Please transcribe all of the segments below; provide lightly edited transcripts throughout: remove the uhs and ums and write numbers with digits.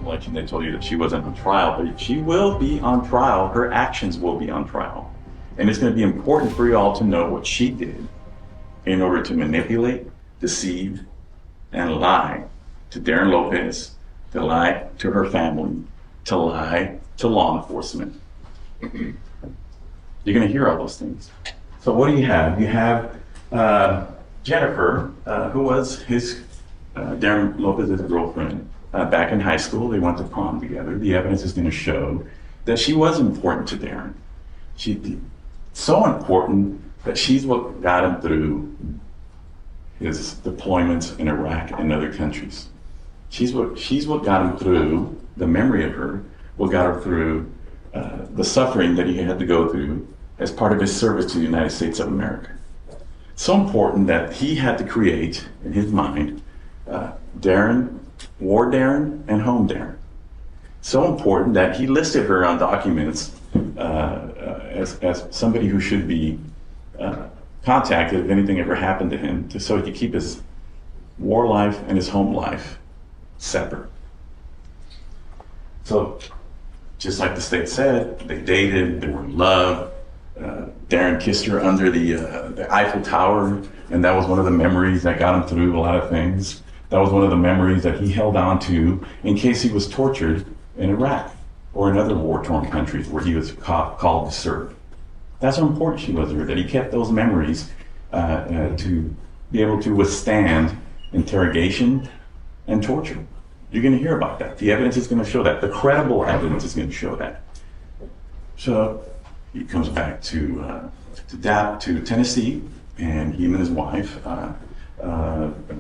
recollection, they told you that she wasn't on trial, but she will be on trial. Her actions will be on trial. And it's going to be important for you all to know what she did in order to manipulate, deceive, and lie to Darrin Lopez, to lie to her family, to lie to law enforcement. You're going to hear all those things. So what do you have? You have Jennifer, who was Darrin Lopez's girlfriend back in high school. They went to prom together. The evidence is going to show that she was important to Darrin. So important that she's what got him through his deployments in Iraq and other countries. She's what got him through, the memory of her, what got her through the suffering that he had to go through as part of his service to the United States of America. So important that he had to create, in his mind, Darrin, War Darrin, and Home Darrin. So important that he listed her on documents as somebody who should be contacted if anything ever happened to him, so he could keep his war life and his home life separate. So, just like the state said, they dated, they were in love. Darrin kissed her under the Eiffel Tower, and that was one of the memories that got him through a lot of things. That was one of the memories that he held on to in case he was tortured in Iraq or in other war-torn countries where he was called to serve. That's how important she was to her, that he kept those memories to be able to withstand interrogation and torture. You're going to hear about that. The evidence is going to show that. The credible evidence is going to show that. So he comes back to Tennessee, and he and his wife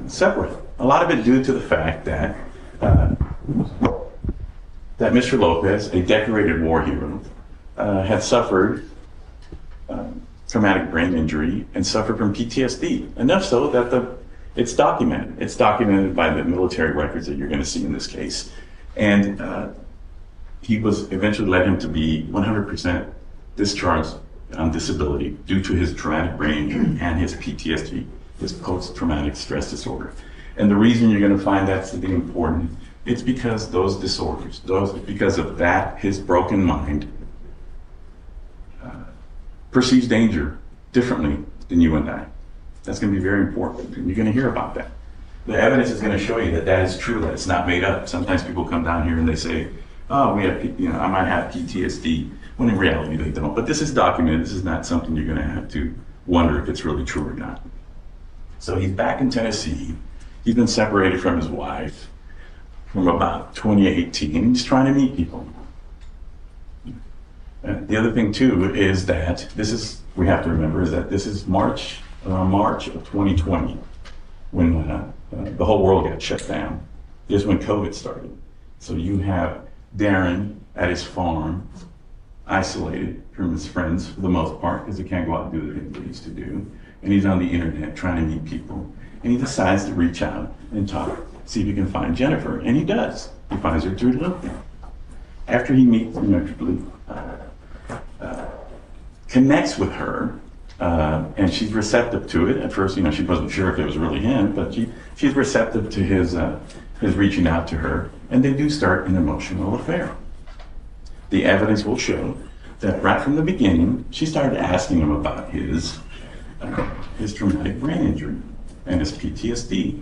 separate. A lot of it due to the fact that Mr. Lopez, a decorated war hero, had suffered traumatic brain injury and suffered from PTSD. Enough so that it's documented. It's documented by the military records that you're going to see in this case. And he was eventually led him to be 100% discharged on disability due to his traumatic brain injury and his PTSD, his post-traumatic stress disorder. And the reason you're going to find that to be important, it's because those disorders, because of that, his broken mind perceives danger differently than you and I. That's going to be very important, and you're going to hear about that. The evidence is going to show you that that is true, that it's not made up. Sometimes people come down here and they say, oh, I might have PTSD, when in reality they don't. But this is documented. This is not something you're going to have to wonder if it's really true or not. So he's back in Tennessee. He's been separated from his wife from about 2018. He's trying to meet people. The other thing too is that we have to remember is that this is March of 2020 when the whole world got shut down. This is when COVID started. So you have Darrin at his farm, isolated from his friends for the most part, because he can't go out and do the things he used to do. And he's on the internet trying to meet people. And he decides to reach out and talk, see if he can find Jennifer. And he does. He finds her through LinkedIn. After he meets, connects with her, and she's receptive to it. At first, she wasn't sure if it was really him, but she's receptive to his reaching out to her, and they do start an emotional affair. The evidence will show that right from the beginning, she started asking him about his traumatic brain injury and his PTSD.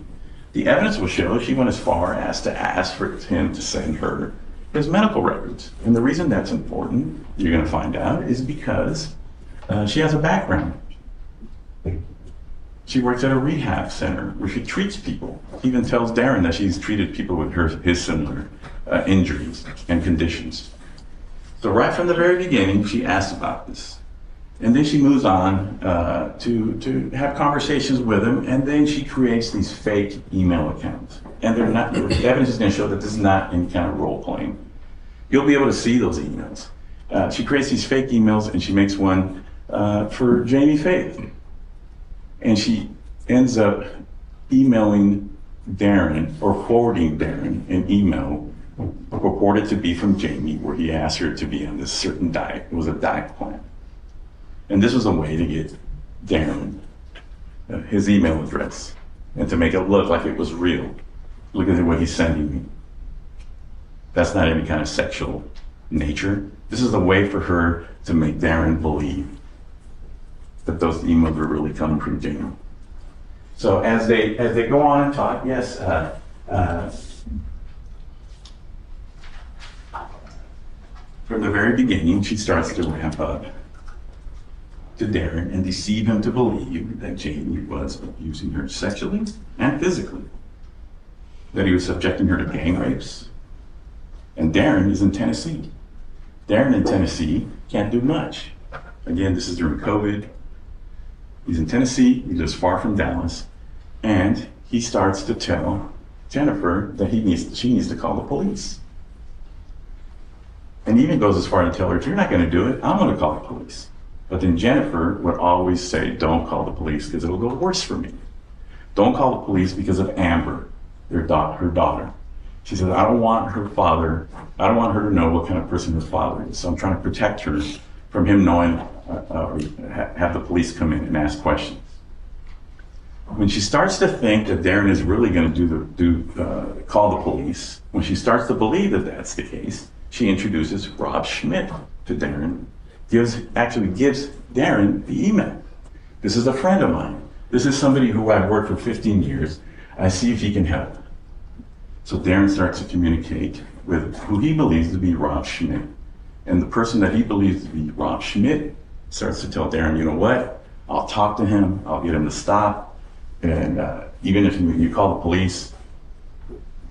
The evidence will show she went as far as to ask for him to send her his medical records. And the reason that's important, you're going to find out, is because she has a background. She works at a rehab center where she treats people. She even tells Darrin that she's treated people with his similar injuries and conditions. So right from the very beginning, she asks about this. And then she moves on to have conversations with him, and then she creates these fake email accounts. And the evidence is going to show that this is not any kind of role playing. You'll be able to see those emails. She creates these fake emails, and she makes one for Jamie Faith. And she ends up emailing Darrin or forwarding Darrin an email purported to be from Jamie, where he asked her to be on this certain diet. It was a diet plan. And this was a way to get Darrin his email address and to make it look like it was real. Look at what he's sending me. That's not any kind of sexual nature. This is a way for her to make Darrin believe that those emails were really coming from Jamie. So as they go on and talk, yes, from the very beginning, she starts to ramp up to Darrin and deceive him to believe that Jamie was abusing her sexually and physically, that he was subjecting her to gang rapes. And Darrin is in Tennessee. Darrin in Tennessee can't do much. Again, this is during COVID. He's in Tennessee, he lives far from Dallas, and he starts to tell Jennifer that she needs to call the police. And he even goes as far to tell her, if you're not going to do it, I'm going to call the police. But then Jennifer would always say, don't call the police because it'll go worse for me. Don't call the police because of Amber, her daughter. She says, I don't want her to know what kind of person her father is. So I'm trying to protect her from him knowing, have the police come in and ask questions. When she starts to think that Darrin is really going to call the police, when she starts to believe that that's the case, she introduces Rob Schmidt to Darrin, actually gives Darrin the email. This is a friend of mine. This is somebody who I've worked for 15 years. I see if he can help. So Darrin starts to communicate with who he believes to be Rob Schmidt. And the person that he believes to be Rob Schmidt starts to tell Darrin, you know what? I'll talk to him. I'll get him to stop. And even if you call the police,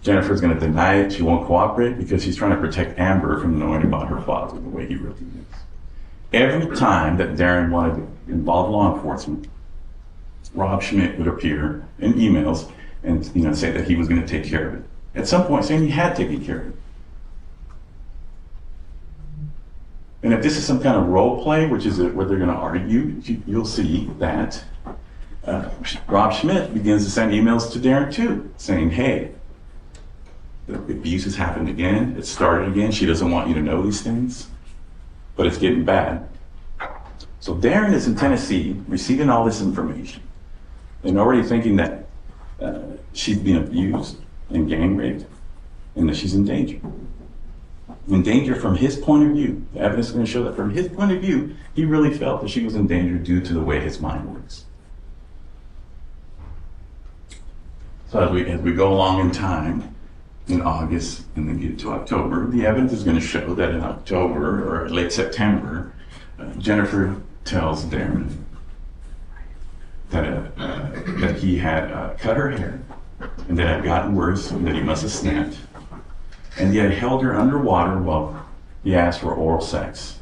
Jennifer's going to deny it. She won't cooperate because she's trying to protect Amber from knowing about her father the way he really is. Every time that Darrin wanted to involve law enforcement, Rob Schmidt would appear in emails and say that he was going to take care of it. At some point, saying he had taken care of it. And if this is some kind of role play, which is where they're going to argue, you'll see that Rob Schmidt begins to send emails to Darrin too, saying, hey, the abuse has happened again. It started again. She doesn't want you to know these things, but it's getting bad. So Darrin is in Tennessee receiving all this information and already thinking that she's being abused and gang raped and that she's in danger. In danger from his point of view. The evidence is going to show that from his point of view, he really felt that she was in danger due to the way his mind works. So as we go along in time, in August and then get to October, the evidence is going to show that in October or late September, Jennifer tells Darrin that he had cut her hair and that it had gotten worse and that he must have snapped. And he had held her underwater while he asked for oral sex.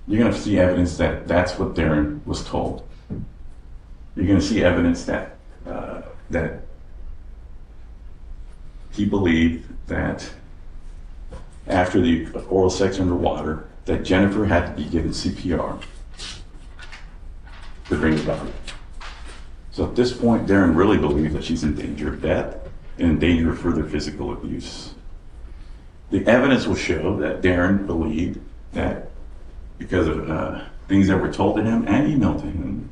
You're going to see evidence that that's what Darrin was told. You're going to see evidence that he believed that after the oral sex underwater, that Jennifer had to be given CPR to bring it about. So at this point, Darrin really believes that she's in danger of death and in danger of further physical abuse. The evidence will show that Darrin believed that because of things that were told to him and emailed to him,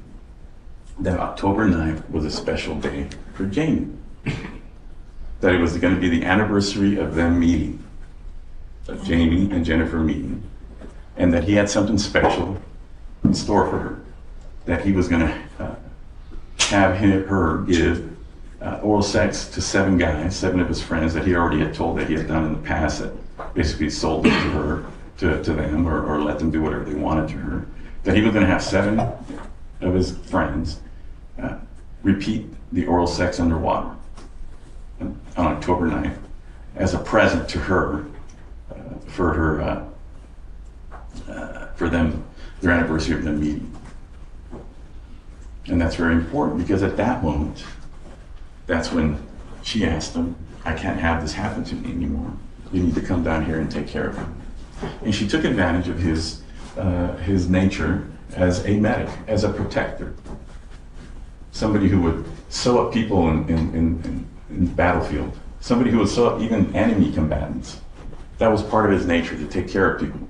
that October 9th was a special day for Jamie. That it was going to be the anniversary of them meeting, of Jamie and Jennifer meeting, and that he had something special in store for her. That he was going to have her give oral sex to 7 guys, 7 of his friends that he already had told that he had done in the past, that basically sold it to her, to them, or let them do whatever they wanted to her. That he was going to have 7 of his friends repeat the oral sex underwater on October 9th as a present to her, for them, their anniversary of them meeting. And that's very important because at that moment, that's when she asked him, I can't have this happen to me anymore. You need to come down here and take care of him. And she took advantage of his nature as a medic, as a protector. Somebody who would sew up people in the battlefield. Somebody who would sew up even enemy combatants. That was part of his nature, to take care of people.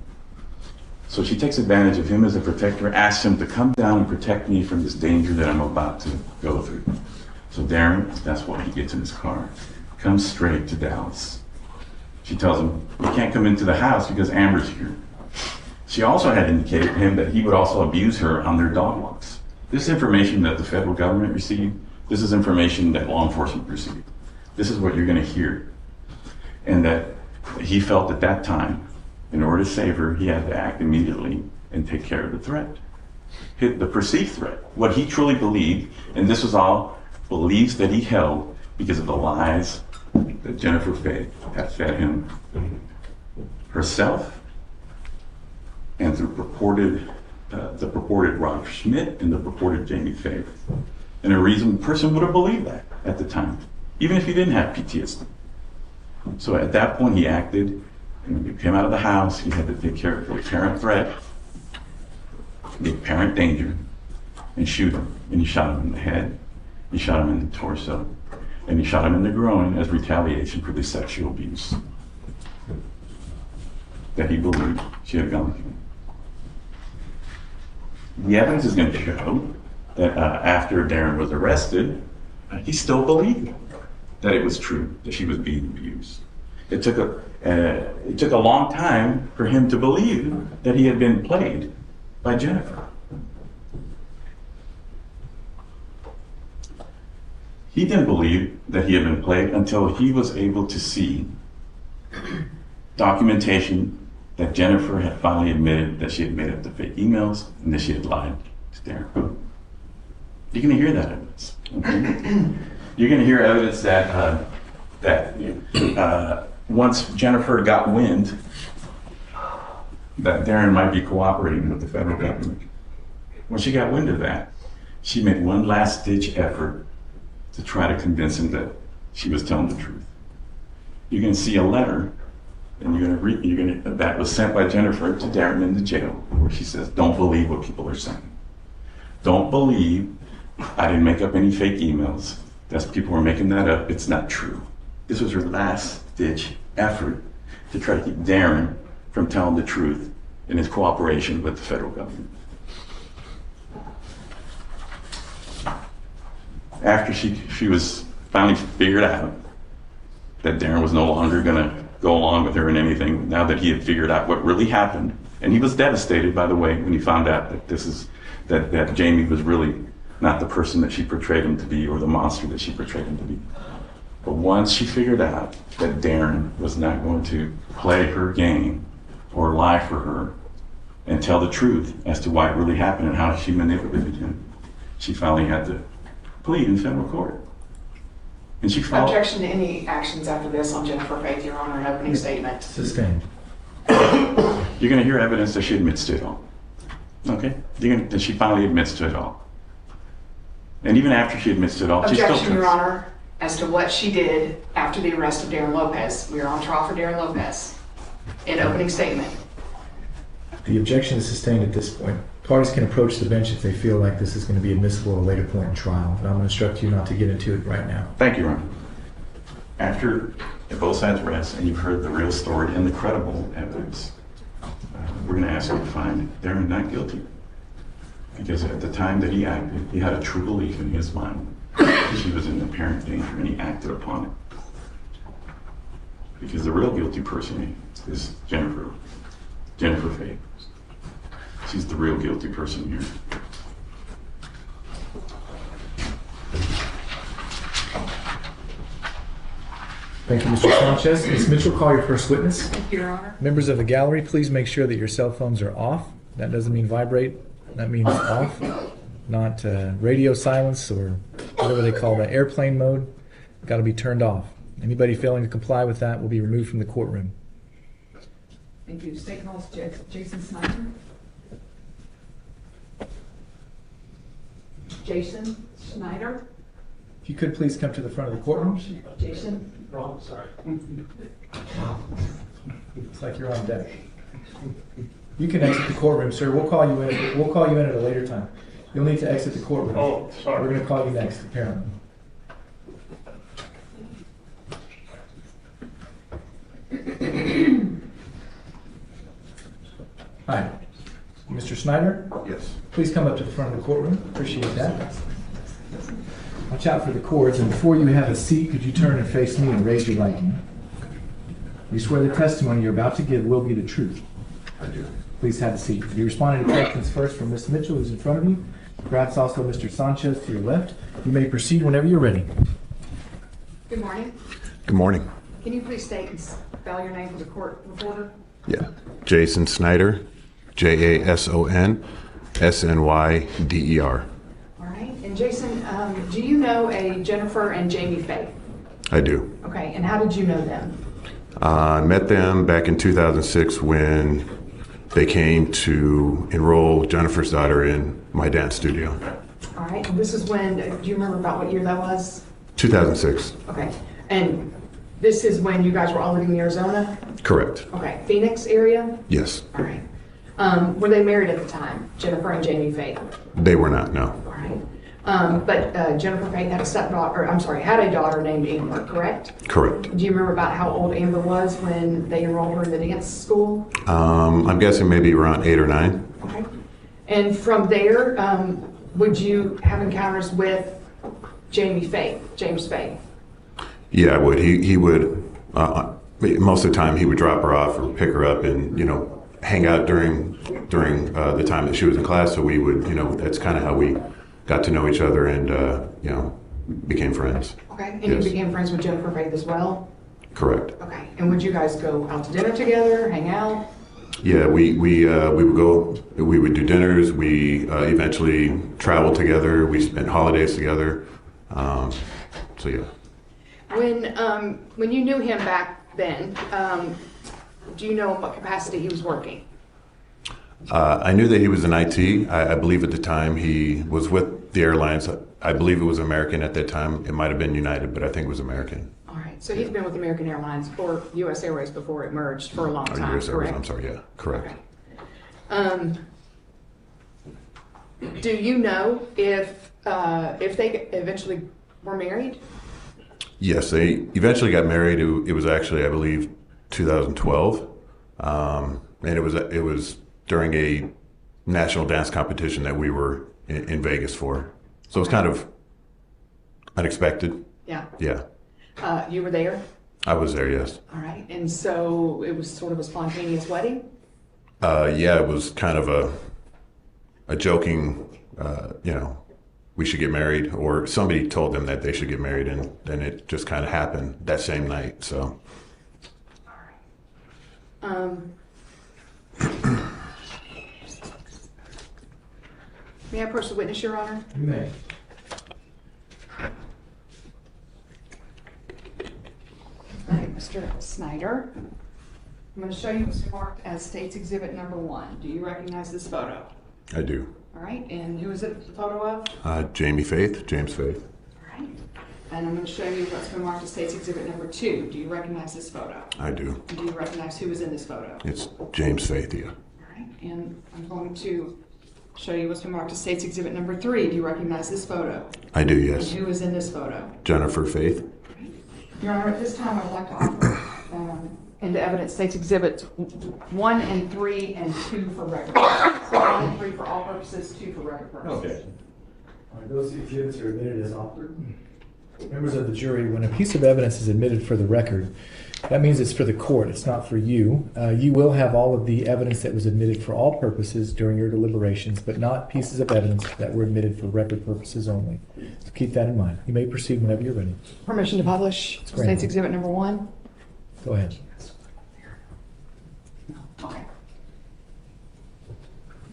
So she takes advantage of him as a protector, asks him to come down and protect me from this danger that I'm about to go through. So Darrin, that's why he gets in his car. come straight to Dallas. She tells him, you can't come into the house because Amber's here. She also had indicated to him that he would also abuse her on their dog walks. This information that the federal government received, this is information that law enforcement received. This is what you're going to hear. And that he felt at that time, in order to save her, he had to act immediately and take care of the threat. The perceived threat, what he truly believed, and this was all beliefs that he held because of the lies that Jennifer Faye had fed him herself and through the purported Rob Schmidt and the purported Jamie Faye. And a reasonable person would have believed that at the time, even if he didn't have PTSD. So at that point he acted, and when he came out of the house, he had to take care of the apparent threat, the apparent danger, and shoot him. And he shot him in the head, he shot him in the torso, and he shot him in the groin as retaliation for the sexual abuse that he believed she had gone through. The evidence is going to show that after Darrin was arrested, he still believed that it was true that she was being abused. It took a long time for him to believe that he had been played by Jennifer. He didn't believe that he had been played until he was able to see documentation that Jennifer had finally admitted that she had made up the fake emails and that she had lied to Darrin. You're going to hear that evidence. Okay? You're going to hear evidence that once Jennifer got wind that Darrin might be cooperating with the federal government, when she got wind of that, she made one last ditch effort to try to convince him that she was telling the truth. You're going to see a letter, and that was sent by Jennifer to Darrin in the jail, where she says, don't believe what people are saying. Don't believe I didn't make up any fake emails. That's people were making that up. It's not true. This was her last ditch effort to try to keep Darrin from telling the truth in his cooperation with the federal government. After she was finally figured out that Darrin was no longer going to go along with her in anything, now that he had figured out what really happened, and he was devastated, by the way, when he found out that that Jamie was really not the person that she portrayed him to be or the monster that she portrayed him to be. But once she figured out that Darrin was not going to play her game or lie for her and tell the truth as to why it really happened and how she manipulated him, she finally had to plead in federal court. And she filed. Objection to any actions after this on Jennifer Faith, Your Honor, an opening statement. Sustained. You're going to hear evidence that she admits to it all. Okay? That she finally admits to it all. And even after she admits to it all, she still Objection, Your Honor, as to what she did after the arrest of Darrin Lopez. We are on trial for Darrin Lopez. An opening statement. The objection is sustained at this point. Parties can approach the bench if they feel like this is going to be admissible at a later point in trial, but I'm going to instruct you not to get into it right now. Thank you, Ron. After both sides rest and you've heard the real story and the credible evidence, we're going to ask you to find Darrin not guilty. Because at the time that he acted, he had a true belief in his mind that she was in apparent danger and he acted upon it. Because the real guilty person is Jennifer Faye. She's the real guilty person here. Thank you, Mr. Sanchez. Ms. Mitchell, call your first witness. Thank you, Your Honor. Members of the gallery, please make sure that your cell phones are off. That doesn't mean vibrate. That means off, not radio silence or whatever they call that, airplane mode. Got to be turned off. Anybody failing to comply with that will be removed from the courtroom. Thank you. State calls Jason Snyder. Jason Schneider. If you could please come to the front of the courtroom. Jason. Wrong, sorry. It's like you're on deck. You can exit the courtroom, sir. We'll call you in. We'll call you in at a later time. You'll need to exit the courtroom. Oh, sorry. We're going to call you next, apparently. Hi. Mr. Snyder? Yes. Please come up to the front of the courtroom. Appreciate that. Watch out for the cords, and before you have a seat, could you turn and face me and raise your right hand? You swear the testimony you're about to give will be the truth. I do. Please have a seat. You're responding to questions first from Ms. Mitchell, who's in front of you, perhaps also Mr. Sanchez to your left. You may proceed whenever you're ready. Good morning. Good morning. Can you please state and spell your name for the court reporter? Yeah. Jason Snyder, JASON SNYDER. All right. And Jason, do you know a Jennifer and Jamie Faye? I do. Okay. And how did you know them? I met them back in 2006 when they came to enroll Jennifer's daughter in my dance studio. All right. And this is when, do you remember about what year that was? 2006. Okay. And this is when you guys were all living in Arizona? Correct. Okay. Phoenix area? Yes. All right. Were they married at the time, Jennifer and Jamie Faye? They were not, no. All right. But Jennifer Faye had a stepdaughter, or I'm sorry, had a daughter named Amber, correct? Correct. Do you remember about how old Amber was when they enrolled her in the dance school? I'm guessing maybe around 8 or 9. Okay. And from there, would you have encounters with James Faye? Yeah, I would. He would, most of the time he would drop her off or pick her up and, hang out during the time that she was in class. So we would, that's kind of how we got to know each other and, became friends. Okay. And Yes. you became friends with Jennifer Faye as well? Correct. Okay. And would you guys go out to dinner together, hang out? Yeah, we would do dinners. We eventually traveled together. We spent holidays together. So yeah. When you knew him back then, do you know in what capacity he was working? I knew that he was in IT. I believe at the time he was with the airlines. I believe it was American at that time. It might have been United, but I think it was American. All right. So he's been with American Airlines or U.S. Airways before it merged for a long time, US Airways, correct? I'm sorry, yeah, correct. Okay. Do you know if they eventually were married? Yes, they eventually got married. It was actually, I believe, 2012, and it was during a national dance competition that we were in Vegas for. So it was kind of unexpected. Yeah. Yeah, You were there? I was there. Yes. All right. And so it was sort of a spontaneous wedding? Yeah, it was kind of a joking, we should get married, or somebody told them that they should get married, and then it just kind of happened that same night. So. May I approach the witness, Your Honor? You may. All right, Mr. Snyder. I'm going to show you what's marked as State's Exhibit Number 1. Do you recognize this photo? I do. All right, and who is it the photo of? James Faith. All right. And I'm going to show you what's been marked as State's Exhibit Number 2. Do you recognize this photo? I do. And do you recognize who is in this photo? It's James Faith, yeah. All right, and I'm going to show you what's been marked as State's Exhibit Number 3. Do you recognize this photo? I do, And yes. who is in this photo? Jennifer Faith. Your Honor, at this time, I'd like to offer into evidence State's Exhibits 1 and 3 and 2 for record purposes. So 1 and 3 for all purposes, 2 for record purposes. Okay. All right, those exhibits are admitted as offered. Members of the jury, when a piece of evidence is admitted for the record, that means it's for the court, it's not for you. You will have all of the evidence that was admitted for all purposes during your deliberations, but not pieces of evidence that were admitted for record purposes only. So keep that in mind. You may proceed whenever you're ready. Permission to publish granted. State's Exhibit Number 1. Go ahead. Okay.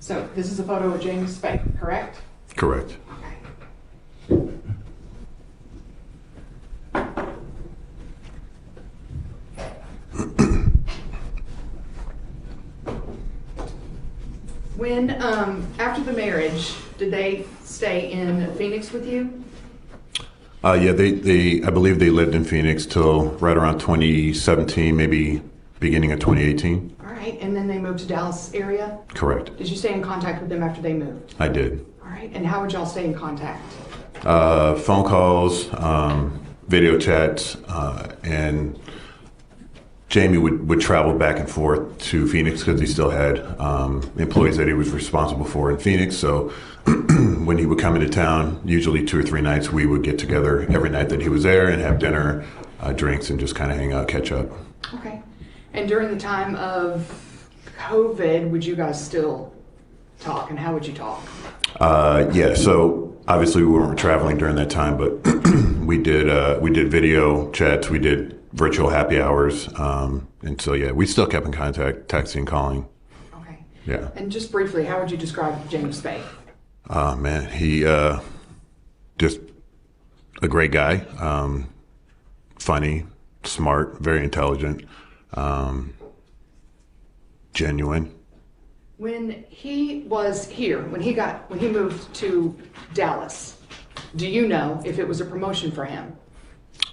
So this is a photo of James Faith, correct? Correct. Okay. When, after the marriage, did they stay in Phoenix with you? Yeah, I believe they lived in Phoenix till right around 2017, maybe beginning of 2018. All right, and then they moved to Dallas area? Correct. Did you stay in contact with them after they moved? I did. All right, and how would y'all stay in contact? Phone calls, video chats, and Jamie would travel back and forth to Phoenix because he still had employees that he was responsible for in Phoenix. So when he would come into town, usually 2 or 3 nights, we would get together every night that he was there and have dinner, drinks, and just kind of hang out, catch up. Okay. And during the time of COVID, would you guys still talk, and how would you talk? Yeah, so obviously we weren't traveling during that time, but we did video chats, we did virtual happy hours, and so yeah, we still kept in contact, texting, calling. Okay. Yeah. And just briefly, how would you describe James Faith? Man, he just a great guy, funny, smart, very intelligent, genuine. When he was here, when he moved to Dallas, do you know if it was a promotion for him?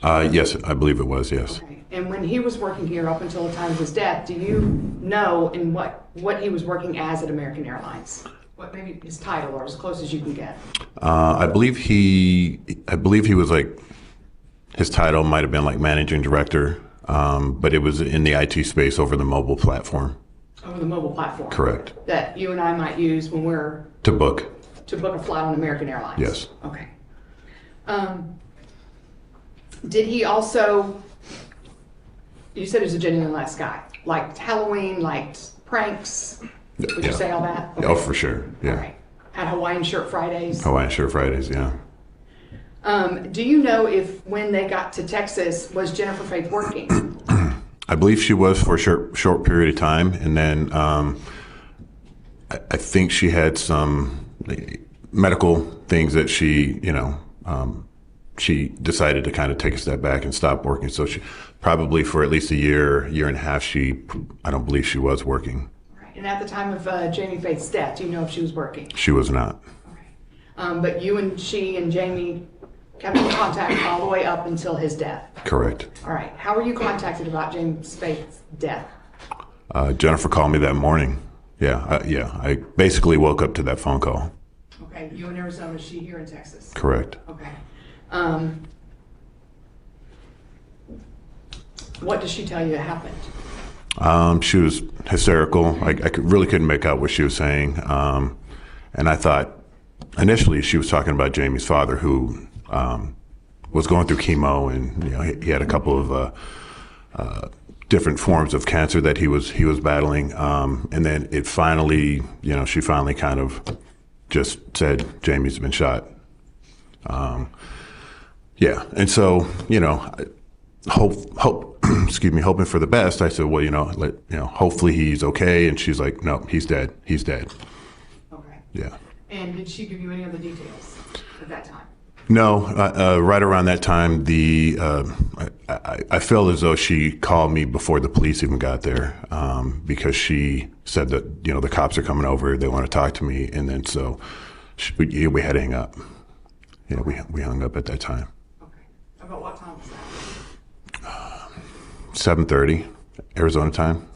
Yes, I believe it was, yes. Okay. And when he was working here up until the time of his death, do you know in what he was working as at American Airlines? What maybe his title, or as close as you can get? I believe he was like, his title might have been like managing director, but it was in the IT space over the mobile platform. Over the mobile platform? Correct. That you and I might use when we're... To book a flight on American Airlines? Yes. Okay. Did he also... You said he was a genuine nice guy. Liked Halloween, liked pranks. Would you say all that? Okay. Oh, for sure. Yeah. All right. Had Hawaiian shirt Fridays. Hawaiian shirt Fridays. Yeah. Do you know if when they got to Texas, was Jennifer Faith working? I believe she was for a short period of time, and then I think she had some medical things that she decided to kind of take a step back and stop working. So she probably for at least a year and a half, I don't believe she was working. Right. And at the time of Jamie Faith's death, do you know if she was working? She was not. Okay. But you and she and Jamie kept in contact all the way up until his death? Correct. All right. How were you contacted about James Faith's death? Jennifer called me that morning. Yeah. I basically woke up to that phone call. Okay. You in Arizona, she here in Texas? Correct. Okay. What did she tell you happened? She was hysterical. I really couldn't make out what she was saying. And I thought initially she was talking about Jamie's father, who was going through chemo, and he had a couple of different forms of cancer that he was battling. And then it finally, she finally kind of just said, Jamie's been shot. Yeah. And so, hoping for the best. I said, well, hopefully he's okay. And she's like, no, he's dead. He's dead. Okay. Yeah. And did she give you any other details at that time? No, right around that time, I felt as though she called me before the police even got there, because she said that, the cops are coming over, they want to talk to me. And then so we had to hang up. We hung up at that time. Okay. About what time was that? 7:30 Arizona time.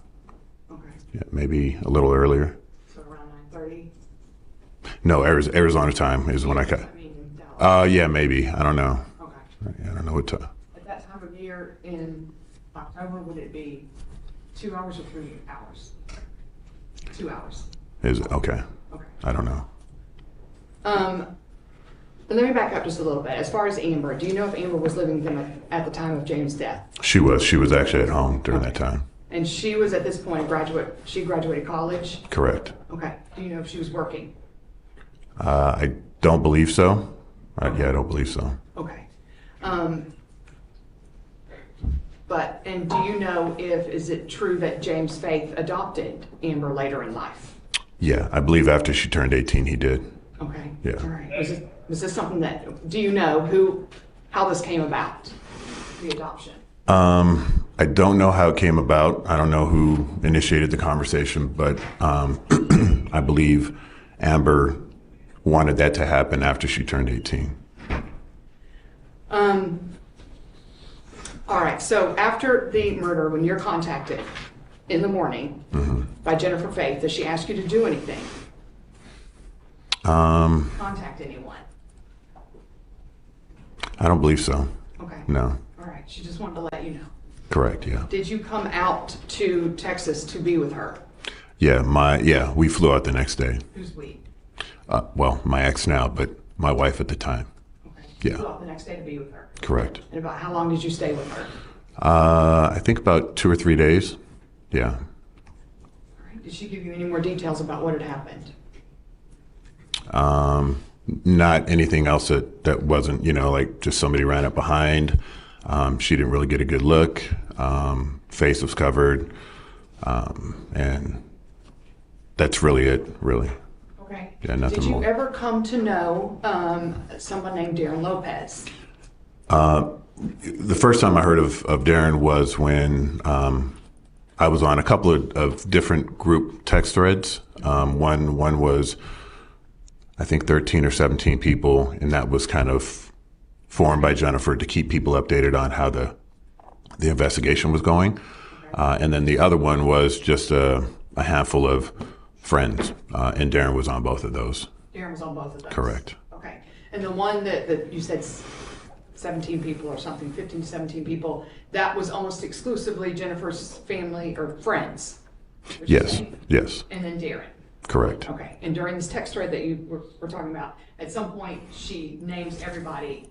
Okay. Yeah, maybe a little earlier. So around 9:30? No, Arizona time is when I got. Yeah, maybe. I don't know. Okay. I don't know what time. At that time of year in October, would it be 2 hours or 3 hours? 2 hours. Is it? Okay. Okay. I don't know. Let me back up just a little bit. As far as Amber, do you know if Amber was living with them at the time of James' death? She was. She was actually at home during that time. And she was at this point a graduate. She graduated college? Correct. Okay. Do you know if she was working? I don't believe so. Yeah, I don't believe so. Okay. And do you know is it true that James Faith adopted Amber later in life? Yeah, I believe after she turned 18, he did. Okay. Yeah. All right. Was this something do you know how this came about, the adoption? I don't know how it came about. I don't know who initiated the conversation, but I believe Amber wanted that to happen after she turned 18. All right. So after the murder, when you're contacted in the morning by Jennifer Faith, does she ask you to do anything? Contact anyone? I don't believe so. Okay. No. All right. She just wanted to let you know. Correct. Yeah. Did you come out to Texas to be with her? Yeah. We flew out the next day. Who's we? Well, my ex now, but my wife at the time. Okay. Yeah. You flew out the next day to be with her. Correct. And about how long did you stay with her? I think about 2 or 3 days. Yeah. All right. Did she give you any more details about what had happened? Not anything else that wasn't, like just somebody ran up behind. She didn't really get a good look. Face was covered. And that's really it, really. Okay. Yeah, nothing Did you more. ever come to know someone named Darrin Lopez? The first time I heard of Darrin was when I was on a couple of different group text threads. One was, I think, 13 or 17 people, and that was kind of formed by Jennifer to keep people updated on how the investigation was going. And then the other one was just a handful of friends, and Darrin was on both of those. Darrin was on both of those? Correct. Okay. And the one that you said 17 people or something, 15 to 17 people, that was almost exclusively Jennifer's family or friends? Yes. Yes. And then Darrin? Correct. Okay. And during this text thread that you were talking about, at some point she names everybody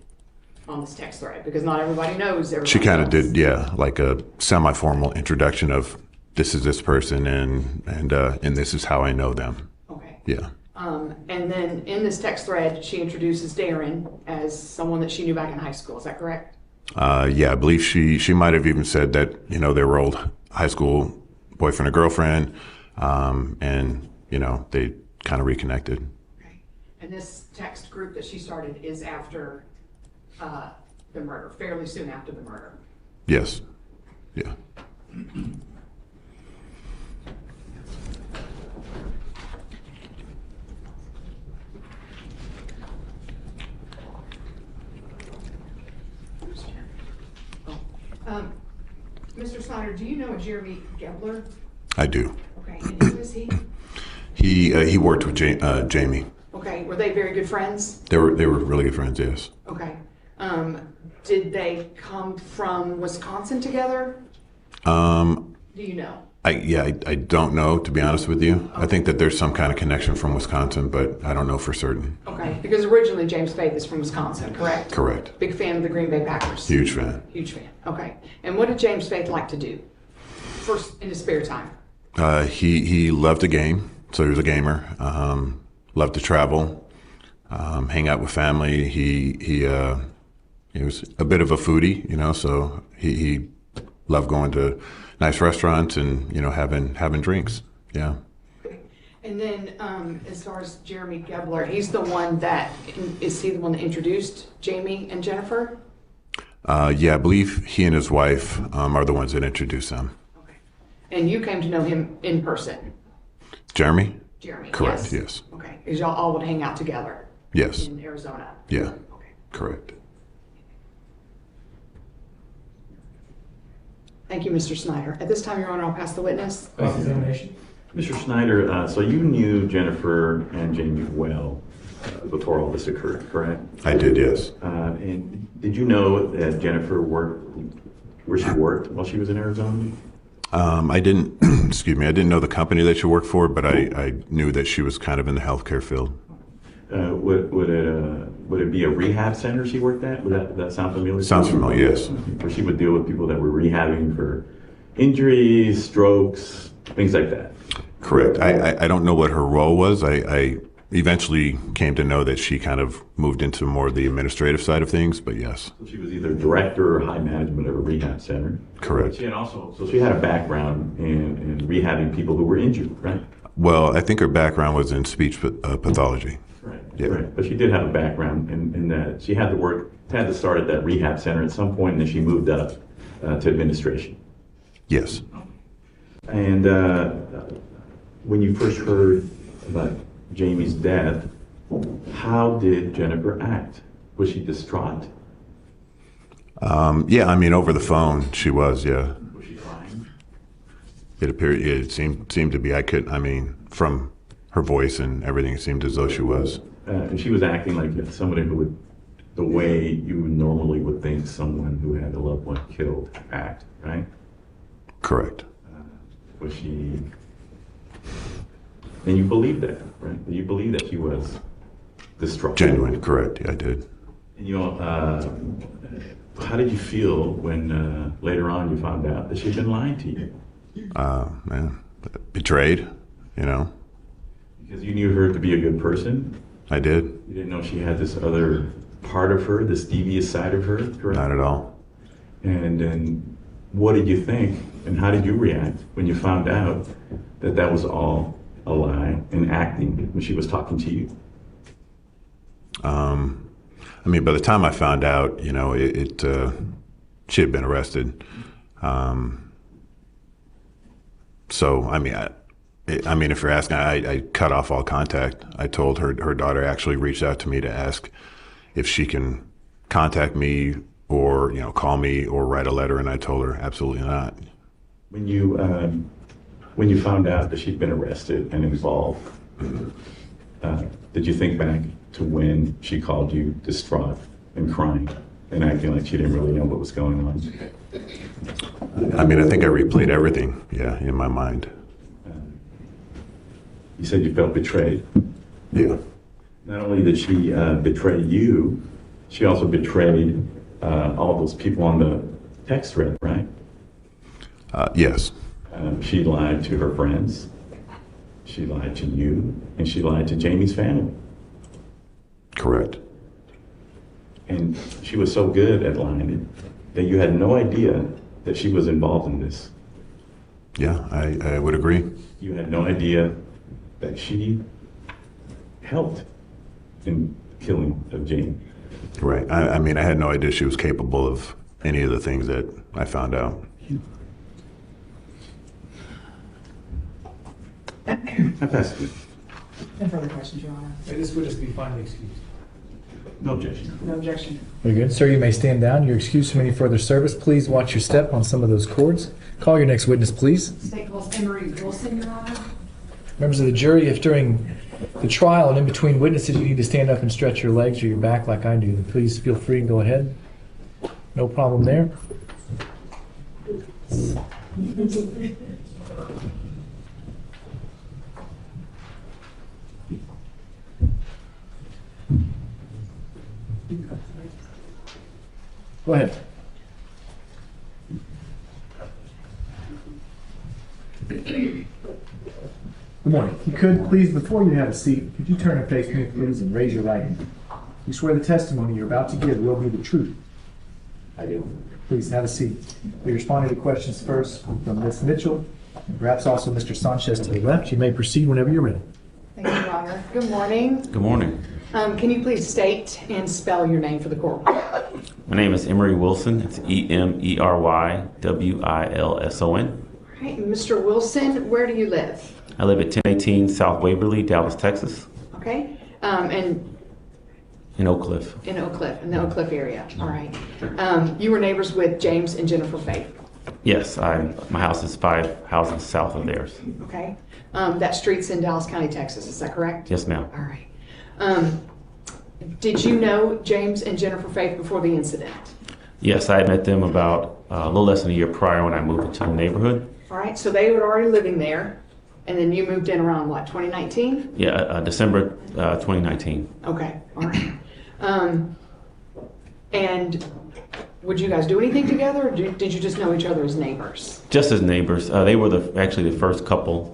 on this text thread because not everybody knows everybody. She kind of else. did, yeah, like a semi-formal introduction of this is this person and this is how I know them. Okay. Yeah. And then in this text thread, she introduces Darrin as someone that she knew back in high school. Is that correct? Yeah, I believe she might have even said that, they were old high school boyfriend or girlfriend, and, they kind of reconnected. Okay. And this text group that she started is after the murder, fairly soon after the murder. Yes. Yeah. Mr. Snyder, do you know a Jeremy Gebler? I do. Okay, and who is he? He worked with Jamie. Okay, were they very good friends? They were really good friends, yes. Okay. Did they come from Wisconsin together? Do you know? I don't know, to be honest with you. I think that there's some kind of connection from Wisconsin, but I don't know for certain. Okay, because originally James Faith is from Wisconsin, correct? Correct. Big fan of the Green Bay Packers. Huge fan. Huge fan. Okay. And what did James Faith like to do first in his spare time? He loved the game, so he was a gamer. Loved to travel, hang out with family. He was a bit of a foodie, so he loved going to nice restaurants and having drinks. Yeah. Okay. And then as far as Jeremy Gebler, is he the one that introduced Jamie and Jennifer? Yeah, I believe he and his wife are the ones that introduced them. Okay. And you came to know him in person? Jeremy? Jeremy, Correct, yes. Okay, because y'all all would hang out together? Yes. In Arizona? Yeah. Okay. Correct. Thank you, Mr. Snyder. At this time, Your Honor, I'll pass the witness. Mr. Snyder, so you knew Jennifer and Jamie well before all this occurred, correct? I did, yes. And did you know that Jennifer worked where she worked while she was in Arizona? I didn't, excuse me, I didn't know the company that she worked for, but I knew that she was kind of in the healthcare field. Would it be a rehab center she worked at? Would that sound familiar? Sounds familiar, yes. Where she would deal with people that were rehabbing for injuries, strokes, things like that. Correct. I don't know what her role was. I eventually came to know that she kind of moved into more of the administrative side of things, but yes. So she was either director or high management of a rehab center. Correct. She had she had a background in rehabbing people who were injured, right? Well, I think her background was in speech pathology. Right. Yeah. Right. But she did have a background in that she had to start at that rehab center at some point, and then she moved up to administration. Yes. And when you first heard about Jamie's death, how did Jennifer act? Was she distraught? Yeah, I mean, over the phone, she was, yeah. Was she crying? It appeared, it seemed to be. From her voice and everything, it seemed as though she was. And she was acting like somebody who would the way you normally would think someone who had a loved one killed act, right? Correct. Was she? And you believe that, right? You believe that she was distraught. Genuine, correct. Yeah, I did. And how did you feel when later on you found out that she'd been lying to you? Man, betrayed, you know. Because you knew her to be a good person. I did. You didn't know she had this other part of her, this devious side of her, correct? Not at all. And then what did you think and how did you react when you found out that that was all a lie and acting when she was talking to you? I mean, by the time I found out, you know, she had been arrested. So, I mean, if you're asking, I cut off all contact. I told her daughter actually reached out to me to ask if she can contact me or, you know, call me or write a letter, and I told her absolutely not. When you found out that she'd been arrested and involved, did you think back to when she called you distraught and crying and acting like she didn't really know what was going on? I mean, I think I replayed everything, yeah, in my mind. You said you felt betrayed. Yeah. Not only did she betray you, she also betrayed all those people on the text thread, right? Yes. She lied to her friends, she lied to you, and she lied to Jamie's family. Correct. And she was so good at lying that you had no idea that she was involved in this. Yeah, I would agree. You had no idea that she helped in the killing of Jamie. Right. I mean, I had no idea she was capable of any of the things that I found out. I pass it. No further questions, Your Honor. May this witness be finally excused. No objection. No objection. Very good. Sir, you may stand down. You're excused from any further service. Please watch your step on some of those cords. Call your next witness, please. State calls Emery Wilson, Your Honor. Members of the jury, if during the trial and in between witnesses you need to stand up and stretch your legs or your back like I do, then please feel free and go ahead. No problem there. Go ahead. Good morning. If you could, please, before you have a seat, could you turn and face me, please, and raise your right hand? You swear the testimony you're about to give will be the truth? I do. Please have a seat. We're responding to questions first from Ms. Mitchell, and perhaps also Mr. Sanchez to the left. You may proceed whenever you're ready. Thank you, Your Honor. Good morning. Good morning. Can you please state and spell your name for the court? My name is Emery Wilson. It's EMERYWILSON. All right, Mr. Wilson, where do you live? I live at 1018 South Waverly, Dallas, Texas, Okay, and in Oak Cliff. in Oak Cliff, in the Oak Cliff area. All right. You were neighbors with James and Jennifer Faith. Yes, my house is 5 houses south of theirs. Okay. That street's in Dallas County, Texas. Is that correct? Yes, ma'am. All right. Did you know James and Jennifer Faith before the incident? Yes, I had met them about a little less than a year prior when I moved into the neighborhood. All right. So they were already living there, and then you moved in around what, 2019? Yeah, December 2019. Okay. All right. And would you guys do anything together, or did you just know each other as neighbors? Just as neighbors. They were actually the first couple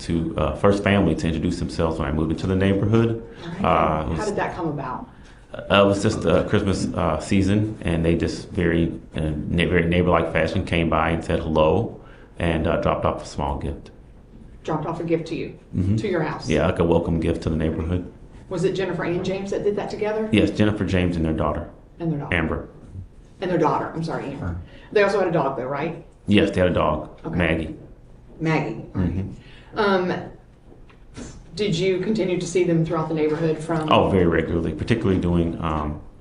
first family to introduce themselves when I moved into the neighborhood. All right. How did that come about? It was just Christmas season, and they just very neighbor-like fashion came by and said hello and dropped off a small gift. Dropped off a gift to you, to your house? Yeah, like a welcome gift to the neighborhood. Was it Jennifer and James that did that together? Yes, Jennifer, James, and their daughter, And their daughter? Amber. And their daughter, I'm sorry, Amber. They also had a dog though, right? Yes, they had a dog, Okay. Maggie. Maggie. Did you continue to see them throughout the neighborhood from? Oh, very regularly, particularly during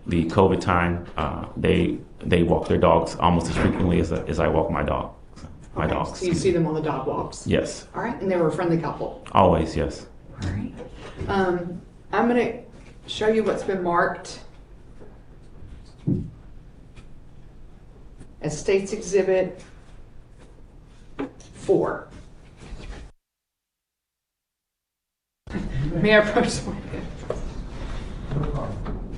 the COVID time. They walk their dogs almost as frequently as I walk my dog. My Okay, dogs. So you see them on the dog walks? Yes, All right, and they were a friendly couple? always, yes. All right. I'm going to show you what's been marked as State's Exhibit 4. May I approach the witness?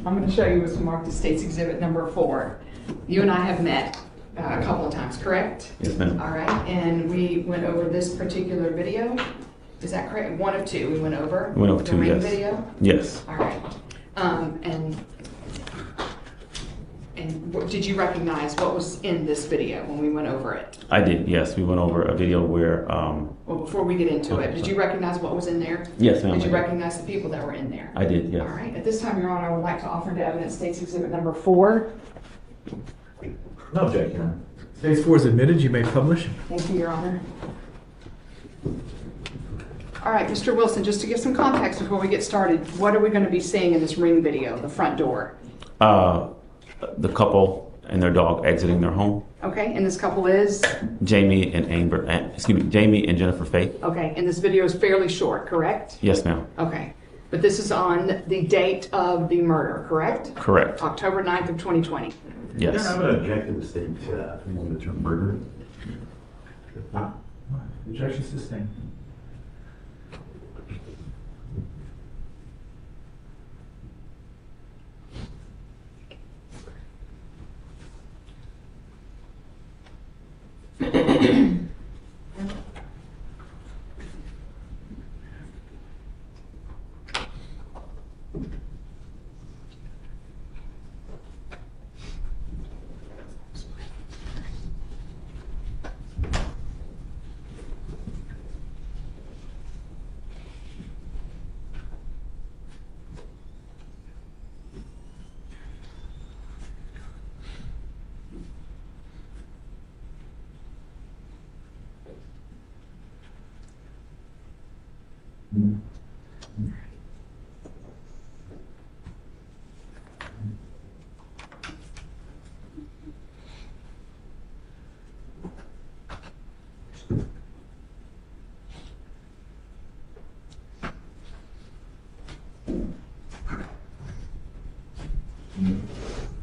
I'm going to show you what's marked as State's Exhibit number 4. You and I have met a couple of times, correct? Yes, ma'am. All right, and we went over this particular video. Is that correct? One of two we went over? We went over the two, ring yes. video? Yes. All right. And what, did you recognize what was in this video when we went over it? I did, yes. We went over a video where, Well, before we get into it, did you recognize what was in there? yes, ma'am. Did you recognize the people that were in there? I did, yes. All right. At this time, Your Honor, I would like to offer into evidence State's Exhibit number 4. No objection. Phase 4 is admitted. You may publish. Thank you, Your Honor. All right, Mr. Wilson, just to give some context before we get started, what are we going to be seeing in this ring video, the front door? The couple and their dog exiting their home. Okay, and this couple is? Jamie and Jamie and Jennifer Faith. Okay, and this video is fairly short, correct? Yes, ma'am. Okay, but this is on the date of the murder, correct? Correct. October 9th of 2020. Yes. I'm going to object to the state's using the term murder. Objection sustained.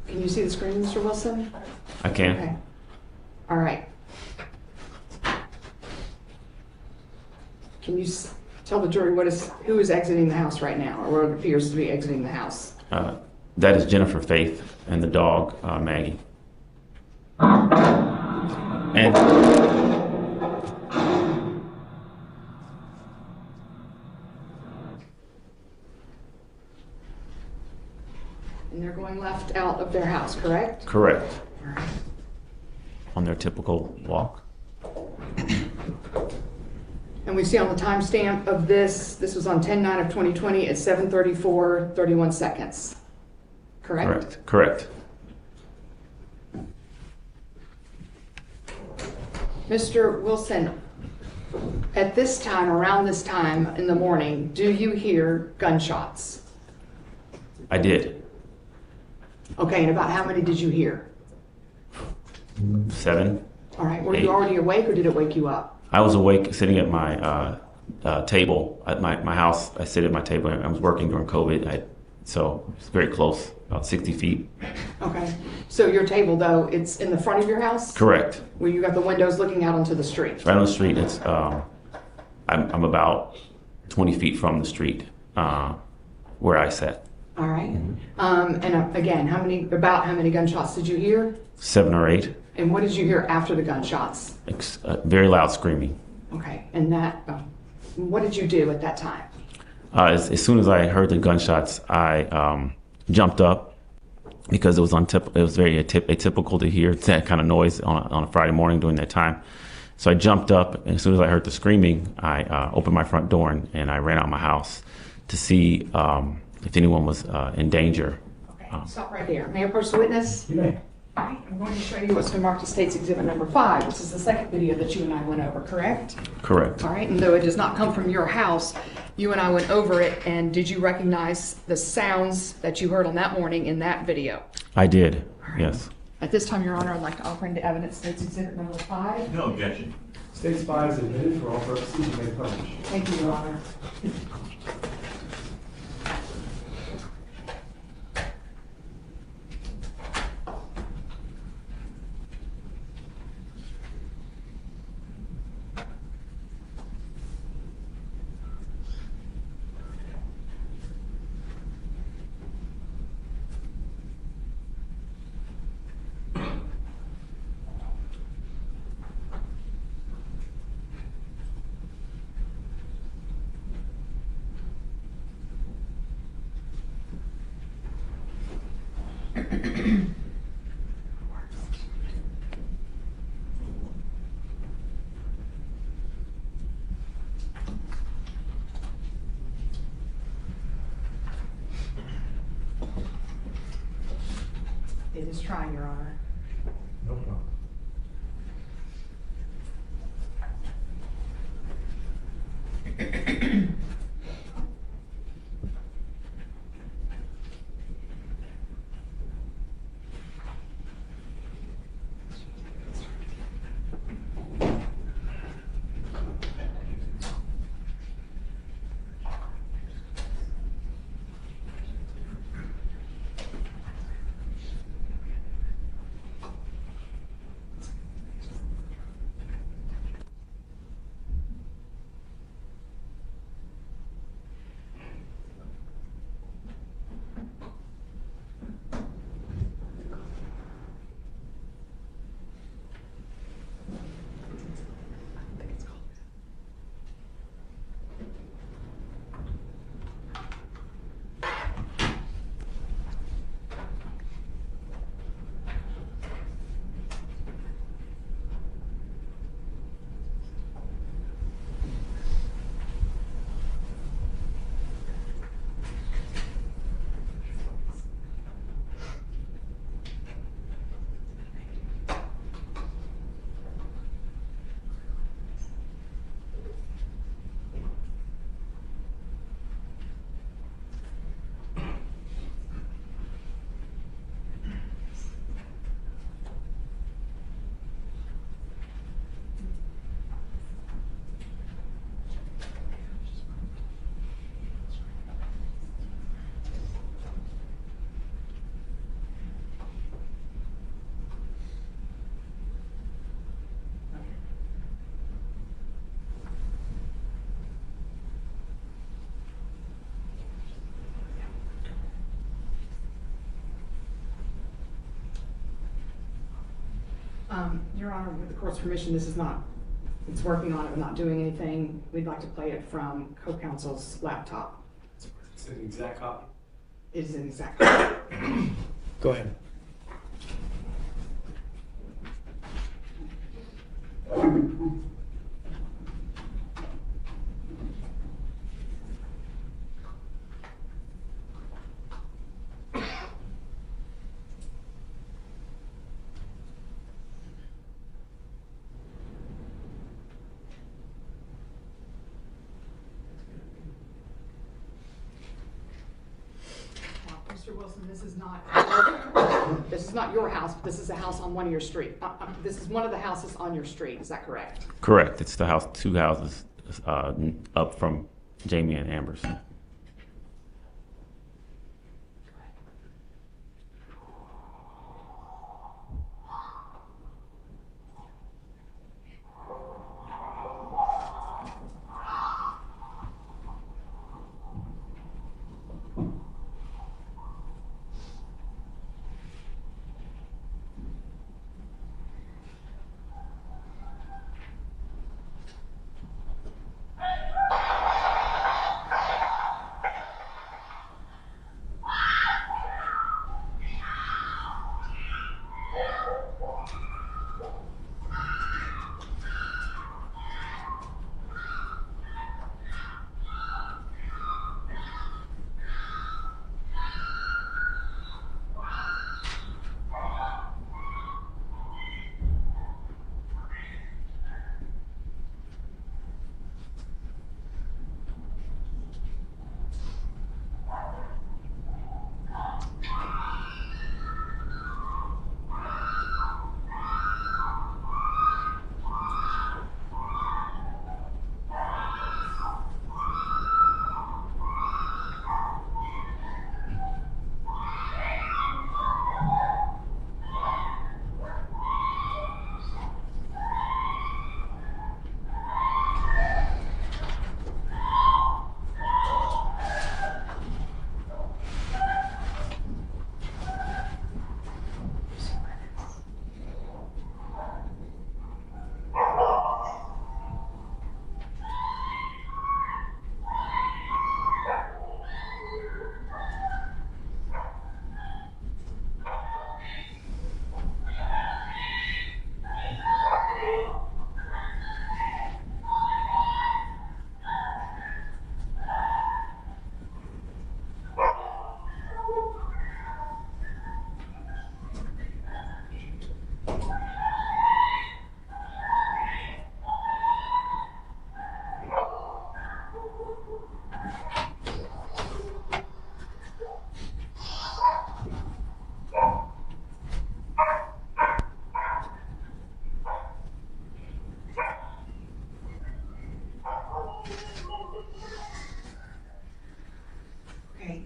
Can you see the screen, Mr. Wilson? I can. Okay. All right. Can you tell the jury who is exiting the house right now, or what appears to be exiting the house? That is Jennifer Faith and the dog, Maggie. And And they're going left out of their house, correct? correct. All right. On their typical walk. And we see on the timestamp of this was on 10/9 of 2020 at 7:34:31 seconds. Correct? Correct. Mr. Wilson, at this time, around this time in the morning, do you hear gunshots? I did. Okay, and about how many did you hear? 7. All right, were 8. you already awake or did it wake you up? I was awake sitting at my table at my house. I sit at my table. I was working during COVID, so it's very close, about 60 feet. Okay, so your table though, it's in the front of your house? Correct. Where you got the windows looking out onto the street? Right on the street. It's I'm about 20 feet from the street where I sat. All right. Again, how many gunshots did you hear? 7 or 8. And what did you hear after the gunshots? Very loud screaming. Okay, and what did you do at that time? As soon as I heard the gunshots, I jumped up because it was very atypical to hear that kind of noise on a Friday morning during that time. So I jumped up, and as soon as I heard the screaming, I opened my front door and I ran out of my house to see if anyone was in danger. Okay, stop right there. May I approach the witness? You may. All right, I'm going to show you what's been marked as State's Exhibit number 5, which is the second video that you and I went over, correct? Correct. All right, and though it does not come from your house, you and I went over it, and did you recognize the sounds that you heard on that morning in that video? I did, yes. At this time, Your Honor, I'd like to offer into evidence State's Exhibit number 5. No objection. State's 5 is admitted for all purposes. You may publish. Thank you, Your Honor. It is trying, Your Honor. No problem. Your Honor, with the court's permission, this is not, it's working on it, we're not doing anything. We'd like to play it from co-counsel's laptop. It's an exact copy. It is an exact copy. Go ahead. Mr. Wilson, this is not your house, but this is a house on one of your street. This is one of the houses on your street, is that correct? Correct. It's the house, 2 houses up from Jamie and Amber's.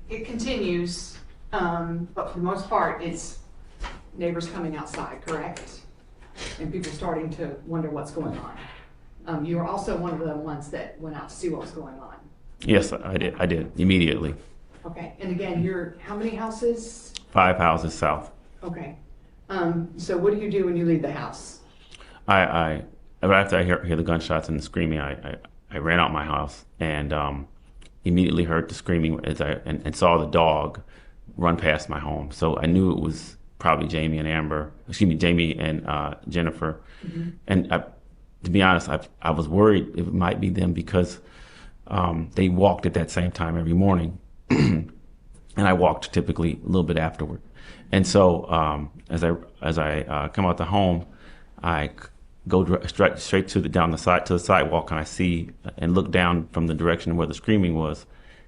it continues, but for the most part, it's neighbors coming outside, correct? And people starting to wonder what's going on. You were also one of the ones that went out to see what was going on. Yes, I did. I did immediately. Okay, and again, you're, how many houses? 5 houses south. Okay. So what do you do when you leave the house? After I hear the gunshots and the screaming, I ran out my house and immediately heard the screaming and saw the dog run past my home. So I knew it was probably Jamie and Jennifer. Mm-hmm. And to be honest, I was worried it might be them because they walked at that same time every morning. And I walked typically a little bit afterward. And so as I come out the home, I go straight to the sidewalk, and I see and look down from the direction where the screaming was,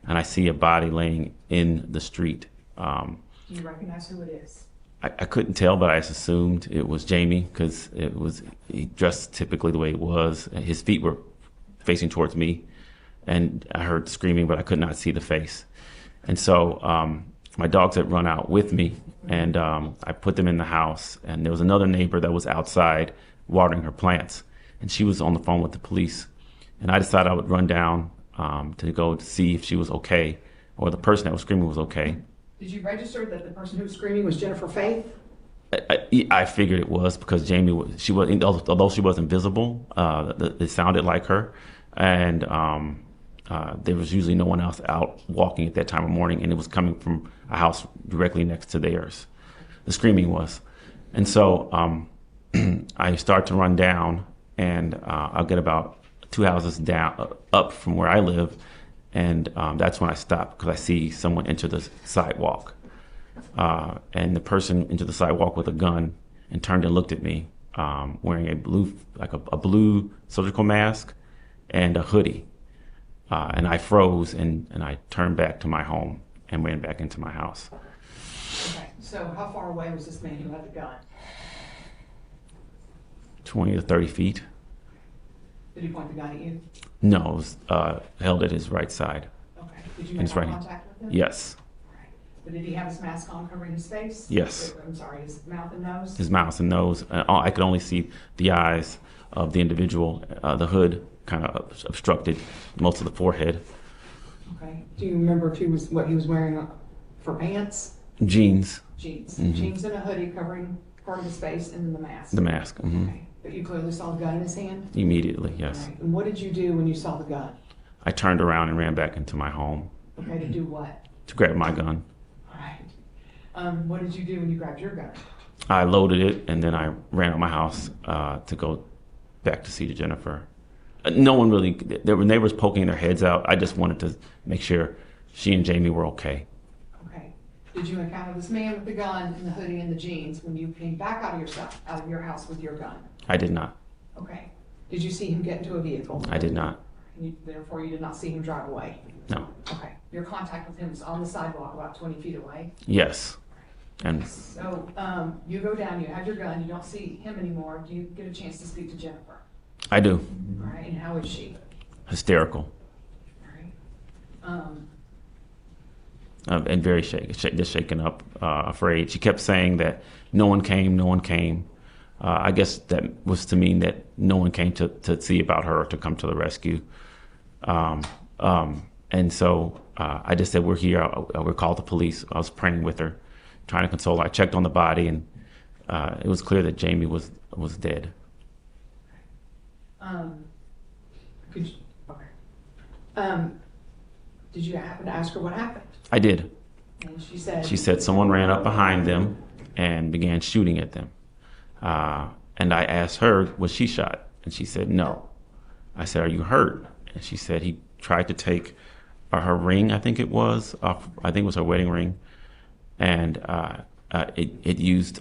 and I see a body laying in the street. Do you recognize who it is? I couldn't tell, but I just assumed it was Jamie because he dressed typically the way it was. His feet were facing towards me, and I heard screaming, but I could not see the face. And so my dogs had run out with me, and I put them in the house. And there was another neighbor that was outside watering her plants, and she was on the phone with the police. And I decided I would run down to go to see if she was okay, or the person that was screaming was okay. Did you register that the person who was screaming was Jennifer Faith? I figured it was because Jamie although she wasn't visible, it sounded like her, and there was usually no one else out walking at that time of morning, and it was coming from a house directly next to theirs. The screaming was, and so I start to run down, and I'll get about 2 houses up from where I live, and that's when I stop because I see someone enter the sidewalk. And the person entered the sidewalk with a gun and turned and looked at me, wearing a blue surgical mask and a hoodie. And I froze and I turned back to my home and ran back into my house. Okay, so how far away was this man who had the gun? 20 to 30 feet. Did he point the gun at you? No, it was held at his right side. Okay. Did you And make it's eye right. contact with him? Yes. Right. But did he have his mask on covering his face? Yes. I'm sorry, his mouth and nose? His mouth and nose. I could only see the eyes of the individual. The hood kind of obstructed most of the forehead. Okay. Do you remember what he was wearing for pants? Jeans. Jeans. Mm-hmm. Jeans and a hoodie covering part of his face, and then the mask. The mask. Mm-hmm. Okay. But you clearly saw the gun in his hand? Immediately, yes. Right. And what did you do when you saw the gun? I turned around and ran back into my home. Okay, to do what? To grab my gun. All right. What did you do when you grabbed your gun? I loaded it, and then I ran out my house to go back to see Jennifer. No one really, there were neighbors poking their heads out. I just wanted to make sure she and Jamie were okay. Okay. Did you encounter this man with the gun and the hoodie and the jeans when you came back out of your house with your gun? I did not. Okay. Did you see him get into a vehicle? I did not. Therefore, you did not see him drive away? No. Okay. Your contact with him was on the sidewalk about 20 feet away? Yes. And So you go down, you have your gun, you don't see him anymore. Do you get a chance to speak to Jennifer? I do. All right. And how is she? Hysterical. All right. And very just shaken up, afraid. She kept saying that no one came, no one came. I guess that was to mean that no one came to see about her or to come to the rescue. And so I just said, we're here. I would call the police. I was praying with her, trying to console her. I checked on the body, and it was clear that Jamie was dead. Could you, did you happen to ask her what happened? I did. And she said? She said someone ran up behind them and began shooting at them. And I asked her, was she shot? And she said, no. I said, are you hurt? And she said he tried to take her ring, I think it was, off, I think it was her wedding ring. And it used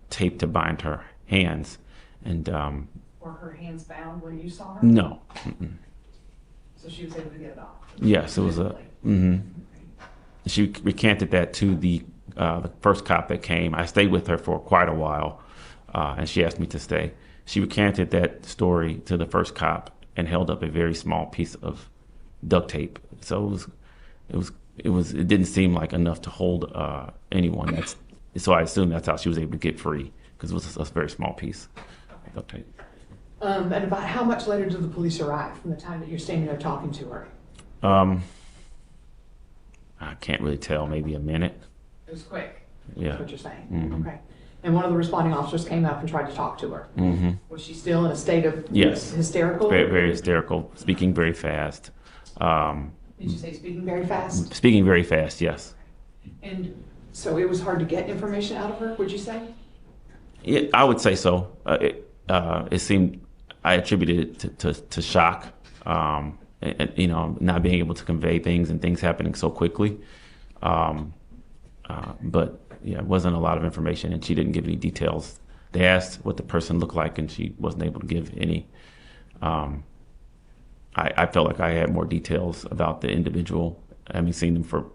tape to bind her hands. And Were her hands bound when you saw her? no. Mm-mm. So she was able to get it off? Yes, it was a. Mm-hmm. She recanted that to the first cop that came. I stayed with her for quite a while, and she asked me to stay. She recanted that story to the first cop and held up a very small piece of duct tape. So it was it didn't seem like enough to hold anyone. So I assume that's how she was able to get free, because it was a very small piece. Okay. And about how much later did the police arrive from the time that you're standing there talking to her? I can't really tell, maybe a minute. It was quick. Yeah. That's what you're saying. Mhm. Okay. And one of the responding officers came up and tried to talk to her. Mm-hmm. Was she still in a state of Yes. hysterical? Very, very hysterical, speaking very fast. Did you say speaking very fast? Speaking very fast, yes. And so it was hard to get information out of her, would you say? Yeah, I would say so. It seemed, I attributed it to shock, and, you know, not being able to convey things and things happening so quickly. But yeah, it wasn't a lot of information, and she didn't give any details. They asked what the person looked like, and she wasn't able to give any. I felt like I had more details about the individual, having seen them for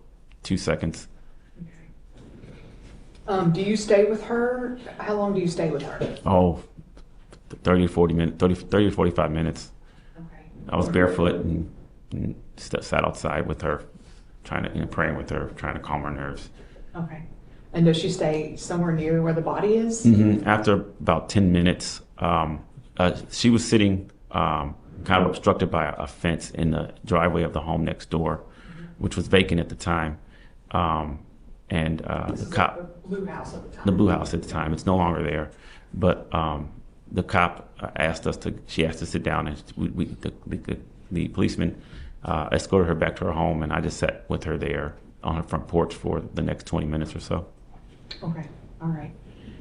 2 seconds. Do you stay with her? How long do you stay with her? Oh, 30 to 45 minutes. Okay. I was barefoot and sat outside with her, trying to, praying with her, trying to calm her nerves. Okay. And does she stay somewhere near where the body is? Mm-hmm. After about 10 minutes, she was sitting kind of obstructed by a fence in the driveway of the home next door, which was vacant at the time. And the cop, the blue house at the time. the blue house at the time, it's no longer there. But the cop she asked to sit down, and the policeman escorted her back to her home, and I just sat with her there on her front porch for the next 20 minutes or so. Okay, all right.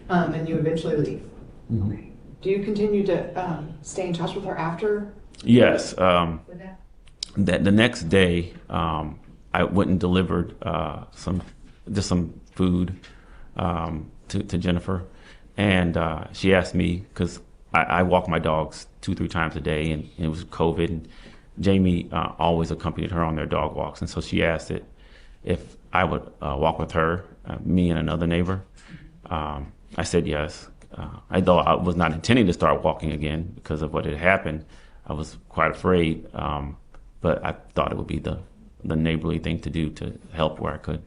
And you eventually leave. Mm-hmm. Okay. Do you continue to stay in touch with her after? Yes. With that? The next day, I went and delivered some food to Jennifer, and she asked me, because I walk my dogs 2-3 times a day, and it was COVID, and Jamie always accompanied her on their dog walks, and so she asked if I would walk with her, me and another neighbor. I said yes. Although I was not intending to start walking again because of what had happened, I was quite afraid, but I thought it would be the neighborly thing to do to help where I could. Okay.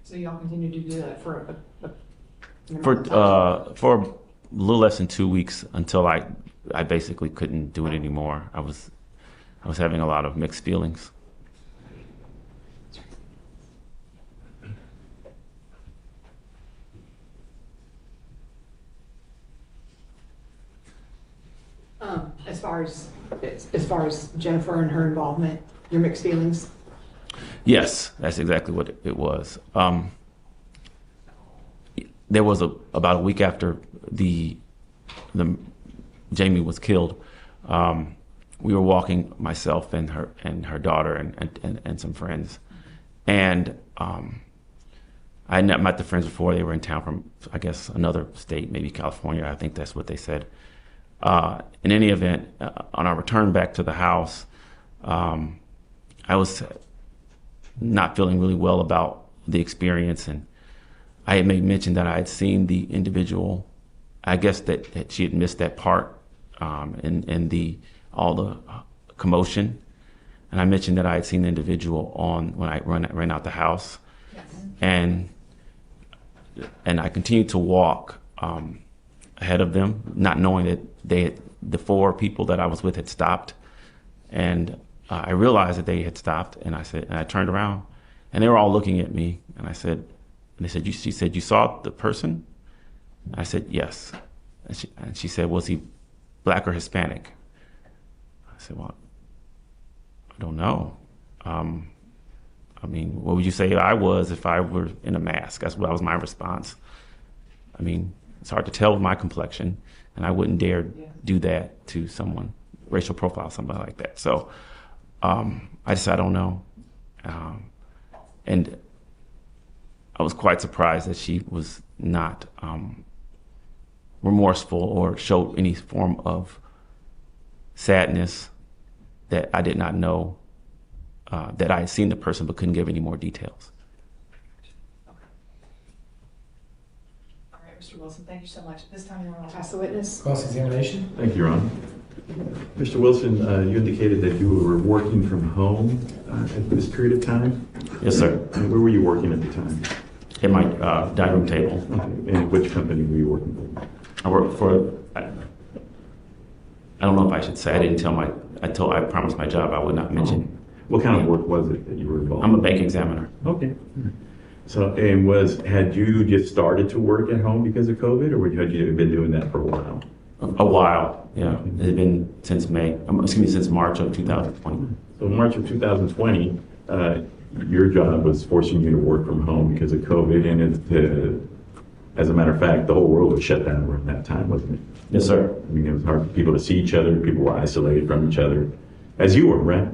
So y'all continue to do that for For a little less than 2 weeks, until I basically couldn't do it anymore. I was having a lot of mixed feelings. As far as Jennifer and her involvement, your mixed feelings? Yes, that's exactly what it was. There was about a week after the Jamie was killed. We were walking, myself and her daughter and some friends, and I had not met the friends before. They were in town from, I guess, another state, maybe California. I think that's what they said. In any event, on our return back to the house, I was not feeling really well about the experience, and I had made mention that I had seen the individual. I guess that she had missed that part in all the commotion, and I mentioned that I had seen the individual when I ran out the house. Yes. And I continued to walk ahead of them, not knowing that the 4 people that I was with had stopped, and I realized that they had stopped, and I turned around, and they were all looking at me, and I said, she said, "You saw the person?" I said, "Yes." And she said, "Was he black or Hispanic?" I said, "Well, I don't know. I mean, what would you say I was if I were in a mask?" That was my response. I mean, it's hard to tell with my complexion, and I wouldn't dare do that to someone, racial profile somebody like that. So I just said, "I don't know." And I was quite surprised that she was not remorseful or showed any form of sadness that I did not know, that I had seen the person but couldn't give any more details. Okay. All right, Mr. Wilson, thank you so much. This time you want to pass the witness? Cross-examination? Thank you, Your Honor. Mr. Wilson, you indicated that you were working from home at this period of time. Yes, sir. And where were you working at the time? At my dining room table. And which company were you working for? I work for. I don't know if I should say. I didn't tell my. I promised my job I would not mention. What kind of work was it that you were involved in? I'm a bank examiner. Okay. So, had you just started to work at home because of COVID, or had you been doing that for a while? A while, yeah. It had been since since March of 2020. So in March of 2020, your job was forcing you to work from home because of COVID, and as a matter of fact, the whole world was shut down around that time, wasn't it? Yes, sir. I mean, it was hard for people to see each other. People were isolated from each other, as you were, right?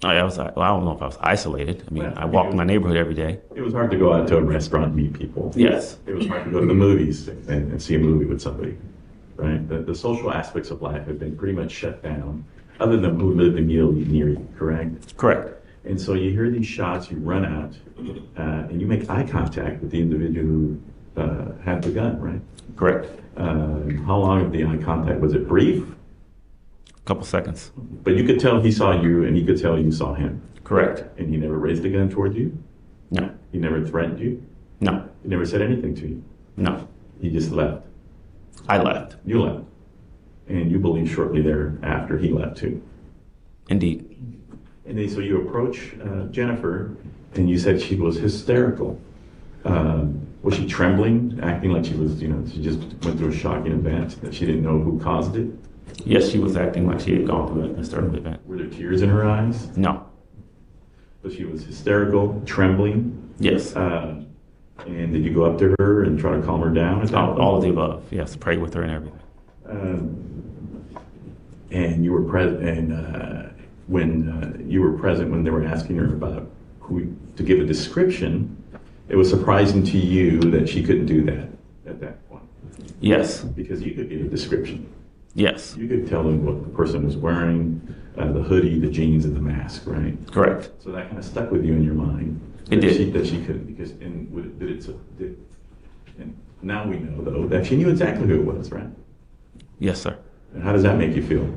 I don't know if I was isolated. I mean, Well, I walked in my neighborhood every day. It was hard to go out to a restaurant and meet people. Yes. It was hard to go to the movies and see a movie with somebody, right? The social aspects of life have been pretty much shut down, other than who lived near you, correct? Correct. And so you hear these shots, you run out, and you make eye contact with the individual who had the gun, right? Correct. How long of the eye contact? Was it brief? A couple seconds. But you could tell he saw you, and he could tell you saw him. Correct. And he never raised a gun toward you? No. He never threatened you? No. He never said anything to you? No. He just left. I left. You left. And you believe shortly thereafter he left too. Indeed. And then so you approach Jennifer, and you said she was hysterical. Was she trembling, acting like she was, she just went through a shocking event, that she didn't know who caused it? Yes, she was acting like she had gone through a disturbing event. Were there tears in her eyes? No. But she was hysterical, trembling. Yes. And did you go up to her and try to calm her down? At that point? All of the above. Yes. Pray with her and everything. And you were present, and when you were present when they were asking her about who to give a description, it was surprising to you that she couldn't do that at that point. Yes. Because you could give a description. Yes. You could tell them what the person was wearing, the hoodie, the jeans, and the mask, right? Correct. So that kind of stuck with you in your mind. It did. That she couldn't, because and now we know though that she knew exactly who it was, right? Yes, sir. And how does that make you feel?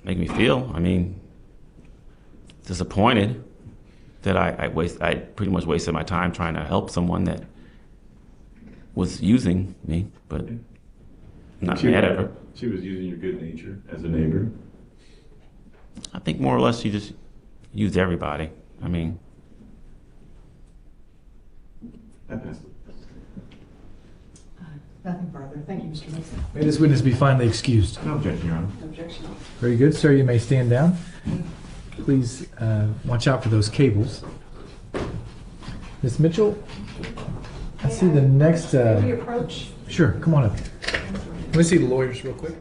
Make me feel, I mean, disappointed that I pretty much wasted my time trying to help someone that was using me, but not mad at her. She was using your good nature as a neighbor. I think more or less she just used everybody. I mean, I passed it. Nothing further. Thank you, Mr. Mason. May this witness be finally excused. No objection, Your Honor. No objection. Very good, sir. You may stand down. Please watch out for those cables. Ms. Mitchell, I see the next. Can we approach? Sure, come on up. Let me see the lawyers real quick.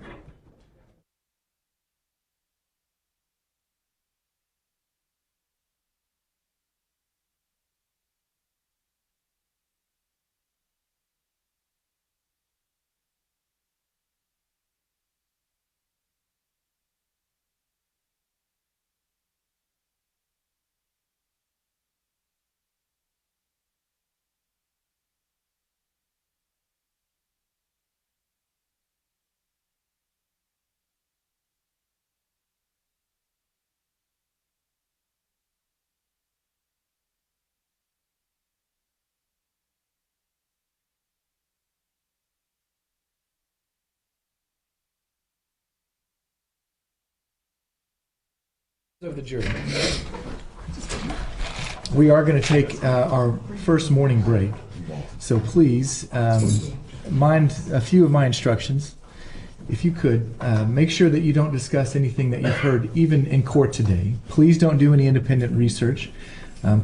Of the jury. We are going to take our first morning break, so please mind a few of my instructions. If you could, make sure that you don't discuss anything that you've heard even in court today. Please don't do any independent research.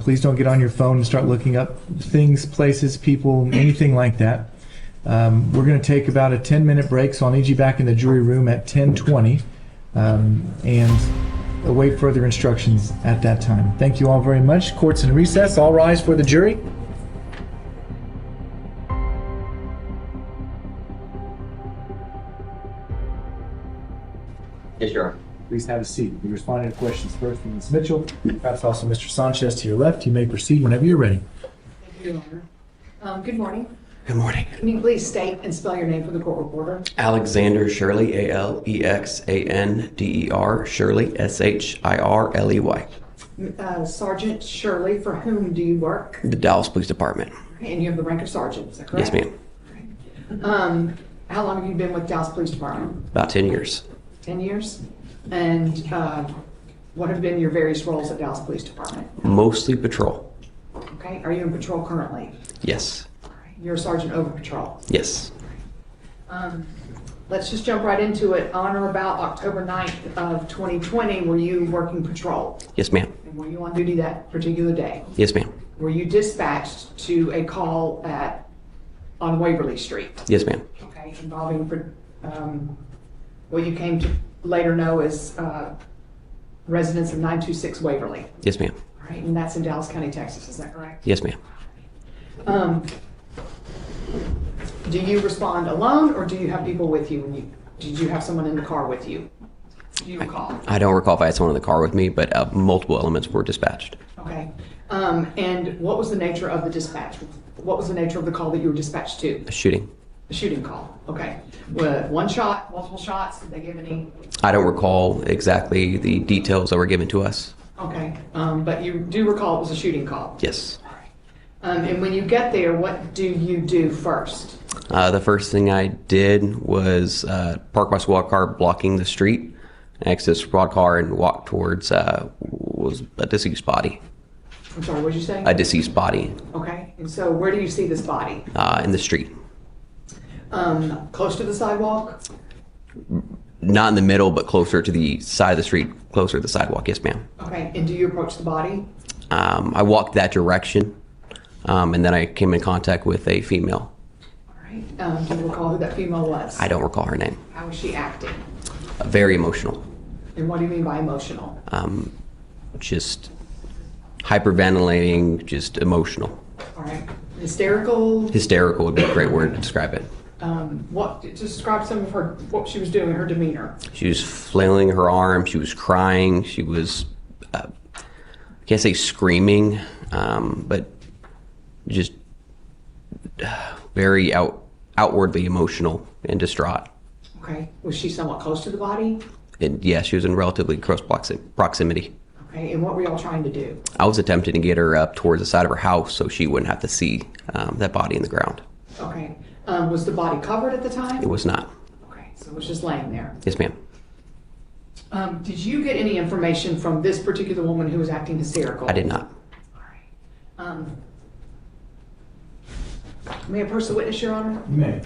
Please don't get on your phone and start looking up things, places, people, anything like that. We're going to take about a 10-minute break, so I'll need you back in the jury room at 10:20 and await further instructions at that time. Thank you all very much. Court's in recess. All rise for the jury. Yes, Your Honor. Please have a seat. We'll be responding to questions first from Ms. Mitchell, perhaps also Mr. Sanchez to your left. You may proceed whenever you're ready. Thank you, Your Honor. Good morning. Good morning. Can you please state and spell your name for the court reporter? Alexander Shirley, Alexander, Shirley, Shirley. Sergeant Shirley, for whom do you work? The Dallas Police Department. And you have the rank of sergeant, is that correct? Yes, ma'am. How long have you been with Dallas Police Department? About 10 years. 10 years? And what have been your various roles at Dallas Police Department? Mostly patrol. Okay, are you in patrol currently? Yes. You're a sergeant over patrol. Yes. Let's just jump right into it. On or about October 9th of 2020, were you working patrol? Yes, ma'am. And were you on duty that particular day? Yes, ma'am. Were you dispatched to a call on Waverly Street? Yes, ma'am. Okay, involving what you came to later know as residents of 926 Waverly. Yes, ma'am. All right, and that's in Dallas County, Texas, is that correct? Yes, ma'am. Do you respond alone, or do you have people with you? Did you have someone in the car with you? Do you recall? I don't recall if I had someone in the car with me, but multiple elements were dispatched. Okay. And what was the nature of the dispatch? What was the nature of the call that you were dispatched to? A shooting. A shooting call. Okay. One shot, multiple shots? Did they give any? I don't recall exactly the details that were given to us. Okay. But you do recall it was a shooting call? Yes. And when you get there, what do you do first? The first thing I did was park my squad car blocking the street, exit the squad car, and walk towards was a deceased body. I'm sorry, what did you say? A deceased body Okay. And so where do you see this body? in the street. Close to the sidewalk? Not in the middle, but closer to the side of the street, closer to the sidewalk. Yes, ma'am. Okay. And do you approach the body? I walked that direction, and then I came in contact with a female. All right. Do you recall who that female was? I don't recall her name. How was she acting? Very emotional. And what do you mean by emotional? Just hyperventilating, just emotional. All right. Hysterical? Hysterical would be a great word to describe it. Describe some of what she was doing, her demeanor. She was flailing her arms. She was crying. She was, I can't say screaming, but just very outwardly emotional and distraught. Okay. Was she somewhat close to the body? And yeah, she was in relatively close proximity. Okay. And what were y'all trying to do? I was attempting to get her up towards the side of her house so she wouldn't have to see that body in the ground. Okay. Was the body covered at the time? It was not. Okay. So it was just laying there. Yes, ma'am. Did you get any information from this particular woman who was acting hysterical? I did not. All right. May I approach the witness, Your Honor? You may.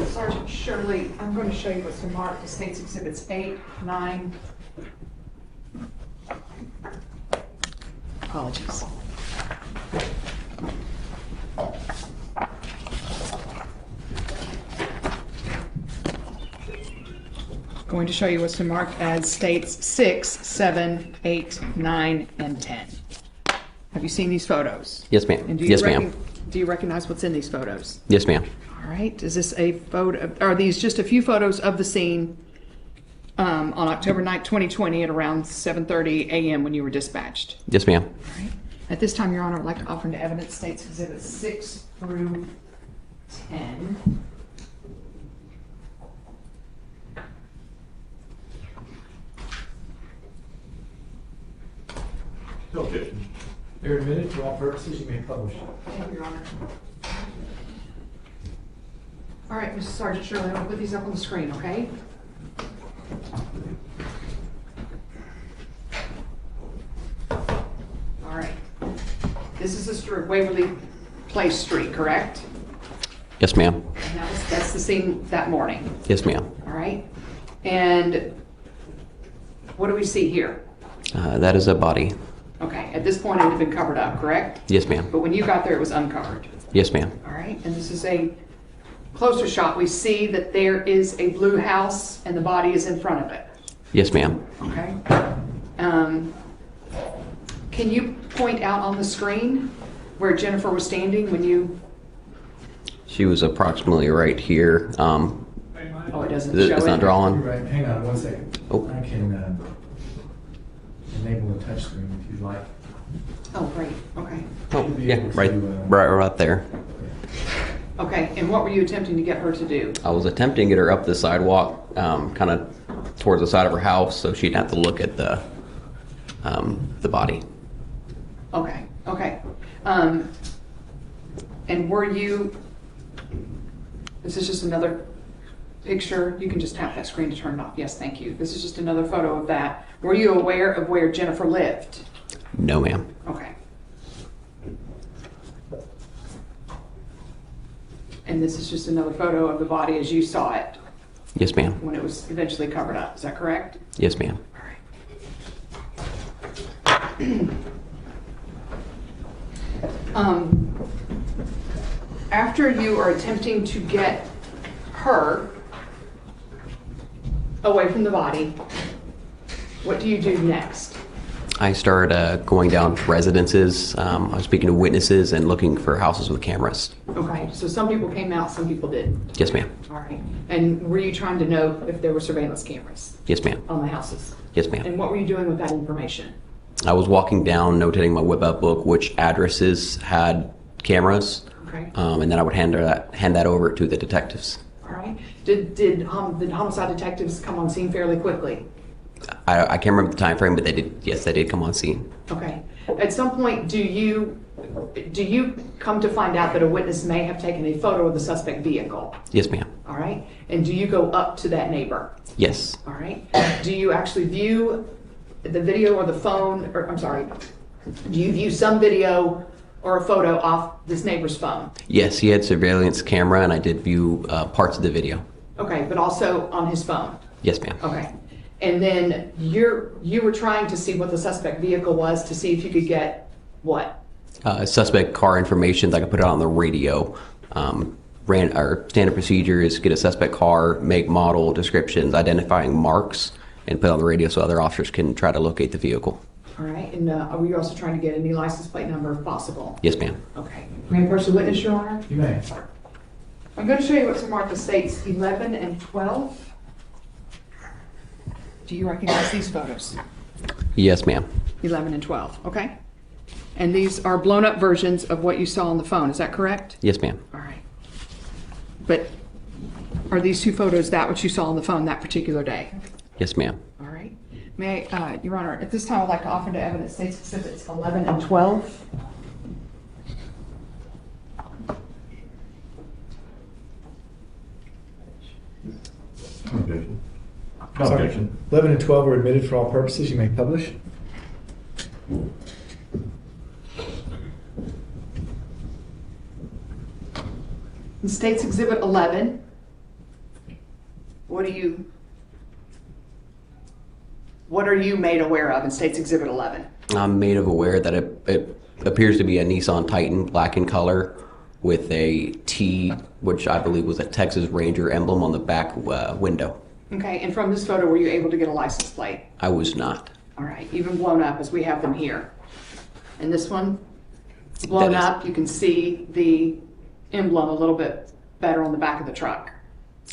Sergeant Shirley, I'm going to show you what's marked as State's Exhibits 8, 9. Apologies. Going to show you what's been marked as States 6, 7, 8, 9, and 10. Have you seen these photos? Yes, ma'am. And do you Yes, ma'am. Do you recognize what's in these photos? Yes, ma'am. All right. Is this a photo? Are these just a few photos of the scene on October 9th, 2020 at around 7:30 a.m. when you were dispatched? Yes, ma'am. All right. At this time, Your Honor, I'd like to offer into evidence States Exhibits 6 through 10. Okay. They're admitted for all purposes. You may publish. Thank you, Your Honor. All right, Mr. Sergeant Shirley, I'm going to put these up on the screen, okay? All right. This is the street, Waverly Place Street, correct? Yes, ma'am. And that's the scene that morning, Yes, ma'am. all right? And what do we see here? That is a body. Okay, at this point it had been covered up, correct? Yes, ma'am. But when you got there, it was uncovered. Yes, ma'am. All right, and this is a closer shot. We see that there is a blue house and the body is in front of it. Yes, ma'am. Okay. Can you point out on the screen where Jennifer was standing when you? She was approximately right here. Oh, it doesn't show It's it. not drawn. Right. Hang on one second. Oh. I can enable a touch screen if you'd like. Oh, great, okay. Oh, yeah, right there. Okay, and what were you attempting to get her to do? I was attempting to get her up the sidewalk, kind of towards the side of her house, so she'd have to look at the body. Okay, okay. And were you, this is just another picture. You can just tap that screen to turn it off. Yes, thank you. This is just another photo of that. Were you aware of where Jennifer lived? No, ma'am. Okay. And this is just another photo of the body as you saw it Yes, ma'am. when it was eventually covered up. Is that correct? Yes, ma'am. All right. After you are attempting to get her away from the body, what do you do next? I started going down to residences. I was speaking to witnesses and looking for houses with cameras. Okay, so some people came out, some people didn't. Yes, ma'am. All right. And were you trying to know if there were surveillance cameras Yes, ma'am. on the houses? Yes, ma'am. And what were you doing with that information? I was walking down, notating my whip-out book, which addresses had cameras, Okay. and then I would hand that over to the detectives. All right. Did homicide detectives come on scene fairly quickly? I can't remember the time frame, but they did. Yes, they did come on scene. Okay. At some point, do you come to find out that a witness may have taken a photo of the suspect vehicle? Yes, ma'am. All right. And do you go up to that neighbor? Yes. All right. Do you actually view the video or the phone, or I'm sorry, do you view some video or a photo off this neighbor's phone? Yes, he had surveillance camera, and I did view parts of the video. Okay, but also on his phone? Yes, ma'am. Okay. And then you were trying to see what the suspect vehicle was to see if you could get what? Suspect car information that I could put it on the radio. Our standard procedure is get a suspect car, make, model, descriptions, identifying marks, and put it on the radio so other officers can try to locate the vehicle. All right. And are you also trying to get any license plate number if possible? Yes, ma'am. Okay. May I approach the witness, Your Honor? You may. I'm going to show you what's marked as states 11 and 12. Do you recognize these photos? Yes, ma'am. 11 and 12, okay? And these are blown up versions of what you saw on the phone, is that correct? Yes, ma'am. All right. But are these two photos that what you saw on the phone that particular day? Yes, ma'am. All right. May I, Your Honor, at this time I'd like to offer to evidence states exhibits 11 and 12. Objection. Sorry. Objection. 11 and 12 are admitted for all purposes. You may publish. In States Exhibit 11, what are you made aware of in States Exhibit 11? I'm made of aware that it appears to be a Nissan Titan, black in color, with a T, which I believe was a Texas Ranger emblem on the back window. Okay, and from this photo, were you able to get a license plate? I was not. All right, even blown up as we have them here. And this one, blown That is- up, you can see the emblem a little bit better on the back of the truck.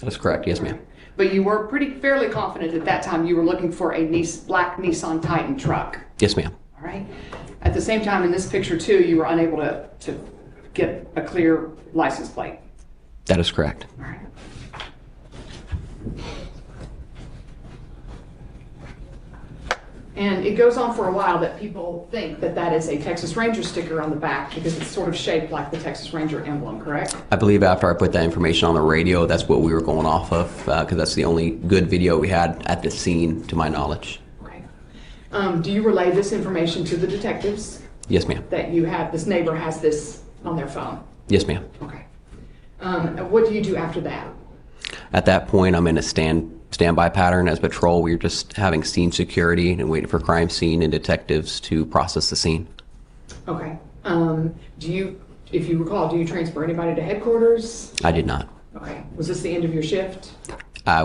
That's correct. Yes, ma'am. But you were fairly confident at that time you were looking for a black Nissan Titan truck. Yes, ma'am. All right. At the same time, in this picture too, you were unable to get a clear license plate. That is correct. All right. And it goes on for a while that people think that that is a Texas Ranger sticker on the back because it's sort of shaped like the Texas Ranger emblem, correct? I believe after I put that information on the radio, that's what we were going off of, because that's the only good video we had at the scene, to my knowledge. Okay. Do you relay this information to the detectives Yes, ma'am. that you have, this neighbor has this on their phone? Yes, ma'am. Okay. What do you do after that? At that point, I'm in a standby pattern as patrol. We're just having scene security and waiting for crime scene and detectives to process the scene. Okay. If you recall, do you transfer anybody to headquarters? I did not. Okay. Was this the end of your shift? I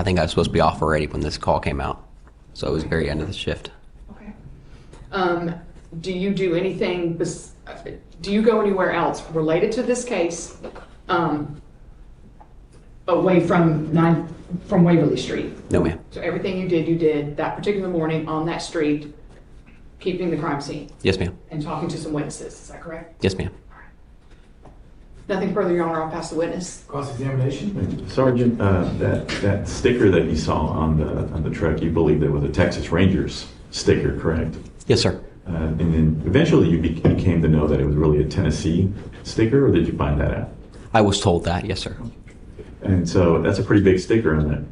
think I was supposed to be off already when this call came out. So it was the very end of the shift. Okay. Do you do anything, do you go anywhere else related to this case, away from Waverly Street? No, ma'am. So everything you did that particular morning on that street, keeping the crime scene Yes, ma'am. and talking to some witnesses. Is that correct? Yes, ma'am. Nothing further, Your Honor. I'll pass the witness. Cross-examination. Sergeant, that sticker that you saw on the truck, you believe that was a Texas Rangers sticker, correct? Yes, sir. And then eventually you came to know that it was really a Tennessee sticker, or did you find that out? I was told that. Yes, sir. And so that's a pretty big sticker on that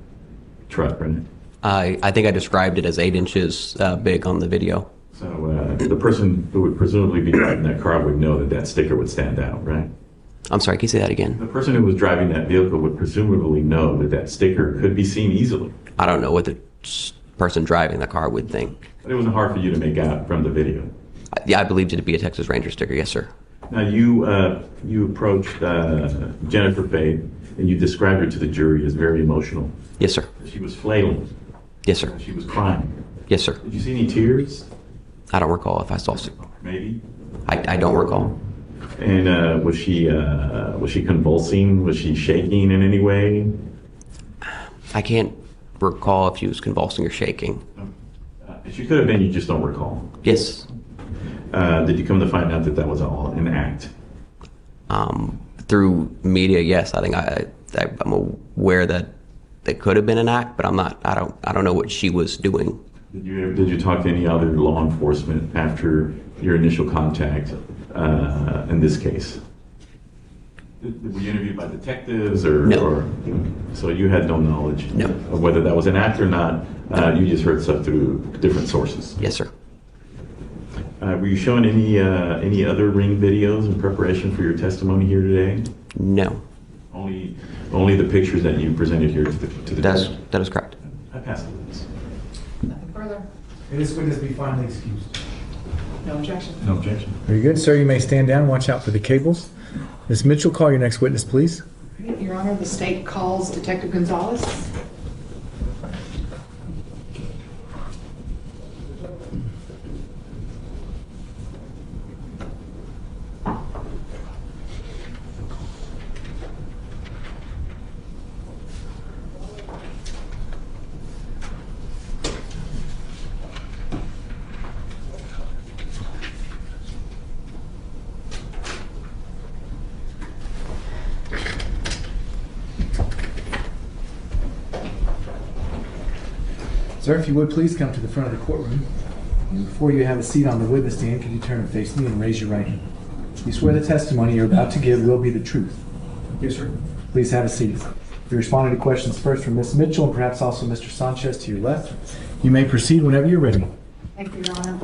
truck, right? I think I described it as 8 inches big on the video. So the person who would presumably be driving that car would know that that sticker would stand out, right? I'm sorry, can you say that again? The person who was driving that vehicle would presumably know that that sticker could be seen easily. I don't know what the person driving the car would think. But it wasn't hard for you to make out from the video. Yeah, I believed it to be a Texas Ranger sticker. Yes, sir. Now you approached Jennifer Fade and you described her to the jury as very emotional. Yes, sir. She was flailing. Yes, sir. She was crying. Yes, sir. Did you see any tears? I don't recall if I saw. Maybe. I don't recall. And was she convulsing? Was she shaking in any way? I can't recall if she was convulsing or shaking. She could have been. You just don't recall. Yes. Did you come to find out that that was all an act? Through media, yes. I think I'm aware that it could have been an act, but I'm not. I don't know what she was doing. Did you talk to any other law enforcement after your initial contact in this case? Were you interviewed by detectives or? No. Or, so you had no knowledge No. of whether that was an act or not. You just heard stuff through different sources. Yes, sir. Were you showing any other ring videos in preparation for your testimony here today? No. Only the pictures that you presented here to the jury? That is correct. I pass the witness. Nothing further. May this witness be finally excused. No objection. No objection. Very good, sir. You may stand down. Watch out for the cables. Ms. Mitchell, call your next witness, please. Your Honor, the state calls Detective Gonzalez. Sir, if you would please come to the front of the courtroom. And before you have a seat on the witness stand, could you turn and face me and raise your right hand? You swear the testimony you're about to give will be the truth. Yes, sir. Please have a seat. You're responding to questions first from Ms. Mitchell and perhaps also Mr. Sanchez to your left. You may proceed whenever you're ready. Thank you, Your Honor.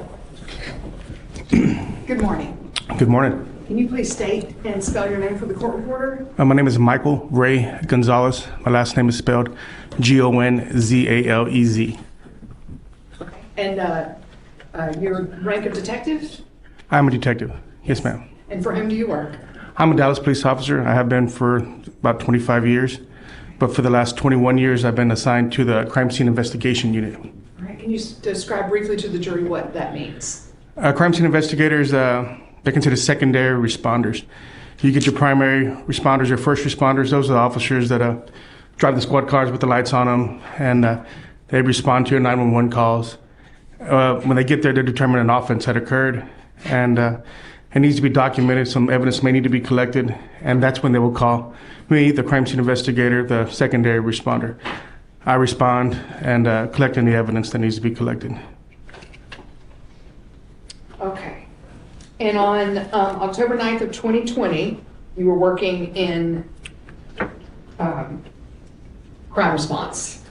Good morning. Good morning. Can you please state and spell your name for the court reporter? My name is Michael Ray Gonzalez. My last name is spelled Gonzalez. And your rank of detective? I'm a detective. Yes, ma'am. And for whom do you work? I'm a Dallas police officer. I have been for about 25 years. But for the last 21 years, I've been assigned to the crime scene investigation unit. All right. Can you describe briefly to the jury what that means? Crime scene investigators, they're considered secondary responders. You get your primary responders, your first responders. Those are the officers that drive the squad cars with the lights on them, and they respond to your 911 calls. When they get there, they determine an offense had occurred, and it needs to be documented. Some evidence may need to be collected, and that's when they will call me, the crime scene investigator, the secondary responder. I respond and collect any evidence that needs to be collected. Okay. And on October 9th of 2020, you were working in crime response.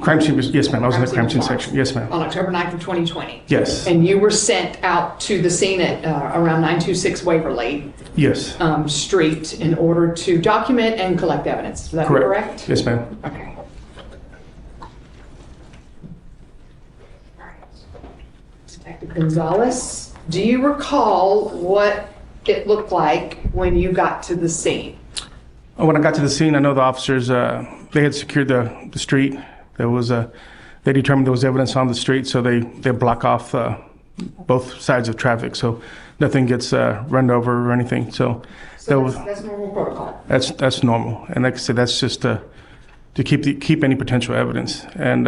Crime scene, yes, ma'am. I was in the crime scene response section. Yes, ma'am. On October 9th of 2020. Yes. And you were sent out to the scene at around 926 Waverly Yes. Street in order to document and collect evidence. Is that correct? Yes, ma'am. Okay. All right. Detective Gonzalez, do you recall what it looked like when you got to the scene? When I got to the scene, I know the officers, they had secured the street. There was they determined there was evidence on the street, so they block off both sides of traffic, so nothing gets run over or anything. So that's normal protocol. That's normal, and like I said, that's just to keep any potential evidence. And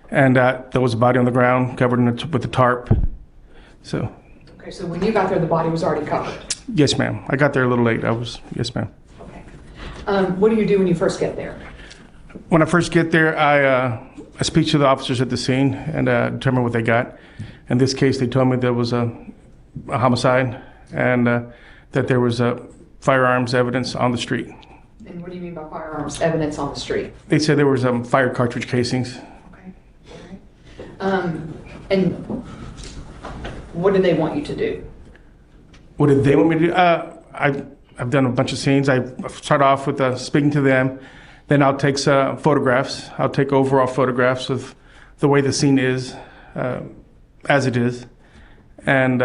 and there was a body on the ground covered with the tarp. So, Okay, so when you got there, the body was already covered. yes, ma'am. I got there a little late. Yes, ma'am. Okay. What do you do when you first get there? When I first get there, I speak to the officers at the scene and determine what they got. In this case, they told me there was a homicide and that there was firearms evidence on the street. And what do you mean by firearms evidence on the street? They said there was fire cartridge casings. Okay. All right. And what do they want you to do? What did they want me to do? I've done a bunch of scenes. I start off with speaking to them. Then I'll take photographs. I'll take overall photographs of the way the scene is, as it is. And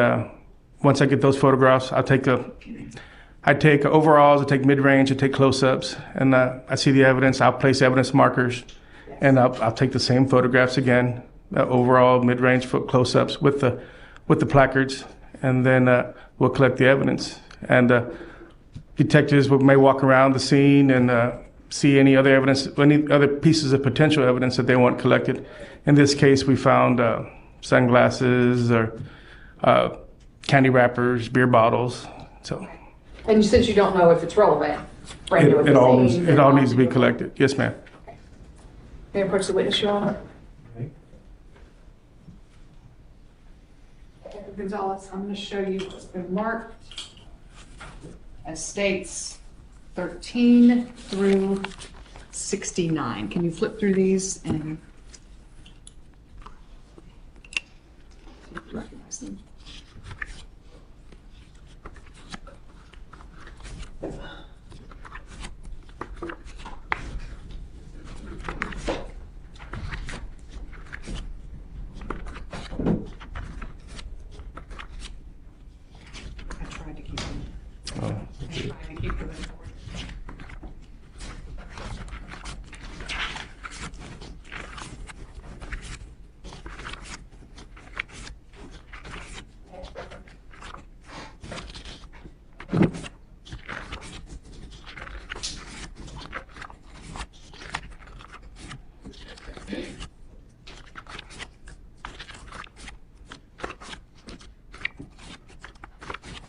once I get those photographs, I take overalls, I take mid-range, I take close-ups, and I see the evidence. I'll place evidence markers, and I'll take the same photographs again, overall, mid-range, close-ups with the placards, and then we'll collect the evidence. And detectives may walk around the scene and see any other evidence, any other pieces of potential evidence that they want collected. In this case, we found sunglasses or candy wrappers, beer bottles. So And since you don't know if it's relevant, it all needs to be collected. Yes, ma'am. May I approach the witness, Your Honor? Gonzalez, I'm going to show you what's been marked as states 13 through 69. Can you flip through these and recognize them? I tried to keep them. Trying to keep them in order.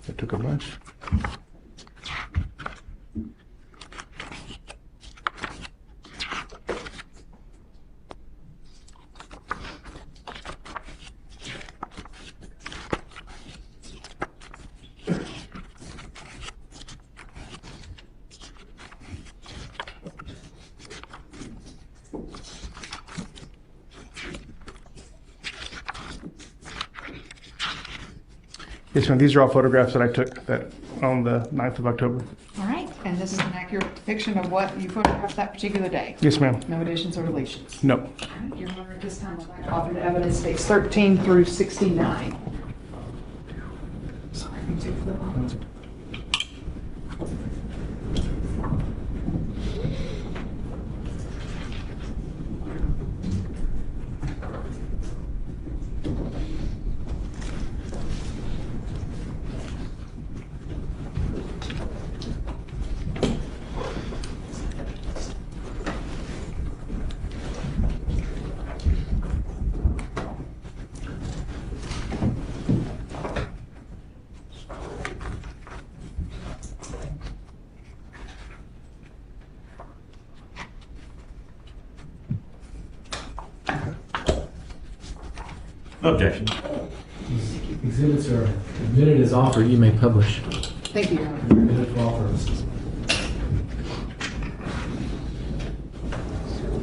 I took a bunch. Yes, ma'am. These are all photographs that I took on the 9th of October. All right, and this is an accurate depiction of what you photographed that particular day? Yes, ma'am. No additions or deletions? No. All right, Your Honor, at this time, I'd like to offer the evidence states 13 through 69. Sorry, you take the bottom. Objection. Exhibits are admitted as offered. You may publish. Thank you, Your Honor. Admitted for all purposes.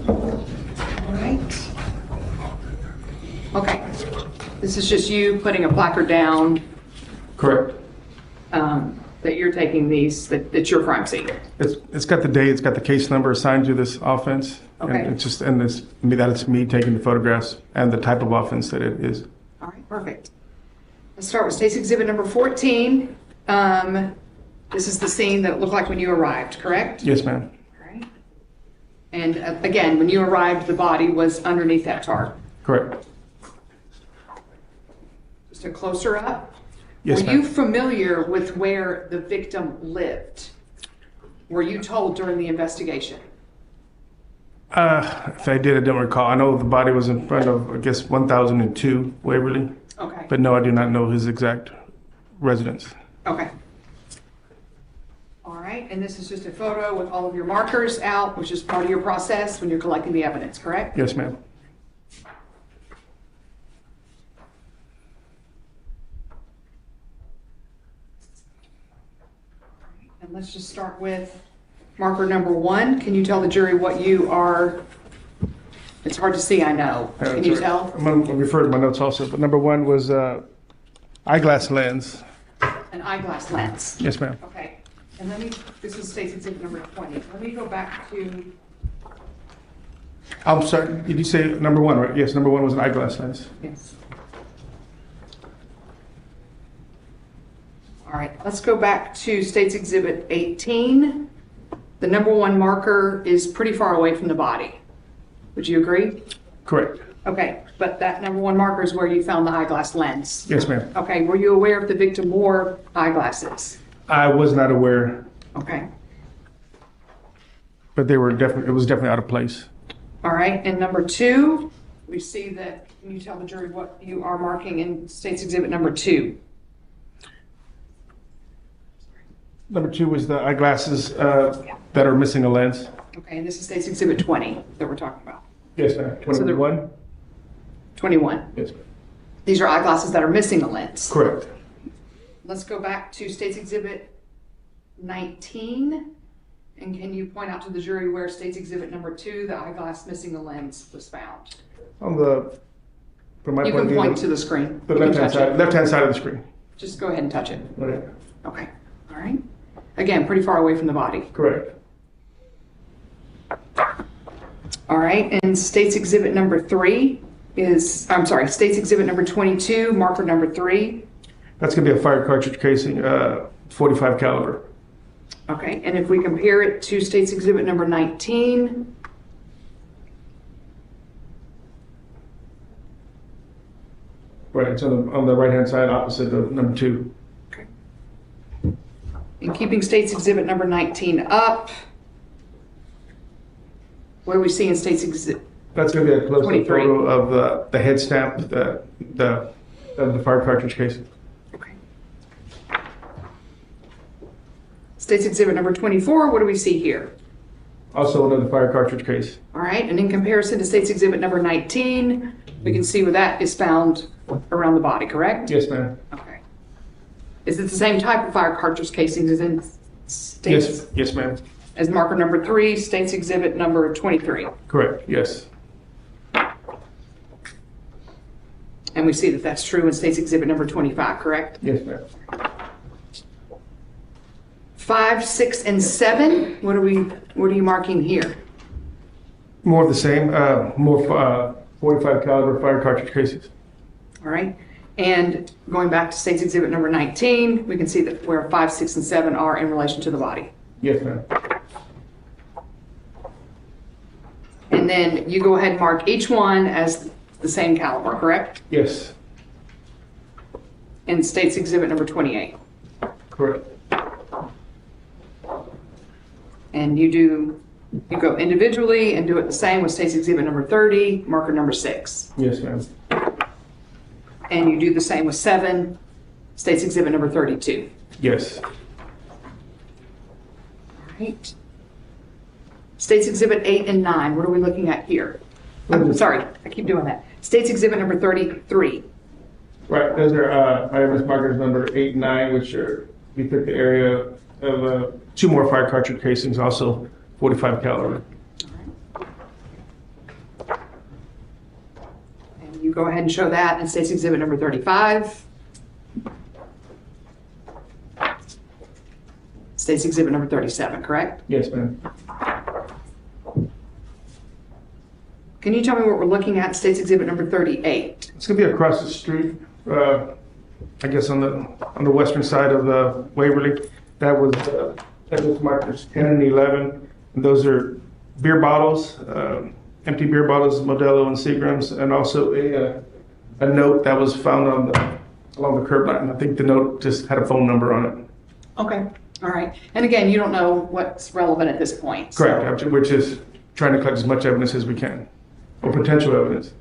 All right. Okay. This is just you putting a placard down Correct. that you're taking these, that's your crime scene. It's got the date, it's got the case number assigned to this offense. Okay. And it's just, and this, that is me taking the photographs and the type of offense that it is. All right, perfect. Let's start with State's Exhibit number 14. This is the scene that looked like when you arrived, correct? Yes, ma'am. All right. And again, when you arrived, the body was underneath that tarp. Correct. Just a closer up. Yes, Were you ma'am. familiar with where the victim lived? Were you told during the investigation? If I did, I don't recall. I know the body was in front of, I guess, 1002 Waverly, Okay. but no, I do not know his exact residence. Okay. All right, and this is just a photo with all of your markers out, which is part of your process when you're collecting the evidence, correct? Yes, ma'am. And let's just start with marker number 1. Can you tell the jury what you are? It's hard to see, I know. Can you tell? I'm going to refer to my notes also, but number 1 was eyeglass lens. An eyeglass lens. Yes, ma'am. Okay. And this is State's exhibit number 20. Let me go back to, I'm sorry, did you say number 1, right? Yes, number 1 was an eyeglass lens. yes. All right, let's go back to State's exhibit 18. The number 1 marker is pretty far away from the body. Would you agree? Correct. Okay, but that number 1 marker is where you found the eyeglass lens. Yes, ma'am. Okay, were you aware if the victim wore eyeglasses? I was not aware, Okay, but they were definitely, it was definitely out of place. all right, and number 2, we see that, can you tell the jury what you are marking in State's exhibit number 2? Number 2 was the eyeglasses that are missing a lens. Okay, and this is State's exhibit 20 that we're talking about. Yes, ma'am. So the- 21? 21. Yes, ma'am. These are eyeglasses that are missing a lens. Correct. Let's go back to State's exhibit 19. And can you point out to the jury where State's exhibit number 2, the eyeglass missing a lens, was found? On the, from my You point can of point view, to the screen. the You can left-hand touch it. side, left-hand side of the screen. Just go ahead and touch it. Right. Okay, all right. Again, pretty far away from the body. Correct. All right, and State's exhibit number 3 is, I'm sorry, State's exhibit number 22, marker number 3. That's going to be a fire cartridge casing, 45 caliber. Okay, and if we compare it to State's exhibit number 19, Right, it's on the right-hand side opposite of number 2. and keeping State's exhibit number 19 up, what do we see in State's exhibit? That's going to be a close-up 23. photo of the head stamp, of the fire cartridge casing. Okay. State's exhibit number 24, what do we see here? Also another fire cartridge case. All right, and in comparison to State's exhibit number 19, we can see where that is found around the body, correct? Yes, ma'am. Okay. Is it the same type of fire cartridge casings as in State's, Yes, yes, ma'am. as marker number 3, State's exhibit number 23? Correct, yes. And we see that that's true in State's exhibit number 25, correct? Yes, ma'am. 5, 6, and 7, what are you marking here? More of the same, more 45 caliber fire cartridge cases. All right, and going back to State's exhibit number 19, we can see that where 5, 6, and 7 are in relation to the body. Yes, ma'am. And then you go ahead and mark each one as the same caliber, correct? Yes, In State's exhibit number 28. correct. And you go individually and do it the same with State's exhibit number 30, marker number 6. Yes, ma'am. And you do the same with 7, State's exhibit number 32. Yes. All right. State's exhibit 8 and 9, what are we looking at here? I'm sorry, I keep doing that. State's exhibit number 33. Right, those are IMS markers number 8 and 9, which are, we took the area of 2 more fire cartridge casings, also 45 caliber. And you go ahead and show that in State's exhibit number 35. State's exhibit number 37, correct? Yes, ma'am. Can you tell me what we're looking at in State's exhibit number 38? It's gonna be across the street, I guess on the western side of Waverly. That was markers 10 and 11. And those are beer bottles, empty beer bottles, Modelo and Seagrams, and also a note that was found along the curb line. I think the note just had a phone number on it. Okay, all right. And again, you don't know what's relevant at this point. so- Correct, which is trying to collect as much evidence as we can, or potential evidence.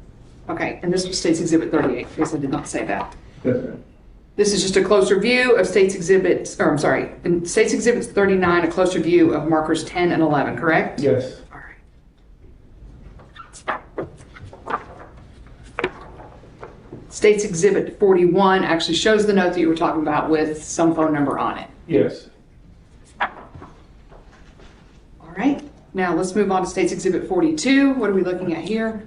Okay, and this was State's Exhibit 38, because I did not say that. Yes, ma'am. This is just a closer view of State's Exhibit, or I'm sorry, in State's Exhibit 39, a closer view of markers 10 and 11, correct? Yes. All right. State's Exhibit 41 actually shows the note that you were talking about with some phone number on it. Yes. All right, now let's move on to State's Exhibit 42. What are we looking at here?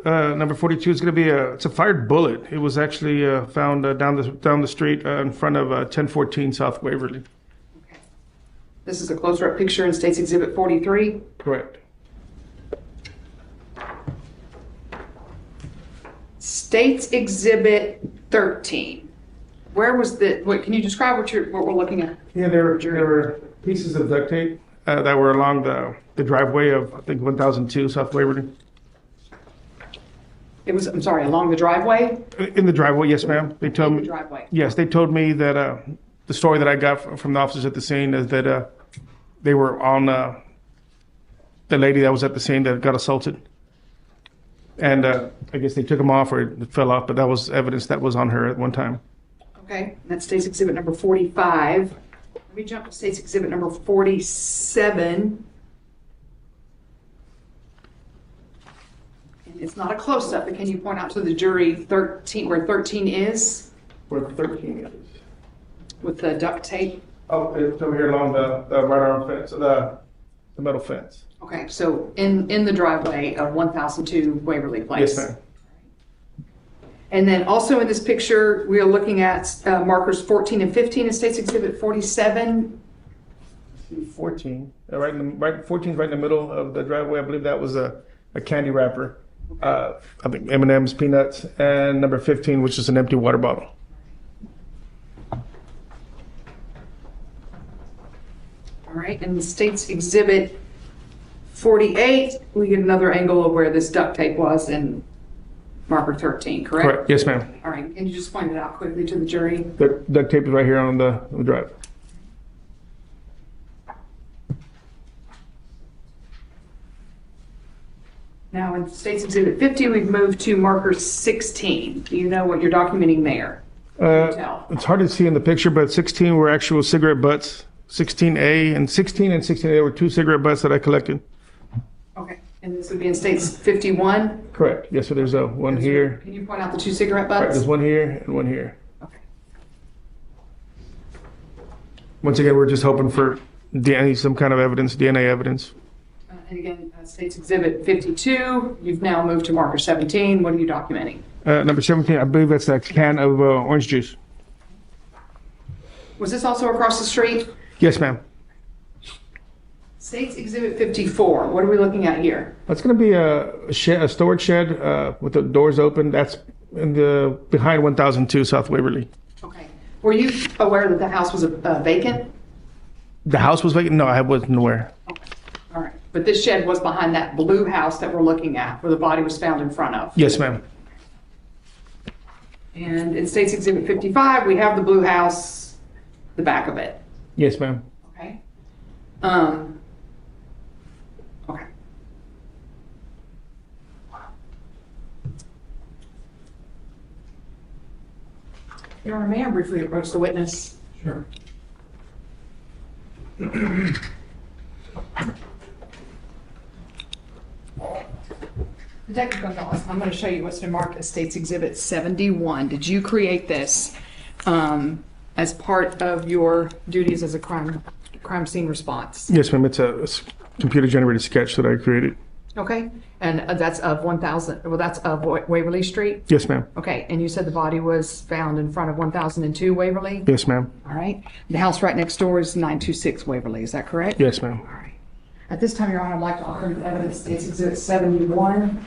Number 42 is going to be it's a fired bullet. It was actually found down the street in front of 1014 South Waverly. Okay. This is a closer-up picture in State's Exhibit 43. Correct. State's Exhibit 13. Where was can you describe what we're looking at? Yeah, there were pieces of duct tape that were along the driveway of, I think, 1002 South Waverly. It was, I'm sorry, along the driveway? In the driveway, yes, ma'am. They told In the me. driveway. Yes, they told me that the story that I got from the officers at the scene is that they were on the lady that was at the scene that got assaulted. And I guess they took them off or it fell off, but that was evidence that was on her at one time. Okay, that's State's Exhibit number 45. Let me jump to State's Exhibit number 47. And it's not a close-up, but can you point out to the jury 13, where 13 is Where 13 is. with the duct tape? Oh, it's over here along the right arm fence, the metal fence. Okay, so in the driveway of 1002 Waverly Place. Yes, ma'am. And then also in this picture, we are looking at markers 14 and 15 in State's Exhibit 47. 14, right. 14 is right in the middle of the driveway. I believe that was a candy wrapper. I think M&M's, peanuts, and number 15, which is an empty water bottle. All right, and the State's Exhibit 48, we get another angle of where this duct tape was in marker 13, correct? Correct. Yes, ma'am. All right, can you just point it out quickly to the jury? The duct tape is right here on the drive. Now in State's Exhibit 50, we've moved to marker 16. Do you know what you're documenting there? Tell. It's hard to see in the picture, but 16 were actual cigarette butts. 16A and 16 and 16A were two cigarette butts that I collected. Okay, and this would be in State's 51? Correct. Yes, so there's one here. Can you point out the two cigarette Right, butts? there's one here and one here. Okay. Once again, we're just hoping for DNA, some kind of evidence, DNA evidence. And again, State's Exhibit 52, you've now moved to marker 17. What are you documenting? Number 17, I believe that's a can of orange juice. Was this also across the street? Yes, ma'am. State's Exhibit 54, what are we looking at here? That's going to be a storage shed with the doors open. That's in the behind 1002 South Waverly. Okay. Were you aware that the house was vacant? The house was vacant? No, I wasn't aware. Okay. All right. But this shed was behind that blue house that we're looking at, where the body was found in front of. Yes, ma'am. And in State's Exhibit 55, we have the blue house, the back of it. Yes, ma'am. Okay. Okay. Your Honor, may I briefly approach the witness? Sure. Detective Gonzalez, I'm going to show you what's been marked as State's Exhibit 71. Did you create this as part of your duties as a crime scene response? Yes, ma'am. It's a computer-generated sketch that I created. Okay, and that's of 1000. Well, that's of Waverly Street. Yes, ma'am. Okay, and you said the body was found in front of 1002 Waverly. Yes, ma'am. All right. The house right next door is 926 Waverly. Is that correct? Yes, ma'am. All right. At this time, Your Honor, I'd like to offer evidence State's Exhibit 71.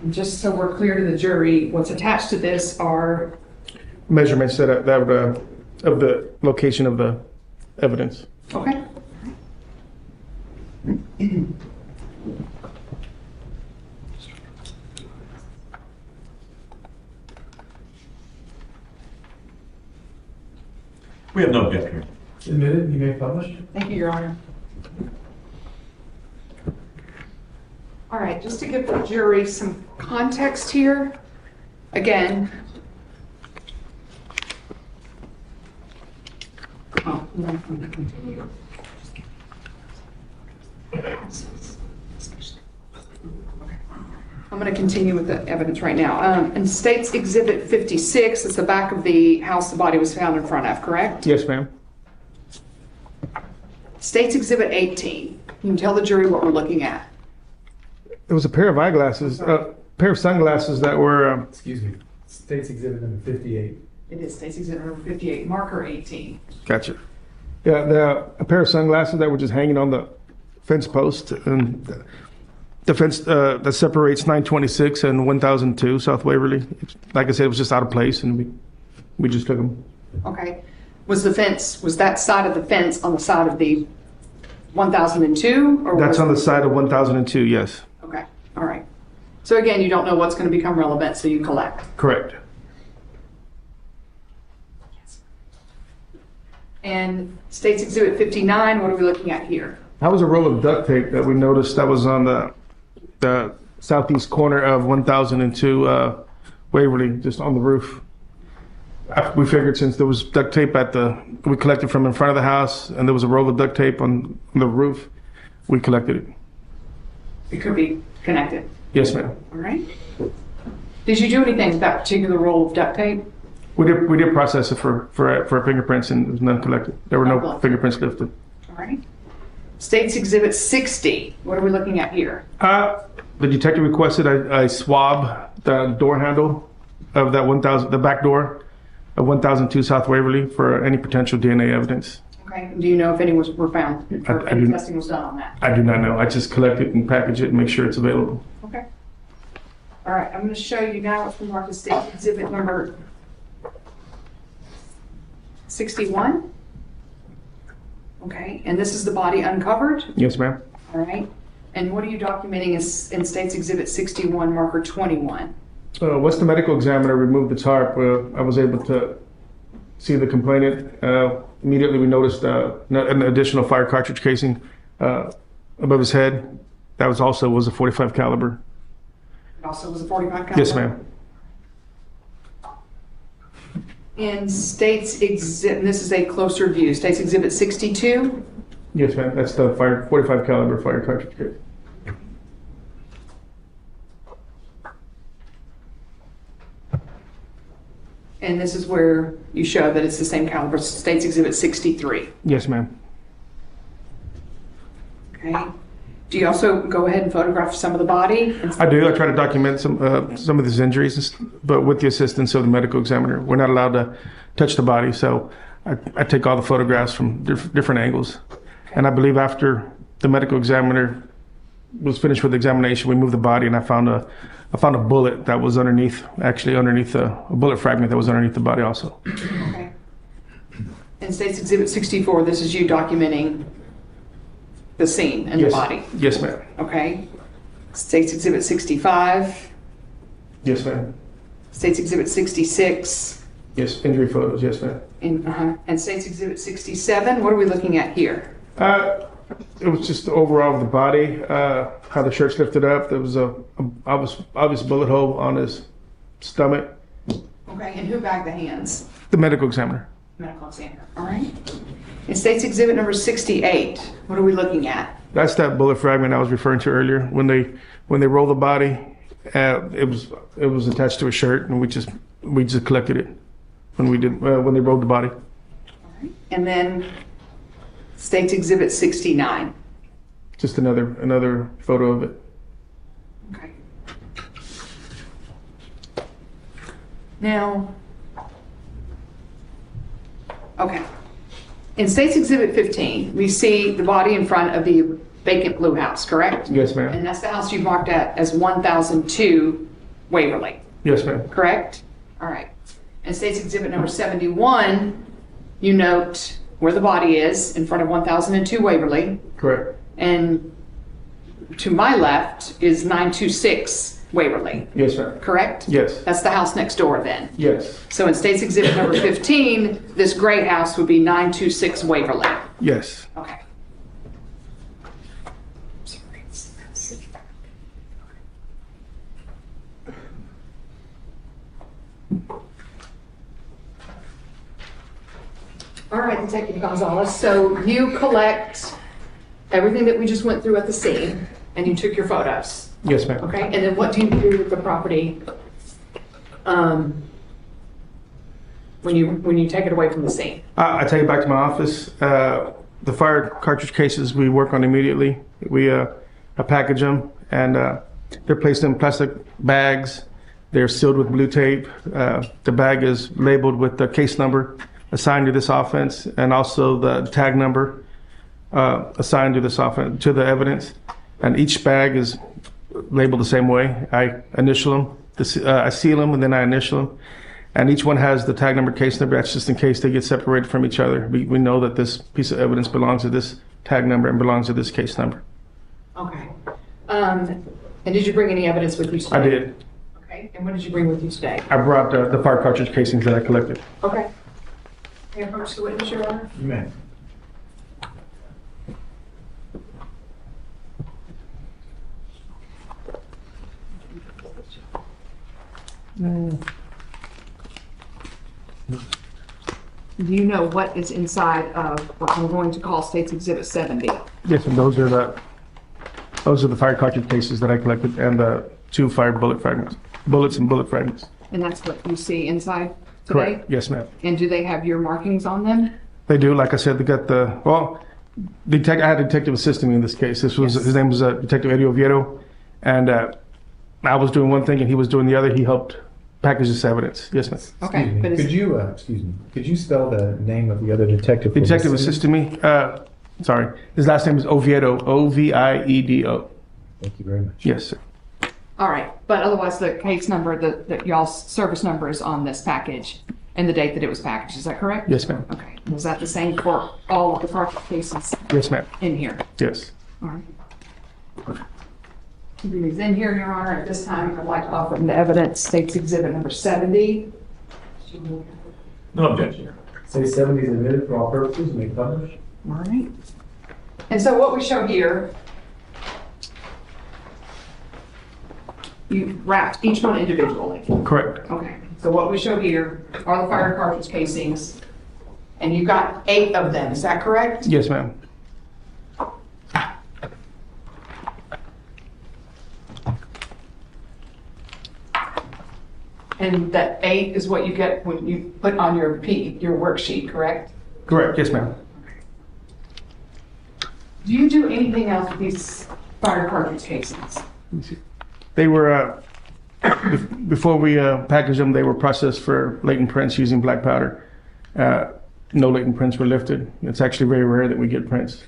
And just so we're clear to the jury, what's attached to this are Measurements that of the location of the evidence. okay. We have no objection. Admitted, you may publish. Thank you, Your Honor. right, just to give the jury some context here, again. Oh, I'm going to continue with the evidence right now. In State's Exhibit 56, it's the back of the house the body was found in front of, correct? Yes, ma'am. State's Exhibit 18. You can tell the jury what we're looking at. It was a pair of eyeglasses, pair of sunglasses that were. Excuse me. State's Exhibit number 58. It is State's Exhibit number 58, marker 18. Gotcha. Yeah, a pair of sunglasses that were just hanging on the fence post, and the fence that separates 926 and 1002 South Waverly. Like I said, it was just out of place, and we just took them. Okay. Was that side of the fence on the side of the 1002? Or That's on the side of 1002, yes. Okay, all right. So again, you don't know what's going to become relevant, so you collect. Correct. And State's Exhibit 59, what are we looking at here? That was a roll of duct tape that we noticed that was on the southeast corner of 1002 Waverly, just on the roof. We figured since there was duct tape we collected from in front of the house, and there was a roll of duct tape on the roof, we collected it. It could be connected. Yes, ma'am. All right. Did you do anything with that particular roll of duct tape? We did process it for fingerprints, and there was none collected. There were no fingerprints lifted. All right. State's Exhibit 60, what are we looking at here? The detective requested I swab the door handle of the back door of 1002 South Waverly for any potential DNA evidence. Okay. Do you know if any were found? Or I any do- testing was done on that? I do not know. I just collect it and package it and make sure it's available. Okay. All right. I'm going to show you now what's been marked as State Exhibit number 61. Okay. And this is the body uncovered. Yes, ma'am. All right. And what are you documenting in State's Exhibit 61, marker 21? Once the medical examiner removed the tarp, I was able to see the complainant. Immediately, we noticed an additional fire cartridge casing above his head. That was a 45 caliber. It also was a 45 caliber? Yes, ma'am. In State's Exhibit, this is a closer view, State's Exhibit 62? Yes, ma'am. That's the 45 caliber fire cartridge case. And this is where you show that it's the same caliber, State's Exhibit 63. Yes, ma'am. Okay. Do you also go ahead and photograph some of the body? I do. I try to document some of these injuries, but with the assistance of the medical examiner. We're not allowed to touch the body, so I take all the photographs from different angles. And I believe after the medical examiner was finished with the examination, we moved the body, and I found a bullet that was underneath a bullet fragment that was underneath the body also. Okay. In State's Exhibit 64, this is you documenting the scene and Yes. the body. Yes, ma'am. Okay. State's Exhibit 65, Yes, ma'am. State's Exhibit 66, Yes, injury photos. Yes, ma'am. and State's Exhibit 67. What are we looking at here? It was just the overall of the body, how the shirt's lifted up. There was a obvious bullet hole on his stomach. Okay, and who bagged the hands? The medical examiner. Medical examiner. All right. In State's Exhibit number 68, what are we looking at? That's that bullet fragment I was referring to earlier. When they rolled the body, it was attached to a shirt, and we just collected it when they rolled the body. All right. And then State's Exhibit 69. Just another photo of it. Okay. Now, okay. In State's Exhibit 15, we see the body in front of the vacant blue house, correct? Yes, ma'am. And that's the house you've marked as 1002 Waverly, Yes, ma'am. correct? All right. In State's Exhibit number 71, you note where the body is in front of 1002 Waverly, Correct. and to my left is 926 Waverly, Yes, ma'am. correct? Yes. That's the house next door then. Yes. So in State's Exhibit number 15, this gray house would be 926 Waverly. Yes. Okay. All right, Detective Gonzalez, so you collect everything that we just went through at the scene, and you took your photos, Yes, ma'am. okay? And then what do you do with the property when you take it away from the scene? I take it back to my office. The fire cartridge cases we work on immediately. We package them, and they're placed in plastic bags. They're sealed with blue tape. The bag is labeled with the case number assigned to this offense, and also the tag number assigned to this offense, to the evidence. And each bag is labeled the same way. I initial them, I seal them, and then I initial them. And each one has the tag number, case number. That's just in case they get separated from each other. We know that this piece of evidence belongs to this tag number and belongs to this case number. Okay. And did you bring any evidence with you today? I did. Okay, and what did you bring with you today? I brought the fire cartridge casings that I collected. Okay. May I approach the witness, Your Honor? You may. Do you know what is inside of what I'm going to call State's Exhibit 70? Yes, and those are the fire cartridge cases that I collected, and the 2 fire bullet fragments, bullets and bullet fragments. And that's what you see inside today? Correct. Yes, ma'am. And do they have your markings on them? They do. Like I said, they got I had a detective assisting me in this case. His name was Detective Eddie Oviedo, and I was doing one thing and he was doing the other. He helped package this evidence. Yes, ma'am. Okay, Excuse me. but Could you spell the name of the other detective? The detective assisting me. Sorry, his last name is Oviedo. Oviedo. Thank you very much. Yes, sir. all right, but otherwise the case number, the y'all's service number is on this package and the date that it was packaged, is that correct? Yes, ma'am. Okay, was that the same for all of the cartridge cases Yes, ma'am. in here? Yes. All right. He's in here, Your Honor. At this time, I'd like to offer him the evidence, State's Exhibit number 70. No objection. Say 70 is admitted for all purposes, may publish. All right. And so what we show here, you wrapped each one individually. Correct. Okay. So what we show here are the fire cartridge casings, and you got 8 of them. Is that correct? Yes, ma'am. And that 8 is what you get when you put on your worksheet, correct? Correct. Yes, ma'am. Do you do anything else with these fire cartridge casings? They were before we packaged them. They were processed for latent prints using black powder. No latent prints were lifted. It's actually very rare that we get prints,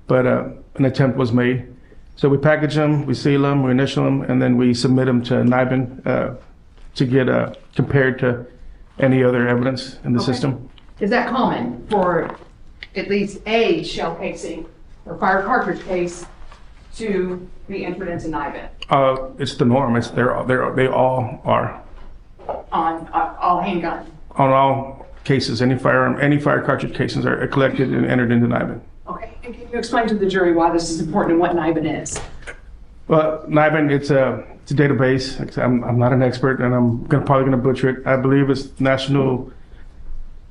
but an attempt was made. So we package them, we seal them, we initial them, and then we submit them to NIBIN to get compared to any other evidence in the Okay. system. Is that common for at least a shell casing or fire cartridge case to be entered into NIBIN It's the norm. They all are on all handgun? on all cases. Any fire cartridge cases are collected and entered into NIBIN. Okay, and can you explain to the jury why this is important and what NIBIN is? Well, NIBIN, it's a database. Like I said, I'm not an expert, and I'm probably going to butcher it. I believe it's National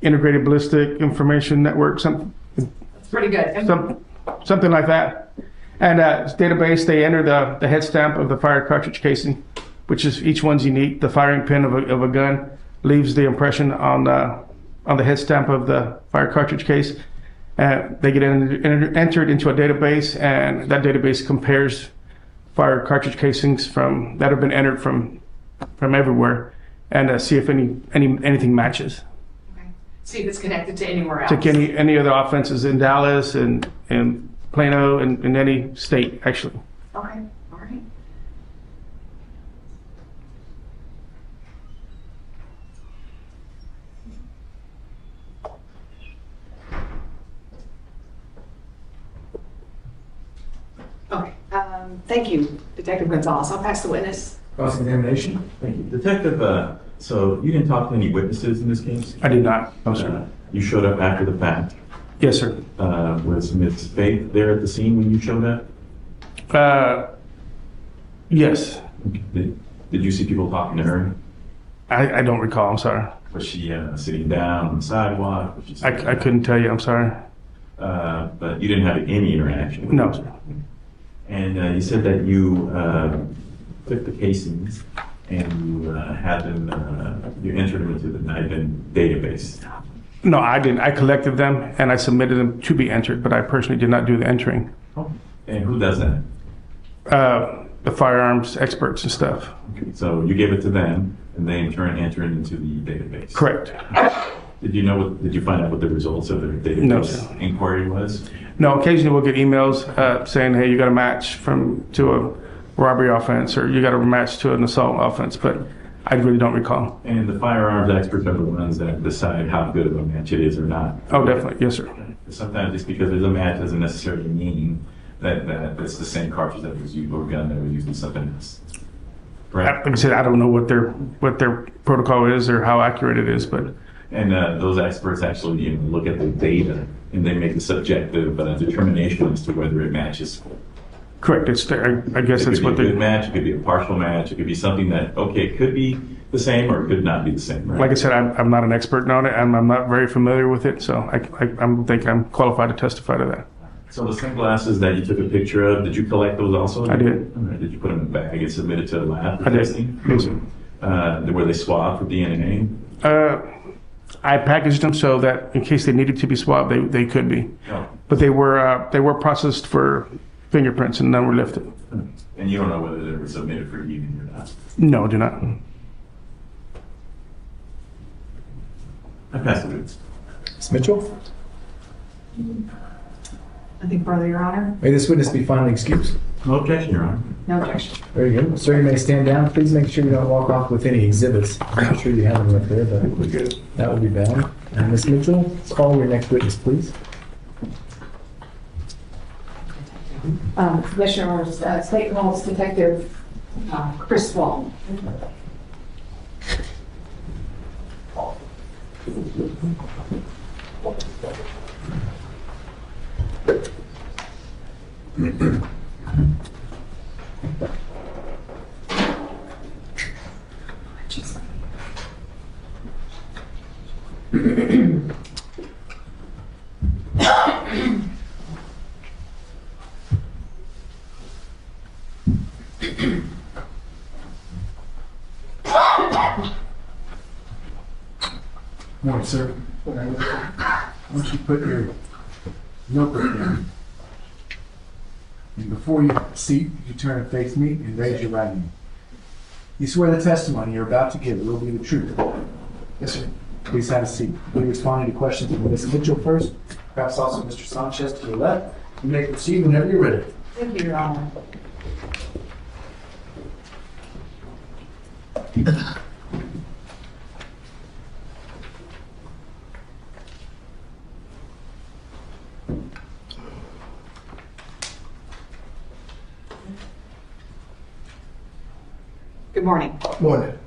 Integrated Ballistic Information Network, something Pretty good. And something like that. And it's a database. They enter the head stamp of the fire cartridge casing, which is each one's unique. The firing pin of a gun leaves the impression on the head stamp of the fire cartridge case. They get entered into a database, and that database compares fire cartridge casings that have been entered from everywhere, and see if anything matches. okay. See if it's connected to anywhere else. To any other offenses in Dallas and Plano and in any state, actually. Okay, all right. Okay, thank you, Detective Gonzalez. I'll pass the witness. Cross-examination? Thank you. Detective, so you didn't talk to any witnesses in this case? I did not. No, sir. You showed up after the fact. Yes, sir. Was Ms. Faith there at the scene when you showed up? Yes. Did you see people talking to her? I don't recall. I'm sorry. Was she sitting down on the sidewalk? Was she sitting I couldn't tell you. I'm sorry. But you didn't have any interaction with No, her? sir. And you said that you took the casings and you had them, you entered them into the NIBIN database. No, I didn't. I collected them and I submitted them to be entered, but I personally did not do the entering. And who does that? The firearms experts and stuff. Okay, so you gave it to them, and they in turn enter it into the database. Correct. Did you find out what the results of their No, database sir. inquiry was? No, occasionally we'll get emails saying, hey, you got a match to a robbery offense or you got a match to an assault offense, but I really don't recall. And the firearms experts are the ones that decide how good of a match it is or not. Oh, definitely. Yes, sir. Sometimes just because there's a match doesn't necessarily mean that it's the same cartridge that was used or gun that was used in something else. Right? Like I said, I don't know what their protocol is or how accurate it is, but And those experts actually look at the data and they make a subjective determination as to whether it matches. correct. I guess that's It what could be a they. good match, it could be a partial match, it could be something that, okay, it could be the same or it could not be the same, right? Like I said, I'm not an expert on it, and I'm not very familiar with it, so I think I'm qualified to testify to that. So the sunglasses that you took a picture of, did you collect those also? I did. All right. Did you put them in a bag and get submitted to a lab for I did. testing? Yes, sir. Were they swabbed for DNA? I packaged them so that in case they needed to be swabbed, they could be. No. But they were processed for fingerprints, and none were lifted. And you don't know whether they were submitted for eating or not? No, do not. I passed it. Ms. Mitchell, I think further, Your Honor. may this witness be finally excused. No objection, Your Honor. No objection. Very good. Sir, you may stand down. Please make sure you don't walk off with any exhibits. I'm sure you have them up there, but that would be bad. And Ms. Mitchell, call your next witness, please. Commissioners, State Police Detective Chris Walton. Morning, sir. Why don't you put your notebook down? And before you seat, you turn and face me and raise your right hand. You swear the testimony you're about to give will be the truth. Yes, sir. Please have a seat. We'll be responding to questions from Ms. Mitchell first, perhaps also Mr. Sanchez to your left. You may proceed whenever you're ready. Thank you, Your Honor. Good morning. Morning.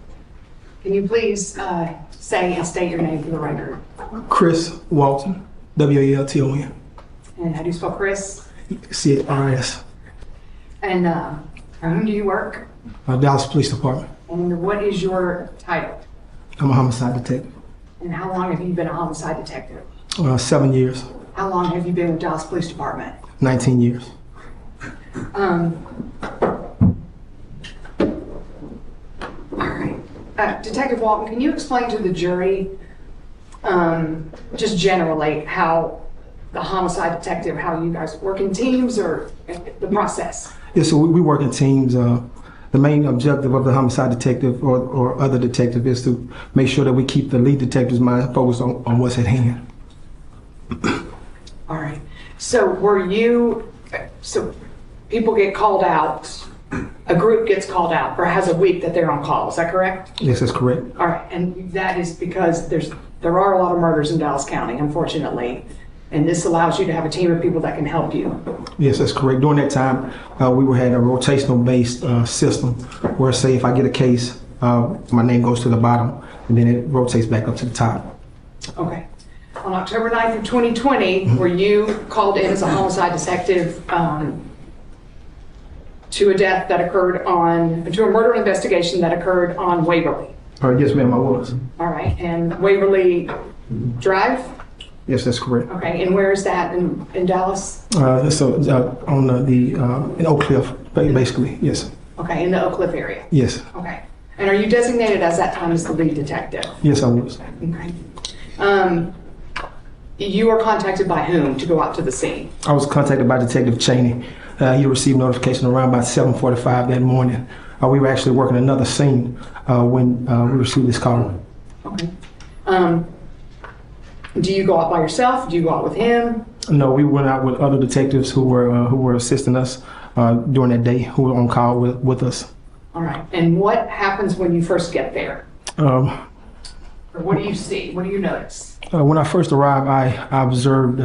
Can you please say and state your name for the record? Chris Walton, W-A-L-T-O-N, And how do you spell Chris? C-R-I-S, And for whom do you work? Dallas Police Department. And what is your title? I'm a homicide detective. And how long have you been a homicide detective? 7 years, How long have you been with Dallas Police Department? 19 years. All right. Detective Walton, can you explain to the jury, just generally, how the homicide detective, how you guys work in teams or the process? Yeah, so we work in teams. The main objective of the homicide detective or other detective is to make sure that we keep the lead detective's mind focused on what's at hand. All right. So so people get called out, a group gets called out or has a week that they're on call, is that correct? Yes, that's correct. All right, and that is because there are a lot of murders in Dallas County, unfortunately, and this allows you to have a team of people that can help you. Yes, that's correct. During that time, we had a rotational based system where, say, if I get a case, my name goes to the bottom and then it rotates back up to the top. Okay. On October 9th of 2020, were you called in as a homicide detective to a death that occurred to a murder investigation that occurred on Waverly? Yes, ma'am, I was. All right, and Waverly Drive? Yes, that's correct. Okay, and where is that in Dallas? It's on in Oak Cliff, basically. Yes. Okay, in the Oak Cliff area? Yes. Okay. And are you designated as that time as the lead detective? Yes, I was. Okay. You were contacted by whom to go out to the scene? I was contacted by Detective Cheney. He received notification around about 7:45 that morning. We were actually working another scene when we received this call. Okay. Do you go out by yourself? Do you go out with him? No, we went out with other detectives who were assisting us during that day, who were on call with us. All right. And what happens when you first get there? Or what do you see? What do you notice? When I first arrived, I observed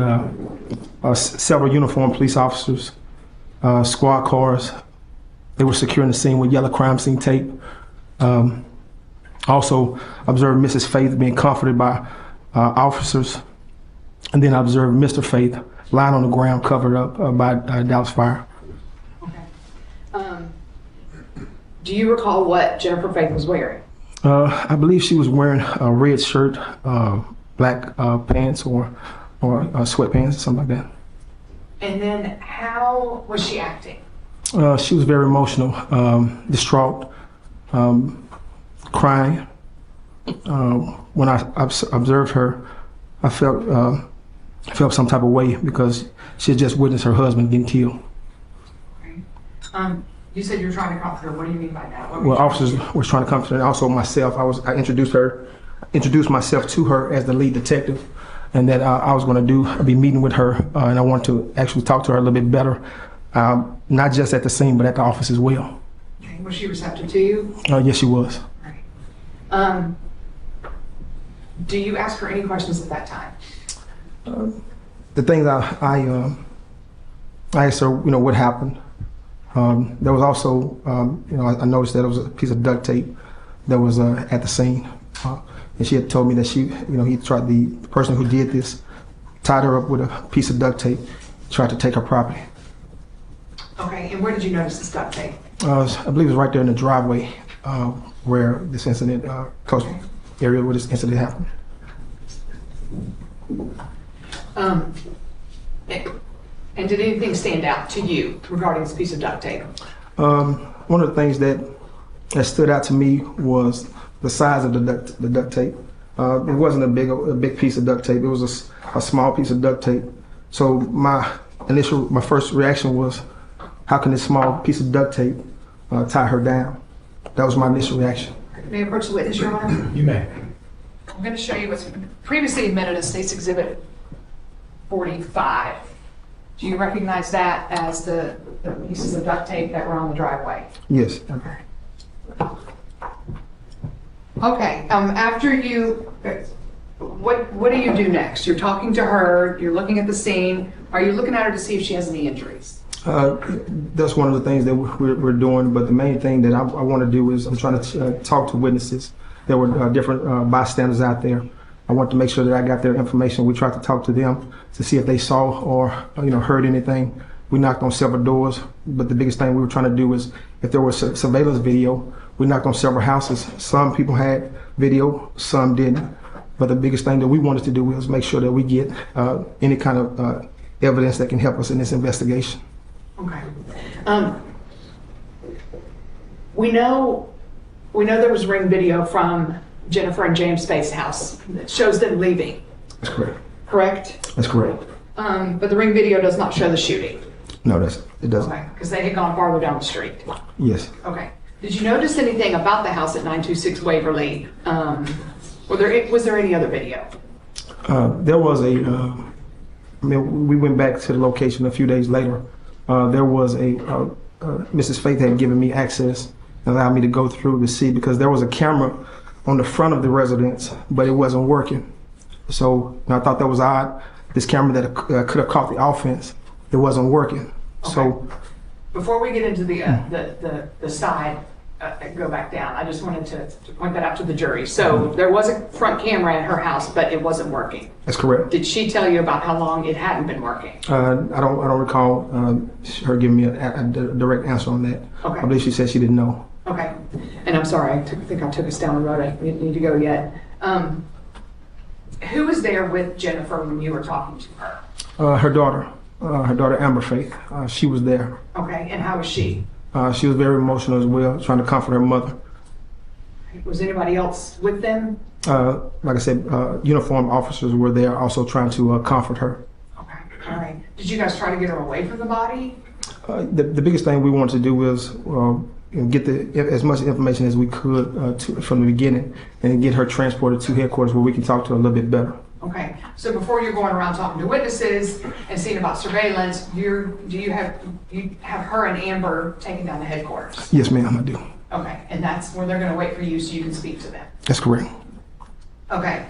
several uniformed police officers, squad cars. They were securing the scene with yellow crime scene tape. Also observed Mrs. Faith being comforted by officers. And then I observed Mr. Faith lying on the ground covered up by Dallas Fire. Okay. Do you recall what Jennifer Faith was wearing? I believe she was wearing a red shirt, black pants or sweatpants, something like that. And then how was she acting? She was very emotional, distraught, crying. When I observed her, I felt some type of way because she had just witnessed her husband getting killed. Okay. You said you were trying to comfort her. What do you mean by that? Well, officers were trying to comfort her, and also myself. I introduced myself to her as the lead detective, and that I was going to be meeting with her, and I wanted to actually talk to her a little bit better, not just at the scene, but at the office as well. Okay. Was she receptive to you? Yes, she was. Right. Do you ask her any questions at that time? The things I asked her, what happened. There was also, I noticed that there was a piece of duct tape that was at the scene, and she had told me that the person who did this tied her up with a piece of duct tape, tried to take her property. Okay, and where did you notice this duct tape? I believe it was right there in the driveway where this incident, close area where this incident happened. And did anything stand out to you regarding this piece of duct tape? One of the things that stood out to me was the size of the duct tape. It wasn't a big piece of duct tape. It was a small piece of duct tape. So my first reaction was, how can this small piece of duct tape tie her down? That was my initial reaction. May I approach the witness, Your Honor? You may. I'm going to show you what's previously admitted as State's Exhibit 45. Do you recognize that as the pieces of duct tape that were on the driveway? Yes. Okay. Okay. After you, what do you do next? You're talking to her. You're looking at the scene. Are you looking at her to see if she has any injuries? That's one of the things that we're doing. But the main thing that I want to do is I'm trying to talk to witnesses. There were different bystanders out there. I want to make sure that I got their information. We tried to talk to them to see if they saw or heard anything. We knocked on several doors, but the biggest thing we were trying to do is if there was surveillance video, we knocked on several houses. Some people had video, some didn't. But the biggest thing that we wanted to do was make sure that we get any kind of evidence that can help us in this investigation. Okay. We know there was Ring video from Jennifer and James Faith's house that shows them leaving. That's correct. Correct? That's correct. But the Ring video does not show the shooting. No, it doesn't. Okay, because they had gone farther down the street. Yes. Okay. Did you notice anything about the house at 926 Waverly? Was there any other video? There was we went back to the location a few days later. There was Mrs. Faith had given me access and allowed me to go through to see, because there was a camera on the front of the residence, but it wasn't working. So I thought that was odd. This camera that could have caught the offense, it wasn't working. Okay. So before we get into the side, go back down, I just wanted to point that out to the jury. So there was a front camera at her house, but it wasn't working. that's correct. Did she tell you about how long it hadn't been working? I don't recall her giving me a direct answer on that. Okay. I believe she said she didn't know. Okay, and I'm sorry, think I took us down the road, I didn't need to go yet. Who was there with Jennifer when you were talking to her? Her daughter Amber Faith, she was there. Okay, and how was she? She was very emotional as well, trying to comfort her mother. Was anybody else with them? Like I said, uniformed officers were there also trying to comfort her. Okay, all right. Did you guys try to get her away from the body? The biggest thing we wanted to do was get as much information as we could from the beginning and get her transported to headquarters where we can talk to her a little bit better. Okay, so before you're going around talking to witnesses and seeing about surveillance, you have her and Amber taken down to headquarters? Yes, ma'am, I do. Okay, and that's where they're gonna wait for you so you can speak to them? That's correct. Okay.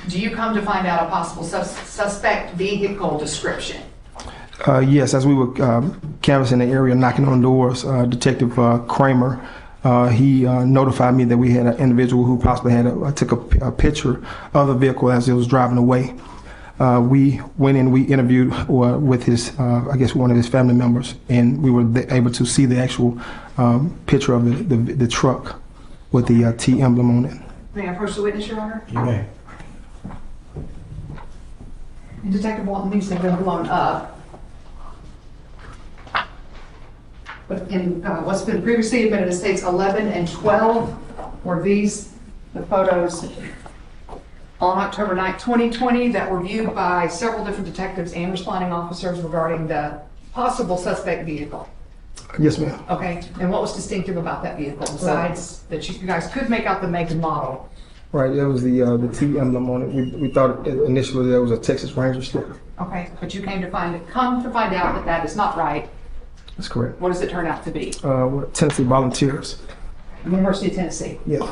Do you come to find out a possible suspect vehicle description? Yes, as we were canvassing the area, knocking on doors, Detective Kramer, he notified me that we had an individual who possibly took a picture of the vehicle as it was driving away. We went in, we interviewed with his, I guess one of his family members, and we were able to see the actual picture of the truck with the T emblem on it. May I approach the witness, Your Honor? You may. And Detective Walton needs to have been blown up. But in what's been previously admitted as states 11 and 12 were these the photos on October 9th, 2020 that were viewed by several different detectives and responding officers regarding the possible suspect vehicle. Yes, ma'am. Okay, and what was distinctive about that vehicle besides that you guys could make out the make and model? Right, there was the T emblem on it. We thought initially there was a Texas Ranger sticker. Okay, but you came to find out that that is not right. That's correct. What does it turn out to be? We're Tennessee Volunteers. University of Tennessee. Yes.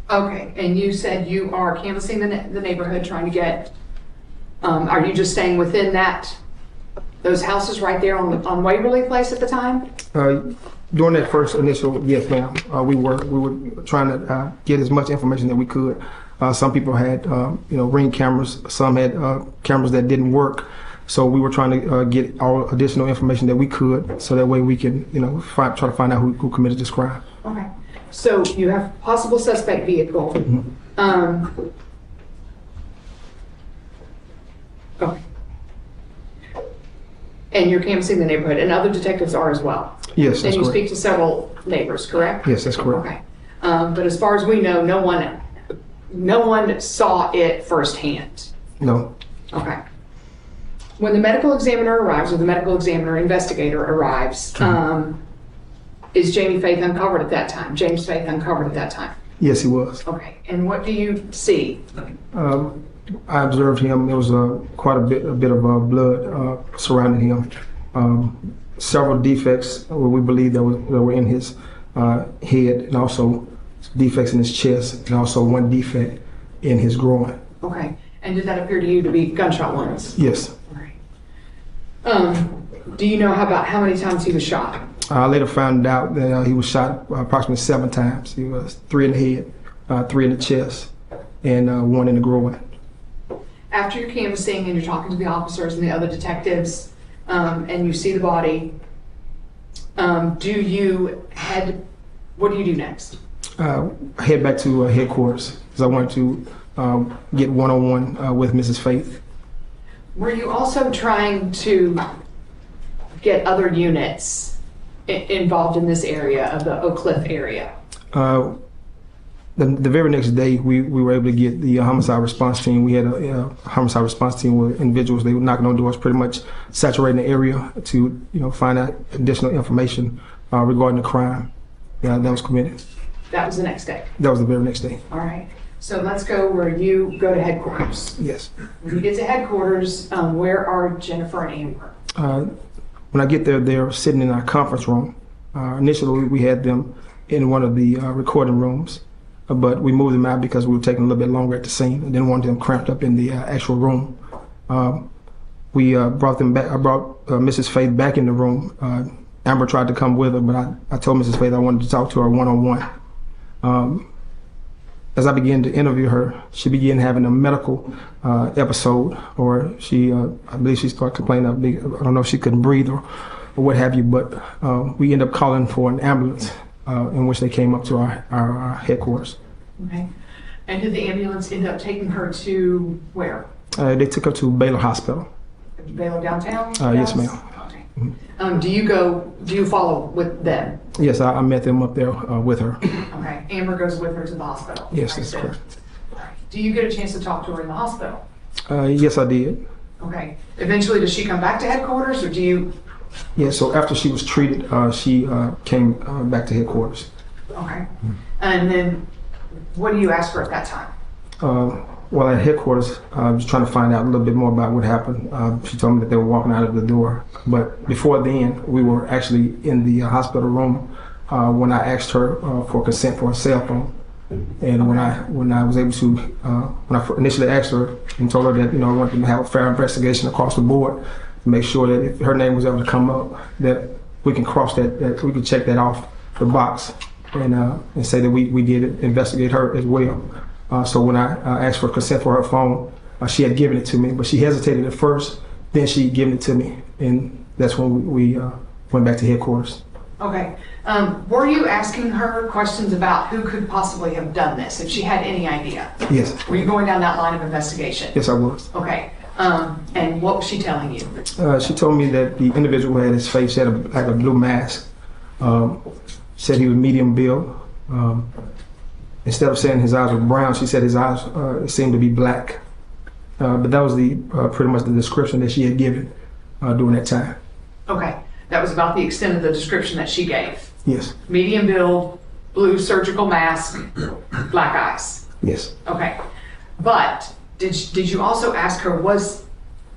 Okay, and you said you are canvassing the neighborhood, trying to get. Are you just staying within those houses right there on Waverly Place at the time? During that first initial, yes, ma'am. We were trying to get as much information that we could. Some people had, Ring cameras. Some had cameras that didn't work. So we were trying to get all additional information that we could, so that way we can, try to find out who committed this crime. Okay. So you have possible suspect vehicle. Mm-hmm. Okay. And you're canvassing the neighborhood, and other detectives are as well. Yes, that's and you correct. speak to several neighbors, correct? Yes, that's correct. Okay. But as far as we know, no one saw it firsthand. No. Okay. When the medical examiner arrives, or the medical examiner investigator arrives, is Jamie Faith uncovered at that time? James Faith uncovered at that time? Yes, he was. Okay. And what do you see? I observed him. There was quite a bit of blood surrounding him. Several defects we believe that were in his head, and also defects in his chest, and also one defect in his groin. Okay. And did that appear to you to be gunshot wounds? Yes. All right. Do you know about how many times he was shot? I later found out that he was shot approximately 7 times. He was 3 in the head, 3 in the chest, and 1 in the groin. After you're canvassing and you're talking to the officers and the other detectives, and you see the body, what do you do next? Head back to headquarters, because I wanted to get one-on-one with Mrs. Faith. Were you also trying to get other units involved in this area of the Oak Cliff area? The very next day, we were able to get the homicide response team. We had a homicide response team with individuals. They were knocking on doors, pretty much saturating the area to find out additional information regarding the crime that was committed. That was the next day? That was the very next day. All right. So let's go where you go to headquarters. Yes. When you get to headquarters, where are Jennifer and Amber? When I get there, they're sitting in our conference room. Initially, we had them in one of the recording rooms, but we moved them out because we were taking a little bit longer at the scene and didn't want them cramped up in the actual room. We brought them back. I brought Mrs. Faith back in the room. Amber tried to come with her, but I told Mrs. Faith I wanted to talk to her one-on-one. as I began to interview her, she began having a medical episode, or I believe she started complaining of I don't know if she couldn't breathe or what have you, but we ended up calling for an ambulance in which they came up to our headquarters. Okay. And did the ambulance end up taking her to where? They took her to Baylor Hospital. Baylor downtown? Yes, ma'am. Okay. Do you follow with them? Yes, I met them up there with her. Okay. Amber goes with her to the hospital. Yes, Right, that's so- correct. Do you get a chance to talk to her in the hospital? Yes, I did. Okay. Eventually, does she come back to headquarters, or do you? Yeah, so after she was treated, she came back to headquarters. Okay. And then, what do you ask her at that time? Well, at headquarters, I was trying to find out a little bit more about what happened. She told me that they were walking out of the door. But before then, we were actually in the hospital room when I asked her for consent for a cell phone. And when I was able to, when I initially asked her and told her that, I wanted to have a fair investigation across the board to make sure that if her name was ever to come up, that we can cross that we can check that off the box and say that we did investigate her as well. So when I asked for consent for her phone, she had given it to me, but she hesitated at first. Then she given it to me, and that's when we went back to headquarters. Okay. Were you asking her questions about who could possibly have done this, if she had any idea? Yes. Were you going down that line of investigation? Yes, I was. Okay. And what was she telling you? She told me that the individual who had his face had like a blue mask. Said he was medium build. Instead of saying his eyes were brown, she said his eyes seemed to be black. But that was pretty much the description that she had given during that time. Okay. That was about the extent of the description that she gave. Yes. Medium build, blue surgical mask, black eyes. Yes. Okay. But did you also ask her, was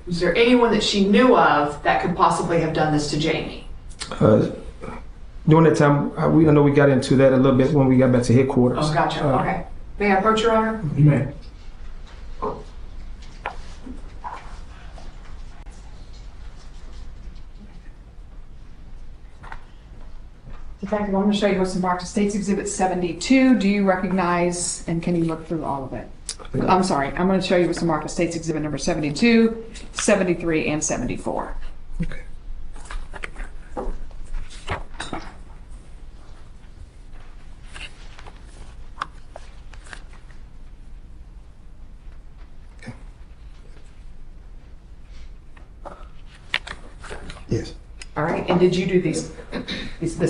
there anyone that she knew of that could possibly have done this to Jamie? During that time, I know we got into that a little bit when we got back to headquarters. Oh, gotcha. Okay. May I approach, Your Honor? You may. Detective, I'm going to show you what's marked as State's Exhibit 72. Do you recognize, and can you look through all of it? I'm sorry. I'm going to show you what's marked as State's Exhibit number 72, 73, and 74. Okay. Yes. All right. And did you do this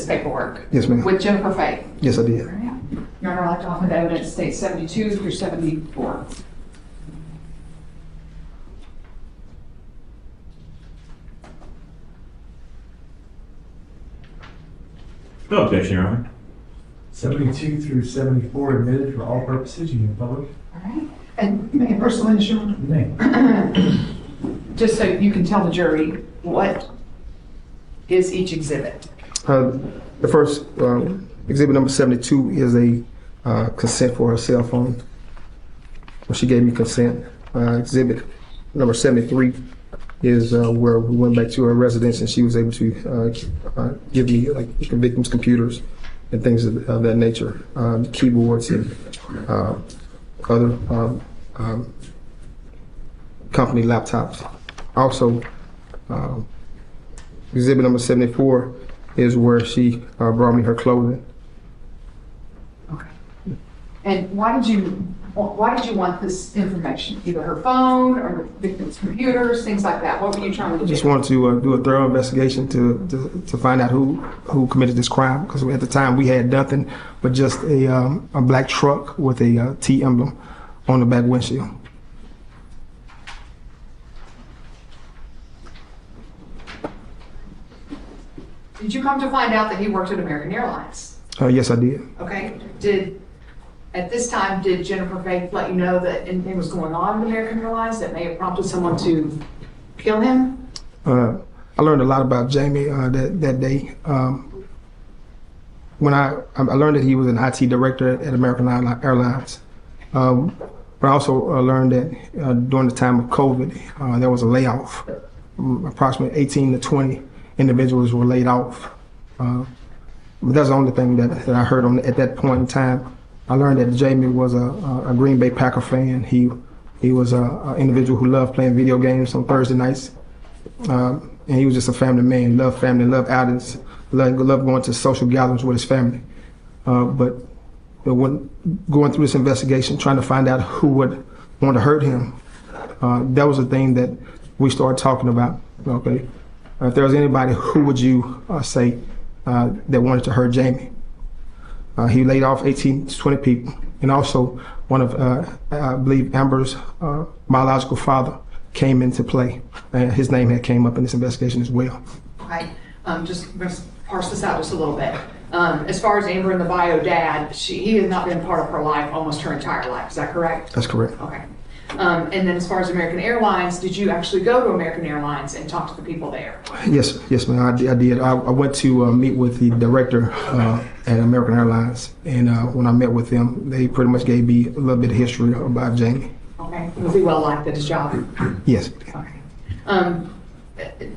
paperwork? Yes, ma'am. With Jennifer Faye? Yes, I did. All right. Your Honor, I'd like to offer the evidence State 72 through 74. No objection, Your Honor. 72 through 74 admitted for all purposes. You may publish. All right. And make a personal initial. You may. Just so you can tell the jury what is each exhibit. The first exhibit number 72 is a consent for her cell phone. Well, she gave me consent. Exhibit number 73 is where we went back to her residence and she was able to give me like the victim's computers and things of that nature, keyboards and other company laptops. Also, exhibit number 74 is where she brought me her clothing. Okay. And why did you want this information? Either her phone or victim's computers, things like that. What were you trying to do? Just wanted to do a thorough investigation to find out who committed this crime, because at the time we had nothing but just a black truck with a T emblem on the back windshield. Did you come to find out that he worked at American Airlines? Yes, I did. Okay. At this time, did Jennifer Faith let you know that anything was going on at American Airlines that may have prompted someone to kill him? I learned a lot about Jamie that day. When I learned that he was an IT director at American Airlines. But I also learned that during the time of COVID, there was a layoff. Approximately 18 to 20 individuals were laid off. But that's the only thing that I heard at that point in time. I learned that Jamie was a Green Bay Packer fan. He was an individual who loved playing video games on Thursday nights. And he was just a family, loved outings, loved going to social gatherings with his family. But when going through this investigation, trying to find out who would want to hurt him, that was the thing that we started talking about. Okay, if there was anybody, who would you say that wanted to hurt Jamie? He laid off 18 to 20 people, and also one of, I believe, Amber's biological father came into play. His name had came up in this investigation as well. Okay, just let's parse this out just a little bit. As far as Amber and the bio dad, he has not been part of her life almost her entire life. Is that correct? That's correct. Okay. And then as far as American Airlines, did you actually go to American Airlines and talk to the people there? Yes, ma'am. I did. I went to meet with the director at American Airlines, and when I met with them, they pretty much gave me a little bit of history about Jamie. Okay. Was he well liked at his job? Yes. Okay.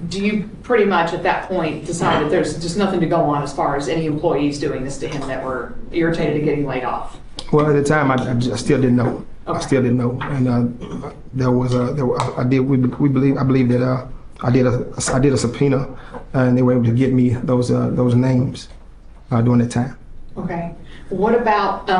Do you pretty much at that point decide that there's just nothing to go on as far as any employees doing this to him that were irritated at getting laid off? Well, at the time, I still didn't know. Okay. I still didn't know, and I believe that I did a subpoena, and they were able to get me those names during that time. Okay. What about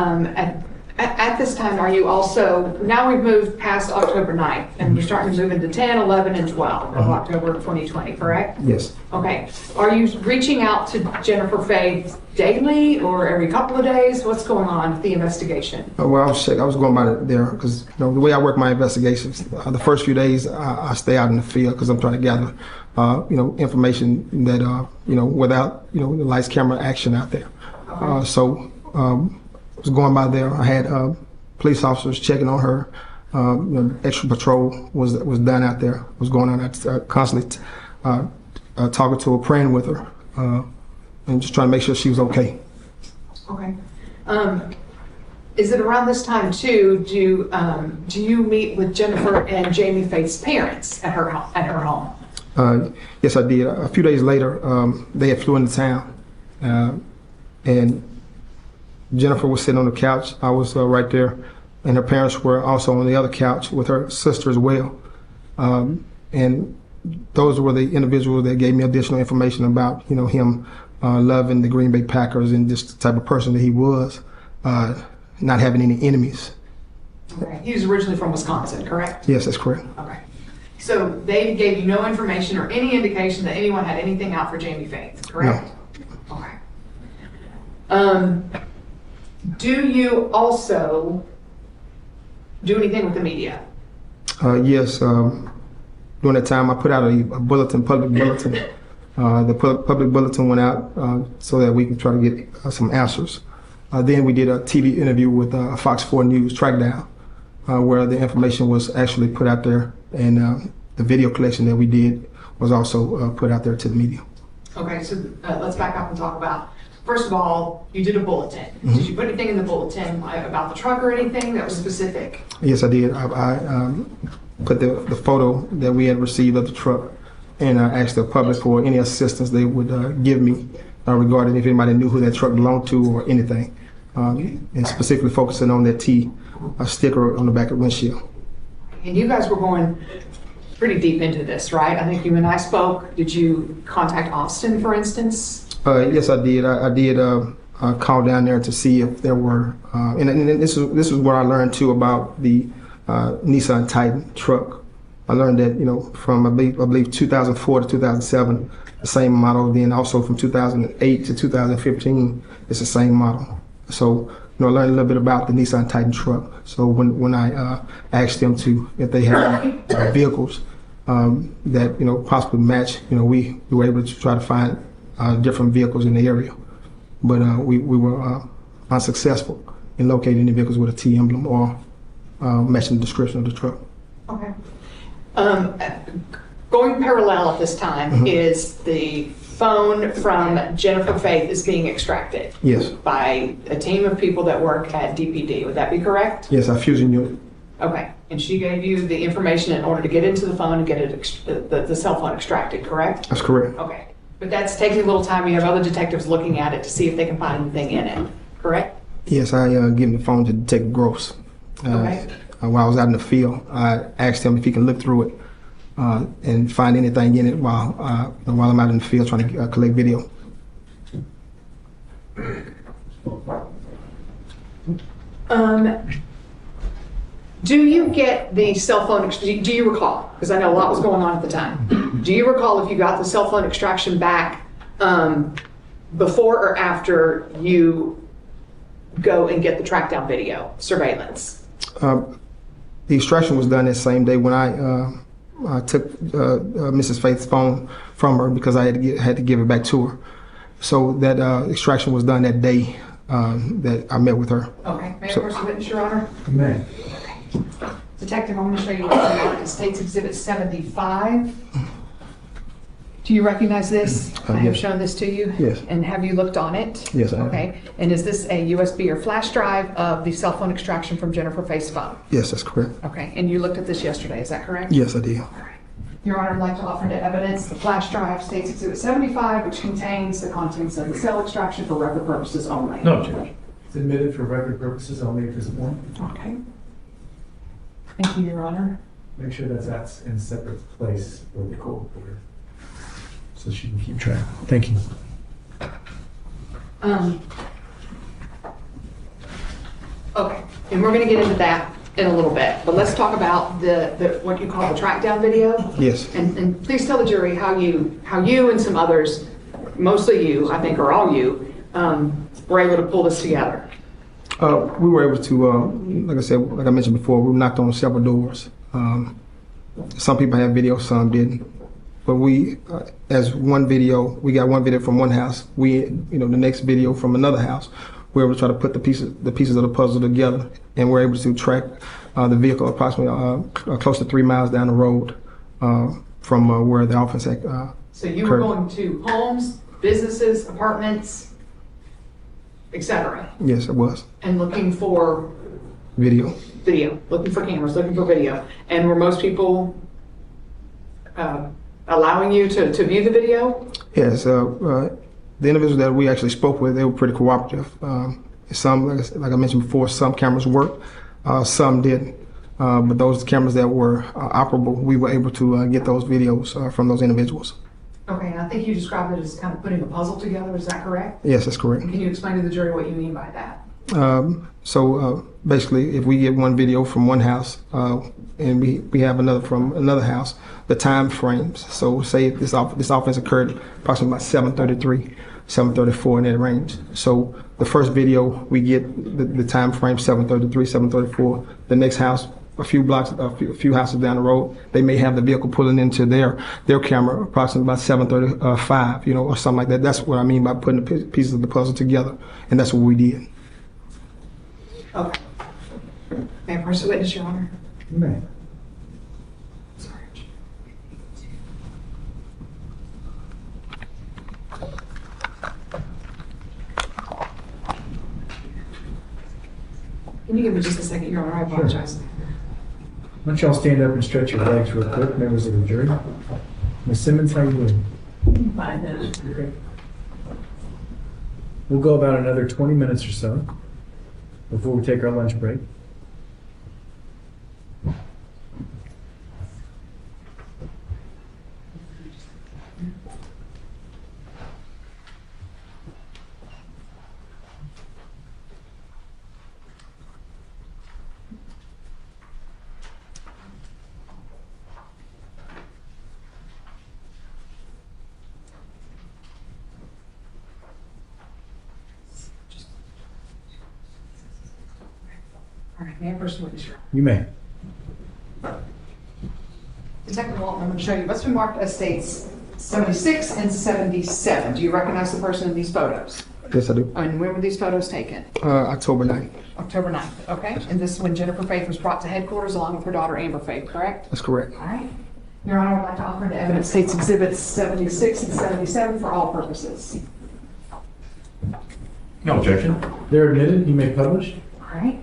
at this time, are you also, now we've moved past October 9th, and we're starting to move into 10, 11, and 12 of October 2020, correct? Yes. Okay. Are you reaching out to Jennifer Faith daily or every couple of days? What's going on with the investigation? Well, I was going by there because the way I work my investigations, the first few days I stay out in the field because I'm trying to gather, information that without the lights, camera, action out there. Okay. So I was going by there. I had police officers checking on her. Extra patrol was done out there. Was going on out constantly talking to her, praying with her, and just trying to make sure she was okay. Okay. Is it around this time too? Do you meet with Jennifer and Jamie Faith's parents at her home? Yes, I did. A few days later, they had flew into town, and Jennifer was sitting on the couch. I was right there, and her parents were also on the other couch with her sister as well. And those were the individuals that gave me additional information about him loving the Green Bay Packers and just the type of person that he was, not having any enemies. Okay. He was originally from Wisconsin, correct? Yes, that's correct. Okay. So they gave you no information or any indication that anyone had anything out for Jamie Faith, correct? No. Okay. Do you also do anything with the media? Yes. During that time, I put out a public bulletin. The public bulletin went out so that we could try to get some answers. Then we did a TV interview with Fox 4 News Trackdown, where the information was actually put out there, and the video collection that we did was also put out there to the media. Okay, so let's back up and talk about, first of all, you did a bulletin. Mm-hmm. Did you put anything in the bulletin about the truck or anything that was specific? Yes, I did. I put the photo that we had received of the truck, and I asked the public for any assistance they would give me regarding if anybody knew who that truck belonged to or anything, and specifically focusing on that T sticker on the back of the windshield. And you guys were going pretty deep into this, right? I think you and I spoke. Did you contact Austin, for instance? Yes, I did. I did call down there to see if there were, and this is what I learned too about the Nissan Titan truck. I learned that from I believe 2004 to 2007, the same model. Then also from 2008 to 2015, it's the same model. So I learned a little bit about the Nissan Titan truck. So when I asked them if they had vehicles that possibly match, we were able to try to find different vehicles in the area, but we were unsuccessful in locating any vehicles with a T emblem or matching the description of the truck. Okay. Going parallel at this time is the phone from Jennifer Faith is being extracted. Yes. By a team of people that work at DPD. Would that be correct? Yes, our fusion unit. Okay. And she gave you the information in order to get into the phone and get it the cell phone extracted, correct? That's correct. Okay. But that's taking a little time. You have other detectives looking at it to see if they can find anything in it, correct? Yes, I gave him the phone to Detective Gross. Okay. While I was out in the field, I asked him if he can look through it and find anything in it while I'm out in the field trying to collect video. Do you get the cell phone, do you recall? Because I know a lot was going on at the time. Do you recall if you got the cell phone extraction back before or after you go and get the track down video surveillance? The extraction was done that same day when I took Mrs. Faith's phone from her because I had to give it back to her. So that extraction was done that day that I met with her. Okay, may I first witness, Your Honor? You may. Detective, I'm going to show you what's marked as State's Exhibit 75. Do you recognize this? I have yes. shown this to you? Yes. And have you looked on it? Yes, I have. Okay. And is this a USB or flash drive of the cell phone extraction from Jennifer Faith's phone? Yes, that's correct. Okay. And you looked at this yesterday, is that correct? Yes, I did. Your Honor, I'd like to offer into evidence the flash drive, State's Exhibit 75, which contains the contents of the cell extraction for record purposes only. No, Judge. It's admitted for record purposes only at this point. Okay. Thank you, Your Honor. Make sure that's in a separate place for the court reporter, So she can keep track. Thank you. Okay, and we're going to get into that in a little bit, but let's talk about the what you call the track down video. Yes. And please tell the jury how you and some others, mostly you, I think, or all you, were able to pull this together. We were able to, like I said, like I mentioned before, we knocked on several doors. Some people had video, some didn't. But we, as one video, we got one video from one house. The next video from another house. We were able to try to put the pieces of the puzzle together, and we're able to track the vehicle approximately close to 3 miles down the road from where the offense had So you were occurred. going to homes, businesses, apartments, etc., Yes, it was and looking for video. looking for cameras, looking for video. And were most people allowing you to view the video? Yes, the individuals that we actually spoke with, they were pretty cooperative. Some, like I mentioned before, some cameras worked, some didn't. But those cameras that were operable, we were able to get those videos from those individuals. Okay, and I think you described it as kind of putting a puzzle together, is that correct? Yes, that's correct. Can you explain to the jury what you mean by that? So basically, if we get one video from one house and we have another from another house, the time frames. So say if this offense occurred approximately about 7:33, 7:34 in that range. So the first video we get the time frame 7:33, 7:34. The next house, a few houses down the road, they may have the vehicle pulling into their camera approximately about 7:35, or something like that. That's what I mean by putting the pieces of the puzzle together, and that's what we did. Okay. May I press the witness, Your Honor? You may. Sorry. Can you give me just a second, Your Honor? I apologize. Why don't y'all stand up and stretch your legs real quick, members of the jury. Ms. Simmons, how you doing? Okay. We'll go about another 20 minutes or so before we take our lunch break. All right, may I first witness, Your Honor? You may. Detective Walton, I'm going to show you what's been marked as states 76 and 77. Do you recognize the person in these photos? Yes, I do. And when were these photos taken? October 9th. October 9th, okay? And this is when Jennifer Faith was brought to headquarters along with her daughter Amber Faith, correct? That's correct. All right. Your Honor, I'd like to offer into evidence States Exhibits 76 and 77 for all purposes. No objection. They're admitted. You may publish. All right.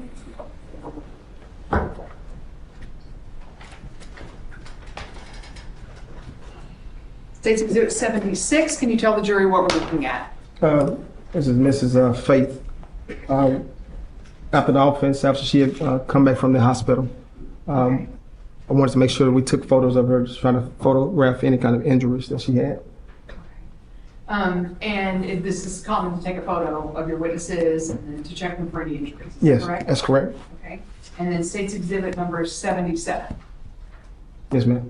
States Exhibit 76, can you tell the jury what we're looking at? This is Mrs. Faith. after the offense, after she had come back from the hospital, I wanted to make sure that we took photos of her, just trying to photograph any kind of injuries that she had. And if this is common to take a photo of your witnesses and then to check them for any injuries, is that Yes, correct? that's correct. Okay. And then State's Exhibit number 77. Yes, ma'am.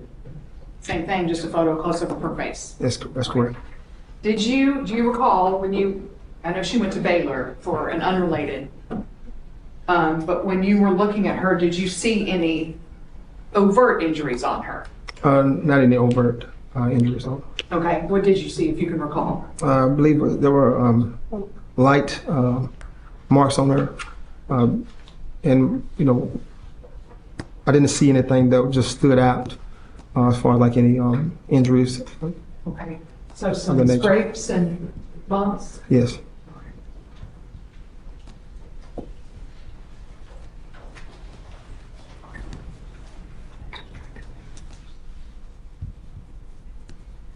Same thing, just a photo close-up of her face. That's correct. Do you recall when I know she went to Baylor for an unrelated, but when you were looking at her, did you see any overt injuries on her? Not any overt injuries. No. Okay, what did you see, if you can recall? I believe there were light marks on her, and I didn't see anything that just stood out as far as like any injuries. Okay, so Of some the nature. scrapes and bumps? Yes.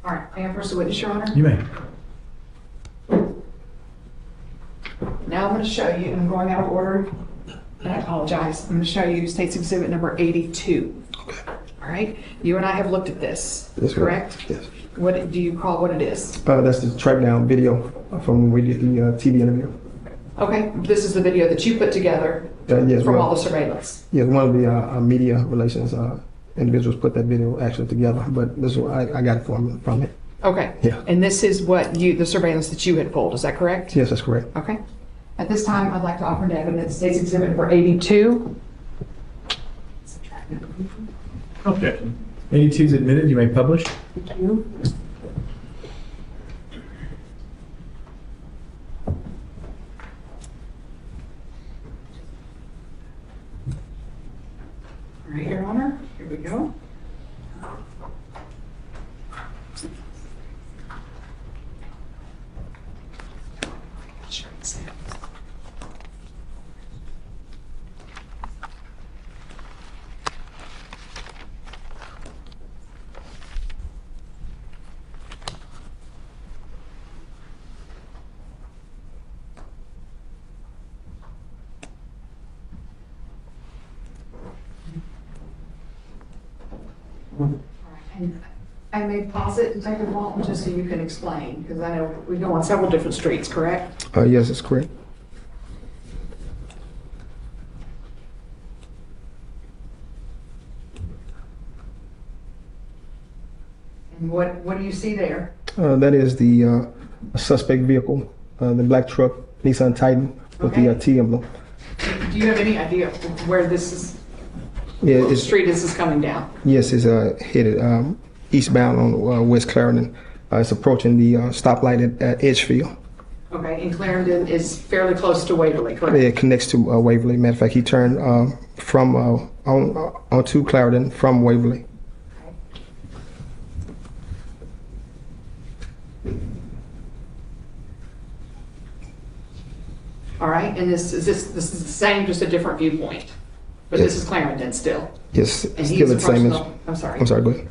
All right, may I first witness, Your Honor? You may. Now I'm going to show you, and I'm going out of order, and I apologize. I'm going to show you State's Exhibit number 82. Okay. All right, you and I have looked at this, Yes, ma'am. correct? Yes. What do you call what it is? That's the track down video from when we did the TV interview. Okay, this is the video that you put together Yes, from well, all the surveillance. yes, one of the media relations individuals put that video actually together, but this is what I got it from it. Okay. Yeah. And this is the surveillance that you had pulled, is that correct? Yes, that's correct. Okay. At this time, I'd like to offer into evidence State's Exhibit number 82. Okay. 82 is admitted. You may publish. Thank you. All right, Your Honor, here we go. And I may pause it and take a moment just so you can explain, because I know we go on several different streets, correct? Yes, that's correct. And what do you see there? That is the suspect vehicle, the black truck, Nissan Titan with the Okay. T emblem. Do you have any idea where this is, Yeah, what it's, street this is coming down? yes, it's headed eastbound on West Clarendon. It's approaching the stoplight at Edgefield. Okay, and Clarendon is fairly close to Waverly, correct? It connects to Waverly. Matter of fact, he turned from onto Clarendon from Waverly. All right, and this is the same, just a different viewpoint, but this is Clarendon still. Yes, And still the same as. I'm sorry. I'm sorry. Go ahead.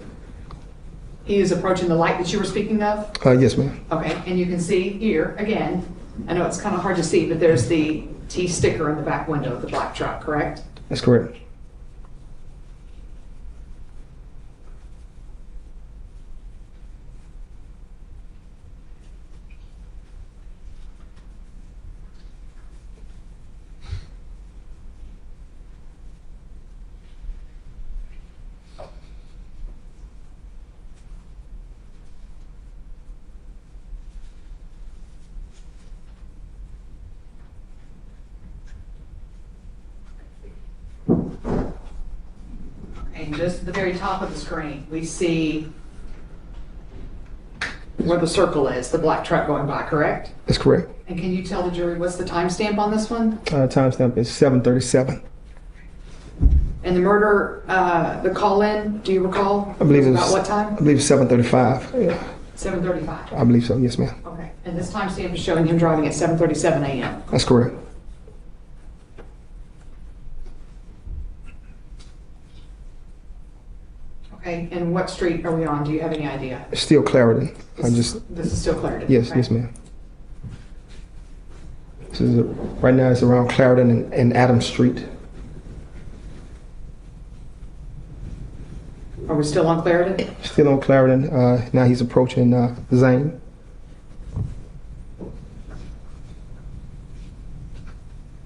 He is approaching the light that you were speaking of. Yes, ma'am. Okay, and you can see here again. I know it's kind of hard to see, but there's the T sticker in the back window of the black truck, correct? That's correct. And just at the very top of the screen, we see where the circle is, the black truck going by, correct? That's correct. And can you tell the jury what's the timestamp on this one? Timestamp is 7:37. And the murder, the call-in, do you recall? I believe it was About what time? I believe it's 7:35. Yeah, 7:35. I believe so. Yes, ma'am. Okay, and this timestamp is showing him driving at 7:37 a.m. That's correct. Okay, and what street are we on? Do you have any idea? Still Clarendon. This is still Clarendon. Yes, right? yes, ma'am. This is right now it's around Clarendon and Adams Street. Are we still on Clarendon? Still on Clarendon. Now he's approaching Zane.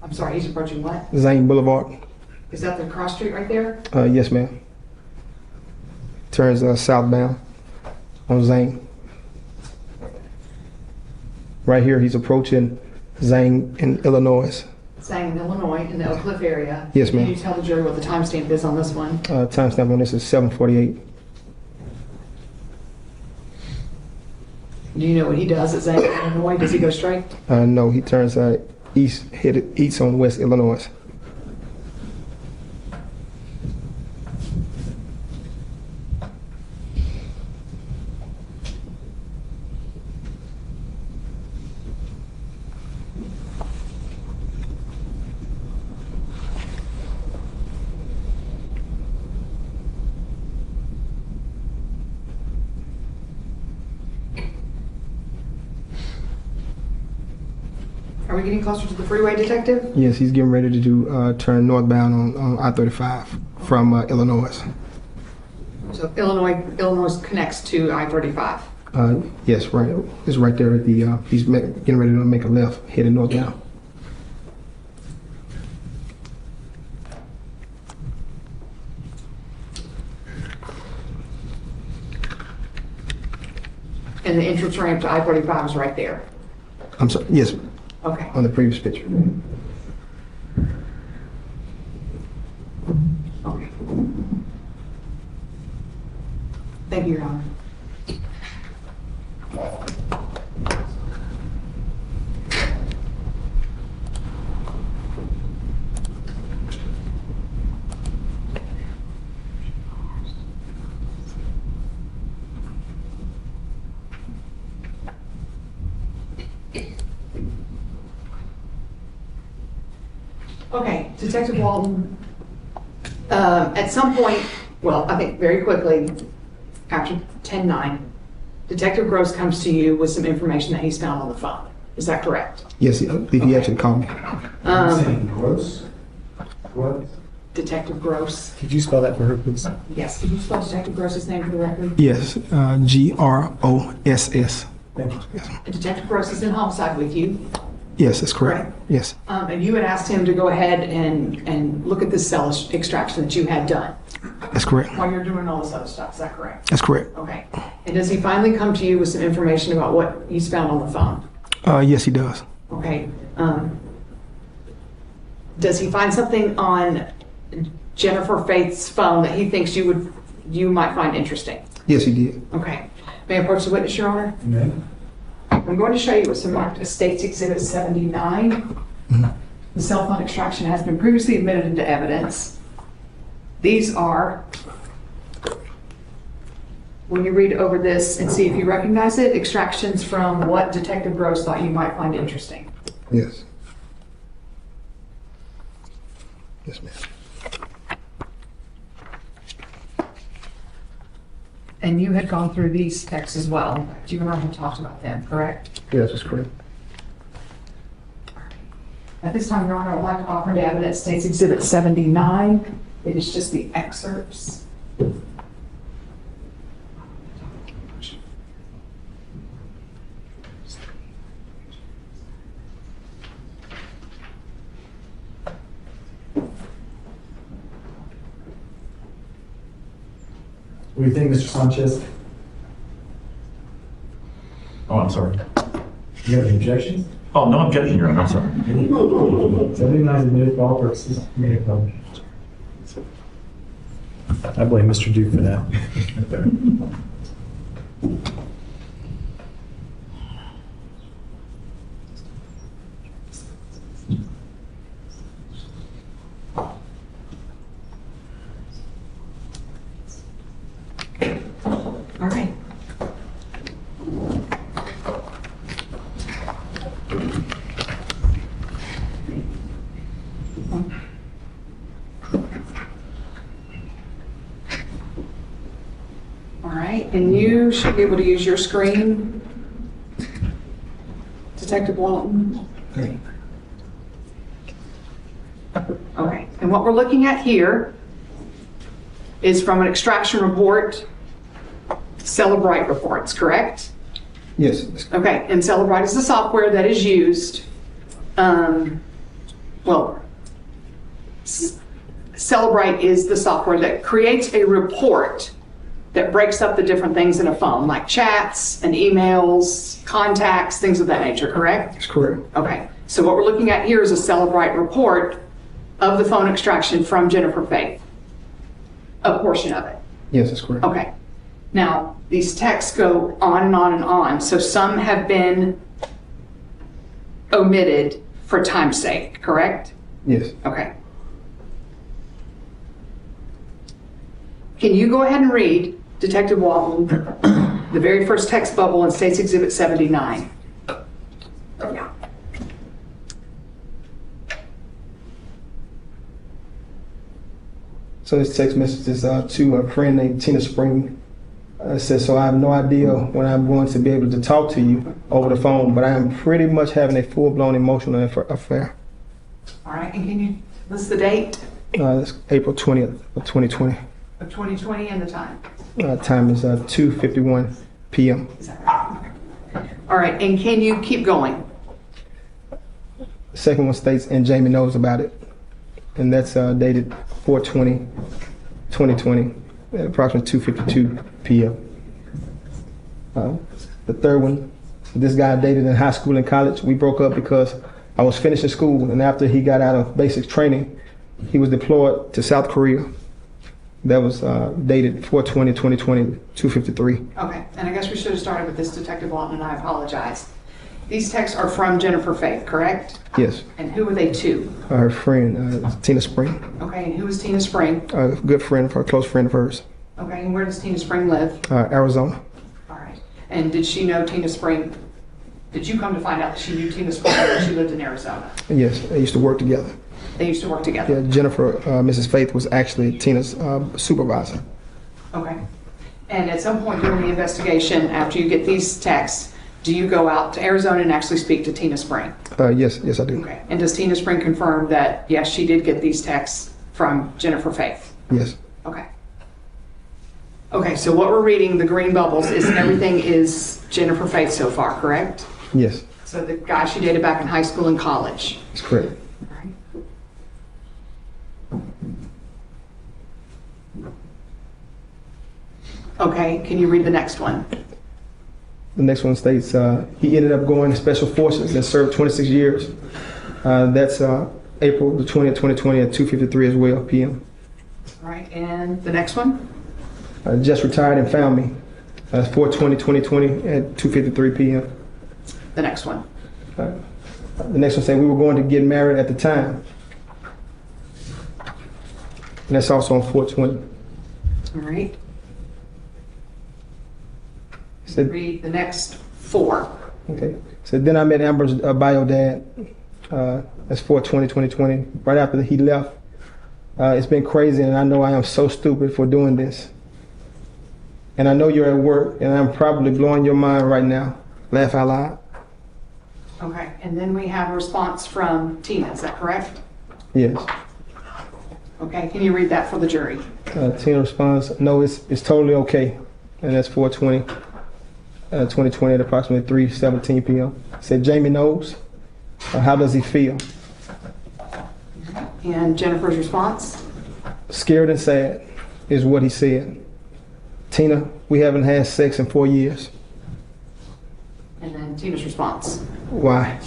I'm sorry, he's approaching what? Zane Boulevard. Is that the cross street right there? Yes, ma'am. Turns southbound on Zane. Right here, he's approaching Zane in Illinois. Saying in Illinois, in the Oak Cliff area. Yes, ma'am. Can you tell the jury what the timestamp is on this one? Timestamp on this is 7:48. Do you know what he does at Zane, Illinois? Does he go straight? No, he turns east, headed east on West Illinois. Are we getting closer to the freeway, Detective? Yes, he's getting ready to do turn northbound on I-35 from Illinois. So Illinois connects to I-35. Yes, right. It's right there at the. He's getting ready to make a left, heading northbound. And the entrance ramp to I-35 is right there. I'm sorry. Yes, Okay. on the previous picture. Okay. Thank you, Your Honor. Okay, Detective Walton, at some point, well, I think very quickly, after 10-9, Detective Gross comes to you with some information that he's found on the phone. Is that correct? Yes, I believe he actually called me. Saying gross? What? Detective Gross. Could you spell that for her, please? Yes, could you spell Detective Gross's name for the record? Yes, Gross. Thank you. Detective Gross is in homicide with you, Yes, that's correct. Right. Yes, and you had asked him to go ahead and look at this cell extraction that you had done that's correct. while you're doing all this other stuff. Is that correct? That's correct. Okay. And does he finally come to you with some information about what he's found on the phone? Yes, he does. Okay. Does he find something on Jennifer Faith's phone that he thinks you might find interesting? Yes, he did. Okay. May I approach the witness, Your Honor? Amen. I'm going to show you what's marked as State's Exhibit 79. The cell phone extraction has been previously admitted into evidence. These are, when you read over this and see if you recognize it, extractions from what Detective Gross thought you might find interesting. Yes. Yes, ma'am. And you had gone through these texts as well. You and I had talked about them, correct? Yes, that's correct. At this time, Your Honor, I would like to offer to evidence State's Exhibit 79. It is just the excerpts. What do you think, Mr. Sanchez? Oh, I'm sorry. You have any objections? Oh, no objection, Your Honor. I'm sorry. 79 is admitted for all purposes. May it come. I blame Mr. Duke for that. All right. All right, and you should be able to use your screen, Detective Walton. Okay. And what we're looking at here is from an extraction report, Celebrite reports, correct? Yes. Okay, and Celebrite is the software that is used, Celebrite is the software that creates a report that breaks up the different things in a phone, like chats and emails, contacts, things of that nature, correct? That's correct. Okay, so what we're looking at here is a Celebrite report of the phone extraction from Jennifer Faith, a portion of it. Yes, that's correct. Okay, now these texts go on and on and on, so some have been omitted for time's sake, correct? Yes. Okay. Can you go ahead and read, Detective Walton, the very first text bubble in State's Exhibit 79? Yeah. So this text message is to a friend named Tina Spring. It says, so I have no idea when I'm going to be able to talk to you over the phone, but I am pretty much having a full-blown emotional affair. All right, and can you list the date? It's April 20th of 2020. Of 2020 and the time? Time is 2:51 p.m. Is that right? Okay. All right, and can you keep going? The second one states, and Jamie knows about it. And that's dated 4/20/2020 at approximately 2:52 p.m. The third one, this guy I dated in high school and college. We broke up because I was finishing school, and after he got out of basic training, he was deployed to South Korea. That was dated 4/20/2020, 2:53. Okay, and I guess we should have started with this, Detective Walton, and I apologize. These texts are from Jennifer Faith, correct? Yes. And who are they to? Her friend, Tina Spring. Okay, and who is Tina Spring? A good friend of her, close friend of hers. Okay, and where does Tina Spring live? Arizona. All right. And did she know Tina Spring? Did you come to find out that she knew Tina Spring when she lived in Arizona? Yes, they used to work together. They used to work together? Yeah, Jennifer, Mrs. Faith, was actually Tina's supervisor. Okay. And at some point during the investigation, after you get these texts, do you go out to Arizona and actually speak to Tina Spring? Yes, I do. Okay. And does Tina Spring confirm that, yes, she did get these texts from Jennifer Faith? Yes. Okay. Okay, so what we're reading, the green bubbles, is everything is Jennifer Faith so far, correct? Yes, So the guy she dated back in high school and college. that's correct. All right. Okay, can you read the next one? The next one states he ended up going to Special Forces and served 26 years. That's April the 20th, 2020 at 2:53 as well, p.m. All right, and the next one? Just retired and found me. 4/20/2020 at 2:53 p.m. The next one. The next one said we were going to get married at the time. And that's also on 4/20. All right. Said, Read the next four. okay. So then I met Amber's bio dad. That's 4/20/2020. Right after he left. It's been crazy, and I know I am so stupid for doing this. And I know you're at work, and I'm probably blowing your mind right now. Laugh out loud. Okay, and then we have a response from Tina, is that correct? Yes. Okay, can you read that for the jury? Tina responds, no, it's totally okay. And that's 4/20/2020 at approximately 3:17 p.m. Said Jamie knows. How does he feel? And Jennifer's response? Scared and sad is what he said. Tina, we haven't had sex in 4 years. And then Tina's response? Why?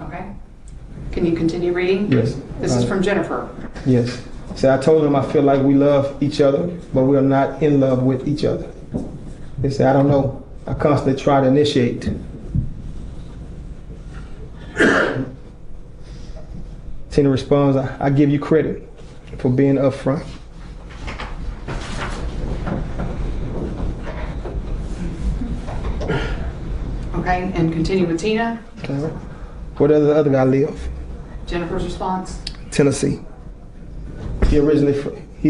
Okay. Can you continue reading? Yes. This is from Jennifer. Yes. So I told him I feel like we love each other, but we are not in love with each other. He said, I don't know. I constantly try to initiate. Tina responds, I give you credit for being upfront. Okay, and continue with Tina. Where does the other guy live? Jennifer's response? Tennessee. He's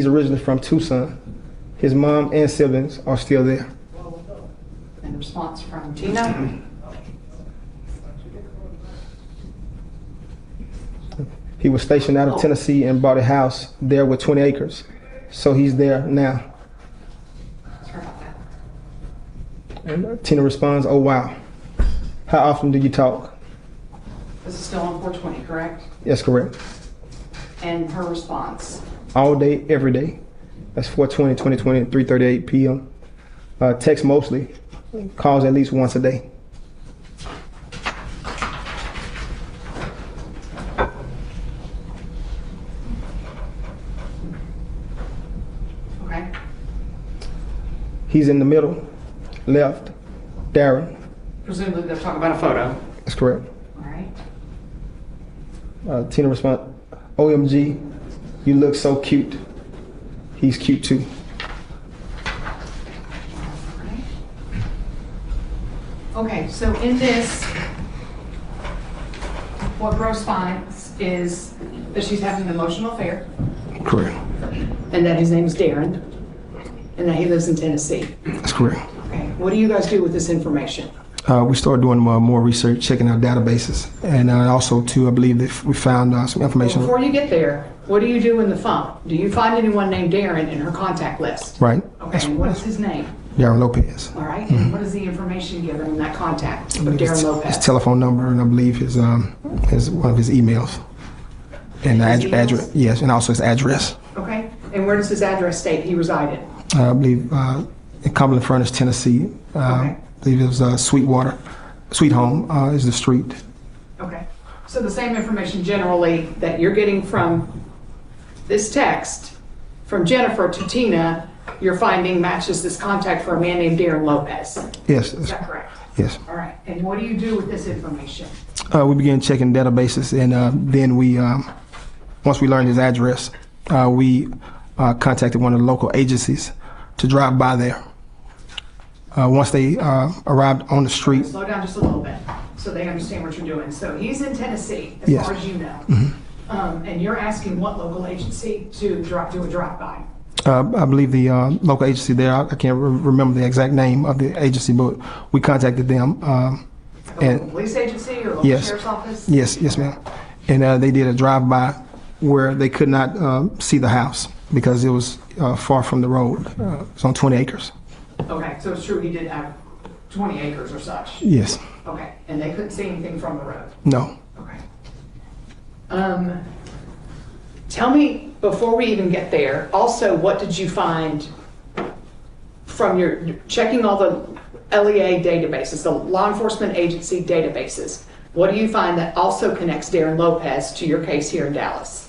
originally from Tucson. His mom and siblings are still there. And response from Tina. He was stationed out of Tennessee and bought a house there with 20 acres. So he's there now. Sorry about that. And Tina responds, "Oh, wow. How often do you talk?" This is still on 420, correct? Yes, correct. And her response. All day, every day. That's 420, 2020, 3:38 p.m. Text mostly. Calls at least once a day. Okay. He's in the middle, left, Darrin. Presumably they're talking about a photo. That's correct. All right. Tina responds, "OMG, you look so cute." He's cute too. Okay, so in this, what Rose finds is that she's having an emotional affair, Correct. and that his name is Darrin, and that he lives in Tennessee. That's correct. Okay, what do you guys do with this information? We started doing more research, checking our databases, and also too, I believe that we found some information. Before you get there, what do you do in the phone? Do you find anyone named Darrin in her contact list? Right. Okay, and what is his name? Darrin Lopez. All right, and what is the information given in that contact of Darrin His Lopez? telephone number, and I believe his one of his emails, and the His emails? address. Yes, and also his address. Okay, and where does his address state he resided? I believe in Cumberland Furnace, Tennessee. Okay. I believe it was Sweetwater. Sweet Home is the street. Okay, so the same information generally that you're getting from this text from Jennifer to Tina, you're finding matches this contact for a man named Darrin Lopez. Yes. Is that correct? Yes. All right, and what do you do with this information? We began checking databases, and then we, once we learned his address, we contacted one of the local agencies to drive by there. Once they arrived on the street, Slow down just a little bit so they understand what you're doing. So he's in Tennessee, as Yes. far as you know. And you're asking what local agency to do a drive-by? I believe the local agency there, I can't remember the exact name of the agency, but we contacted them. Like a And- local police agency or local Yes. sheriff's office? Yes, ma'am. And they did a drive-by where they could not see the house because it was far from the road. It's on 20 acres. Okay, so it's true he did have 20 acres or such? Yes. Okay, and they couldn't see anything from the road? No. Okay. Tell me, before we even get there, also, what did you find from your checking all the LEA databases, the law enforcement agency databases? What do you find that also connects Darrin Lopez to your case here in Dallas?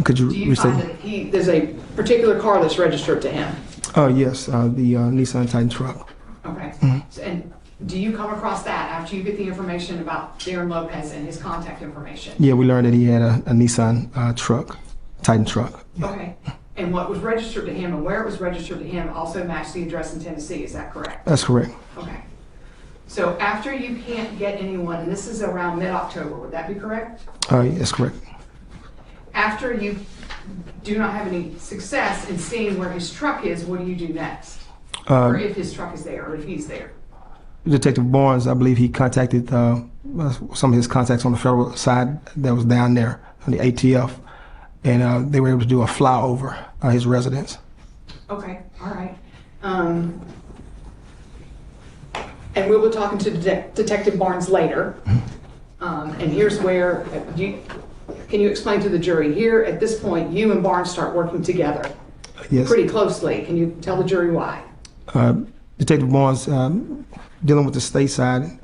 Could you Do you find restate? that there's a particular car that's registered to him? Yes, the Nissan Titan truck. Okay. And do you come across that after you get the information about Darrin Lopez and his contact information? Yeah, we learned that he had a Nissan truck, Titan truck. Okay. And what was registered to him and where it was registered to him also matched the address in Tennessee, is that correct? That's correct. Okay. So after you can't get anyone, and this is around mid-October, would that be correct? That's correct. After you do not have any success in seeing where his truck is, what do you do next? Or if his truck is there, or if he's there? Detective Barnes, I believe he contacted some of his contacts on the federal side that was down there on the ATF, and they were able to do a flyover his residence. Okay, all right. And we'll be talking to Detective Barnes later. And here's where, can you explain to the jury, here at this point, you and Barnes start working together Yes. pretty closely. Can you tell the jury why? Detective Barnes, dealing with the state side,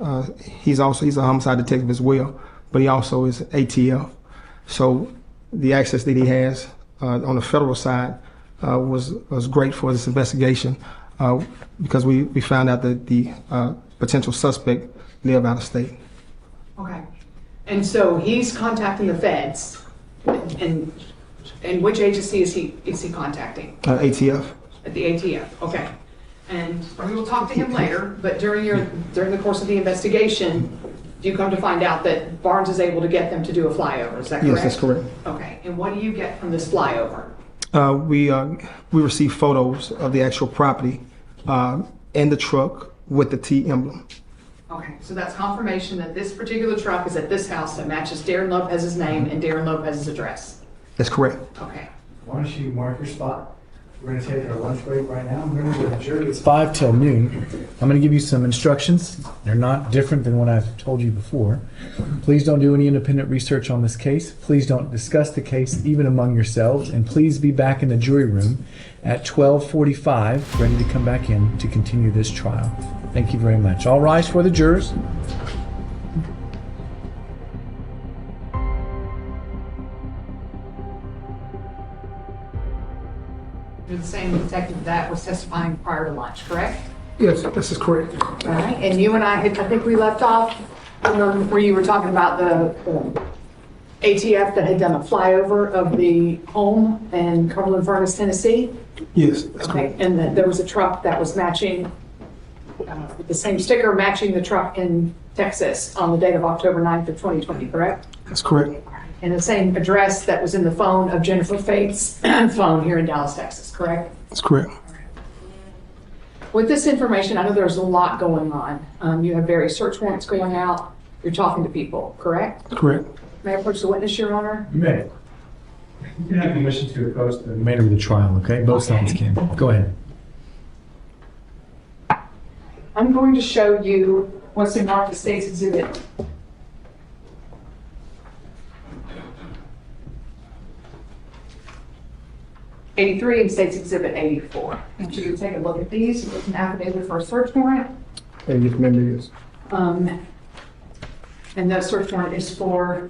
he's a homicide detective as well, but he also is ATF. So the access that he has on the federal side was great for this investigation because we found out that the potential suspect lived out of state. Okay. And so he's contacting the feds, and which agency is he contacting? ATF. At the ATF, okay. And we will talk to him later, but during the course of the investigation, do you come to find out that Barnes is able to get them to do a flyover, is that correct? Yes, that's correct. Okay, and what do you get from this flyover? We received photos of the actual property in the truck with the T emblem. Okay, so that's confirmation that this particular truck is at this house that matches Darrin Lopez's name and Darrin Lopez's address. That's correct. Okay. Why don't you mark your spot? We're gonna take our lunch break right now. Remember, the jury It's 5 till noon. I'm going to give you some instructions. They're not different than what I've told you before. Please don't do any independent research on this case. Please don't discuss the case even among yourselves. And please be back in the jury room at 12:45, ready to come back in to continue this trial. Thank you very much. All rise for the jurors. You're the same detective that was testifying prior to lunch, correct? Yes, this is correct. All right, and you and I think we left off where you were talking about the ATF that had done a flyover of the home in Cumberland Furnace, Tennessee. Yes, that's Okay, correct. and that there was a truck that was matching, the same sticker matching the truck in Texas on the date of October 9th of 2020, correct? That's correct. And the same address that was in the phone of Jennifer Faith's phone here in Dallas, Texas, correct? That's correct. With this information, I know there's a lot going on. You have various search warrants going out. You're talking to people, correct? Correct. May I approach the witness, Your Honor? You may. You can have permission to oppose the remainder of the trial, okay? Both sides can. Go ahead. I'm going to show you what's in Martha State's exhibit. '83 and State's Exhibit 84. I want you to take a look at these. It's an affidavit for a search warrant. And yes, ma'am, it is. And that search warrant is for,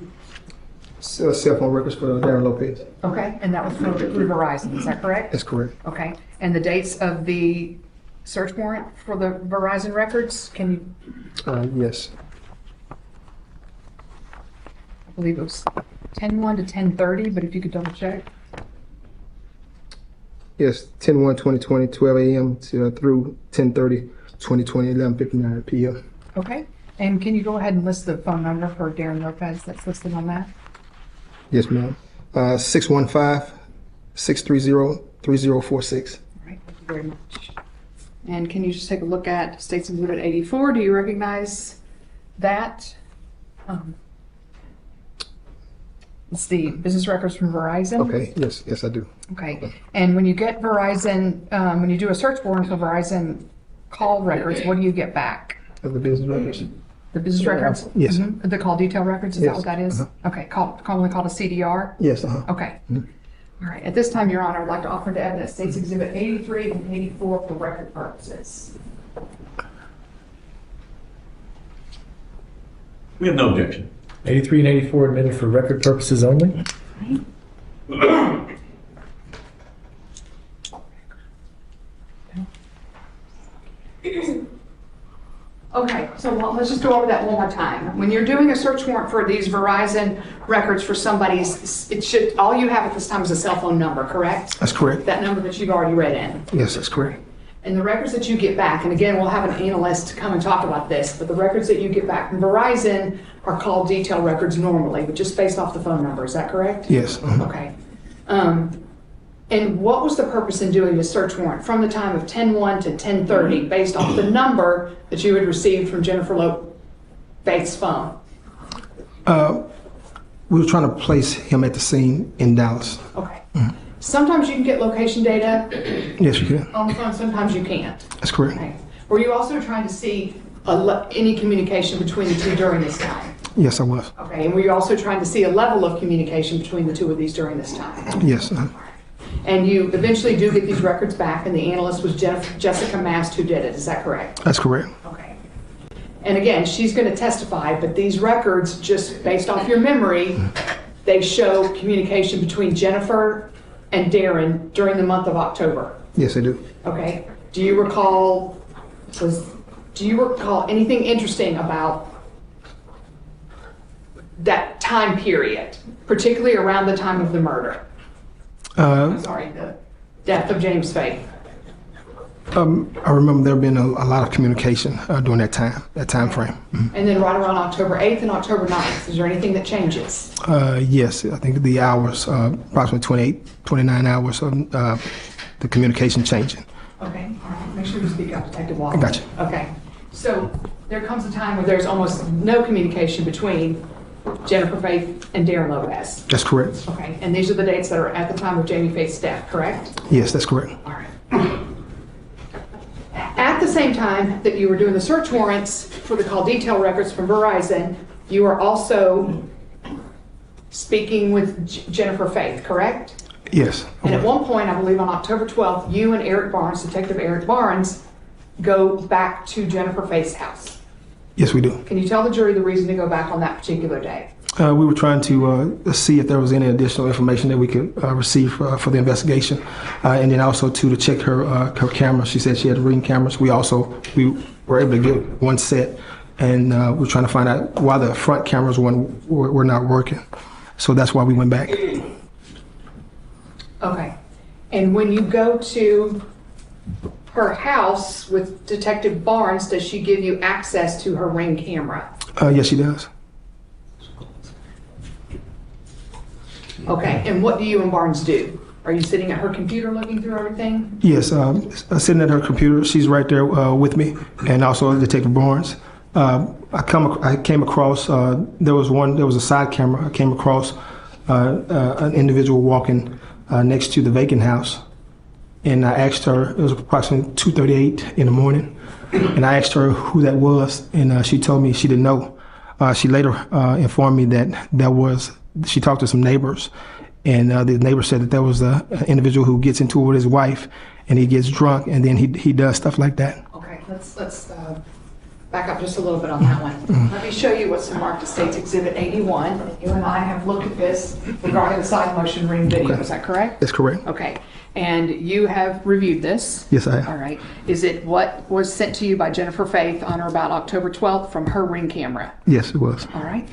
Cell phone records for Darrin Lopez. okay, and that was for Verizon, is that correct? That's correct. Okay, and the dates of the search warrant for the Verizon records, can you, Yes. I believe it was 10/1 to 10/30, but if you could double check. Yes, 10/1/2020, 12 a.m. Through 10/30, 2020, 11:59 p.m. Okay, and can you go ahead and list the phone number for Darrin Lopez that's listed on that? Yes, ma'am. 615-630-3046. All right, thank you very much. And can you just take a look at State's Exhibit 84? Do you recognize that? It's the business records from Verizon. Okay, yes, I do. Okay, and when you get Verizon, when you do a search warrant for Verizon call records, what do you get back? Of the business records? The business records? Yes. Mhm. The call detail records, is that Yes. what that is? Okay, commonly called a CDR? Yes, Okay. All right, at this time, Your Honor, I'd like to offer into evidence State's Exhibit 83 and 84 for record purposes. We have no objection. 83 and 84 admitted for record purposes only. Okay, so let's just go over that one more time. When you're doing a search warrant for these Verizon records for somebody's, it should, all you have at this time is a cell phone number, correct? that's correct. That number that you've already read in. Yes, that's correct. And the records that you get back, and again, we'll have an analyst come and talk about this, but the records that you get back from Verizon are called detail records normally, but just based off the phone number, is that correct? Yes. Okay. And what was the purpose in doing this search warrant from the time of 10/1 to 10/30 based off the number that you had received from Jennifer Faith's phone? We were trying to place him at the scene in Dallas. Okay. Sometimes you can get location data Yes, you can. on the phone, sometimes you can't. That's correct. Okay. Were you also trying to see any communication between the two during this time? Yes, I was. Okay, and were you also trying to see a level of communication between the two of these during this time? Yes. And you eventually do get these records back, and the analyst was Jessica Mast who did it, is that correct? That's correct. Okay. And again, she's going to testify, but these records, just based off your memory, they show communication between Jennifer and Darrin during the month of October. Yes, I do. Okay. Do you recall anything interesting about that time period, particularly around the time of the murder? The death of James Faith. I remember there being a lot of communication during that time frame. And then right around October 8th and October 9th, is there anything that changes? Yes, I think the hours, approximately 29 hours of the communication changing. Okay. Make sure you speak up, Detective Walton. I got you. Okay. So there comes a time where there's almost no communication between Jennifer Faith and Darrin Lopez. That's correct. Okay. And these are the dates that are at the time of Jamie Faith's death, correct? Yes, that's correct. All right. At the same time that you were doing the search warrants for the call detail records from Verizon, you were also speaking with Jennifer Faith, correct? Yes. And at one point, I believe on October 12th, you and Eric Barnes, Detective Eric Barnes, go back to Jennifer Faith's house. Yes, we do. Can you tell the jury the reason to go back on that particular day? We were trying to see if there was any additional information that we could receive for the investigation, and then also to check her camera. She said she had Ring cameras. We were able to get one set, and we're trying to find out why the front cameras were not working. So that's why we went back. Okay. And when you go to her house with Detective Barnes, does she give you access to her Ring camera? Yes, she does. Okay. And what do you and Barnes do? Are you sitting at her computer looking through everything? Yes, sitting at her computer. She's right there with me, and also Detective Barnes. I came across there was a side camera. I came across an individual walking next to the vacant house, and I asked her. It was approximately 2:38 in the morning, and I asked her who that was, and she told me she didn't know. She later informed me that she talked to some neighbors, and the neighbor said that there was an individual who gets into it with his wife, and he gets drunk, and then he does stuff like that. Okay, let's back up just a little bit on that one. Let me show you what's marked as State's Exhibit 81. You and I have looked at this regarding the side motion Ring video. Okay. Is that correct? That's correct. Okay, and you have reviewed this? Yes, I have. All right. Is it what was sent to you by Jennifer Faith on or about October 12th from her Ring camera? Yes, it was. All right.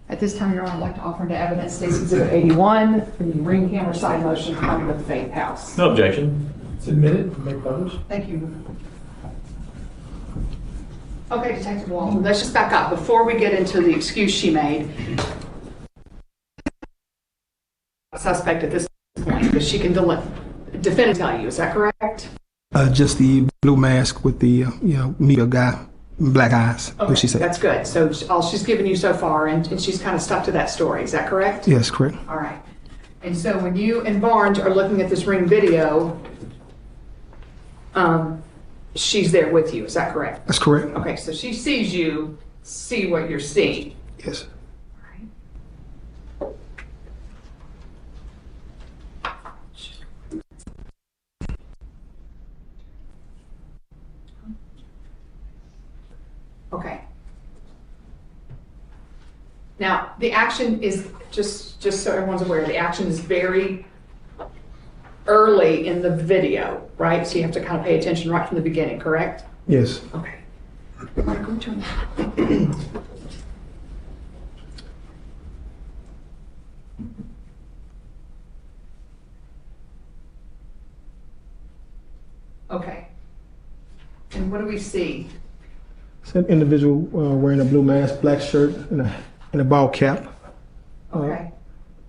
At this time, Your Honor, I'd like to offer into evidence State's Exhibit 81, the Ring camera side motion from the Faith house. No objection. It's admitted, make publish. Thank you. Okay, Detective Walton, let's just back up. Before we get into the excuse she made, suspect at this point, because she can defend tell you, is that correct? Just the blue mask with the media guy, black eyes. Okay, What she said. that's good. So all she's given you so far, and she's kind of stuck to that story, is that correct? Yes, correct. All right. And so when you and Barnes are looking at this Ring video, she's there with you, is that correct? That's correct. Okay, so she sees you see what you're seeing. Yes. Okay. Now, the action is, just so everyone's aware, the action is very early in the video, right? So you have to kind of pay attention right from the beginning, correct? Yes. Okay. Go turn that. Okay. And what do we see? It's an individual wearing a blue mask, black shirt, and a ball cap, Okay.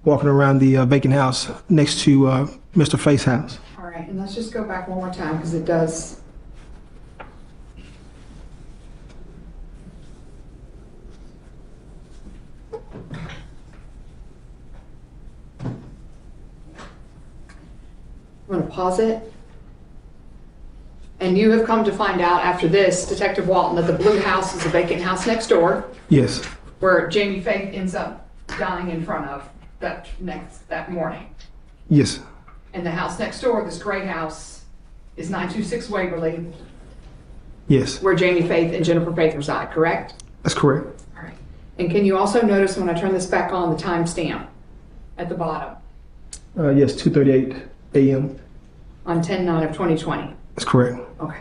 walking around the vacant house next to Mr. Faith's house. All right, and let's just go back one more time because it does. I'm going to pause it. And you have come to find out after this, Detective Walton, that the blue house is a vacant house next door Yes. where Jamie Faith ends up dying in front of that morning. Yes. And the house next door, this gray house, is 926 Waverly, Yes. where Jamie Faith and Jennifer Faith reside, correct? That's correct. All right. And can you also notice when I turn this back on, the timestamp at the bottom Yes, 2:38 a.m. on 10/9 of 2020? That's correct. Okay.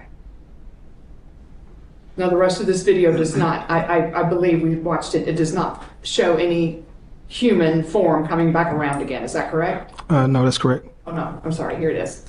Now, the rest of this video does not, I believe we watched it, it does not show any human form coming back around again. Is that correct? No, that's correct. Oh, no, I'm sorry. Here it is.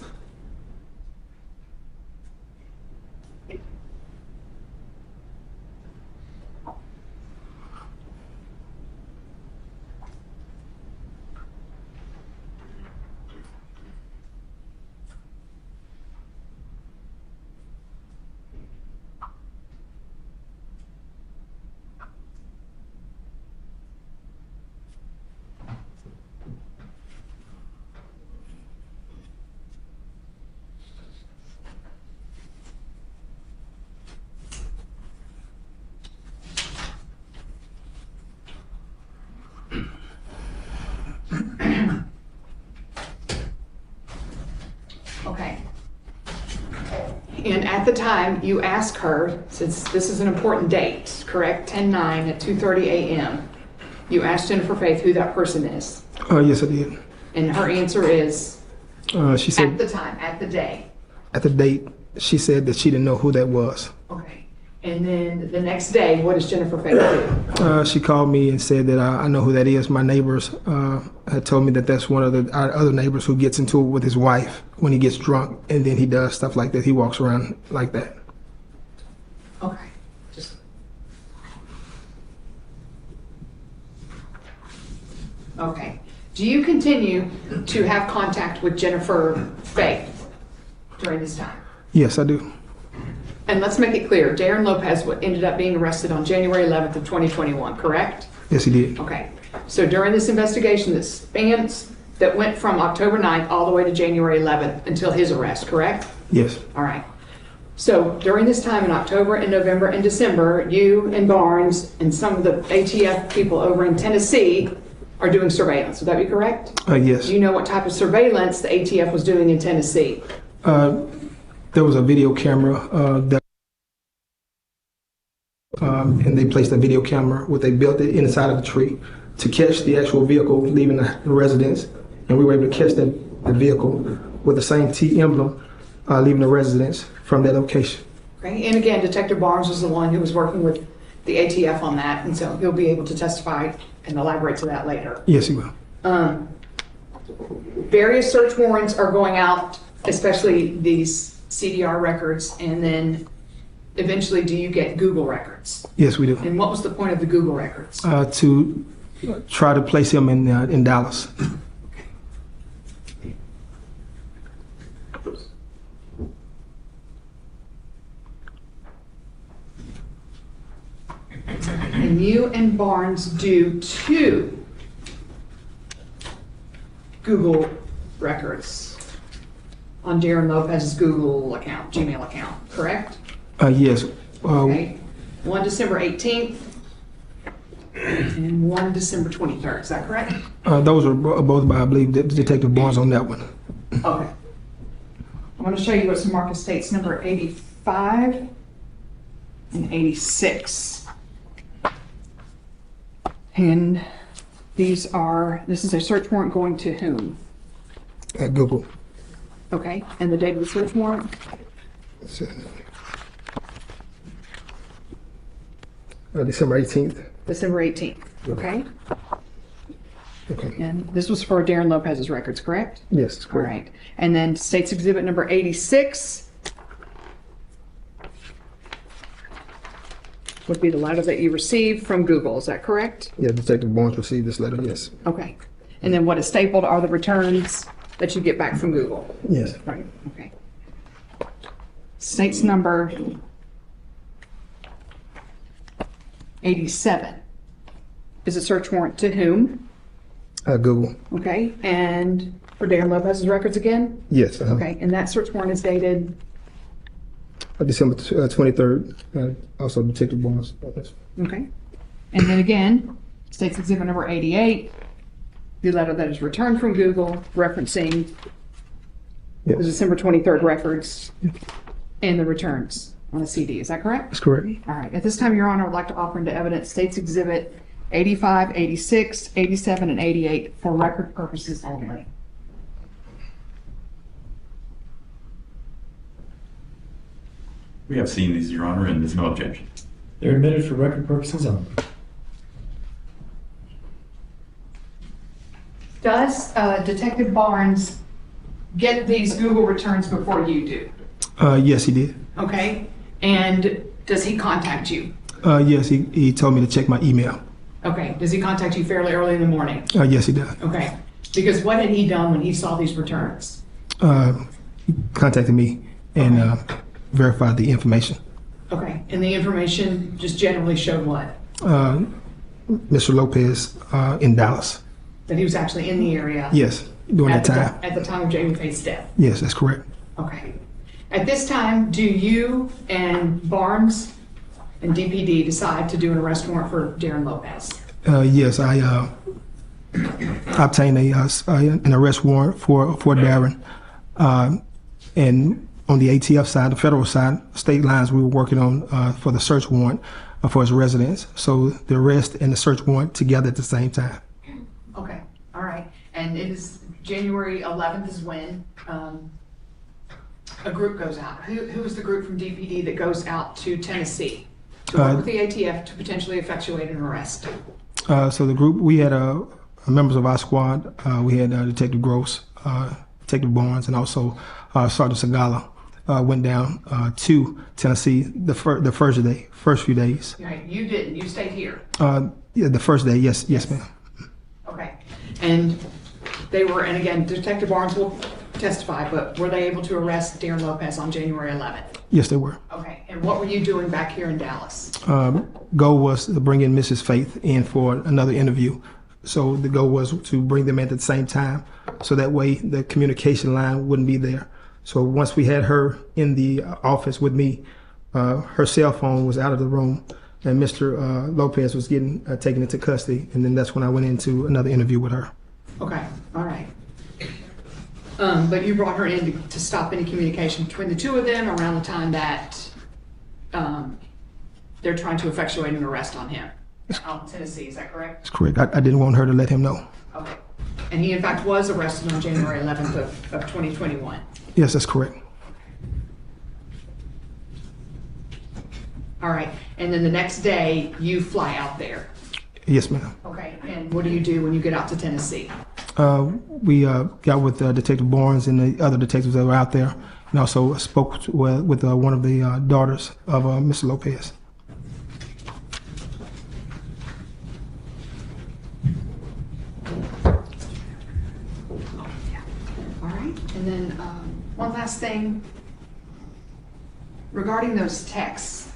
Okay. And at the time, you asked her, since this is an important date, correct? 10/9 at 2:30 a.m. You asked Jennifer Faith who that person is. Yes, I did. And her answer is, She at said the time, at the day. at the date, she said that she didn't know who that was. Okay. And then the next day, what does Jennifer Faith do? She called me and said that I know who that is. My neighbors had told me that that's one of our other neighbors who gets into it with his wife when he gets drunk, and then he does stuff like that. He walks around like that. Okay. Just. Okay. Do you continue to have contact with Jennifer Faith during this time? Yes, I do. And let's make it clear, Darrin Lopez ended up being arrested on January 11th of 2021, correct? Yes, he did. Okay. So during this investigation that went from October 9th all the way to January 11th until his arrest, correct? Yes. All right. So during this time in October and November and December, you and Barnes and some of the ATF people over in Tennessee are doing surveillance. Would that be correct? Yes. Do you know what type of surveillance the ATF was doing in Tennessee? There was a video camera and they placed a video camera. They built it inside of the tree to catch the actual vehicle leaving the residence, and we were able to catch the vehicle with the same T emblem leaving the residence from that location. Okay. And again, Detective Barnes was the one who was working with the ATF on that, and so he'll be able to testify and elaborate to that later. Yes, he will. Various search warrants are going out, especially these CDR records, and then eventually do you get Google records? Yes, we do. And what was the point of the Google records? To try to place him in Dallas. And you and Barnes do 2 Google records on Darrin Lopez's Google account, Gmail account, correct? Yes. Okay. One December 18th and one December 23rd. Is that correct? Those are both by, I believe, Detective Barnes on that one. Okay. I'm going to show you what's marked as states number 85 and 86. And this is a search warrant going to whom? At Google. Okay. And the date of the search warrant? December 18th. December 18th. Okay. Okay. And this was for Darrin Lopez's records, correct? Yes, that's All correct. right. And then States Exhibit number 86 would be the letter that you received from Google. Is that correct? Yeah, Detective Barnes received this letter, yes. Okay. And then what is stapled are the returns that you get back from Google. Yes. Right. Okay. States number 87 is a search warrant to whom? Google. Okay. And for Darrin Lopez's records again? Yes. Okay. And that search warrant is dated? December 23rd. Also Detective Barnes. Okay. And then again, States Exhibit number 88, the letter that is returned from Google referencing the Yes. December 23rd records and the returns on a CD. Is that correct? That's correct. All right. At this time, Your Honor, I would like to offer into evidence States Exhibit 85, 86, 87, and 88 for record purposes only. We have seen these, Your Honor, and there's no objection. They're admitted for record purposes only. Does Detective Barnes get these Google returns before you do? Yes, he did. Okay. And does he contact you? Yes, he told me to check my email. Okay. Does he contact you fairly early in the morning? Yes, he does. Okay. Because what had he done when he saw these returns? He contacted me and verified the information. Okay. And the information just generally showed what? Mr. Lopez in Dallas. That he was actually in the area? Yes, during that time. At the time of Jamie Faith's death? Yes, that's correct. Okay. At this time, do you and Barnes and DPD decide to do an arrest warrant for Darrin Lopez? Yes, I obtained an arrest warrant for Darrin. And on the ATF side, the federal side, state lines, we were working on for the search warrant for his residence. So the arrest and the search warrant together at the same time. Okay, all right. And it is January 11th is when a group goes out. Who is the group from DPD that goes out to Tennessee to work with the ATF to potentially effectuate an arrest? So the group, we had members of our squad. We had Detective Gross, Detective Barnes, and also Sergeant Sagala went down to Tennessee the first few days. Right, you didn't. You stayed here. Yeah, the first day, yes, ma'am. Okay. And they were, and again, Detective Barnes will testify, but were they able to arrest Darrin Lopez on January 11th? Yes, they were. Okay. And what were you doing back here in Dallas? Goal was to bring in Mrs. Faith in for another interview. So the goal was to bring them in at the same time, so that way the communication line wouldn't be there. So once we had her in the office with me, her cell phone was out of the room, and Mr. Lopez was getting taken into custody, and then that's when I went into another interview with her. Okay. All right. But you brought her in to stop any communication between the two of them around the time that they're trying to effectuate an arrest on him out in Tennessee. Is that correct? That's correct. I didn't want her to let him know. Okay. And he, in fact, was arrested on January 11th of 2021. Yes, that's correct. All right. And then the next day, you fly out there. Yes, ma'am. Okay. And what do you do when you get out to Tennessee? We got with Detective Barnes and the other detectives that were out there, and also spoke with one of the daughters of Mr. Lopez. All right. And then one last thing regarding those texts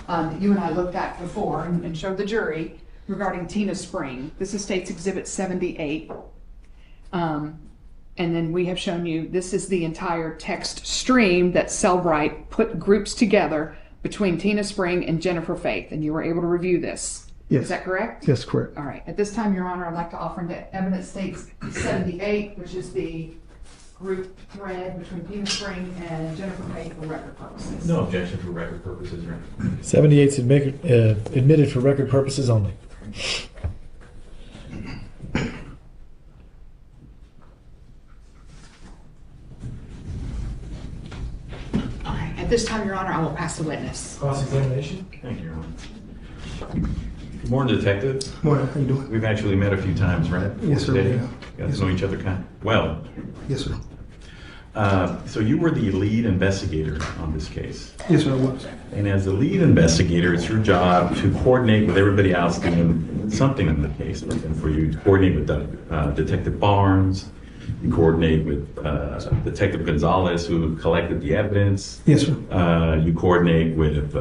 that you and I looked at before and showed the jury regarding Tina Spring. This is State's Exhibit 78. And then we have shown you, this is the entire text stream that Sellbright put groups together between Tina Spring and Jennifer Faith, and you were able to review this. Yes. Is that correct? Yes, correct. All right. At this time, Your Honor, I'd like to offer into evidence States 78, which is the group thread between Tina Spring and Jennifer Faith for record purposes. No objection for record purposes, right? 78's admitted for record purposes only. All right. At this time, Your Honor, I will pass the witness. Cross-examination? Thank you, Your Honor. Good morning, Detective. Morning. How you doing? We've actually met a few times, right? Yes, sir. Today. Yeah. Got to know each other kind of well. Yes, sir. So you were the lead investigator on this case. Yes, sir. I was. And as the lead investigator, it's your job to coordinate with everybody else doing something in the case. And for you to coordinate with Detective Barnes, you coordinate with Detective Gonzalez, who collected the evidence. Yes, sir. You coordinate with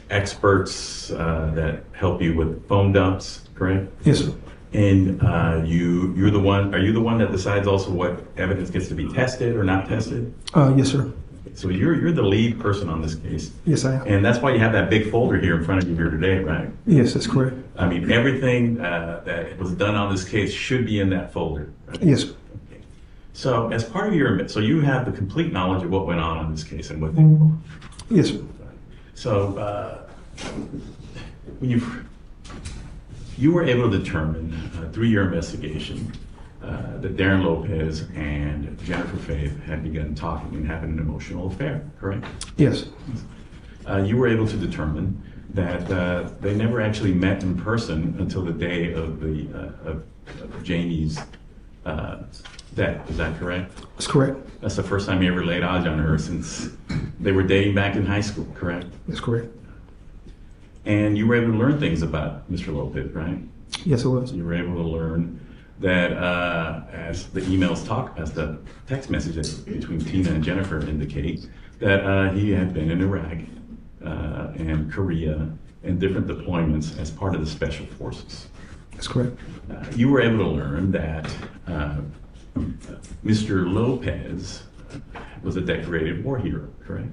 experts that help you with phone dumps, correct? Yes, sir. And you're the one. Are you the one that decides also what evidence gets to be tested or not tested? Yes, sir. So you're the lead person on this case. Yes, I am. And that's why you have that big folder here in front of you here today, right? Yes, that's correct. I mean, everything that was done on this case should be in that folder. Right? Yes, sir. Okay. So as part of so you have the complete knowledge of what went on this case and what they. Yes, sir. So when you were able to determine through your investigation that Darrin Lopez and Jennifer Faith had begun talking and having an emotional affair, correct? Yes. You were able to determine that they never actually met in person until the day of Jamie's death. Is that correct? That's correct. That's the first time you ever laid eyes on her since they were dating back in high school, correct? That's correct. And you were able to learn things about Mr. Lopez, right? Yes, it was. You were able to learn that as the the text messages between Tina and Jennifer indicate, that he had been in Iraq and Korea and different deployments as part of the special forces. That's correct. You were able to learn that Mr. Lopez was a decorated war hero, correct?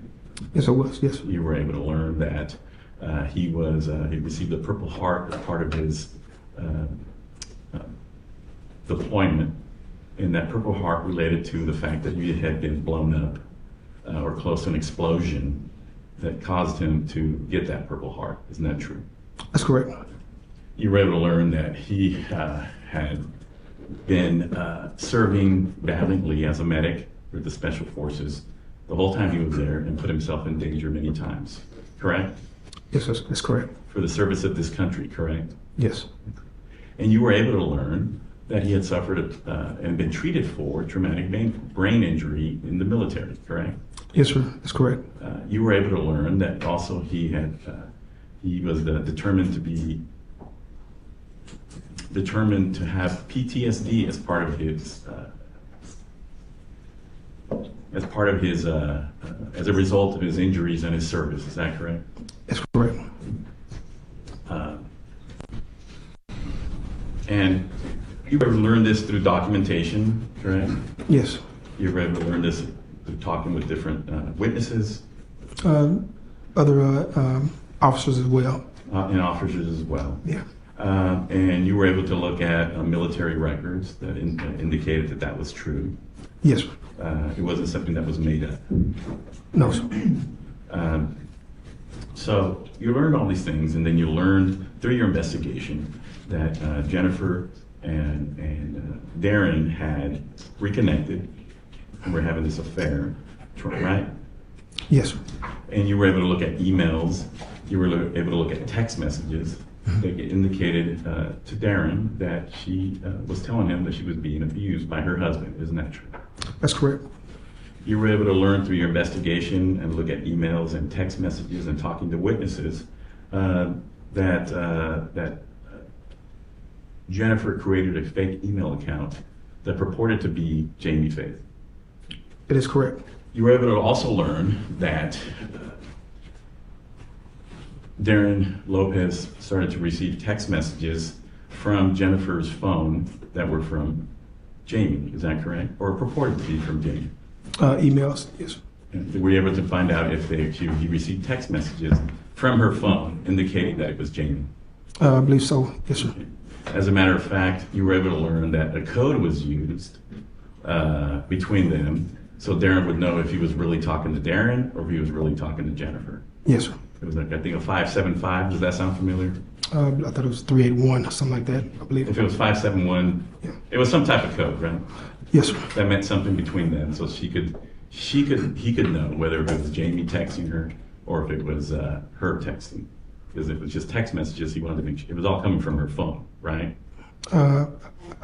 Yes, I was. Yes. You were able to learn that he received a Purple Heart as part of his deployment And that Purple Heart related to the fact that you had been blown up or close to an explosion that caused him to get that Purple Heart. Isn't that true? That's correct. You were able to learn that he had been serving valiantly as a medic with the Special Forces the whole time he was there and put himself in danger many times, correct? Yes, that's correct. For the service of this country, correct? Yes. And you were able to learn that he had suffered and been treated for traumatic brain injury in the military, correct? Yes, sir. That's correct. You were able to learn that also he was determined to have PTSD as part of his as a result of his injuries and his service. Is that correct? That's correct. And you ever learned this through documentation, correct? Yes. You ever able to learn this through talking with different witnesses? Other officers as well. And officers as well. Yeah. And you were able to look at military records that indicated that that was true. Yes, sir. It wasn't something that was made up. No, sir. So you learned all these things, and then you learned through your investigation that Jennifer and Darrin had reconnected and were having this affair, right? Yes, sir. And you were able to look at emails. You were able to look at text messages that indicated to Darrin that she was telling him that she was being abused by her husband. Isn't that true? That's correct. You were able to learn through your investigation and look at emails and text messages and talking to witnesses that Jennifer created a fake email account that purported to be Jamie Faith. It is correct. You were able to also learn that Darrin Lopez started to receive text messages from Jennifer's phone that were from Jamie. Is that correct? Or purported to be from Jamie? Emails, yes. And were you able to find out if he received text messages from her phone indicating that it was Jamie? I believe so, yes, sir. As a matter of fact, you were able to learn that a code was used between them, so Darrin would know if he was really talking to Darrin or if he was really talking to Jennifer. Yes, sir. It was like, I think, a 575. Does that sound familiar? I thought it was 381 or something like that, I believe. If it was 571, Yeah. it was some type of code, right? Yes, sir. That meant something between them, so he could know whether it was Jamie texting her or if it was her texting. Because if it was just text messages, he wanted to make sure it was all coming from her phone, right? I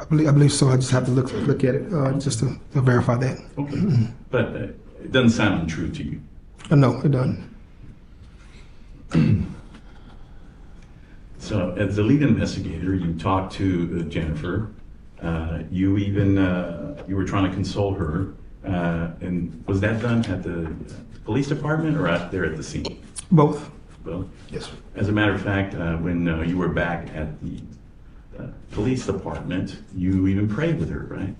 believe so. I just have to look at it just to verify that. Okay. But it doesn't sound untrue to you. No, it doesn't. So as the lead investigator, you talked to Jennifer. You were trying to console her. And was that done at the police department or out there at the scene? Both. Well, Yes, sir. as a matter of fact, when you were back at the police department, you even prayed with her, right?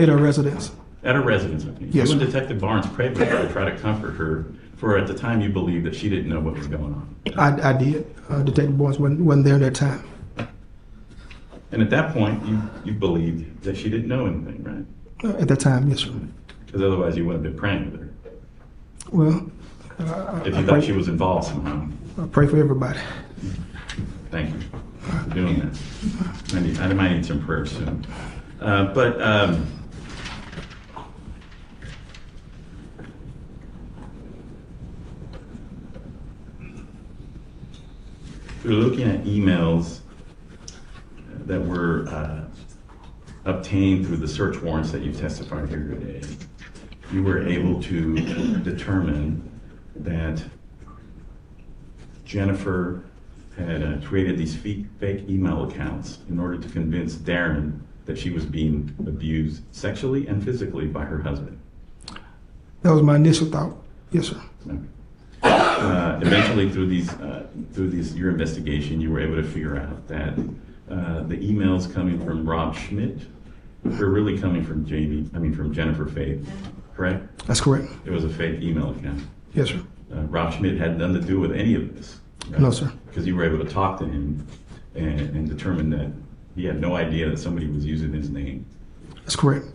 At our residence. At her residence, I think. Yes, You and sir. Detective Barnes prayed with her to try to comfort her, for at the time you believed that she didn't know what was going on. I did. Detective Barnes wasn't there at that time. And at that point, you believed that she didn't know anything, right? At that time, yes, sir. Because otherwise you wouldn't have been praying with her. Well, If you thought she was involved somehow. I pray for everybody. Thank you for doing that. I might need some prayer soon. We're looking at emails that were obtained through the search warrants that you testified here today. You were able to determine that Jennifer had created these fake email accounts in order to convince Darrin that she was being abused sexually and physically by her husband. That was my initial thought. Yes, sir. Eventually, through your investigation, you were able to figure out that the emails coming from Rob Schmidt were really coming from from Jennifer Faith, correct? That's correct. It was a fake email account. Yes, sir. Rob Schmidt had nothing to do with any of this. Right? No, sir. Because you were able to talk to him and determine that he had no idea that somebody was using his name. That's correct.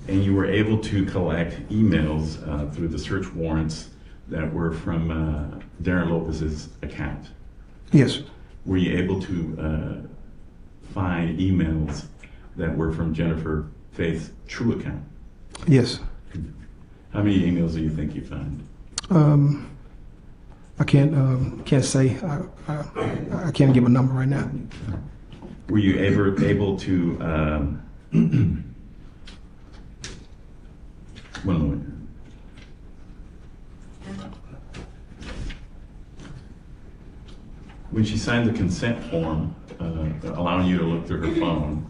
And you were able to collect emails through the search warrants that were from Darrin Lopez's account. Yes. Were you able to find emails that were from Jennifer Faith's true account? Yes. How many emails do you think you found? I can't say. I can't give a number right now. Were you ever able to? One moment. When she signed the consent form, allowing you to look through her phone,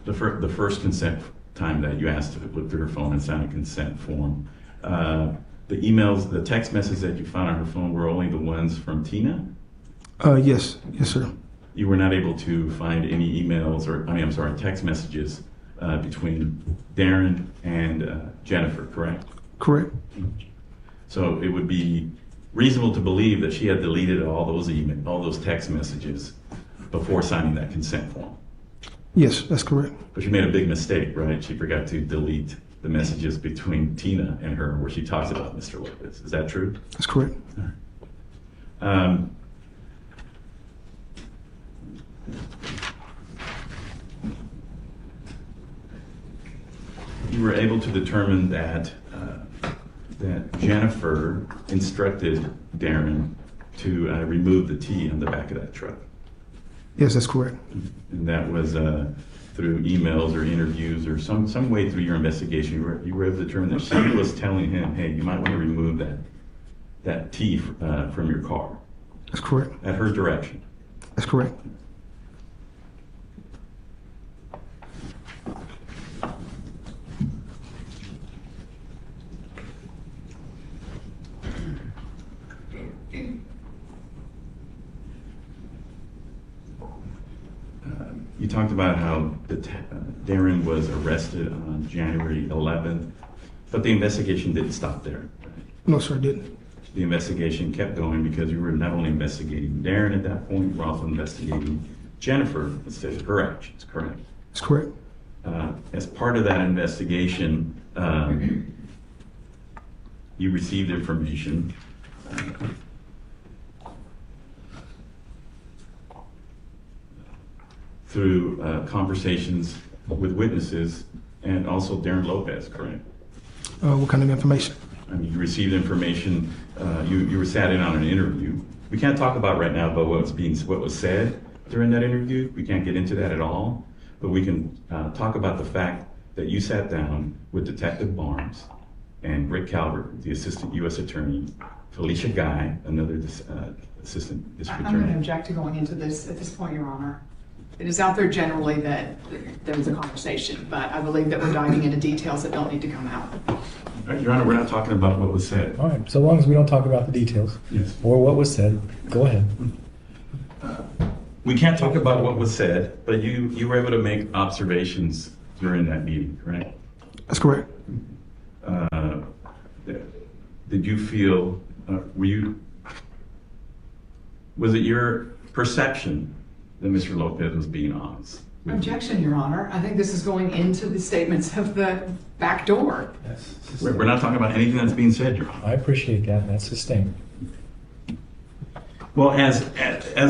the first consent time that you asked to look through her phone and sign a consent form, the emails, the text messages that you found on her phone were only the ones from Tina? Yes, sir. You were not able to find any emails text messages between Darrin and Jennifer, correct? Correct. So it would be reasonable to believe that she had deleted all those text messages before signing that consent form. Yes, that's correct. But she made a big mistake, right? She forgot to delete the messages between Tina and her where she talks about Mr. Lopez. Is that true? That's correct. You were able to determine that Jennifer instructed Darrin to remove the T on the back of that truck. Yes, that's correct. And that was through emails or interviews or some way through your investigation. You were able to determine that she was telling him, hey, you might want to remove that T from your car. That's correct. At her direction. That's correct. You talked about how Darrin was arrested on January 11th, but the investigation didn't stop there. Right? No, sir, I didn't. The investigation kept going because you were not only investigating Darrin at that point, you were also investigating Jennifer instead of her actions, correct? That's correct. As part of that investigation, you received information through conversations with witnesses and also Darrin Lopez, correct? What kind of information? I mean, you received information, you were sat in on an interview. We can't talk about right now about what was said during that interview. We can't get into that at all, but we can talk about the fact that you sat down with Detective Barnes and Rick Calvert, the Assistant U.S. Attorney, Felicia Guy, another Assistant District I'm going to Attorney. object to going into this at this point, Your Honor. It is out there generally that there was a conversation, but I believe that we're diving into details that don't need to come out. All right, Your Honor, we're not talking about what was said. All right, so long as we don't talk about the details Yes. or what was said, go ahead. We can't talk about what was said, but you were able to make observations during that meeting, right? That's correct. Did you feel, was it your perception that Mr. Lopez was being honest? Objection, Your Honor. I think this is going into the statements of the back door. We're not talking about anything that's being said, Your Honor. I appreciate that. That's sustained. Well, as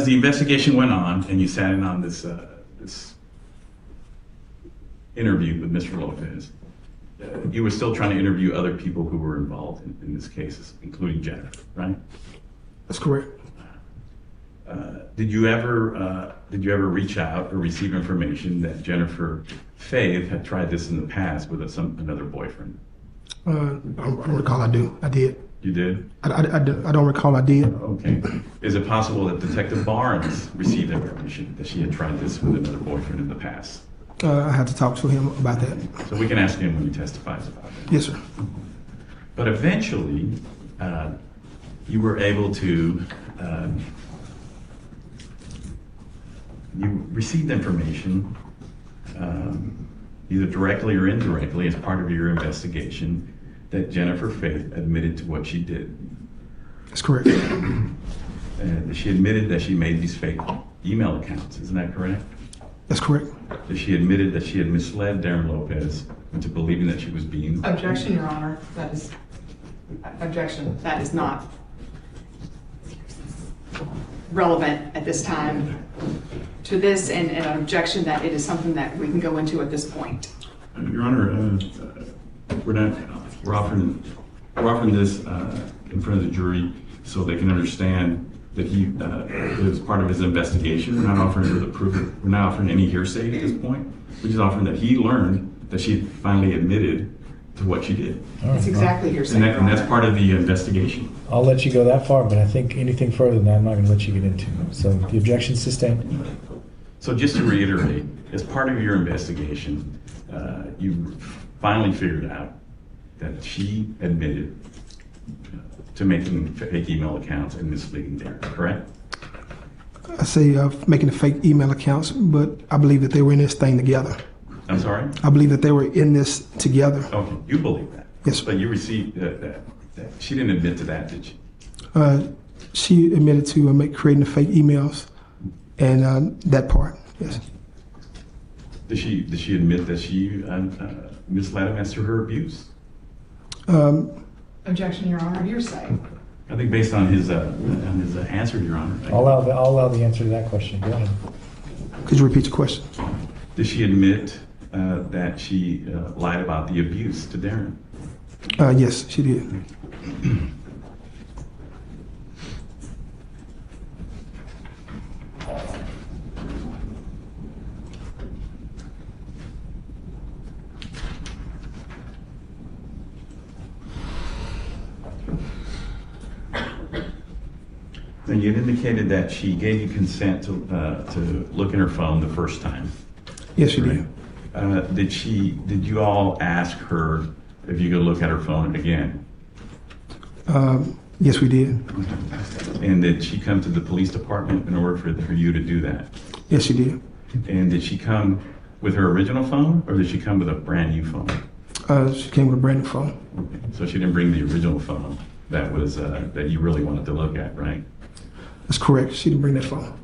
the investigation went on and you sat in on this interview with Mr. Lopez, you were still trying to interview other people who were involved in this case, including Jennifer, right? That's correct. Did you ever reach out or receive information that Jennifer Faith had tried this in the past with another boyfriend? I don't recall I did. You did? I don't recall I did. Okay. Is it possible that Detective Barnes received information that she had tried this with another boyfriend in the past? I had to talk to him about that. So we can ask him when he testifies about that. Yes, sir. But eventually, you were able to, you received information, either directly or indirectly as part of your investigation, that Jennifer Faith admitted to what she did. That's correct. She admitted that she made these fake email accounts. Isn't that correct? That's correct. She admitted that she had misled Darrin Lopez into believing that she was being. Objection, Your Honor. That is, objection. That is not relevant at this time to this, and an objection that it is something that we can go into at this point. Your Honor, we're offering this in front of the jury so they can understand that it was part of his investigation. We're not offering the proof. We're not offering any hearsay at this point. We're just offering that he learned that she finally admitted to what she did. That's exactly your saying. And that's part of the investigation. I'll let you go that far, but I think anything further than that, I'm not going to let you get into. So the objection's sustained. So just to reiterate, as part of your investigation, you finally figured out that she admitted to making fake email accounts and misleading Darrin, correct? I say making the fake email accounts, but I believe that they were in this thing together. I'm sorry? I believe that they were in this together. Okay, you believe that? Yes. But you received that she didn't admit to that, did she? She admitted to creating the fake emails and that part, yes. Did she admit that she misled him as to her abuse? Objection, Your Honor. Hearsay. I think based on his answer, Your Honor. I'll allow the answer to that question. Go ahead. Could you repeat your question? Did she admit that she lied about the abuse to Darrin? Yes, she did. And you indicated that she gave you consent to look in her phone the first time. Yes, she did. Did you all ask her if you could look at her phone again? Yes, we did. And did she come to the police department in order for you to do that? Yes, she did. And did she come with her original phone, or did she come with a brand new phone? She came with a brand new phone. Okay. So she didn't bring the original phone that was that you really wanted to look at, right? That's correct. She didn't bring that phone.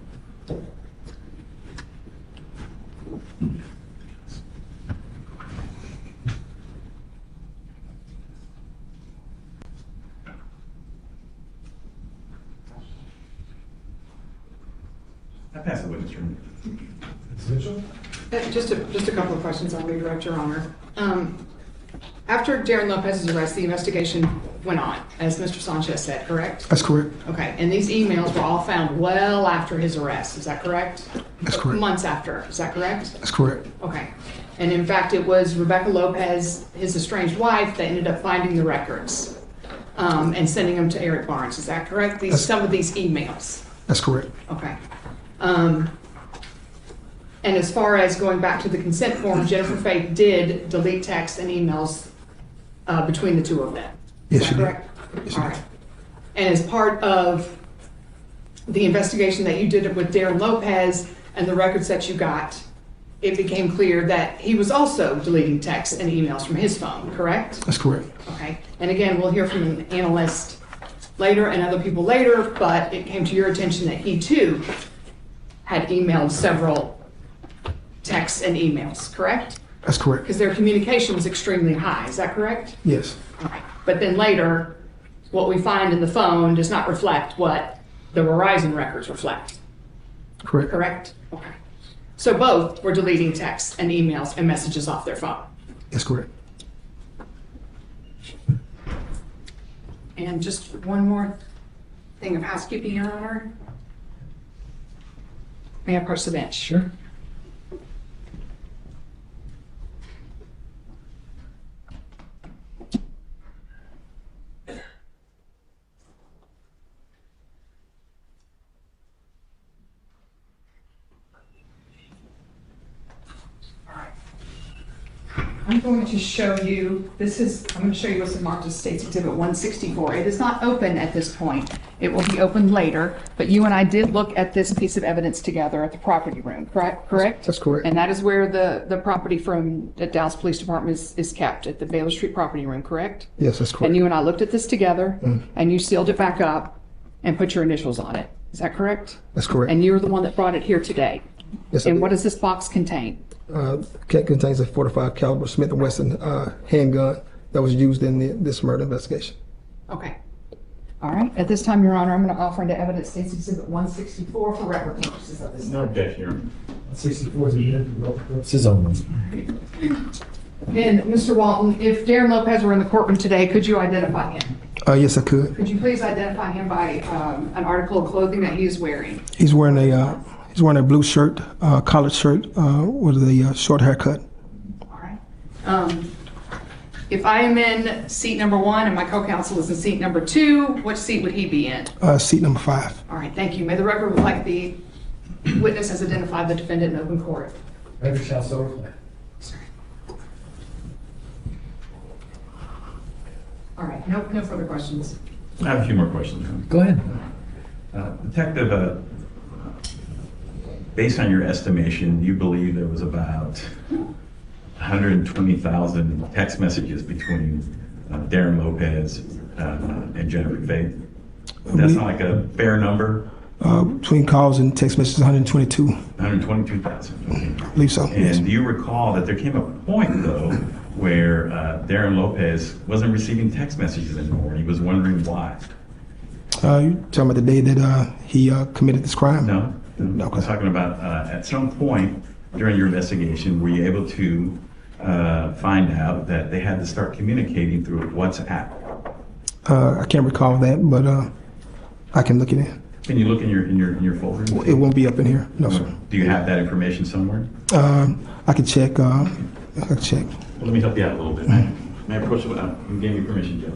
I pass the witness room. Just a couple of questions I'll redirect, Your Honor. After Darrin Lopez's arrest, the investigation went on, as Mr. Sanchez said, correct? That's correct. Okay, and these emails were all found well after his arrest, is that correct? That's correct. Months after, is that correct? That's correct. Okay. And in fact, it was Rebecca Lopez, his estranged wife, that ended up finding the records and sending them to Eric Barnes, is that correct? Some of these emails. That's correct. Okay. And as far as going back to the consent form, Jennifer Faith did delete texts and emails between the two of them. Is Yes, that she did. correct? Yes, she All did. right. And as part of the investigation that you did with Darrin Lopez and the records that you got, it became clear that he was also deleting texts and emails from his phone, correct? That's correct. Okay. And again, we'll hear from an analyst later and other people later, but it came to your attention that he too had emailed several texts and emails, correct? That's correct. Because their communication was extremely high, is that correct? Yes. All right. But then later, what we find in the phone does not reflect what the Verizon records reflect, Correct. correct? Okay. So both were deleting texts and emails and messages off their phone. That's correct. And just one more thing of housekeeping, Your Honor. May I approach the bench? Sure. I'm going to show you, I'm going to show you what's marked as State's Exhibit 164. It is not open at this point. It will be opened later, but you and I did look at this piece of evidence together at the property room, correct? That's correct. And that is where the property from the Dallas Police Department is kept, at the Baylor Street property room, correct? Yes, that's correct. And you and I looked at this together, and you sealed it back up and put your initials on it. Is that correct? That's correct. And you're the one that brought it here today. Yes, I And did. what does this box contain? Contains a .45 caliber Smith & Wesson handgun that was used in this murder investigation. Okay. All right. At this time, Your Honor, I'm going to offer into evidence State's Exhibit 164 for record purposes of this. No objection, Your Honor. 64 is admitted for local purposes. This is only. And Mr. Walton, if Darrin Lopez were in the courtroom today, could you identify him? Yes, I could. Could you please identify him by an article of clothing that he is wearing? He's wearing a blue shirt, collared shirt with a short haircut. All right. If I am in seat number 1 and my co-counsel is in seat number 2, which seat would he be in? Seat number 5. All right, thank you. May the record reflect the witness has identified the defendant in open court. Record shall so reflect. Sorry. All right, no further questions. I have a few more questions. Go ahead. Detective, based on your estimation, you believe there was about 120,000 text messages between Darrin Lopez and Jennifer Faith. That's not like a fair number? Between calls and text messages, 122. 122,000. I believe so. Yes. And do you recall that there came a point, though, where Darrin Lopez wasn't receiving text messages anymore? He was wondering why. You talking about the day that he committed this crime? No. No, I'm talking about at some point during your investigation, were you able to find out that they had to start communicating through WhatsApp? I can't recall that, but I can look at it. Can you look in your folder? It won't be up in here. No, sir. Do you have that information somewhere? I can check. I can check. Well, let me help you out a little bit. May I approach you? You gave me permission, Jeff.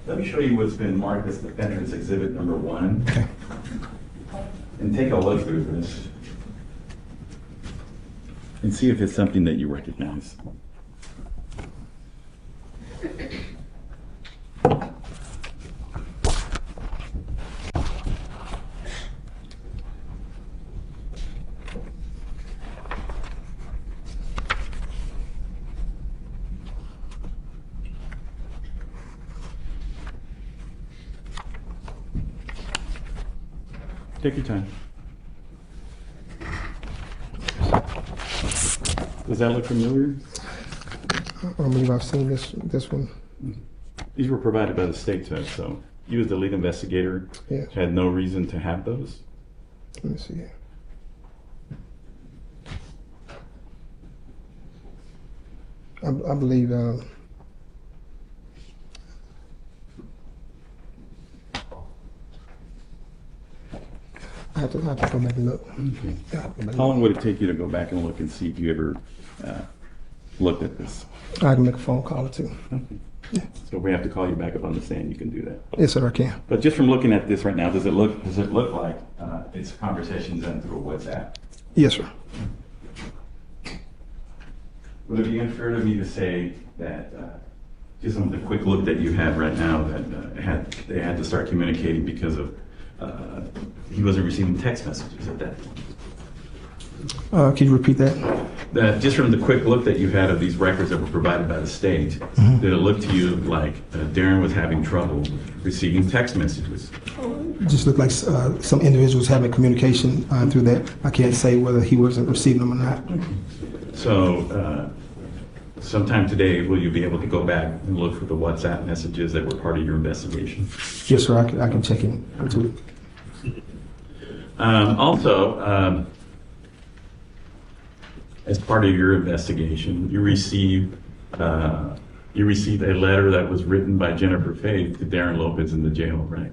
Let me show you what's been marked as defendant's exhibit number 1. Okay. And take a look through this. And see if it's something that you recognize. Take your time. Does that look familiar? I believe I've seen this one. These were provided by the state to us, so you as the lead investigator Yeah. had no reason to have those? Let me see here. I believe I have to go back and look. Okay. Yeah, I have to go back and How long would it take you to go back and look and see if you ever looked at this? look. I can make a phone call or two. So if we have to call you back up on the stand, you can do that. Yes, sir, I can. But just from looking at this right now, does it look like it's conversations done through WhatsApp? Yes, sir. Would it be unfair to me to say that just on the quick look that you have right now, that they had to start communicating because of he wasn't receiving text messages at that point? Can you repeat that? Just from the quick look that you had of these records that were provided by the state, did it look to you like Darrin was having trouble receiving text messages? Just looked like some individuals having communication through that. I can't say whether he wasn't receiving them or not. So sometime today, will you be able to go back and look for the WhatsApp messages that were part of your investigation? Yes, sir, I can check into it. Also, as part of your investigation, you received a letter that was written by Jennifer Faith to Darrin Lopez in the jail, right?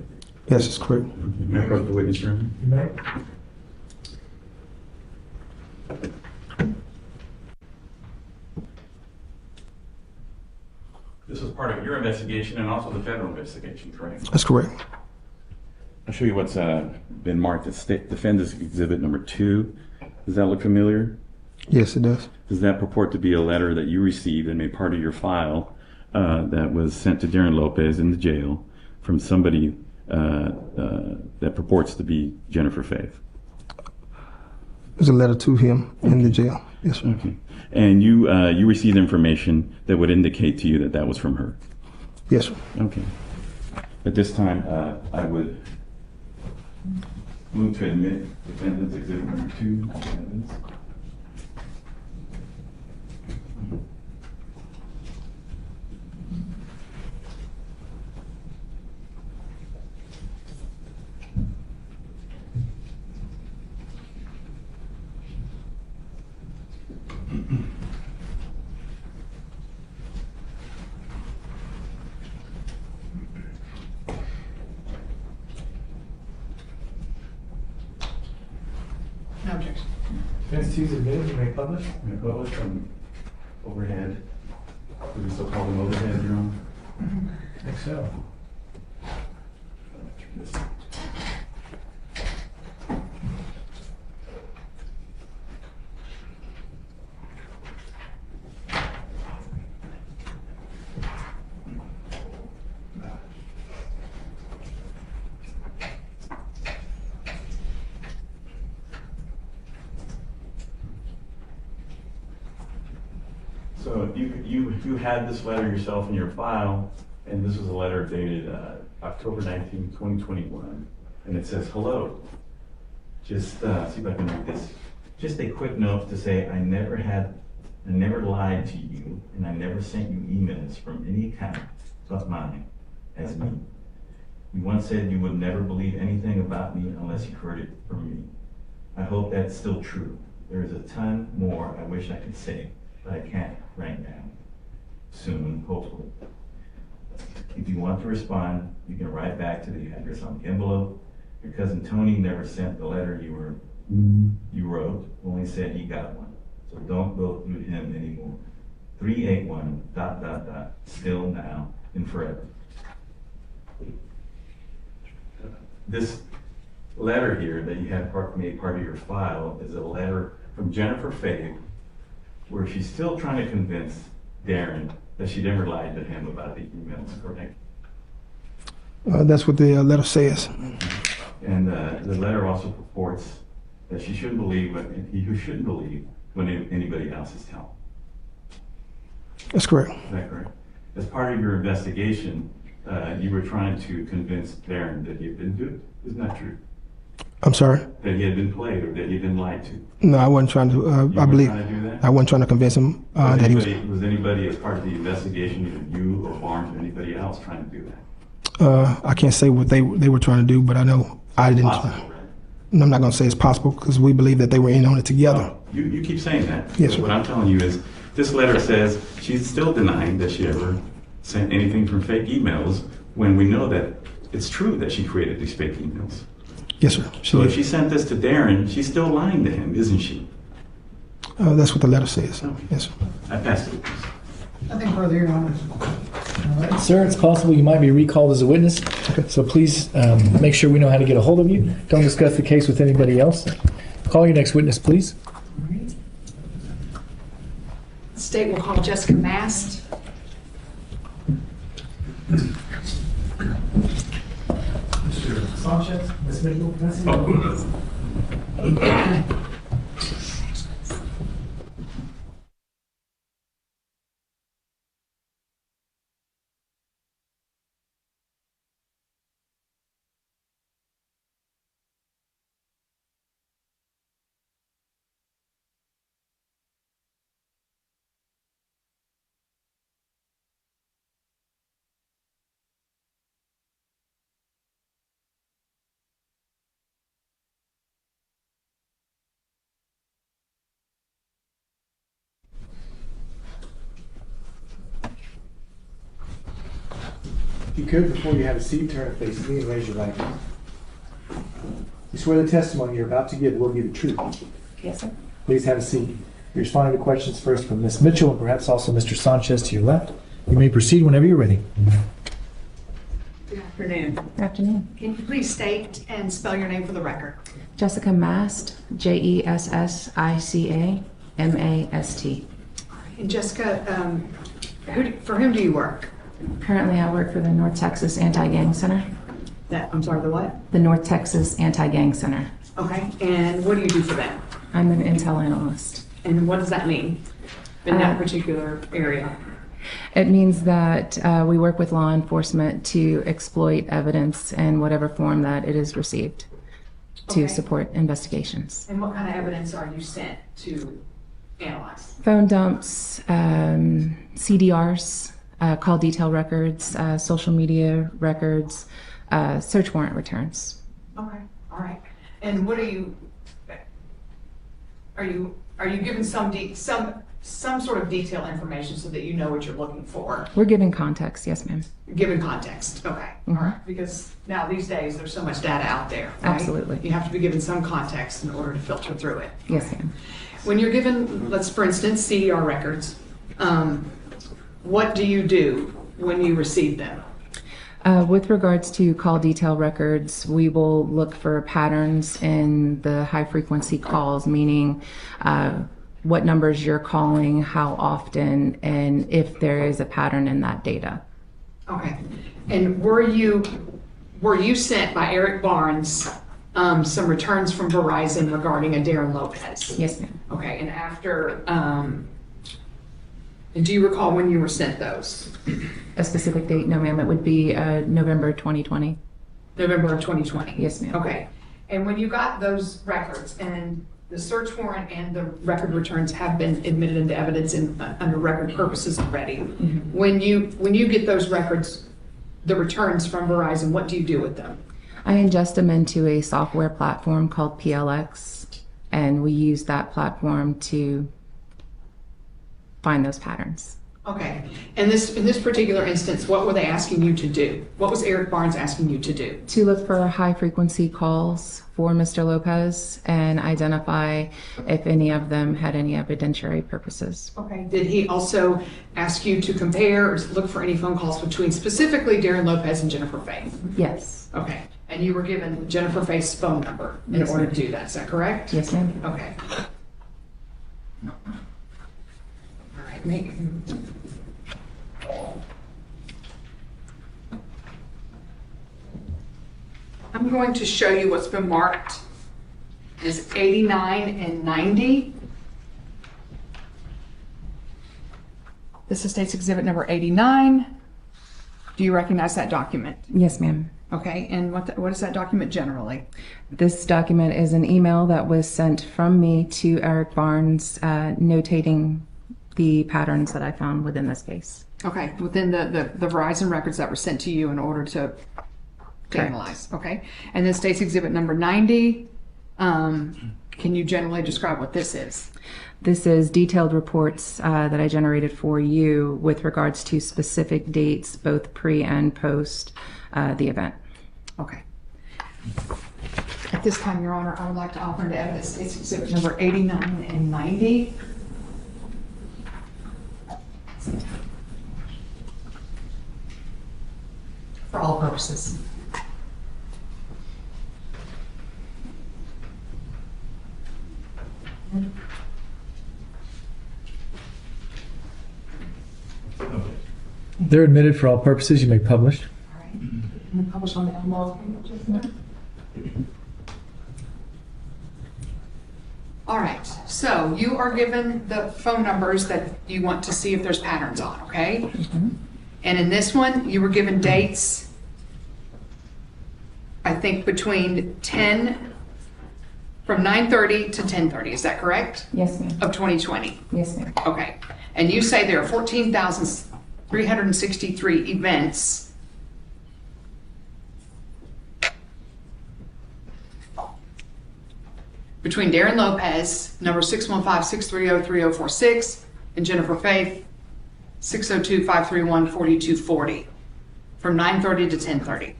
Yes, that's correct. May I approach the witness room? You may. This was part of your investigation and also the federal investigation, correct? That's correct. I'll show you what's been marked as Defendant's Exhibit number 2. Does that look familiar? Yes, it does. Does that purport to be a letter that you received and made part of your file that was sent to Darrin Lopez in the jail from somebody that purports to be Jennifer Faith? There's a letter to him in the jail. Yes, sir. Okay. And you received information that would indicate to you that that was from her? Yes, sir. Okay. At this time, I would move to admit defendant's exhibit number 2, evidence. No objection. Defense 2 is admitted. You may publish. I'm going to publish from overhead. Do we still call them overhead, Your Honor? I think so. So you had this letter yourself in your file, and this was a letter dated October 19, 2021, and it says, "Hello. Just see if I can read this. Just a quick note to say I never lied to you, and I never sent you emails from any account but mine, as me. You once said you would never believe anything about me unless you heard it from me. I hope that's still true. There is a ton more I wish I could say, but I can't right now. Soon, hopefully. If you want to respond, you can write back to the address on the envelope. Your cousin Tony never sent the letter you wrote, only said he got one. So don't go through him anymore. 381 ... still now and forever." This letter here that you had made part of your file is a letter from Jennifer Faith, where she's still trying to convince Darrin that she never lied to him about the emails, correct? That's what the letter says. And the letter also purports that she shouldn't believe when anybody else is telling. That's correct. Is that correct? As part of your investigation, you were trying to convince Darrin that he had been duped. Isn't that true? I'm sorry? That he had been played or that he had been lied to. No, I wasn't trying to. You I weren't believe trying to do that? I wasn't trying to convince him that he was. Was anybody as part of the investigation, either you or Barnes or anybody else, trying to do that? I can't say what they were trying to do, but I know I didn't. Possible, right? And I'm not going to say it's possible because we believe that they were in on it together. Oh, you keep saying that. Yes, But sir. what I'm telling you is, this letter says she's still denying that she ever sent anything from fake emails when we know that it's true that she created these fake emails. Yes, sir. So if she sent this to Darrin, she's still lying to him, isn't she? That's what the letter says. Okay. Yes, sir. I passed it. Nothing further, Your Honor. All right, sir, it's possible you might be recalled as a witness. So please make sure we know how to get a hold of you. Don't discuss the case with anybody else. Call your next witness, please. The state will call Jessica Mast. Mr. Sanchez, Ms. Mitchell, can I see you? If you could, before you have a seat, turn and face me and raise your right hand. You swear the testimony you're about to give will be the truth. Yes, sir. Please have a seat. You're responding to questions first from Ms. Mitchell and perhaps also Mr. Sanchez to your left. You may proceed whenever you're ready. Good afternoon. Good afternoon. Can you please state and spell your name for the record? Jessica Mast, JESSICA MAST. And Jessica, for whom do you work? Currently, I work for the North Texas Anti-Gang Center. I'm sorry, the what? The North Texas Anti-Gang Center. Okay, and what do you do for them? I'm an intel analyst. And what does that mean in that particular area? It means that we work with law enforcement to exploit evidence in whatever form that it is received to Okay. support investigations. And what kind of evidence are you sent to analyze? Phone dumps, CDRs, call detail records, social media records, search warrant returns. Okay, all right. And what are you given some sort of detailed information so that you know what you're looking for? We're giving context, yes, ma'am. Given context, okay, all Mhm. right. Because now these days, there's so much data out there, right? Absolutely. You have to be given some context in order to filter through it. Yes, ma'am. When you're given, let's for instance, CDR records, what do you do when you receive them? With regards to call detail records, we will look for patterns in the high frequency calls, meaning what numbers you're calling, how often, and if there is a pattern in that data. Okay. And were you sent by Eric Barnes some returns from Verizon regarding a Darrin Lopez? Yes, ma'am. Okay. And after, and do you recall when you were sent those? A specific date? No, ma'am. It would be November 2020. November of 2020? Yes, ma'am. Okay. And when you got those records and the search warrant and the record returns have been admitted into evidence under record purposes already. Mm-hmm. When you get those records, the returns from Verizon, what do you do with them? I ingest them into a software platform called PLX, and we use that platform to find those patterns. Okay. And in this particular instance, what were they asking you to do? What was Eric Barnes asking you to do? To look for high frequency calls for Mr. Lopez and identify if any of them had any evidentiary purposes. Okay. Did he also ask you to compare or look for any phone calls between specifically Darrin Lopez and Jennifer Faith? Yes. Okay. And you were given Jennifer Faith's phone number in Yes, order ma'am. to do that. Is that correct? Yes, ma'am. Okay. All right. Make. I'm going to show you what's been marked as 89 and 90. This is State's Exhibit number 89. Do you recognize that document? Yes, ma'am. Okay, and what is that document generally? This document is an email that was sent from me to Eric Barnes notating the patterns that I found within this case. Okay, within the Verizon records that were sent to you in order to Correct. analyze. Okay, and then State's Exhibit number 90. Can you generally describe what this is? This is detailed reports that I generated for you with regards to specific dates, both pre and post the event. Okay. At this time, Your Honor, I would like to offer into evidence State's Exhibit number 89 and 90. For all purposes. They're admitted for all purposes. You may publish. All right. And then publish on the Elmo. All right, so you are given the phone numbers that you want to see if there's patterns on, okay? And in this one, you were given dates, I think between from 9:30 to 10:30, is that correct? Yes, ma'am. Of 2020, Yes, ma'am. okay. And you say there are 14,363 events. Between Darrin Lopez, number 615-630-3046, and Jennifer Faith, 602-531-4240, from 9:30 to 10:30.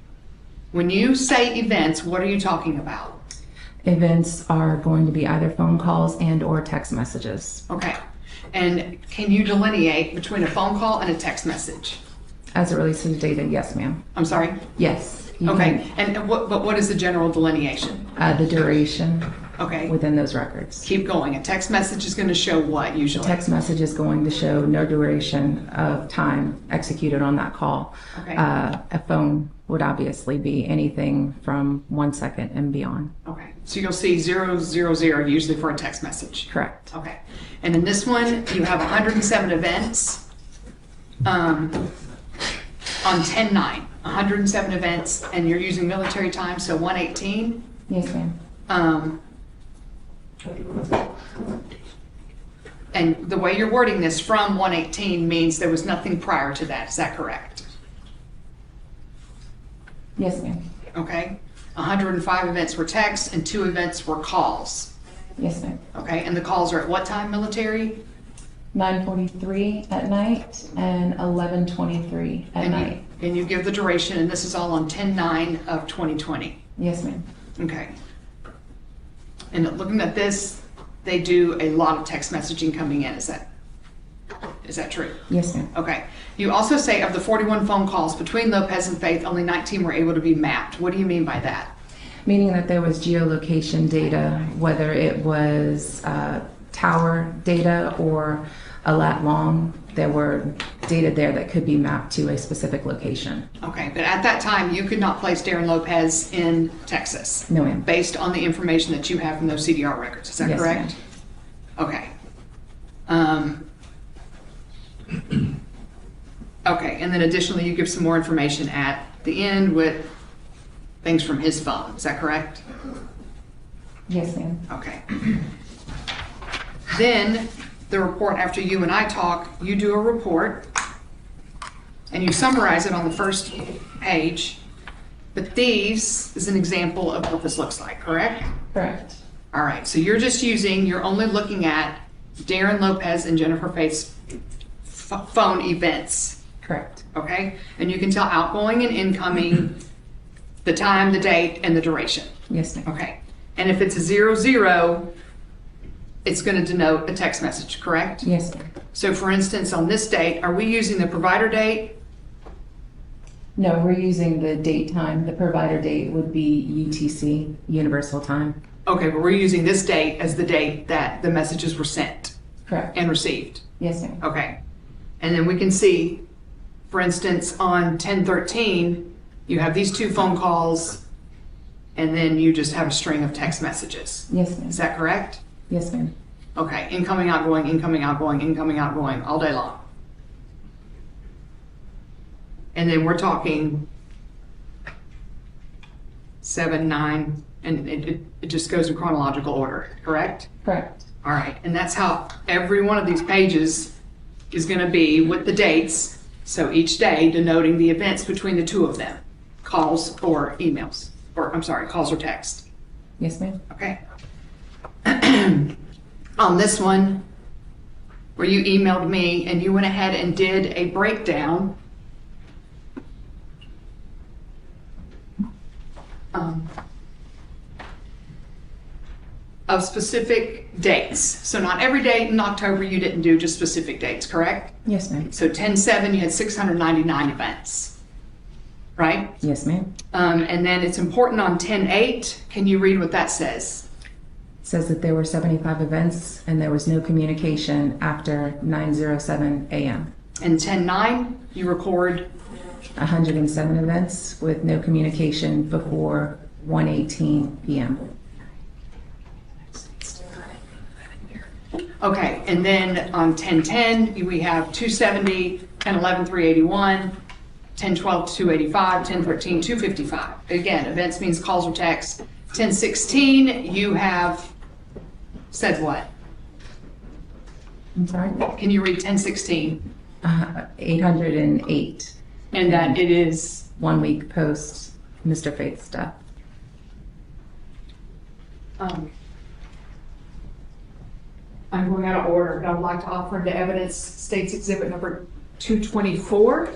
When you say events, what are you talking about? Events are going to be either phone calls and or text messages. Okay. And can you delineate between a phone call and a text message? As it relates to the data, yes, ma'am. I'm sorry? Yes. you Okay. And what is the general delineation? can- the duration. Okay. within those records. Keep going. A text message is going to show what usually? Text message is going to show no duration of time executed on that call. Okay. A phone would obviously be anything from 1 second and beyond. Okay. So you'll see 000 usually for a text message. Correct. Okay. And in this one, you have 107 events on 10-9. 107 events, and you're using military time, so 118. Yes, ma'am. And the way you're wording this from 118 means there was nothing prior to that. Is that correct? Yes, ma'am. Okay. 105 events were texts and 2 events were calls. Yes, ma'am. Okay. And the calls are at what time, military? 9:43 at night and 11:23 at night. And you give the duration, and this is all on 10-9 of 2020. Yes, ma'am. Okay. And looking at this, they do a lot of text messaging coming in. Is that true? Yes, ma'am. Okay. You also say of the 41 phone calls between Lopez and Faith, only 19 were able to be mapped. What do you mean by that? Meaning that there was geolocation data, whether it was tower data or a lat long, there were data there that could be mapped to a specific location. Okay, but at that time, you could not place Darrin Lopez in Texas. No, ma'am. Based on the information that you have from those CDR records. Is that Yes, correct? Okay. Okay, and then additionally, you give some more information at the end with things from his phone. Is that correct? Yes, ma'am. Okay. Then the report, after you and I talk, you do a report and you summarize it on the first page. But these is an example of what this looks like, correct? Correct. All right, so you're only looking at Darrin Lopez and Jennifer Faith's phone events, Correct. okay? And you can tell outgoing and incoming, the time, the date, and the duration. Yes, ma'am. Okay. And if it's a 00, it's going to denote a text message, correct? Yes, ma'am. So for instance, on this date, are we using the provider date? No, we're using the date time. The provider date would be UTC, Universal Time. Okay, but we're using this date as the date that the messages were sent Correct. and received. Yes, ma'am. Okay. And then we can see, for instance, on 10/13, you have these 2 phone calls, and then you just have a string of text messages. Yes, ma'am. Is that correct? Yes, ma'am. Okay, incoming, outgoing, incoming, outgoing, incoming, outgoing, all day long. And then we're talking 7, 9, and it just goes in chronological order, correct? Correct. All right, and that's how every one of these pages is going to be with the dates. So each day denoting the events between the 2 of them, calls or emails, or I'm sorry, calls or text. Yes, ma'am. Okay. On this one, where you emailed me and you went ahead and did a breakdown of specific dates. So not every date in October you didn't do, just specific dates, correct? Yes, ma'am. So 10/7, you had 699 events, right? Yes, ma'am. And then it's important on 10/8. Can you read what that says? It says that there were 75 events and there was no communication after 9:07 a.m. And 10/9, you record 107 events with no communication before 1:18 p.m. Okay, and then on 10/10, we have 270, 10/11, 381, 10/12, 285, 10/13, 255. Again, events means calls or texts. 10/16, you have said what? I'm sorry? Can you read 10/16? 808. And that it is, 1 week post Mr. Faith's death. I'm going out of order, but I would like to offer into evidence State's Exhibit number 224.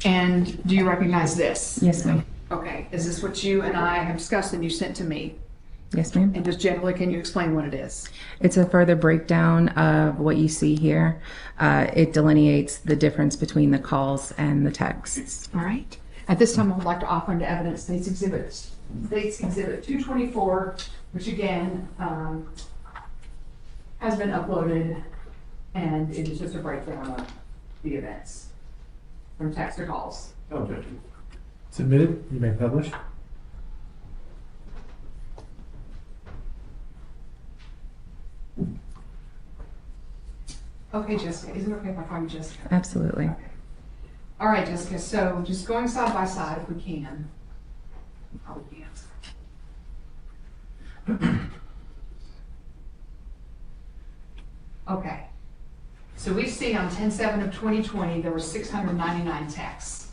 And do you recognize this? Yes, ma'am. Okay, is this what you and I have discussed and you sent to me? Yes, ma'am. And just generally, can you explain what it is? It's a further breakdown of what you see here. It delineates the difference between the calls and the texts. All right. At this time, I would like to offer into evidence State's Exhibits State's Exhibit 224, which again, has been uploaded, and it is just a breakdown of the events from text to calls. Submitted, you may publish. Okay, Jessica, is it okay if I call you Jessica? Absolutely. All right, Jessica, so just going side by side if we can. Oh, yes. Okay. So we see on 10/7 of 2020, there were 699 texts.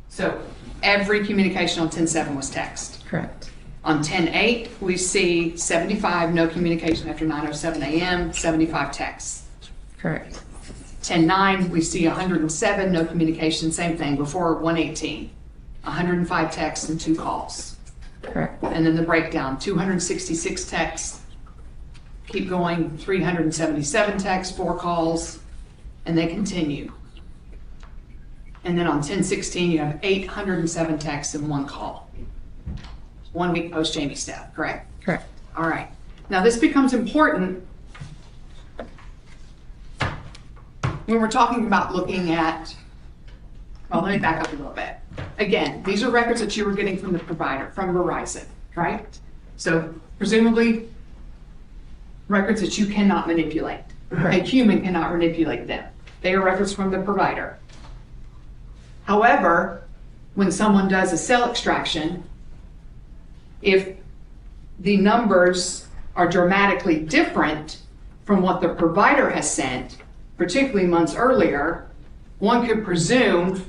So every communication on 10/7 was text. Correct. On 10/8, we see 75, no communication after 9:07 a.m., 75 texts. Correct. 10/9, we see 107, no communication, same thing, before 1:18. 105 texts and 2 calls. Correct. And then the breakdown, 266 texts, keep going, 377 texts, 4 calls, and they continue. And then on 10/16, you have 807 texts and 1 call. 1 week post Jamie's death, correct? Correct. All right. Now this becomes important when we're talking about looking at, well, let me back up a little bit. Again, these are records that you were getting from the provider, from Verizon, right? So presumably, records that you cannot manipulate. A human cannot manipulate them. They are records from the provider. However, when someone does a cell extraction, if the numbers are dramatically different from what the provider has sent, particularly months earlier, one could presume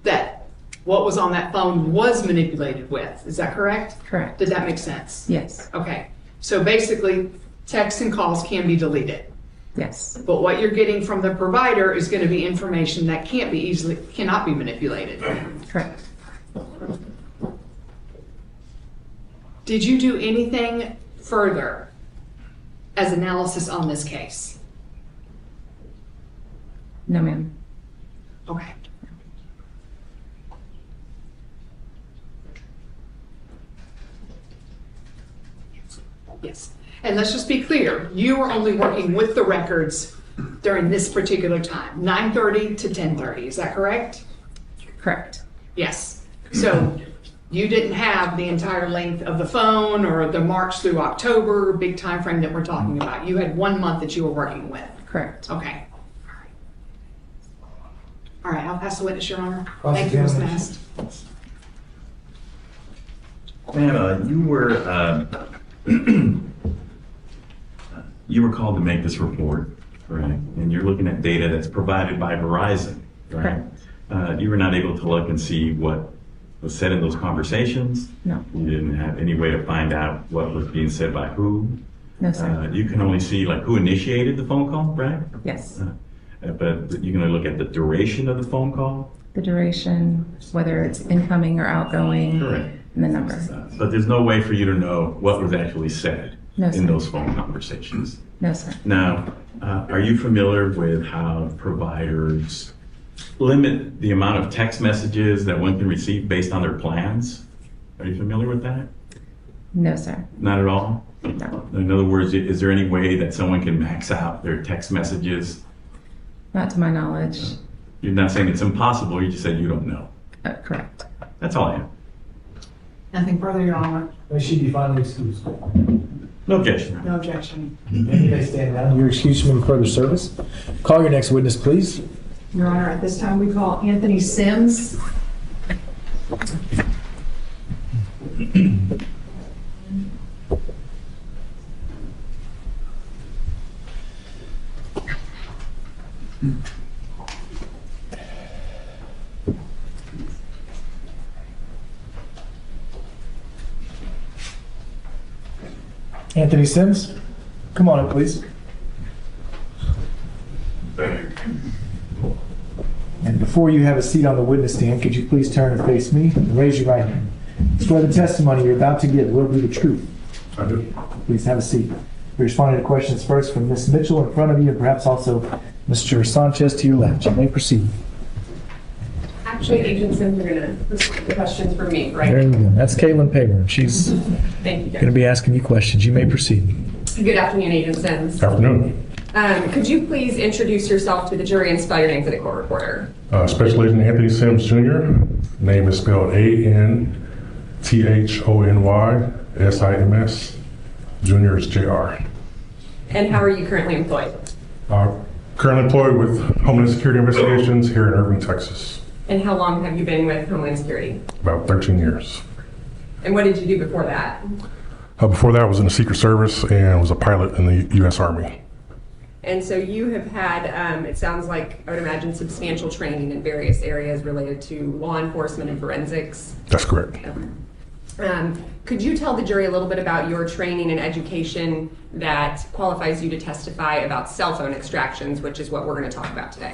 that what was on that phone was manipulated with. Is that correct? Correct. Did that make sense? Yes. Okay. So basically, texts and calls can be deleted. Yes. But what you're getting from the provider is going to be information that cannot be manipulated. Correct. Did you do anything further as analysis on this case? No, ma'am. Okay. Yes. And let's just be clear, you were only working with the records during this particular time, 9:30 to 10:30, is that correct? Correct. Yes. So you didn't have the entire length of the phone or the March through October big time frame that we're talking about. You had 1 month that you were working with. Correct. Okay. All right, I'll pass the witness, Your Honor. Thank you, Ms. Mast. Ma'am, you were called to make this report, correct? And you're looking at data that's provided by Verizon, right? You were not able to look and see what was said in those conversations. No. You didn't have any way to find out what was being said by who. No, sir. You can only see like who initiated the phone call, right? Yes. But you can only look at the duration of the phone call. The duration, whether it's incoming or outgoing, Correct. and the number. But there's no way for you to know what was actually said No, sir. in those phone conversations. No, sir. Now, are you familiar with how providers limit the amount of text messages that one can receive based on their plans? Are you familiar with that? No, sir. Not at all? No. In other words, is there any way that someone can max out their text messages? Not to my knowledge. You're not saying it's impossible, you just said you don't know. Correct. That's all I have. Nothing further, Your Honor. May she be finally excused. No objection. No objection. You may stand down. You're excused from further service. Call your next witness, please. Your Honor, at this time we call Anthony Sims. Anthony Sims, come on up, please. And before you have a seat on the witness stand, could you please turn and face me and raise your right hand? Swear the testimony you're about to give will be the truth. I do. Please have a seat. We're responding to questions first from Ms. Mitchell in front of you and perhaps also Mr. Sanchez to your left. You may proceed. I Actually, Agent Sims are gonna receive the questions from me, There right? you go. That's Caitlin Payburn. She's Thank you, going to Judge. be asking you questions. You may proceed. Good afternoon, Agent Sims. Afternoon. Could you please introduce yourself to the jury and spell your name for the court reporter? Special Agent Anthony Sims Jr. Name is spelled ANTHONYSIMS. Junior is JR. And how are you currently employed? Currently employed with Homeland Security Investigations here in Irving, Texas. And how long have you been with Homeland Security? About 13 years. And what did you do before that? Before that, I was in the Secret Service and was a pilot in the U.S. Army. And so you have had, it sounds like, I would imagine, substantial training in various areas related to law enforcement and forensics. That's correct. Could you tell the jury a little bit about your training and education that qualifies you to testify about cell phone extractions, which is what we're going to talk about today?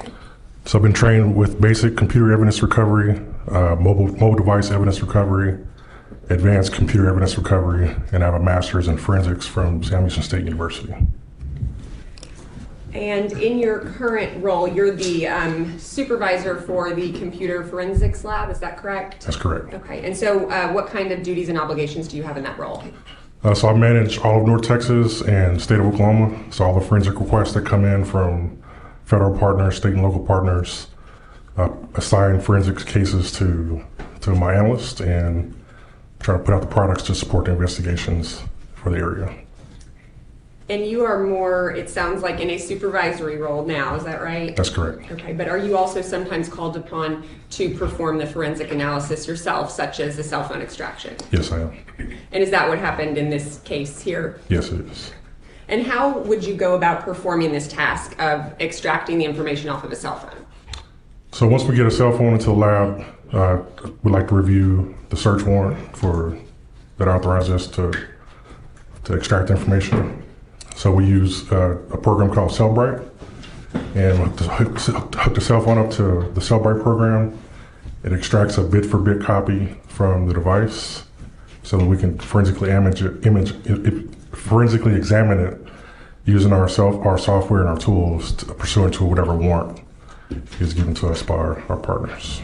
So I've been trained with basic computer evidence recovery, mobile device evidence recovery, advanced computer evidence recovery, and I have a master's in forensics from Sam Houston State University. And in your current role, you're the supervisor for the computer forensics lab, is that correct? That's correct. Okay, and so what kind of duties and obligations do you have in that role? So I manage all of North Texas and state of Oklahoma. So all the forensic requests that come in from federal partners, state and local partners, assign forensics cases to my analyst and try to put out the products to support the investigations for the area. And you are more, it sounds like, in a supervisory role now, is that right? That's correct. Okay, but are you also sometimes called upon to perform the forensic analysis yourself, such as the cell phone extraction? Yes, I am. And is that what happened in this case here? Yes, it is. And how would you go about performing this task of extracting the information off of a cell phone? So once we get a cell phone into the lab, we'd like to review the search warrant that authorizes us to extract information. So we use a program called Cellbrite, and we hook the cell phone up to the Cellbrite program. It extracts a bit-for-bit copy from the device, so that we can forensically examine it using our software and our tools pursuant to whatever warrant is given to us by our partners.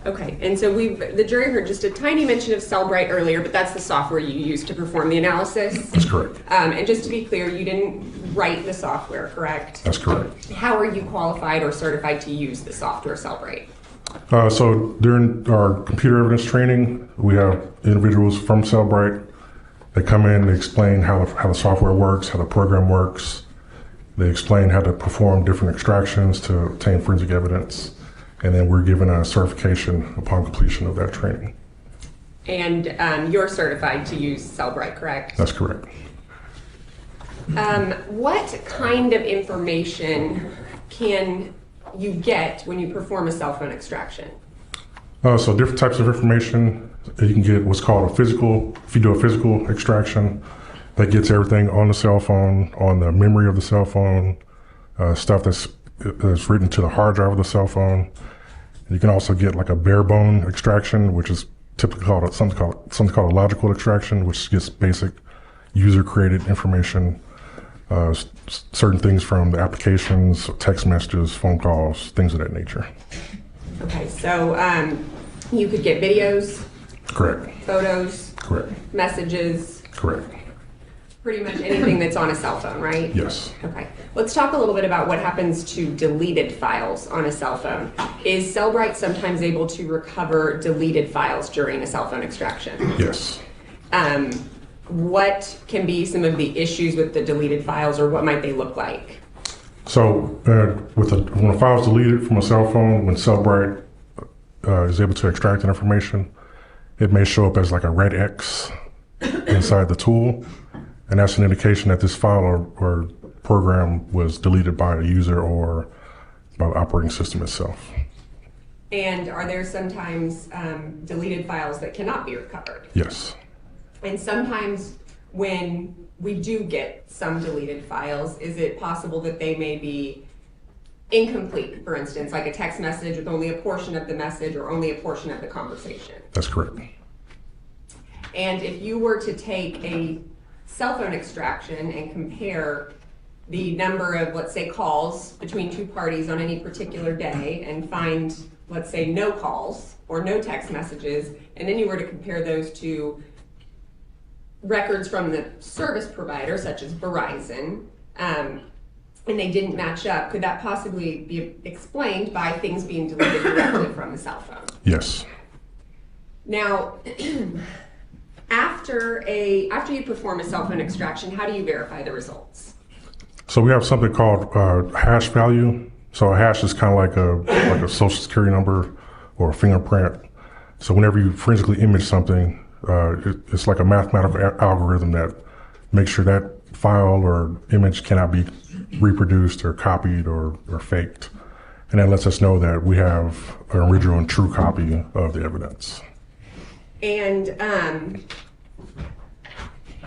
Okay, and so the jury heard just a tiny mention of Cellbrite earlier, but that's the software you use to perform the analysis? That's correct. And just to be clear, you didn't write the software, correct? That's correct. How are you qualified or certified to use the software Cellbrite? So during our computer evidence training, we have individuals from Cellbrite that come in, they explain how the software works, how the program works. They explain how to perform different extractions to obtain forensic evidence. And then we're given a certification upon completion of that training. And you're certified to use Cellbrite, correct? That's correct. What kind of information can you get when you perform a cell phone extraction? So different types of information. You can get what's called if you do a physical extraction, that gets everything on the cell phone, on the memory of the cell phone, stuff that's written to the hard drive of the cell phone. You can also get like a bare bone extraction, which is typically called something called a logical extraction, which gets basic user created information, certain things from the applications, text messages, phone calls, things of that nature. Okay, so you could get videos? Correct. Photos? Correct. Messages? Correct. Pretty much anything that's on a cell phone, right? Yes. Okay. Let's talk a little bit about what happens to deleted files on a cell phone. Is Cellbrite sometimes able to recover deleted files during a cell phone extraction? Yes. What can be some of the issues with the deleted files, or what might they look like? So when a file is deleted from a cell phone, when Cellbrite is able to extract that information, it may show up as like a red X inside the tool. And that's an indication that this file or program was deleted by a user or by the operating system itself. And are there sometimes deleted files that cannot be recovered? Yes. And sometimes when we do get some deleted files, is it possible that they may be incomplete, for instance, like a text message with only a portion of the message or only a portion of the conversation? That's correct. And if you were to take a cell phone extraction and compare the number of, let's say, calls between two parties on any particular day and find let's say, no calls or no text messages, and then you were to compare those to records from the service provider, such as Verizon, and they didn't match up, could that possibly be explained by things being deleted directly from the cell phone? Yes. Now, after you perform a cell phone extraction, how do you verify the results? So we have something called hash value. So a hash is kind of like a social security number or a fingerprint. So whenever you forensically image something, it's like a mathematical algorithm that makes sure that file or image cannot be reproduced or copied or faked. And that lets us know that we have an original and true copy of the evidence. And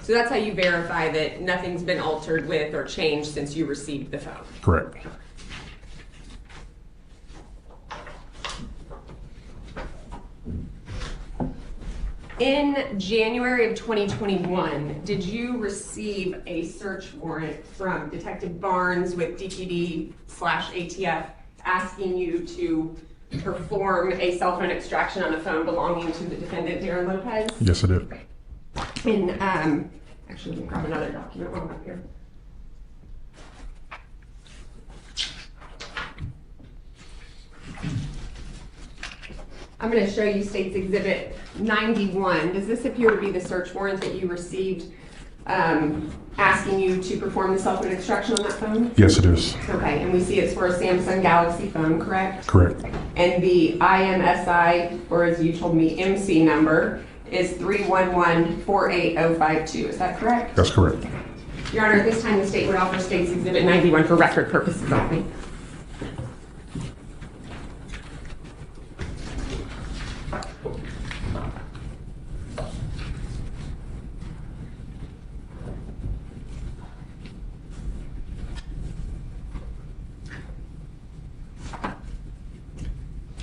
so that's how you verify that nothing's been altered with or changed since you received the phone. Correct. In January of 2021, did you receive a search warrant from Detective Barnes with DPD/ATF asking you to perform a cell phone extraction on a phone belonging to the defendant, Darrin Lopez? Yes, I did. And actually, let me grab another document while I'm up here. I'm going to show you State's Exhibit 91. Does this appear to be the search warrant that you received asking you to perform the cell phone extraction on that phone? Yes, it is. Okay, and we see it's for a Samsung Galaxy phone, correct? Correct. And the IMSI, or as you told me, MC number is 311-48052. Is that correct? That's correct. Your Honor, at this time, the state would offer State's Exhibit 91 for record purposes only.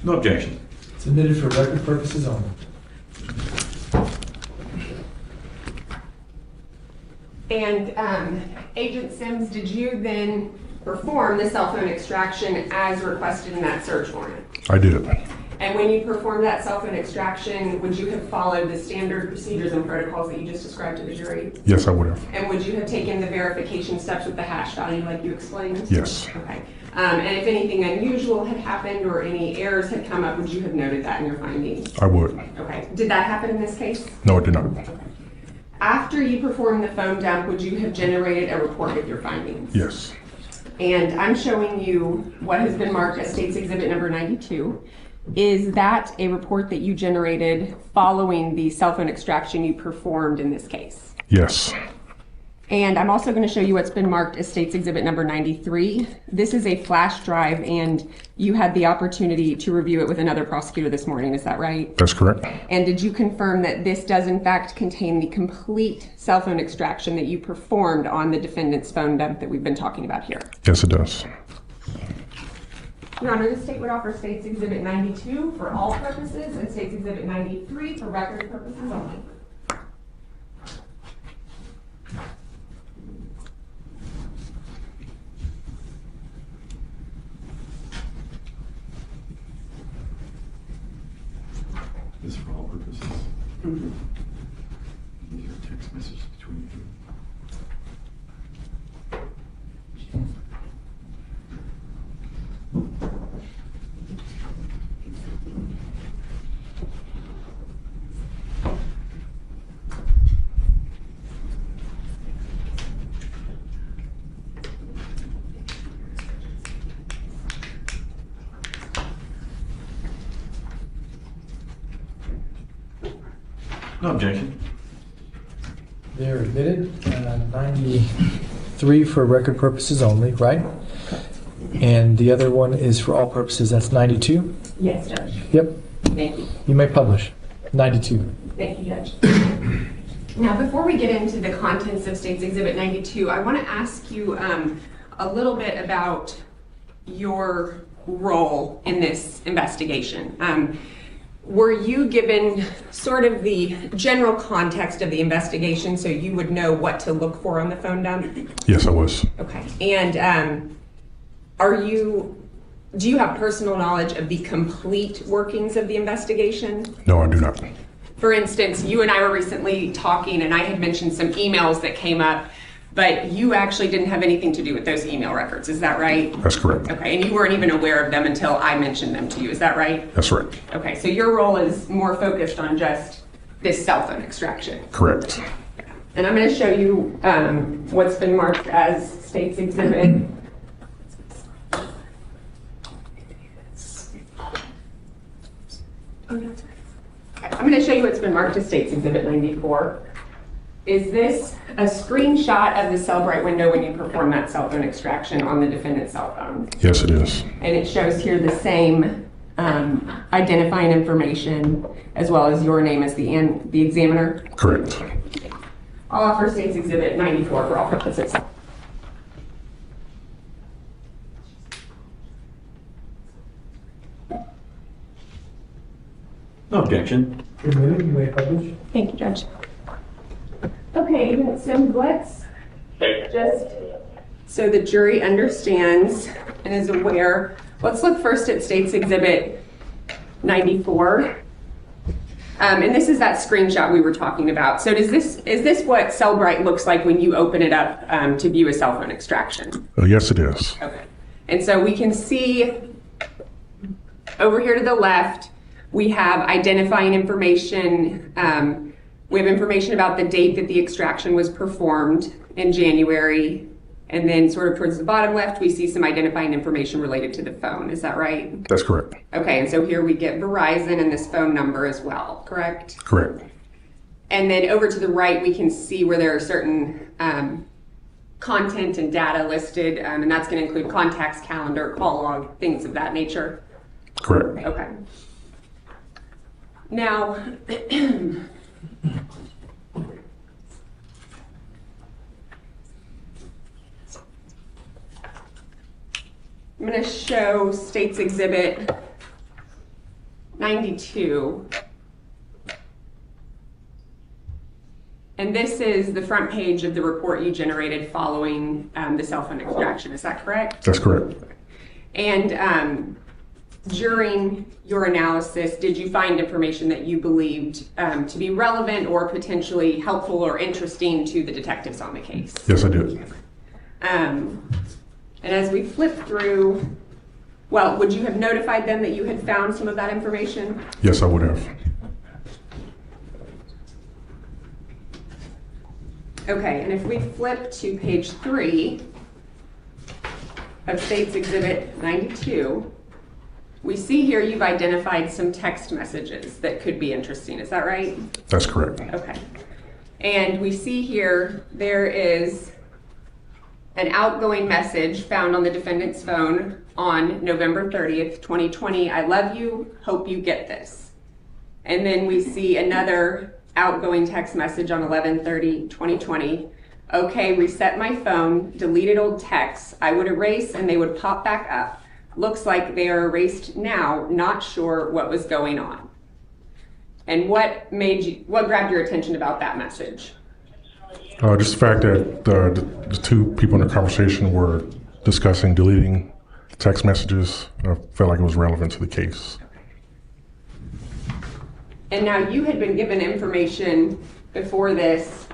No objection. Submitted for record purposes only. And Agent Sims, did you then perform the cell phone extraction as requested in that search warrant? I did. And when you performed that cell phone extraction, would you have followed the standard procedures and protocols that you just described to the jury? Yes, I would have. And would you have taken the verification steps with the hash value like you explained? Yes. Okay. And if anything unusual had happened or any errors had come up, would you have noted that in your findings? I would. Okay. Did that happen in this case? No, it did not. After you performed the phone dump, would you have generated a report with your findings? Yes. And I'm showing you what has been marked as State's Exhibit number 92. Is that a report that you generated following the cell phone extraction you performed in this case? Yes. And I'm also going to show you what's been marked as State's Exhibit number 93. This is a flash drive, and you had the opportunity to review it with another prosecutor this morning. Is that right? That's correct. And did you confirm that this does in fact contain the complete cell phone extraction that you performed on the defendant's phone dump that we've been talking about here? Yes, it does. Your Honor, the state would offer State's Exhibit 92 for all purposes and State's Exhibit 93 for record purposes only. This is for all purposes. Mm-hmm. These are text messages between you. No objection. They're admitted. 93 for record purposes only, right? And the other one is for all purposes. That's 92? Yes, Judge. Yep. Thank you. You may publish. 92. Thank you, Judge. Now, before we get into the contents of State's Exhibit 92, I want to ask you a little bit about your role in this investigation. Were you given sort of the general context of the investigation so you would know what to look for on the phone dump? Yes, I was. Okay. And are you do you have personal knowledge of the complete workings of the investigation? No, I do not. For instance, you and I were recently talking and I had mentioned some emails that came up, but you actually didn't have anything to do with those email records, is that right? That's correct. Okay, and you weren't even aware of them until I mentioned them to you, is that right? That's right. Okay, so your role is more focused on just this cell phone extraction. Correct. And I'm going to show you what's been marked as State's Exhibit. I'm going to show you what's been marked as State's Exhibit 94. Is this a screenshot of the Cellbrite window when you perform that cell phone extraction on the defendant's cell phone? Yes, it is. And it shows here the same identifying information as well as your name as the examiner? Correct. I'll offer State's Exhibit 94 for all purposes. No objection. Admitted, you may publish. Thank you, Judge. Okay, so let's just, so the jury understands and is aware. Let's look first at State's Exhibit 94. And this is that screenshot we were talking about. So is this what Cellbrite looks like when you open it up to view a cell phone extraction? Yes, it is. Okay. And so we can see over here to the left, we have identifying information. We have information about the date that the extraction was performed in January. And then sort of towards the bottom left, we see some identifying information related to the phone. Is that right? That's correct. Okay, and so here we get Verizon and this phone number as well, correct? Correct. And then over to the right, we can see where there are certain content and data listed, and that's going to include contacts, calendar, call log, things of that nature. Correct. Okay. Now, I'm going to show State's Exhibit 92. And this is the front page of the report you generated following the cell phone extraction. Is that correct? That's correct. And during your analysis, did you find information that you believed to be relevant or potentially helpful or interesting to the detectives on the case? Yes, I did. And as we flip through, well, would you have notified them that you had found some of that information? Yes, I would have. Okay, and if we flip to page 3 of State's Exhibit 92, we see here you've identified some text messages that could be interesting. Is that right? That's correct. Okay. And we see here there is an outgoing message found on the defendant's phone on November 30th, 2020. I love you, hope you get this. And then we see another outgoing text message on 11/30/2020. Okay, reset my phone, deleted old texts. I would erase and they would pop back up. Looks like they are erased now, not sure what was going on. And what grabbed your attention about that message? Just the fact that the two people in the conversation were discussing deleting text messages. I felt like it was relevant to the case. And now you had been given information before this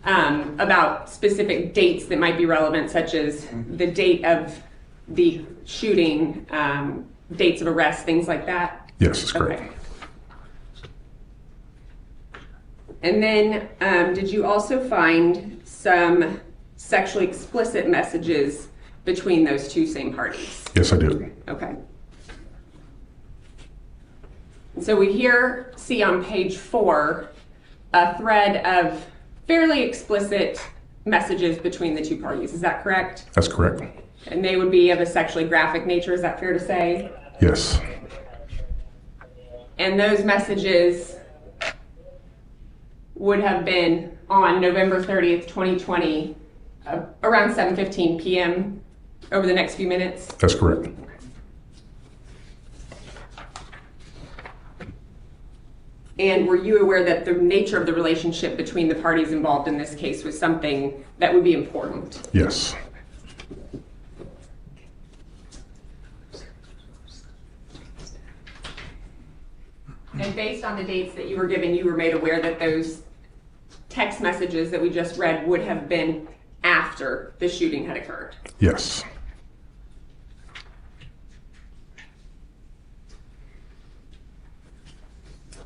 about specific dates that might be relevant, such as the date of the shooting, dates of arrest, things like that? Yes, that's correct. Okay. And then did you also find some sexually explicit messages between those two same parties? Yes, I did. Okay. So we here see on page 4 a thread of fairly explicit messages between the two parties. Is that correct? That's correct. And they would be of a sexually graphic nature, is that fair to say? Yes. And those messages would have been on November 30th, 2020, around 7:15 p.m. over the next few minutes? That's correct. And were you aware that the nature of the relationship between the parties involved in this case was something that would be important? Yes. And based on the dates that you were given, you were made aware that those text messages that we just read would have been after the shooting had occurred. Yes.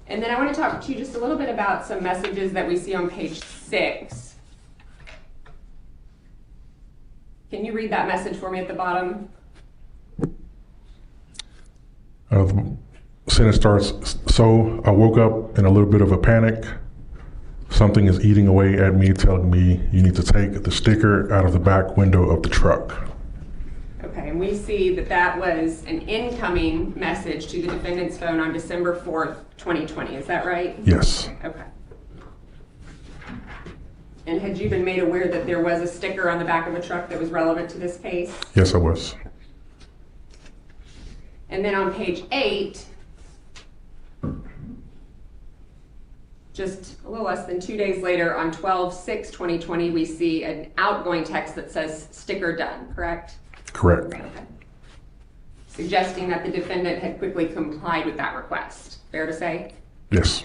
And then I want to talk to you just a little bit about some messages that we see on page 6. Can you read that message for me at the bottom? The sentence starts, so I woke up in a little bit of a panic. Something is eating away at me, telling me you need to take the sticker out of the back window of the truck. Okay, and we see that that was an incoming message to the defendant's phone on December 4th, 2020. Is that right? Yes. Okay. And had you been made aware that there was a sticker on the back of a truck that was relevant to this case? Yes, I was. And then on page 8, just a little less than 2 days later, on 12/6/2020, we see an outgoing text that says sticker done, correct? Correct. Okay. Suggesting that the defendant had quickly complied with that request. Fair to say? Yes.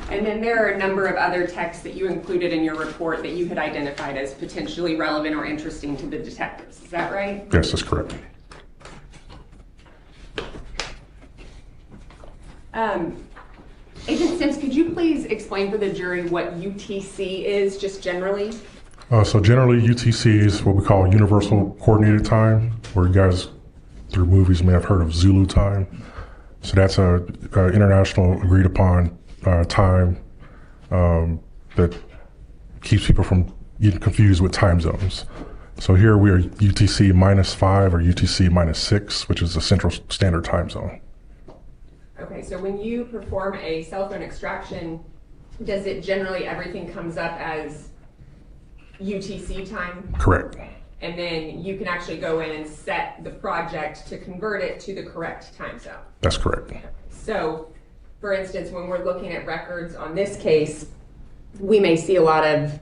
And then there are a number of other texts that you included in your report that you had identified as potentially relevant or interesting to the detectives. Is that right? Yes, that's correct. Agent Sims, could you please explain for the jury what UTC is, just generally? So generally, UTC is what we call Universal Coordinated Time, where you guys, through movies, may have heard of Zulu time. So that's a international agreed upon time that keeps people from getting confused with time zones. So here we are UTC -5 or UTC -6, which is the Central Standard Time Zone. Okay, so when you perform a cell phone extraction, does it generally, everything comes up as UTC time? Correct. And then you can actually go in and set the project to convert it to the correct time zone. That's correct. So, for instance, when we're looking at records on this case, we may see a lot of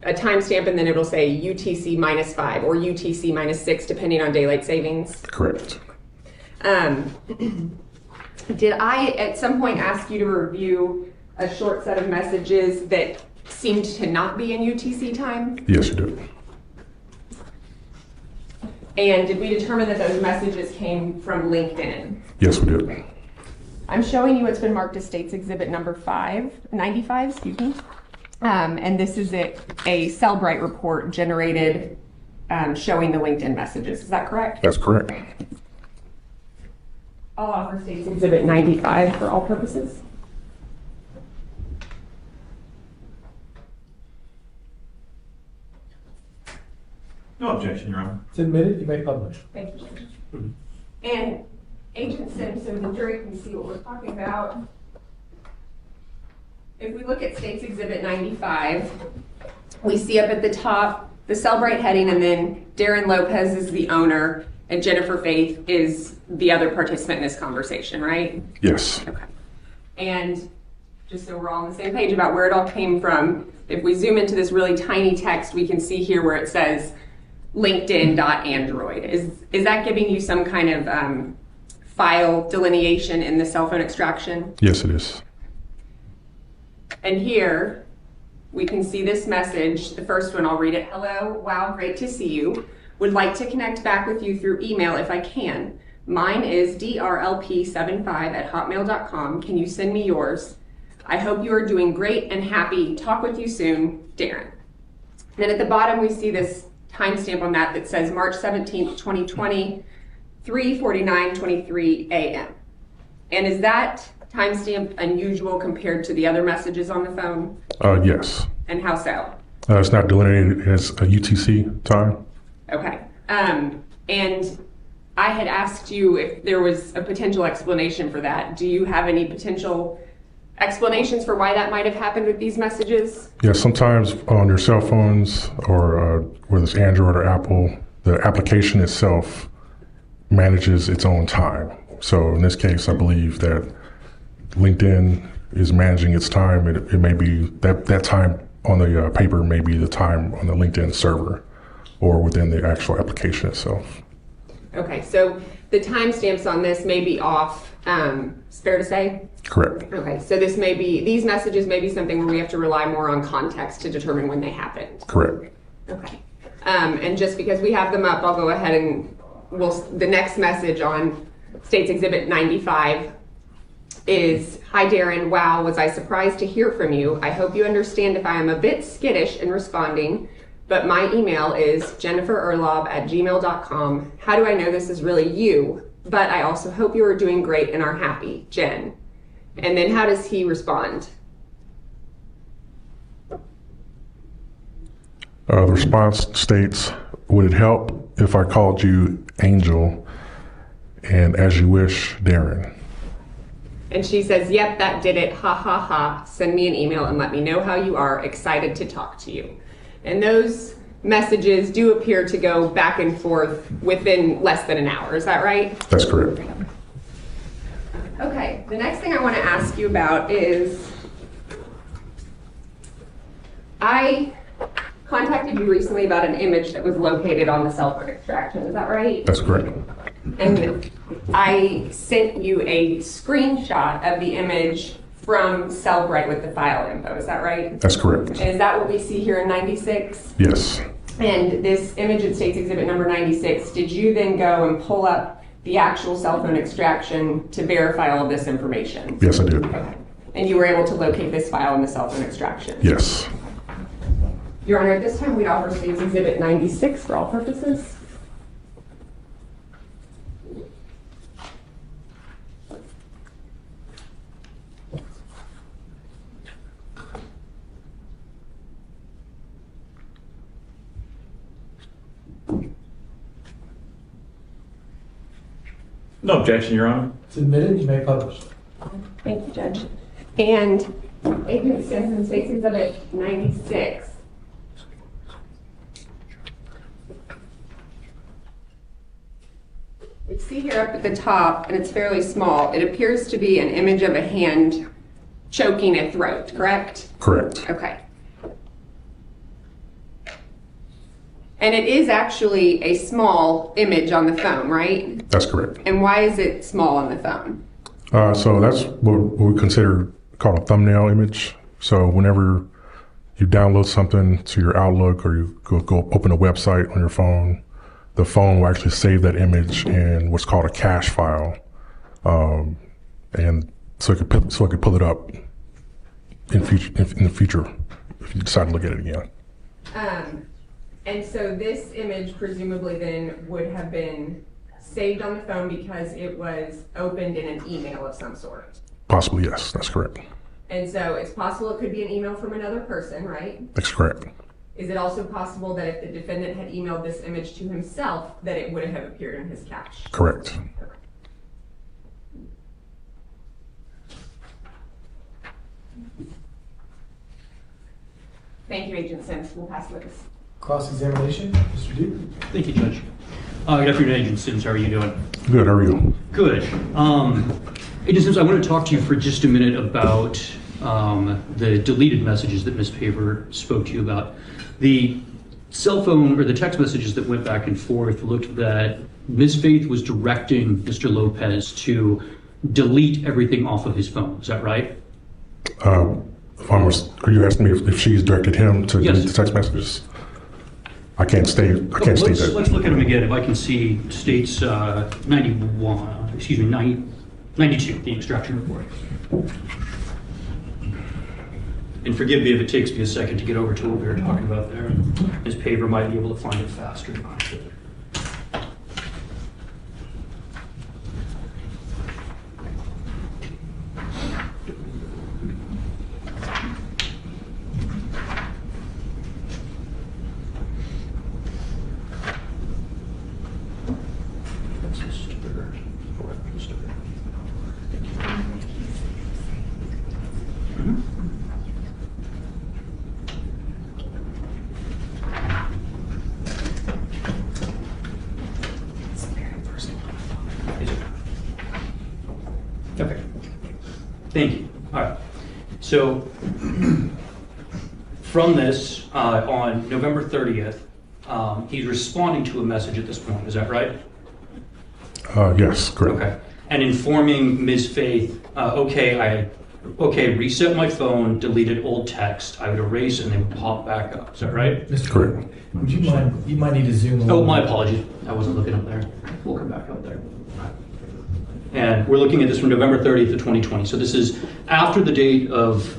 a timestamp and then it'll say UTC -5 or UTC -6, depending on daylight savings. Correct. Did I at some point ask you to review a short set of messages that seemed to not be in UTC time? Yes, you did. And did we determine that those messages came from LinkedIn? Yes, we did. I'm showing you what's been marked as States Exhibit number 95, excuse me. And this is a Cellbrite report generated showing the LinkedIn messages. Is that correct? That's correct. I'll offer States Exhibit 95 for all purposes. No objection, Your Honor. It's admitted, you may publish. Thank you, Judge. And Agent Sims, so the jury can see what we're talking about. If we look at States Exhibit 95, we see up at the top the Cellbrite heading, and then Darrin Lopez is the owner, and Jennifer Faith is the other participant in this conversation, right? Yes. Okay. And just so we're all on the same page about where it all came from, if we zoom into this really tiny text, we can see here where it says LinkedIn.Android. Is that giving you some kind of file delineation in the cell phone extraction? Yes, it is. And here we can see this message. The first one, I'll read it. Hello, wow, great to see you. Would like to connect back with you through email if I can. Mine is drlp75@hotmail.com. Can you send me yours? I hope you are doing great and happy. Talk with you soon, Darrin. Then at the bottom we see this timestamp on that says March 17th, 2020, 3:49:23 a.m. And is that timestamp unusual compared to the other messages on the phone? Yes. And how so? It's not delineated as a UTC time. Okay. And I had asked you if there was a potential explanation for that. Do you have any potential explanations for why that might have happened with these messages? Yeah, sometimes on your cell phones or whether it's Android or Apple, the application itself manages its own time. So in this case, I believe that LinkedIn is managing its time. It may be that time on the paper may be the time on the LinkedIn server or within the actual application itself. Okay, so the timestamps on this may be off. It's fair to say? Correct. Okay, so these messages may be something where we have to rely more on context to determine when they happened. Correct. Okay. And just because we have them up, I'll go ahead and the next message on State's Exhibit 95 is, "Hi Darrin, wow, was I surprised to hear from you. I hope you understand if I am a bit skittish in responding, but my email is jennifererlob@gmail.com. How do I know this is really you? But I also hope you are doing great and are happy, Jen." And then how does he respond? The response states, "Would it help if I called you Angel? And as you wish, Darrin." And she says, "Yep, that did it. Ha ha ha. Send me an email and let me know how you are. Excited to talk to you." And those messages do appear to go back and forth within less than an hour. Is that right? That's correct. Okay, the next thing I want to ask you about is I contacted you recently about an image that was located on the cell phone extraction. Is that right? That's correct. And I sent you a screenshot of the image from Cellbrite with the file info. Is that right? That's correct. And is that what we see here in 96? Yes. And this image at State's Exhibit number 96, did you then go and pull up the actual cell phone extraction to verify all of this information? Yes, I did. Okay. And you were able to locate this file in the cell phone extraction? Yes. Your Honor, at this time we'd offer State's Exhibit 96 for all purposes. No objection, Your Honor. It's admitted, you may publish. Thank you, Judge. And Agent Simpson, State's Exhibit 96. We see here up at the top, and it's fairly small, it appears to be an image of a hand choking a throat, correct? Correct. Okay. And it is actually a small image on the phone, right? That's correct. And why is it small on the phone? So that's what we consider called a thumbnail image. So whenever you download something to your Outlook or you go open a website on your phone, the phone will actually save that image in what's called a cache file, and so it could pull it up in the future if you decide to look at it again. And so this image presumably then would have been saved on the phone because it was opened in an email of some sort. Possibly, yes, that's correct. And so it's possible it could be an email from another person, right? That's correct. Is it also possible that if the defendant had emailed this image to himself, that it would have appeared in his cache? Correct. Thank you, Agent Sims. We'll pass with this. Cross-examination, Mr. Duke. Thank you, Judge. Good afternoon, Agent Sims. How are you doing? Good, how are you? Good. Agent Sims, I want to talk to you for just a minute about the deleted messages that Ms. Paver spoke to you about. The cell phone or the text messages that went back and forth looked that Ms. Faith was directing Mr. Lopez to delete everything off of his phone. Is that right? Are you asking me if she's directed him to Yes. delete the text messages? I can't state that. Let's look at them again. If I can see states 92, the extraction report. And forgive me if it takes me a second to get over to what we were talking about there. Ms. Paver might be able to find it faster. Okay. Thank you. All right. So from this, on November 30th, he's responding to a message at this point. Is that right? Yes, correct. Okay. And informing Ms. Faith, okay, reset my phone, deleted old text. I would erase and they would pop back up. Is that right? Correct. Would you mind? You might need to zoom. A Oh, little my bit. apologies. I wasn't looking up there. We'll come back up there. And we're looking at this from November 30th of 2020. So this is after the date of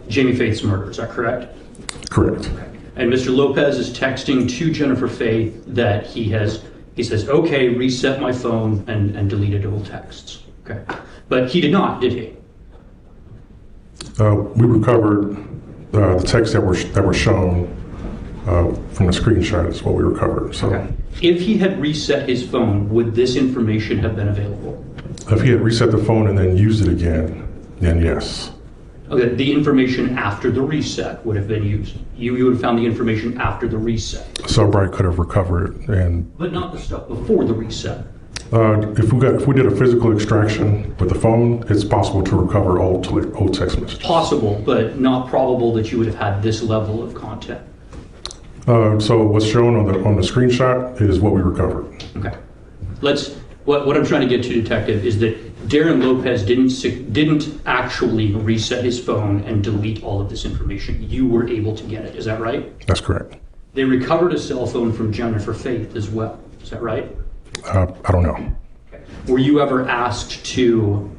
Jamie Faith's murder. Is that correct? Correct. And Mr. Lopez is texting to Jennifer Faith that he says, okay, reset my phone and deleted old texts. Okay. But he did not, did he? We recovered the texts that were shown from the screenshot is what we recovered. So Okay. If he had reset his phone, would this information have been available? if he had reset the phone and then used it again, then yes. Okay, the information after the reset would have been used. You would have found the information after the reset, Cellbrite could have recovered it. And but not the stuff before the reset. if we did a physical extraction with the phone, it's possible to recover old text messages. Possible, but not probable that you would have had this level of content. So what's shown on the screenshot is what we recovered. Okay. What I'm trying to get to, Detective, is that Darrin Lopez didn't actually reset his phone and delete all of this information. You were able to get it. Is that right? That's correct. They recovered a cell phone from Jennifer Faith as well. Is that right? I don't know. Were you ever asked to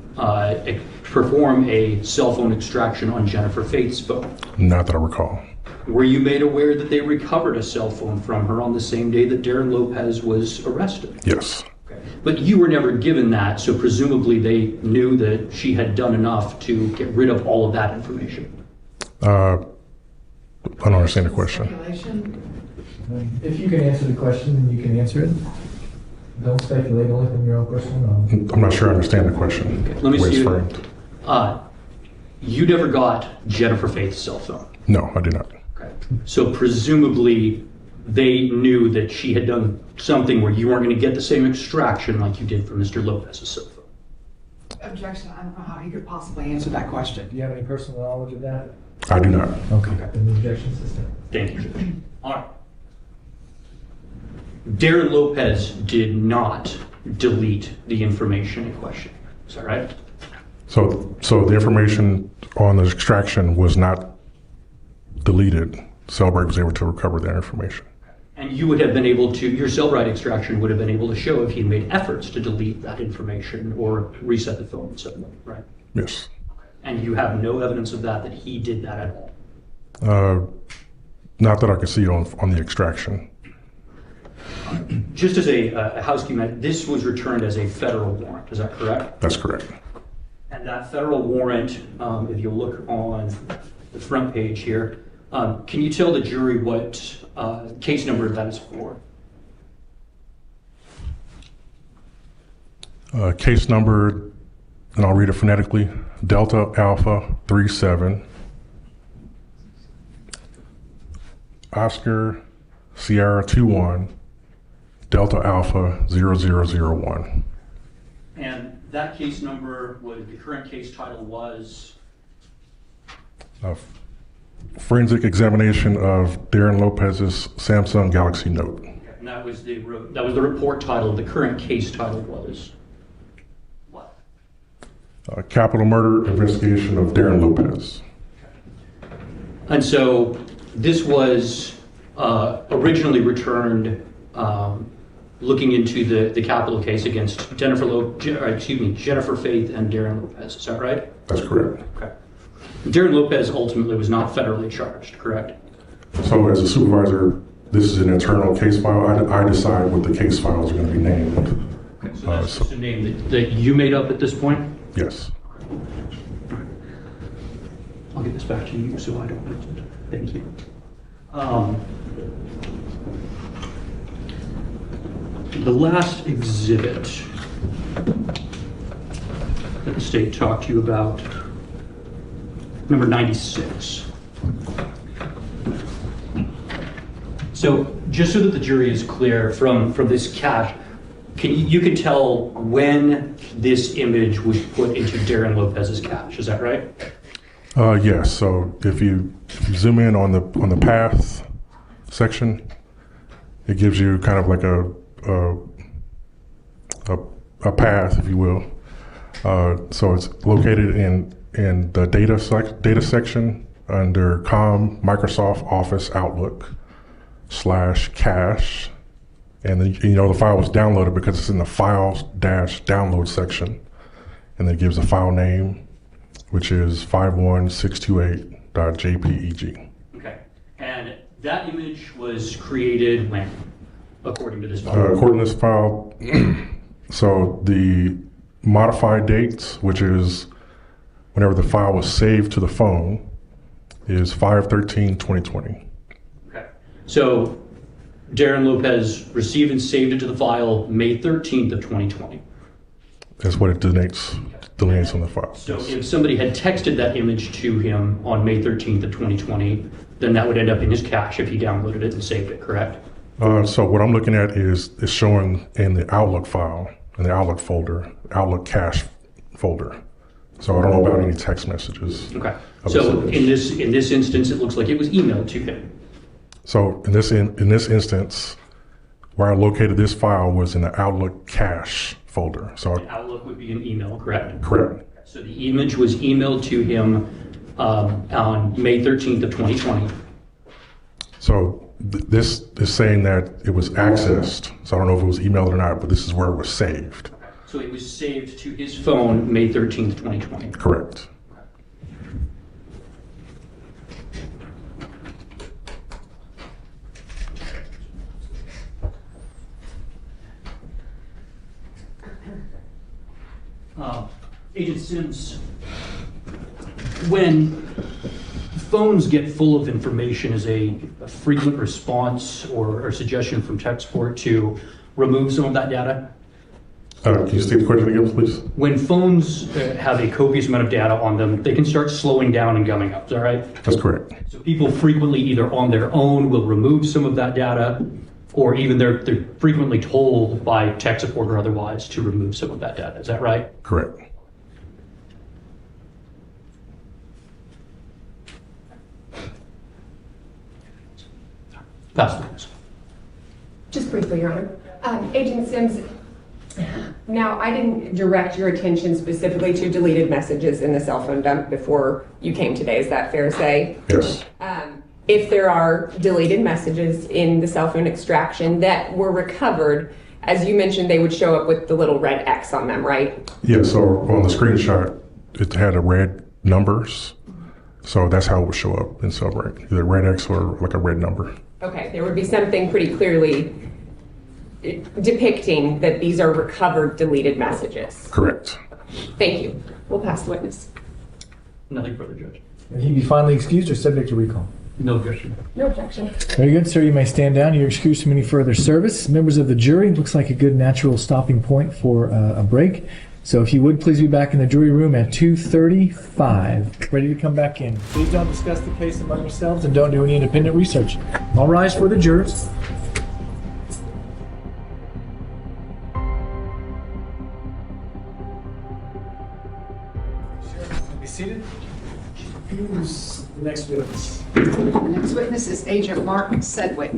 perform a cell phone extraction on Jennifer Faith's phone? Not that I recall. Were you made aware that they recovered a cell phone from her on the same day that Darrin Lopez was arrested? Yes. Okay. But you were never given that, so presumably they knew that she had done enough to get rid of all of that information. I don't understand the question. Speculation. If you can answer the question, then you can answer it. Don't speculate only from your own personal knowledge. I'm not sure I understand the question. Okay, let me the way see. it's framed. You never got Jennifer Faith's cell phone. No, I did not. Okay. So presumably they knew that she had done something where you weren't going to get the same extraction like you did from Mr. Lopez's cell phone. Objection. I don't know how you could possibly answer that question. Do you have any personal knowledge of that? I do not. Okay. Then the objection system. Thank you, Judge. All right. Darrin Lopez did not delete the information in question. Is that right? So the information on the extraction was not deleted. Cellbrite was able to recover that information. And you would have been able to, your Cellbrite extraction would have been able to show if he made efforts to delete that information or reset the phone in some way, right? Yes. And you have no evidence of that he did that at all? Not that I can see on the extraction. Just as a housekeeping, this was returned as a federal warrant, is that correct? That's correct. And that federal warrant, if you look on the front page here, can you tell the jury what case number that is for? Case number, and I'll read it phonetically, Delta Alpha 37, Oscar Sierra 21, Delta Alpha 0001. And that case number, the current case title was? Forensic examination of Darrin Lopez's Samsung Galaxy Note. And that was the report title. The current case title was what? Capital murder investigation of Darrin Lopez. And so this was originally returned looking into the capital case against Jennifer Faith and Darrin Lopez. Is that right? That's correct. Okay. Darrin Lopez ultimately was not federally charged, correct? So as a supervisor, this is an internal case file. I decide what the case files are going to be named. Okay, so that's just a name that you made up at this point? Yes. I'll get this back to you so I don't lose it. Thank you. The last exhibit that the state talked to you about, number 96. So just so that the jury is clear from this cache, you can tell when this image was put into Darrin Lopez's cache, is that right? Yes. So if you zoom in on the path section, it gives you kind of like a path, if you will. So it's located in the data section under Microsoft Office Outlook /cache, and then the file was downloaded because it's in the files-download section, and then it gives a file name, which is 51628.jpeg. Okay. And that image was created when, according to this file? According to this file, so the modified dates, which is whenever the file was saved to the phone, is 5/13/2020. Okay. So Darrin Lopez received and saved it to the file May 13th of 2020. That's what it delineates on the file. So if somebody had texted that image to him on May 13th of 2020, then that would end up in his cache if he downloaded it and saved it, correct? So what I'm looking at is showing in the Outlook file, in the Outlook folder, Outlook cache folder. So I don't know about any text messages. Okay. So in this instance, it looks like it was emailed to him. So in this instance, where I located this file was in the Outlook cache folder. So Outlook would be an email, correct? Correct. So the image was emailed to him on May 13th of 2020. So this is saying that it was accessed. So I don't know if it was emailed or not, but this is where it was saved. So it was saved to his phone May 13th, 2020. Correct. Agent Sims, when phones get full of information, is a frequent response or suggestion from tech support to remove some of that data? Can you state the question again, please? When phones have a copious amount of data on them, they can start slowing down and gumming up. Is that right? That's correct. So people frequently, either on their own, will remove some of that data, or even they're frequently told by tech support or otherwise to remove some of that data. Is that right? Correct. Pass the witness. Just briefly, Your Honor. Agent Sims, now I didn't direct your attention specifically to deleted messages in the cell phone dump before you came today. Is that fair to say? Yes. If there are deleted messages in the cell phone extraction that were recovered, as you mentioned, they would show up with the little red X on them, right? Yeah, so on the screenshot, it had a red numbers. So that's how it would show up in Cellbrite, either red X or like a red number. Okay, there would be something pretty clearly depicting that these are recovered deleted messages. Correct. Thank you. We'll pass the witness. Nothing further, Judge. And he be finally excused or subject to recall? No objection. No objection. Very good, sir. You may stand down. You're excused from any further service. Members of the jury, looks like a good natural stopping point for a break. So if you would, please be back in the jury room at 2:35. Ready to come back in. Please don't discuss the case among yourselves and don't do any independent research. All rise for the jurors. Be seated. Who's the next witness? The next witness is Agent Mark Sedgwick.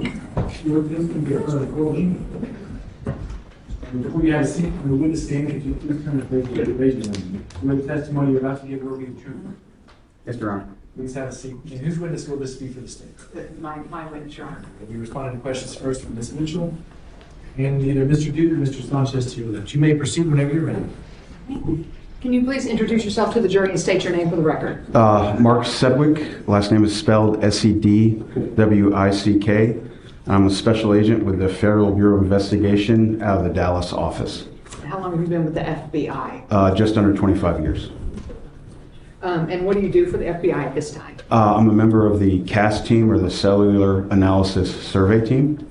Before you have a seat on the witness stand, could you please turn and raise your hand? Will the testimony you're about to give will be the truth? Yes, Your Honor. Please have a seat. And whose witness will this be for the state? My witness, Your Honor. We responded to questions first from Ms. Mitchell and either Mr. Duke or Mr. Sanchez to your left. You may proceed whenever you're ready. Can you please introduce yourself to the jury and state your name for the record? Mark Sedgwick. Last name is spelled S-E-D-W-I-C-K. I'm a special agent with the Federal Bureau of Investigation out of the Dallas office. How long have you been with the FBI? Just under 25 years. And what do you do for the FBI at this time? I'm a member of the CAS team, or the Cellular Analysis Survey Team.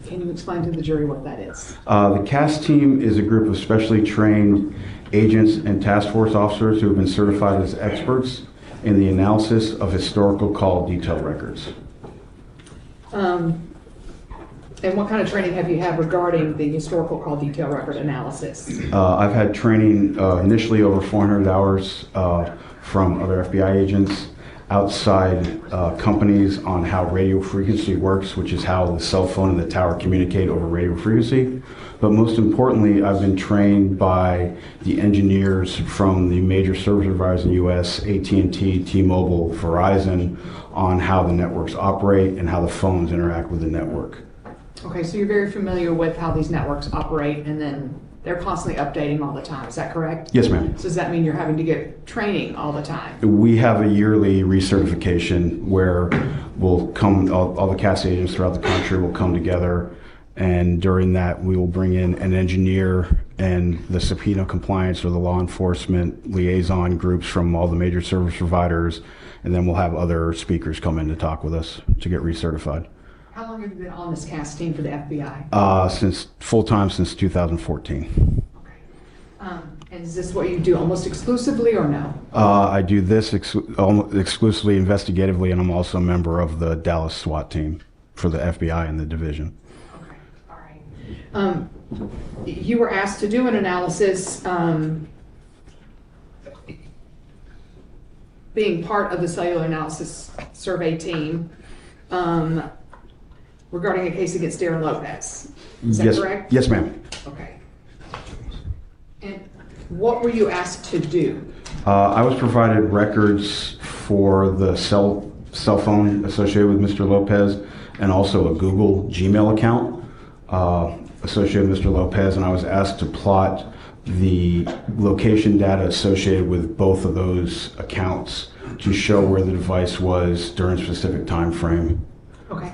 Can you explain to the jury what that is? The CAS team is a group of specially trained agents and task force officers who have been certified as experts in the analysis of historical call detail records. And what kind of training have you had regarding the historical call detail record analysis? I've had training initially over 400 hours from other FBI agents, outside companies on how radio frequency works, which is how the cell phone and the tower communicate over radio frequency. But most importantly, I've been trained by the engineers from the major service providers in the U.S., AT&T, T-Mobile, Verizon, on how the networks operate and how the phones interact with the network. Okay, so you're very familiar with how these networks operate, and then they're constantly updating all the time. Is that correct? Yes, ma'am. So does that mean you're having to get training all the time? We have a yearly recertification where we'll come, all the CAS agents throughout the country will come together, and during that we will bring in an engineer and the subpoena compliance or the law enforcement liaison groups from all the major service providers, and then we'll have other speakers come in to talk with us to get recertified. How long have you been on this CAS team for the FBI? Since full-time since 2014. Okay. And is this what you do almost exclusively or no? I do this exclusively investigatively, and I'm also a member of the Dallas SWAT team for the FBI and the division. Okay, all right. You were asked to do an analysis being part of the cellular analysis survey team regarding a case against Darrin Lopez. Is that correct? Yes, ma'am. Okay. And what were you asked to do? I was provided records for the cell phone associated with Mr. Lopez, and also a Google Gmail account associated with Mr. Lopez, and I was asked to plot the location data associated with both of those accounts to show where the device was during a specific time frame. Okay.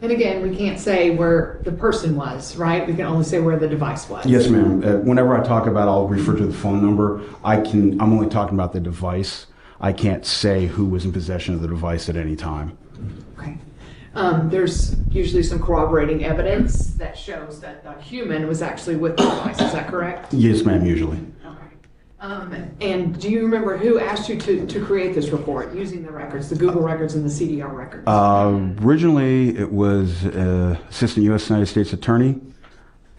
And again, we can't say where the person was, right? We can only say where the device was. Yes, ma'am. Whenever I talk about it, I'll refer to the phone number. I'm only talking about the device. I can't say who was in possession of the device at any time. Okay. There's usually some corroborating evidence that shows that a human was actually with the device. Is that correct? Yes, ma'am, usually. Okay. And do you remember who asked you to create this report using the records, the Google records and the CDR records? Originally, it was Assistant U.S. United States Attorney,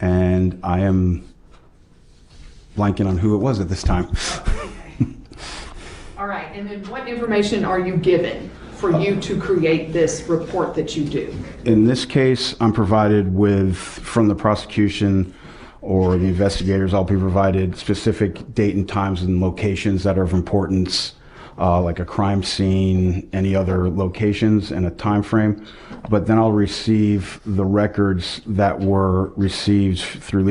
and I am blanking on who it was at this time. Okay. All right, and then what information are you given for you to create this report that you do? In this case, I'm provided with, from the prosecution or the investigators, I'll be provided specific date and times and locations that are of importance, like a crime scene, any other locations and a time frame. But then I'll receive the records that were received through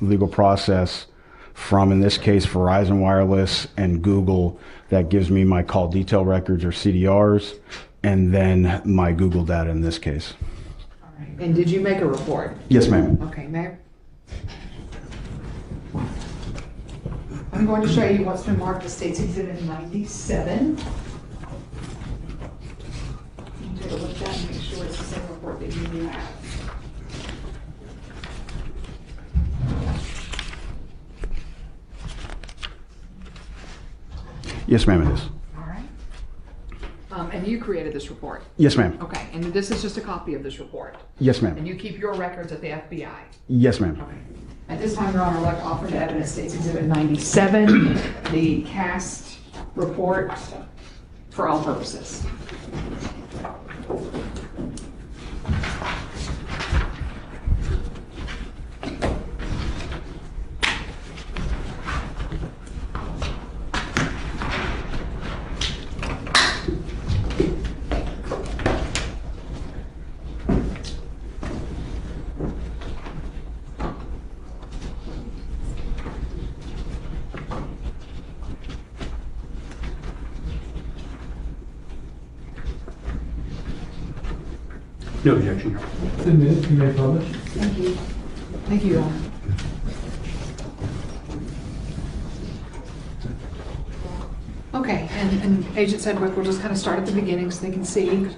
legal process from, in this case, Verizon Wireless and Google. That gives me my call detail records or CDRs, and then my Google data in this case. All right. And did you make a report? Yes, ma'am. Okay, Mayor. I'm going to show you what's been marked as State's Exhibit 97. Take a look at that and make sure it's the same report that you have. Yes, ma'am, it is. All right. And you created this report? Yes, ma'am. Okay, and this is just a copy of this report? Yes, ma'am. And you keep your records at the FBI? Yes, ma'am. Okay. At this time, Your Honor, I'd like to offer to evidence State's Exhibit 97, the CAST report for all purposes. No objection, Your Honor. The minutes you may publish. Thank you. Thank you, Your Honor. Okay, and Agent Sedgwick, we'll just kind of start at the beginning so they can see.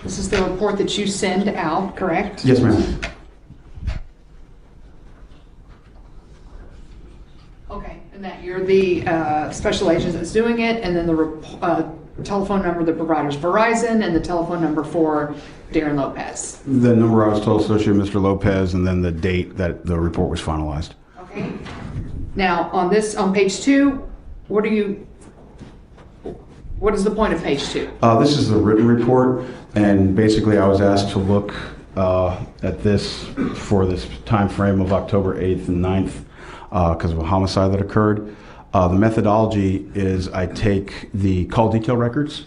This is the report that you send out, correct? Yes, ma'am. Okay, and that you're the special agent that's doing it, and then the telephone number of the provider's Verizon and the telephone number for Darrin Lopez. The number I was told associated with Mr. Lopez, and then the date that the report was finalized. Okay. Now, on page 2, what is the point of page 2? This is the written report, and basically I was asked to look at this for this time frame of October 8th and 9th because of a homicide that occurred. The methodology is I take the call detail records,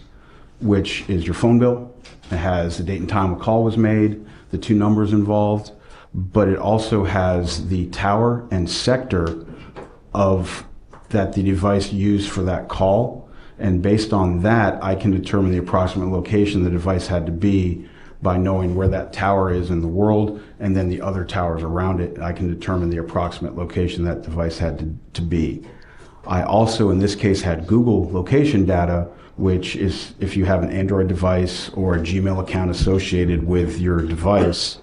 which is your phone bill. It has the date and time a call was made, the 2 numbers involved, but it also has the tower and sector of that the device used for that call. And based on that, I can determine the approximate location the device had to be by knowing where that tower is in the world and then the other towers around it. I can determine the approximate location that device had to be. I also, in this case, had Google location data, which is if you have an Android device or a Gmail account associated with your device,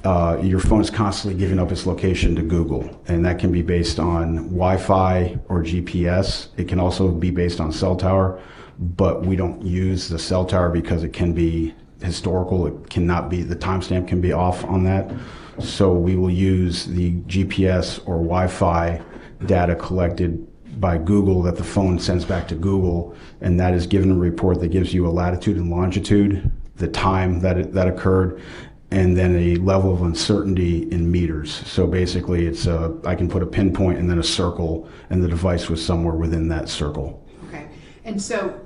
your phone is constantly giving up its location to Google, and that can be based on Wi-Fi or GPS. It can also be based on cell tower, but we don't use the cell tower because it can be historical. It cannot be, the timestamp can be off on that. So we will use the GPS or Wi-Fi data collected by Google that the phone sends back to Google, and that is given a report that gives you a latitude and longitude, the time that occurred, and then a level of uncertainty in meters. So basically I can put a pinpoint and then a circle, and the device was somewhere within that circle. Okay. And so,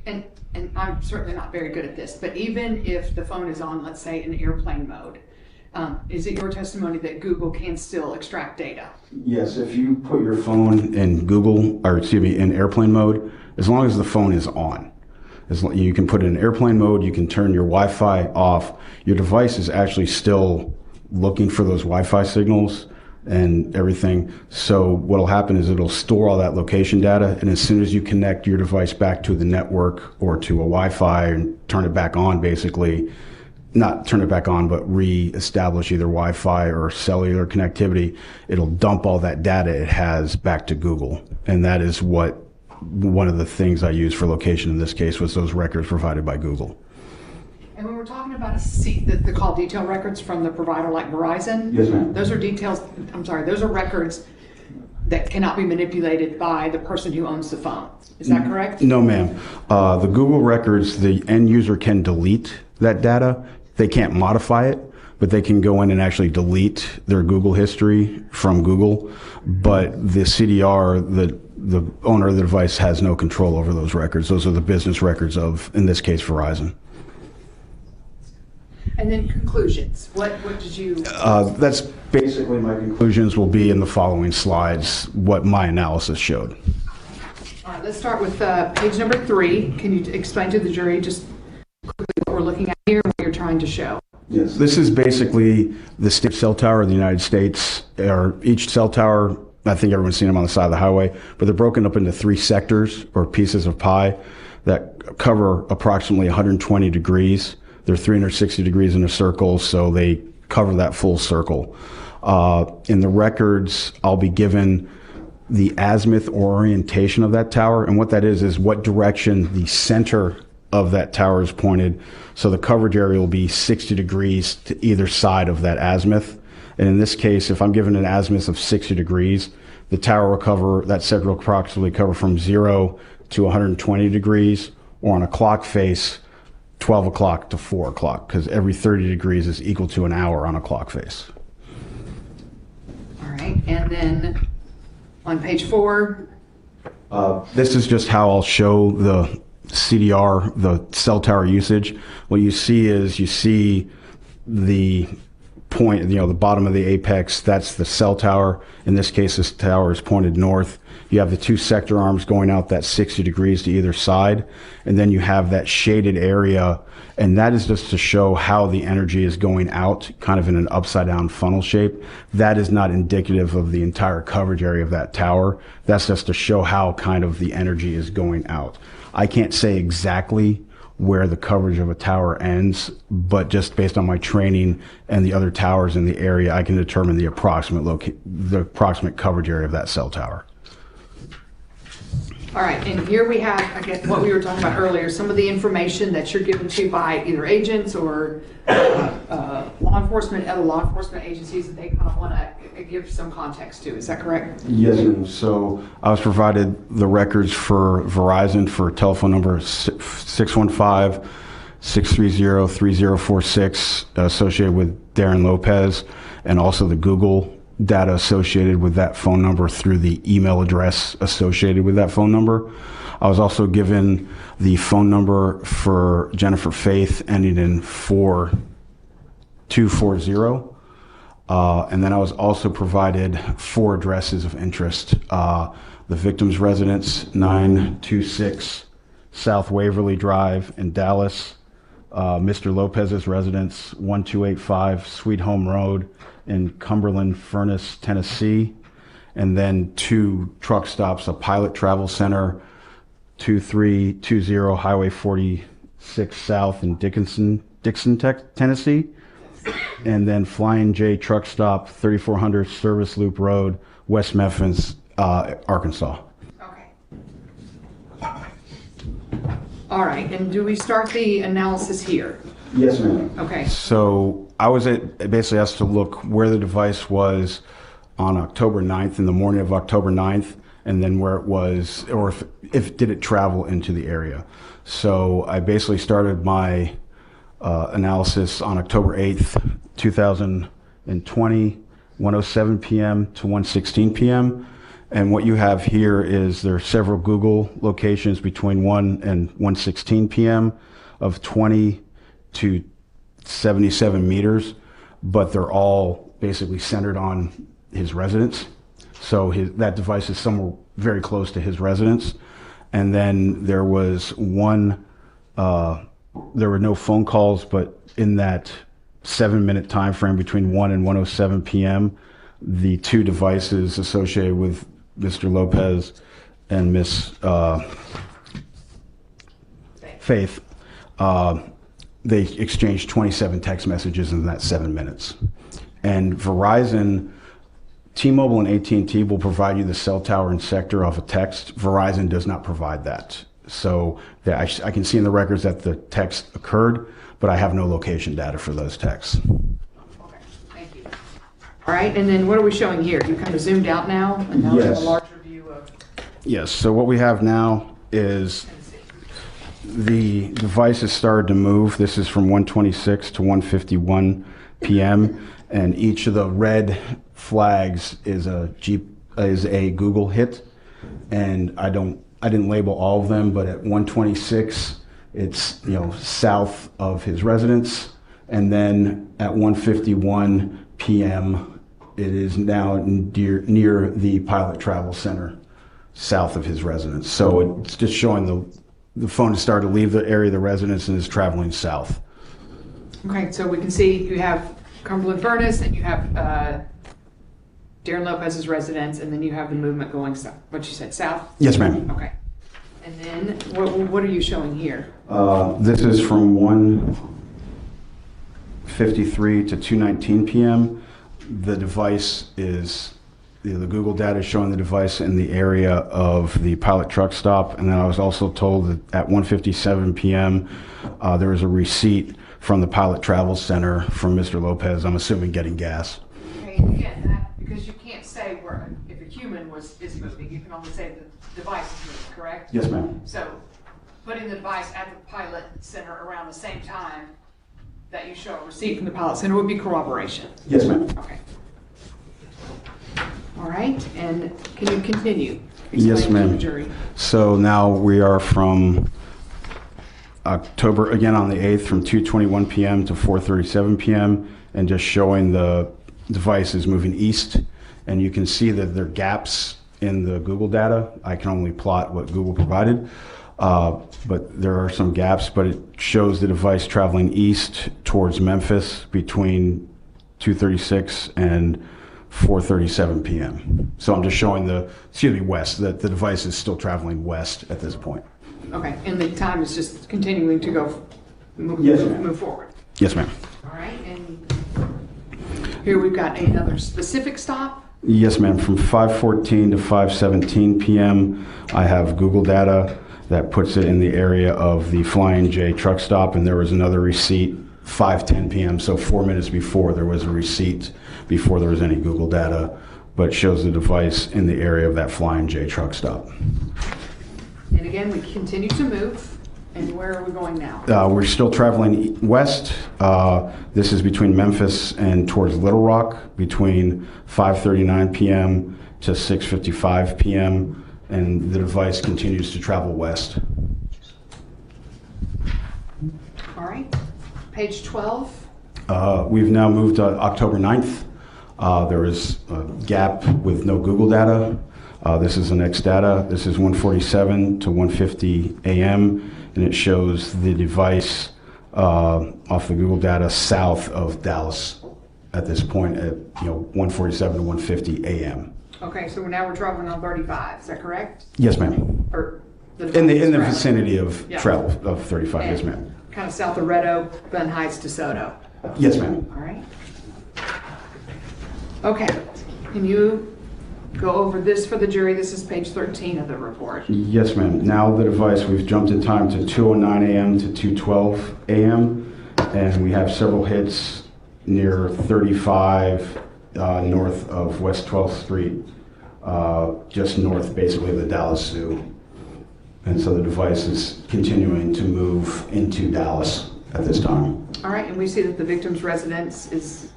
and I'm certainly not very good at this, but even if the phone is on, let's say, in airplane mode, is it your testimony that Google can still extract data? Yes, if you put your phone in in airplane mode, as long as the phone is on. You can put it in airplane mode, you can turn your Wi-Fi off. Your device is actually still looking for those Wi-Fi signals and everything. So what'll happen is it'll store all that location data, and as soon as you connect your device back to the network or to a Wi-Fi and turn it back on, basically, not turn it back on, but re-establish either Wi-Fi or cellular connectivity, it'll dump all that data it has back to Google. And that is one of the things I used for location in this case was those records provided by Google. And when we're talking about the call detail records from the provider like Verizon, yes, ma'am. Those are records that cannot be manipulated by the person who owns the phone. Is that correct? No, ma'am. The Google records, the end user can delete that data. They can't modify it, but they can go in and actually delete their Google history from Google. But the CDR, the owner of the device, has no control over those records. Those are the business records of, in this case, Verizon. And then conclusions. What did you? That's basically my conclusions will be in the following slides, what my analysis showed. All right, let's start with page number 3. Can you explain to the jury just quickly what we're looking at here and what you're trying to show? Yes, this is basically the state cell tower of the United States. Each cell tower, I think everyone's seen them on the side of the highway, but they're broken up into 3 sectors or pieces of pie that cover approximately 120 degrees. They're 360 degrees in a circle, so they cover that full circle. In the records, I'll be given the azimuth or orientation of that tower, and what that is what direction the center of that tower is pointed. So the coverage area will be 60 degrees to either side of that azimuth. And in this case, if I'm given an azimuth of 60 degrees, the tower will cover, that sector will approximately cover from 0 to 120 degrees, or on a clock face, 12 o'clock to 4 o'clock, because every 30 degrees is equal to an hour on a clock face. All right, and then on page 4. This is just how I'll show the CDR, the cell tower usage. What you see is the point, the bottom of the apex, that's the cell tower. In this case, this tower is pointed north. You have the 2 sector arms going out that 60 degrees to either side. And then you have that shaded area. And that is just to show how the energy is going out, kind of in an upside down funnel shape. That is not indicative of the entire coverage area of that tower. That's just to show how kind of the energy is going out. I can't say exactly where the coverage of a tower ends, but just based on my training and the other towers in the area, I can determine the approximate coverage area of that cell tower. All right, and here we have, again, what we were talking about earlier, some of the information that you're given to by either agents or law enforcement, other law enforcement agencies that they kind of want to give some context to. Is that correct? Yes, ma'am. So I was provided the records for Verizon for telephone number 615-630-3046 associated with Darrin Lopez, and also the Google data associated with that phone number through the email address associated with that phone number. I was also given the phone number for Jennifer Faith ending in 4240. And then I was also provided 4 addresses of interest. The victim's residence, 926 South Waverly Drive in Dallas. Mr. Lopez's residence, 1285 Sweet Home Road in Cumberland Furnace, Tennessee. And then 2 truck stops, a Pilot Travel Center, 2320 Highway 46 South in Dixon, Tennessee. And then Flying J Truck Stop, 3400 Service Loop Road, West Memphis, Arkansas. Okay. All right, and do we start the analysis here? Yes, ma'am. Okay. So I was basically asked to look where the device was on October 9th, in the morning of October 9th, and then where it was, or if did it travel into the area. So I basically started my analysis on October 8th, 2020, 1:07 p.m. to 1:16 p.m. And what you have here is there are several Google locations between 1 and 1:16 p.m. of 20 to 77 meters, but they're all basically centered on his residence. So that device is somewhere very close to his residence. And then there was there were no phone calls, but in that 7-minute time frame between 1 and 1:07 p.m., the 2 devices associated with Mr. Lopez and Miss Faith, they exchanged 27 text messages in that 7 minutes. And Verizon, T-Mobile and AT&T will provide you the cell tower and sector off a text. Verizon does not provide that. So I can see in the records that the text occurred, but I have no location data for those texts. Okay, thank you. All right, and then what are we showing here? You kind of zoomed out now, and now we have a larger view of... Yes, so what we have now is the device has started to move. This is from 1:26 to 1:51 p.m., and each of the red flags is a Google hit, and I didn't label all of them, but at 1:26 it's south of his residence, and then at 1:51 p.m. it is now near the Pilot Travel Center south of his residence. So it's just showing the phone has started to leave the area of the residence and is traveling south. Okay, so we can see you have Cumberland Furnace, and you have Darrin Lopez's residence, and then you have the movement going south. What you said, south? Yes, ma'am. Okay. And then what are you showing here? This is from 1:53 to 2:19 p.m. The device is, the Google data is showing the device in the area of the Pilot truck stop. And then I was also told that at 1:57 p.m. There was a receipt from the Pilot Travel Center from Mr. Lopez, I'm assuming getting gas. Okay, and again, because you can't say where, if a human is moving, you can only say the device is moving, correct? Yes, ma'am. So putting the device at the Pilot Center around the same time that you show a receipt from the Pilot Center would be corroboration. Yes, ma'am. Okay. All right, and can you continue? Yes, Explain to ma'am. the jury. So now we are from October, again on the 8th, from 2:21 p.m. to 4:37 p.m., and just showing the device is moving east. And you can see that there are gaps in the Google data. I can only plot what Google provided, but there are some gaps, but it shows the device traveling east towards Memphis between 2:36 and 4:37 p.m. So I'm just showing west, that the device is still traveling west at this point. Okay, and the time is just continuing to go move forward. Yes, ma'am. All right, and here we've got another specific stop. Yes, ma'am. From 5:14 to 5:17 p.m., I have Google data that puts it in the area of the Flying J truck stop, and there was another receipt 5:10 p.m., so 4 minutes before there was a receipt, before there was any Google data, but shows the device in the area of that Flying J truck stop. And again, we continue to move. And where are we going now? We're still traveling west. This is between Memphis and towards Little Rock, between 5:39 p.m. to 6:55 p.m., and the device continues to travel west. All right. Page 12. We've now moved to October 9th. There is a gap with no Google data. This is the next data. This is 1:47 to 1:50 a.m., and it shows the device off the Google data south of Dallas at this point at 1:47 to 1:50 a.m. Okay, so now we're traveling on 35. Is that correct? Yes, ma'am. Or In the vicinity of travel of 35. And yes, ma'am. kind of south of Red Oak, Bun Heights, DeSoto. Yes, ma'am. All right. Okay. Can you go over this for the jury? This is page 13 of the report. Yes, ma'am. Now the device, we've jumped in time to 2:09 a.m. to 2:12 a.m., and we have several hits near 35 north of West 12th Street, just north basically of the Dallas Zoo. And so the device is continuing to move into Dallas at this time. All right, and we see that the victim's residence is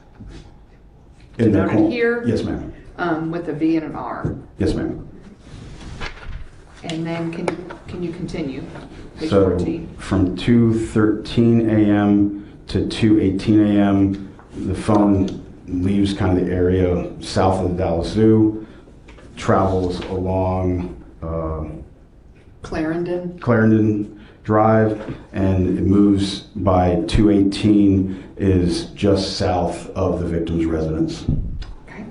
In the denoted here. Yes, ma'am. With a V and an R. Yes, ma'am. And then can you continue? Page So 14. from 2:13 a.m. to 2:18 a.m., the phone leaves kind of the area south of the Dallas Zoo, travels along Clarendon Drive, and it moves by 2:18 is just south of the victim's residence. Okay.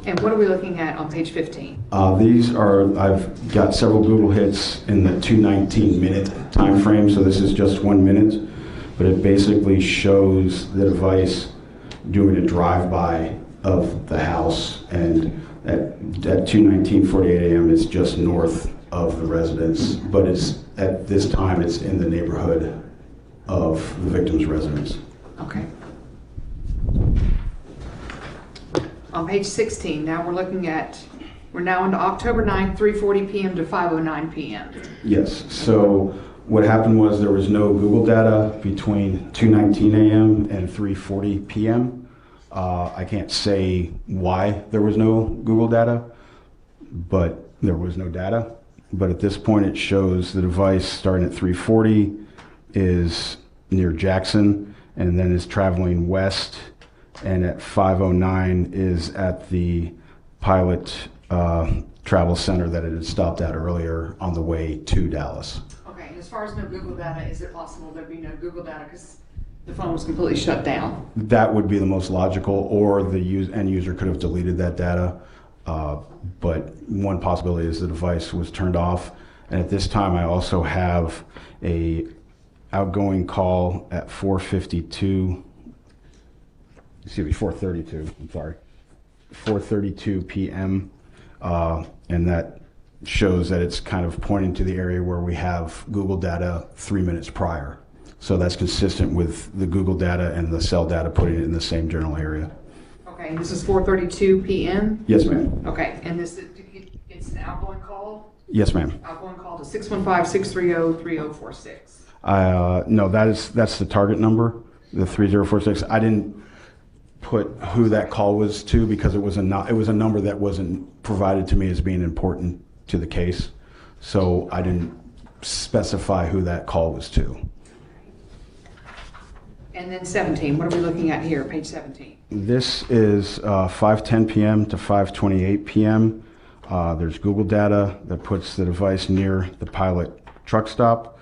And what are we looking at on page 15? These are, I've got several Google hits in the 2:19 minute time frame, so this is just 1 minute, but it basically shows the device doing a drive-by of the house, and at 2:19:48 a.m. it's just north of the residence, but it's at this time it's in the neighborhood of the victim's residence. Okay. On page 16, now we're now into October 9th, 3:40 p.m. to 5:09 p.m. Yes, so what happened was there was no Google data between 2:19 a.m. and 3:40 p.m. I can't say why there was no Google data, but there was no data. But at this point it shows the device starting at 3:40 is near Jackson, and then is traveling west, and at 5:09 is at the Pilot Travel Center that it had stopped at earlier on the way to Dallas. Okay, and as far as no Google data, is it possible there'd be no Google data because the phone was completely shut down? That would be the most logical, or the end user could have deleted that data. But one possibility is the device was turned off. And at this time, I also have a outgoing call at 4:32. Excuse me, 4:32. I'm sorry, 4:32 p.m. And that shows that it's kind of pointing to the area where we have Google data 3 minutes prior. So that's consistent with the Google data and the cell data, putting it in the same general area. Okay, and this is 4:32 p.m.? Yes, ma'am. Okay, and it's an outgoing call? Yes, ma'am. Outgoing call to 615-630-3046. No, that's the target number, the 3046. I didn't put who that call was to because it was a number that wasn't provided to me as being important to the case. So I didn't specify who that call was to. And then 17, what are we looking at here, page 17? This is 5:10 p.m. to 5:28 p.m. There's Google data that puts the device near the Pilot truck stop.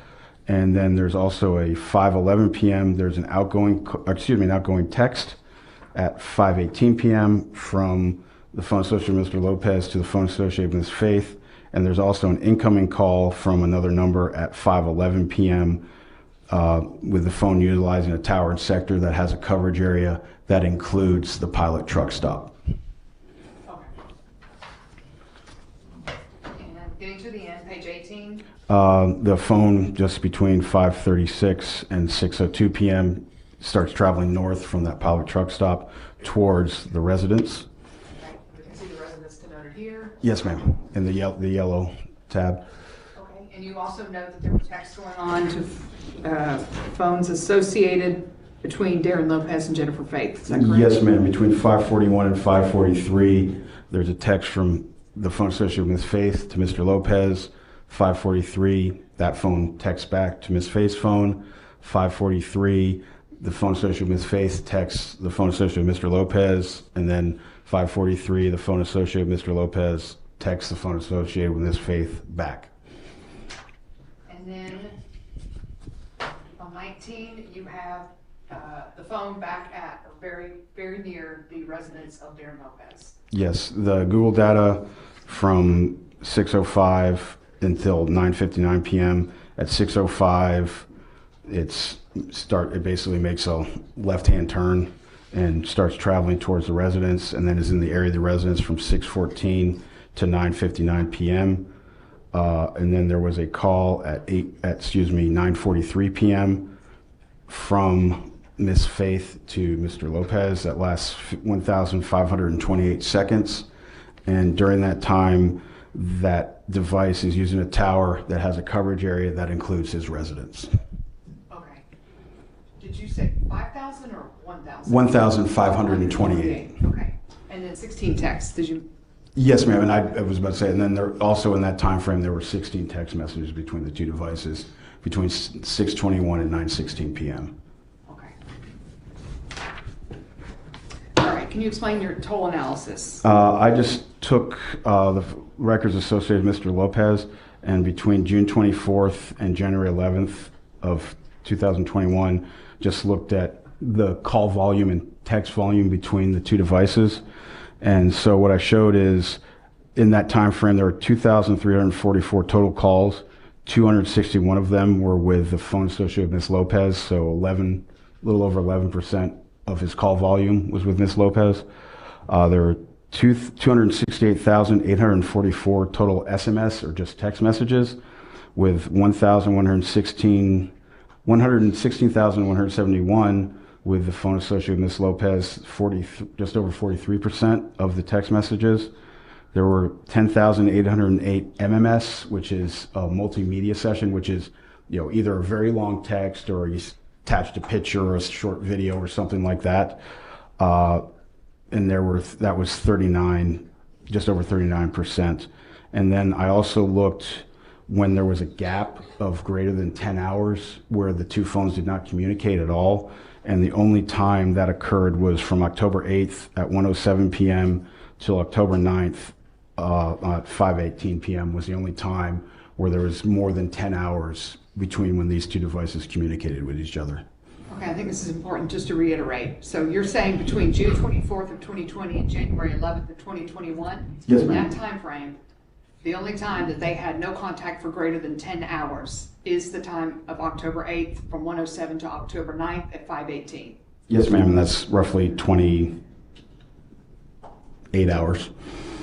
And then there's also a 5:11 p.m. There's an outgoing text at 5:18 p.m. from the phone associated with Mr. Lopez to the phone associated with Ms. Faith. And there's also an incoming call from another number at 5:11 p.m. with the phone utilizing a tower and sector that has a coverage area that includes the pilot truck stop. And getting to the end, page 18. The phone just between 5:36 and 6:02 p.m. starts traveling north from that pilot truck stop towards the residence. Okay, you can see the residence denoted here. Yes, ma'am, in the yellow tab. Okay, and you also note that there were texts going on to phones associated between Darrin Lopez and Jennifer Faith. Is that correct? Yes, ma'am. Between 5:41 and 5:43, there's a text from the phone associated with Ms. Faith to Mr. Lopez. 5:43, that phone texts back to Ms. Faith's phone. 5:43, the phone associated with Ms. Faith texts the phone associated with Mr. Lopez. And then 5:43, the phone associated with Mr. Lopez texts the phone associated with Ms. Faith back. And then on 19, you have the phone back at or very, very near the residence of Darrin Lopez. Yes, the Google data from 6:05 until 9:59 p.m. At 6:05, it basically makes a left-hand turn and starts traveling towards the residence, and then is in the area of the residence from 6:14 to 9:59 p.m. And then there was a call at 9:43 p.m. from Miss Faith to Mr. Lopez that lasts 1,528 seconds. And during that time, that device is using a tower that has a coverage area that includes his residence. Okay. Did you say 5,000 or 1,000? 1,528. Okay. And then 16 texts. Did you? Yes, ma'am. And I was about to say, and then there also in that time frame, there were 16 text messages between the two devices between 6:21 and 9:16 p.m. All right, can you explain your toll analysis? I just took the records associated with Mr. Lopez, and between June 24th and January 11th of 2021, just looked at the call volume and text volume between the two devices. And so what I showed is, in that time frame, there were 2,344 total calls. 261 of them were with the phone associated with Ms. Lopez, so a little over 11% of his call volume was with Ms. Lopez. There were 268,844 total SMS or just text messages, with 116,171 with the phone associated with Ms. Lopez, just over 43% of the text messages. There were 10,808 MMS, which is a multimedia session, which is either a very long text or you attached a picture or a short video or something like that. And that was 39, just over 39%. And then I also looked when there was a gap of greater than 10 hours where the two phones did not communicate at all. And the only time that occurred was from October 8th at 1:07 p.m. till October 9th at 5:18 p.m. was the only time where there was more than 10 hours between when these two devices communicated with each other. Okay, I think this is important just to reiterate. So you're saying between June 24th of 2020 and January 11th of 2021? Yes, in ma'am. that time frame, the only time that they had no contact for greater than 10 hours is the time of October 8th from 1:07 to October 9th at 5:18. Yes, ma'am, and that's roughly 28 hours.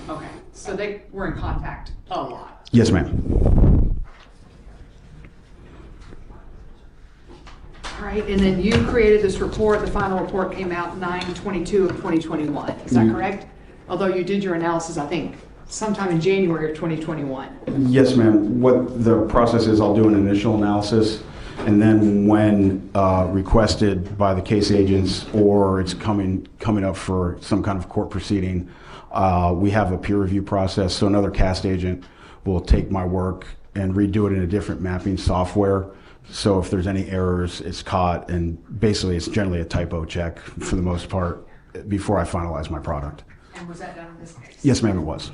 Okay, so they were in contact a lot. Yes, ma'am. All right, and then you created this report. The final report came out 9/22 of 2021. Is that correct? Although you did your analysis, I think, sometime in January of 2021. Yes, ma'am. What the process is, I'll do an initial analysis, and then when requested by the case agents or it's coming up for some kind of court proceeding, we have a peer review process. So another cast agent will take my work and redo it in a different mapping software. So if there's any errors, it's caught, and basically it's generally a typo check for the most part before I finalize my product. And was that done in this case? Yes, ma'am, it was.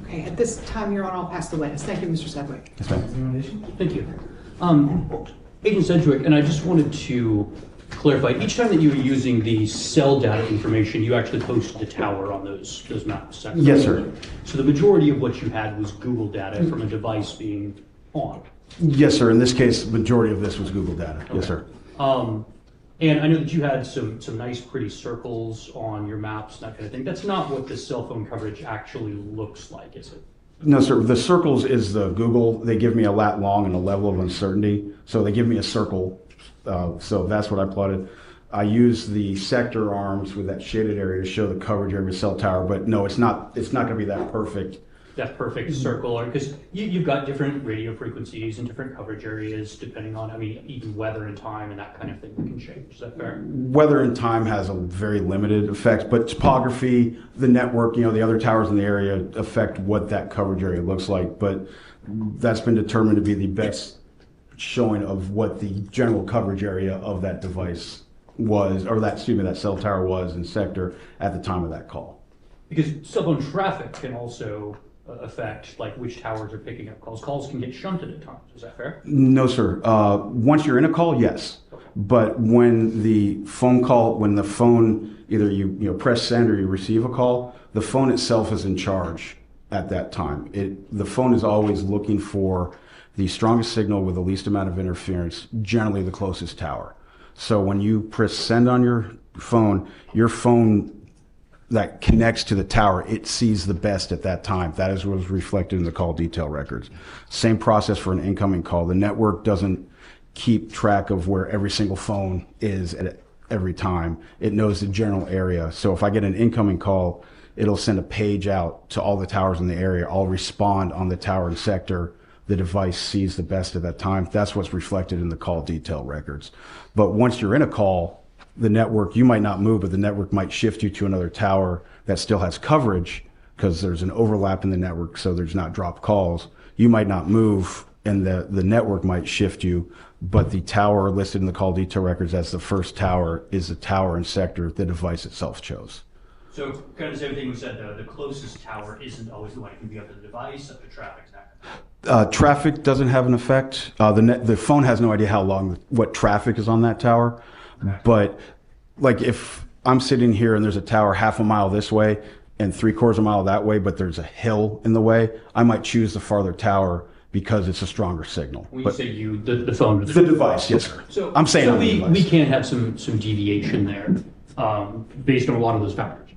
Okay, at this time, Your Honor, I'll pass the witness. Thank you, Mr. Sedgwick. Yes, ma'am. Thank you. Agent Sedgwick, and I just wanted to clarify, each time that you were using the cell data information, you actually posted the tower on those maps. Is that correct? Yes, sir. So the majority of what you had was Google data from a device being on. Yes, sir. In this case, the majority of this was Google data. Okay. Yes, sir. And I know that you had some nice, pretty circles on your maps and that kind of thing. That's not what the cell phone coverage actually looks like, is it? No, sir. The circles is the Google. They give me a lat long and a level of uncertainty. So they give me a circle. So that's what I plotted. I use the sector arms with that shaded area to show the coverage of every cell tower. But no, it's not going to be that perfect. That perfect circle, because you've got different radio frequencies and different coverage areas depending on, I mean, even weather and time and that kind of thing can change. Is that fair? Weather and time has a very limited effect, but topography, the network, the other towers in the area affect what that coverage area looks like. But that's been determined to be the best showing of what the general coverage area of that device was, or that cell tower was in sector at the time of that call. Because cell phone traffic can also affect like which towers are picking up calls. Calls can get shunted at times. Is that fair? No, sir. Once you're in a call, yes. Okay. But when the phone either you press send or you receive a call, the phone itself is in charge at that time. The phone is always looking for the strongest signal with the least amount of interference, generally the closest tower. So when you press send on your phone that connects to the tower, it sees the best at that time. That is what was reflected in the call detail records. Same process for an incoming call. The network doesn't keep track of where every single phone is at every time. It knows the general area. So if I get an incoming call, it'll send a page out to all the towers in the area. I'll respond on the tower and sector the device sees the best at that time. That's what's reflected in the call detail records. But once you're in a call, the network, you might not move, but the network might shift you to another tower that still has coverage because there's an overlap in the network, so there's not dropped calls. You might not move, and the network might shift you, but the tower listed in the call detail records as the first tower is the tower and sector the device itself chose. So kind of the same thing we said, the closest tower isn't always the one. It can be up to the device, up to traffic. Traffic doesn't have an effect. The phone has no idea what traffic is on that tower. Okay. But like if I'm sitting here and there's a tower half a mile this way and 3/4 a mile that way, but there's a hill in the way, I might choose the farther tower because it's a stronger signal. When you say the phone, the device, yes, sir. So I'm saying we can have some deviation there based on a lot of those factors.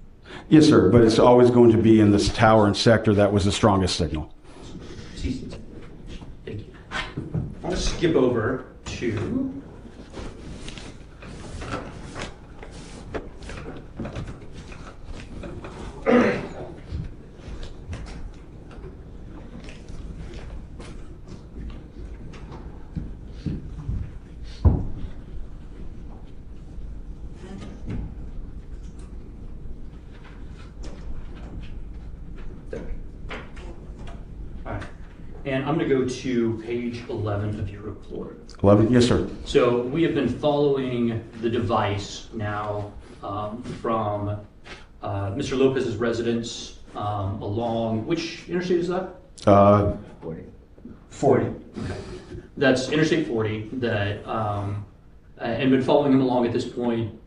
Yes, sir. But it's always going to be in this tower and sector that was the strongest signal. Thank you. I want to skip over to and I'm going to go to page 11 of your report. 11? Yes, sir. So we have been following the device now from Mr. Lopez's residence along, which interstate is that? 40. Okay. That's Interstate 40 that, and been following him along at this point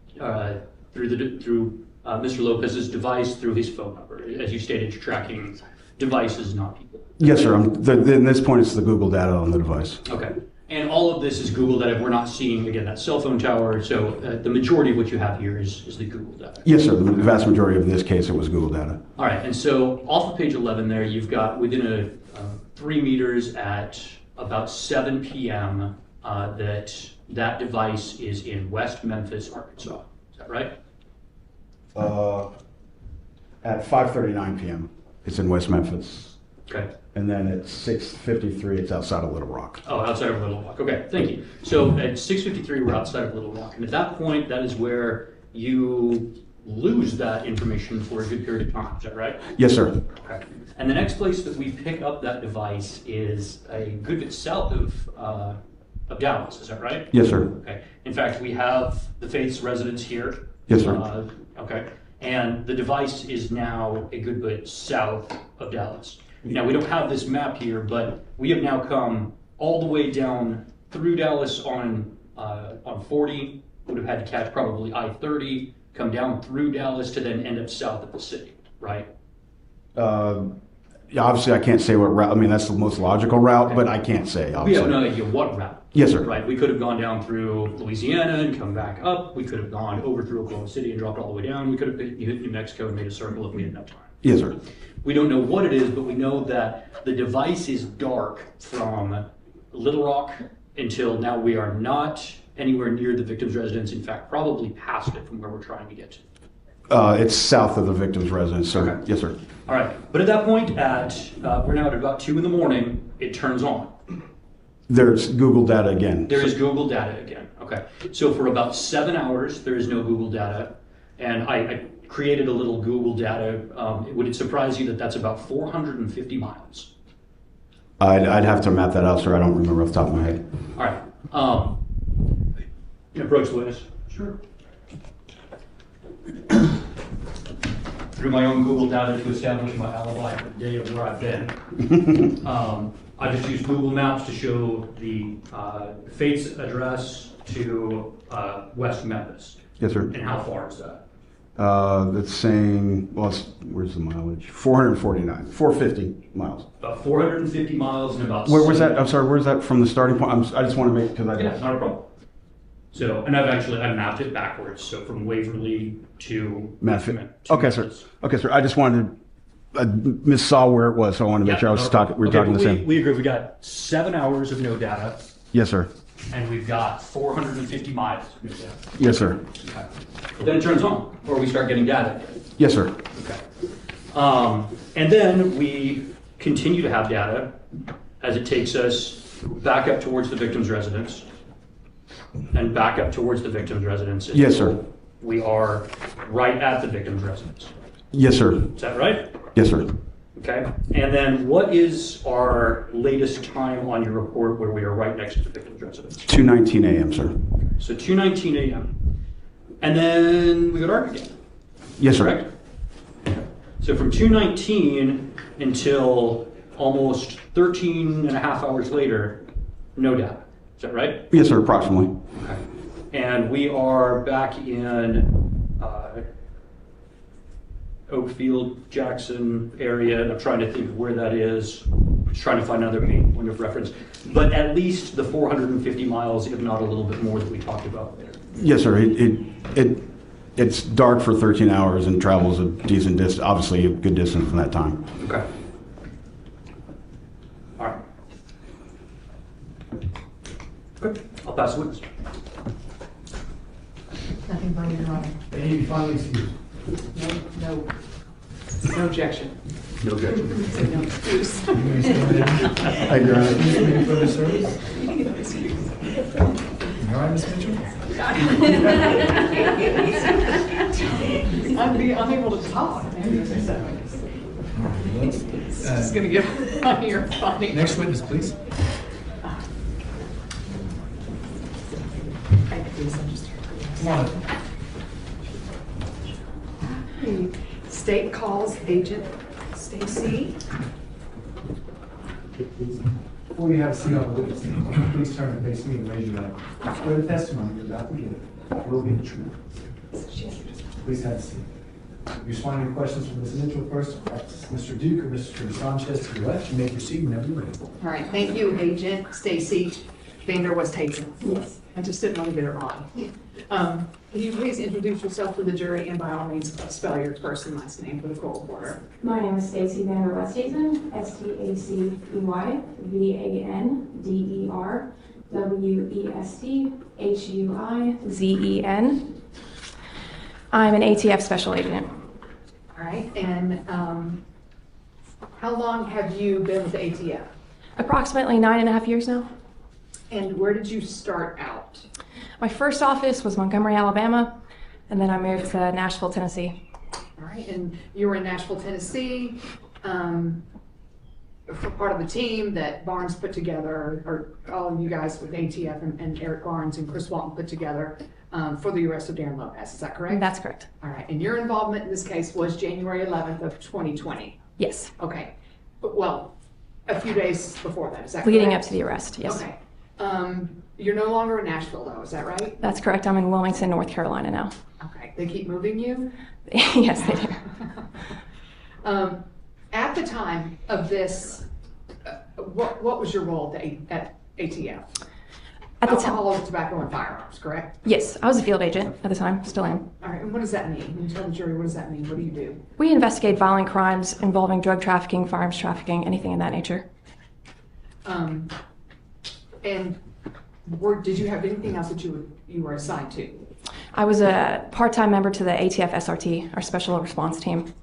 through Mr. Lopez's device, through his phone number. As you stated, you're tracking devices, not people. Yes, sir. In this point, it's the Google data on the device. Okay. And all of this is Google data. We're not seeing, again, that cell phone tower. So the majority of what you have here is the Google data. Yes, sir. The vast majority of this case, it was Google data. All right. And so off of page 11 there, you've got within 3 meters at about 7 p.m. that device is in West Memphis, Arkansas. Is that right? At 5:39 p.m., it's in West Memphis. Okay. And then at 6:53, it's outside of Little Rock. Oh, outside of Little Rock. Okay, thank you. So at 6:53, we're outside of Little Rock. And at that point, that is where you lose that information for a good period of time. Is that right? Yes, sir. Okay. And the next place that we pick up that device is a good bit south of Dallas. Is that right? Yes, sir. Okay. In fact, we have the Faith's residence here. Yes, sir. Okay. And the device is now a good bit south of Dallas. Now, we don't have this map here, but we have now come all the way down through Dallas on 40 would have had to catch probably I-30, come down through Dallas to then end up south of the city, right? Yeah, obviously I can't say what route. I mean, that's the most logical route, but I can't say, We obviously. have no idea what route. Yes, sir. Right, we could have gone down through Louisiana and come back up. We could have gone over through Oklahoma City and dropped all the way down. We could have hit New Mexico and made a circle if we had enough time. Yes, sir. We don't know what it is, but we know that the device is dark from Little Rock until now. We are not anywhere near the victim's residence. In fact, probably past it from where we're trying to get to. It's south of the victim's residence, sir. Okay. Yes, sir. All right, but at that point, we're now at about 2 in.the morning. It turns on. There's Google data again. There is Google data again. Okay, so for about 7 hours, there is no Google data, and I created a little Google data. Would it surprise you that that's about 450 miles? I'd have to map that out, sir. I don't remember off the top of my head. All right. You approach the witness. Sure. Through my own Google data to establish my alibi for the day of where I've been. I just used Google Maps to show the Fate's address to West Memphis. Yes, sir. And how far is that? That's saying, well, where's the mileage? 449, 450 miles. About 450 miles and about. Where was that? I'm sorry, where's that from the starting point? I just want to make, because I. Yeah, not a problem. So, and I mapped it backwards. So from Waverly to. Okay, sir. Okay, sir. I just wanted to, I missaw where it was, so I wanted to make sure I was talking, we're talking the same. We agree. We got 7 hours of no data. Yes, sir. And we've got 450 miles of no data. Yes, sir. Okay. Then it turns on, or we start getting data. Yes, sir. Okay. And then we continue to have data as it takes us back up towards the victim's residence and back up towards the victim's residence. Yes, sir. We are right at the victim's residence. Yes, sir. Is that right? Yes, sir. Okay. And then what is our latest time on your report where we are right next to the victim's residence? 2:19 a.m., sir. So 2:19 a.m. And then we go dark again. Yes, sir. Correct? So from 2:19 until almost 13 and a half hours later, no data. Is that right? Yes, sir, approximately. Okay. And we are back in Oakfield, Jackson area, and I'm trying to think of where that is. Just trying to find another main point of reference. But at least the 450 miles, if not a little bit more, that we talked about there. Yes, sir. It's dark for 13 hours and travels a decent distance, obviously a good distance from that time. Okay. All right. Good. I'll pass the witness. Nothing further, Your Honor. Thank you. Finally excused. No objection. No objection. Say no excuse. Hi, Your Honor. Any further service? All right, Ms. Mitchell. I'm being unable to talk. Let's, It's just going to get funnier and funnier. next witness, please. Come on. State calls Agent Stacy. Before you have a seat on the witness stand, please turn and face me and raise your right. Swear the testimony you're about to give will be the truth. Please have a seat. You respond to any questions from Ms. Mitchell first, Mr. Duke or Mr. Sanchez to your left. You may proceed whenever you're ready. All right, thank you, Agent Stacy Vander was taken. Yes. I just didn't want to get it wrong. Can you please introduce yourself to the jury and by all means spell your first and last name for the court reporter? My name is Stacy Vander Westhazen, Stacey Vanderwesthuizen. I'm an ATF special agent. All right, and how long have you been with the ATF? Approximately 9.5 years now. And where did you start out? My first office was Montgomery, Alabama, and then I moved to Nashville, Tennessee. All right, and you were in Nashville, Tennessee, for part of the team that Barnes put together, or all of you guys with ATF and Eric Barnes and Chris Walton put together for the arrest of Darrin Lopez. Is that correct? That's correct. All right, and your involvement in this case was January 11th of 2020? Yes. Okay, well, a few days before that, is that correct? Leading up to the arrest, yes. Okay. You're no longer in Nashville, though, is that right? That's correct. I'm in Wilmington, North Carolina now. Okay. They keep moving you? Yes, they do. At the time of this, what was your role at ATF? At the time, Alcohol, tobacco, and firearms, correct? yes, I was a field agent at the time, still am. All right, and what does that mean? Can you tell the jury, what does that mean? What do you do? We investigate violent crimes involving drug trafficking, firearms trafficking, anything of that nature. And did you have anything else that you were assigned to? I was a part-time member to the ATF SRT, our special response team.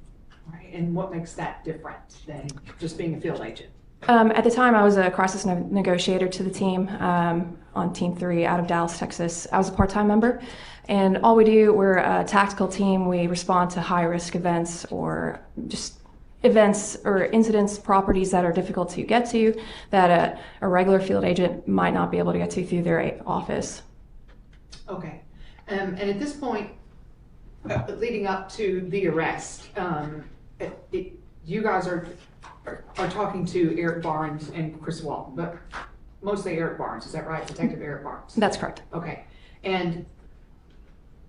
All right, and what makes that different than just being a field agent? At the time, I was a crisis negotiator to the team on Team 3 out of Dallas, Texas. I was a part-time member, and all we do, we're a tactical team. We respond to high-risk events or just events or incidents, properties that are difficult to get to that a regular field agent might not be able to get to through their office. Okay. And at this point, leading up to the arrest, you guys are talking to Eric Barnes and Chris Walton, but mostly Eric Barnes, is that right? Detective Eric Barnes? That's correct. Okay. And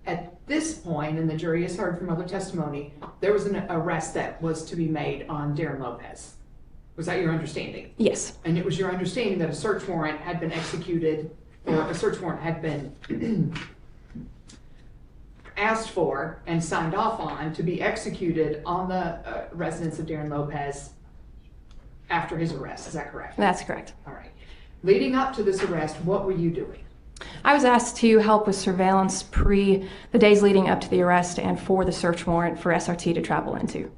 at this point, and the jury has heard from other testimony, there was an arrest that was to be made on Darrin Lopez. Was that your understanding? Yes. And it was your understanding that a search warrant had been executed, or a search warrant had been asked for and signed off on to be executed on the residence of Darrin Lopez after his arrest. Is that correct? That's correct. All right. Leading up to this arrest, what were you doing? I was asked to help with surveillance the days leading up to the arrest and for the search warrant for SRT to travel into.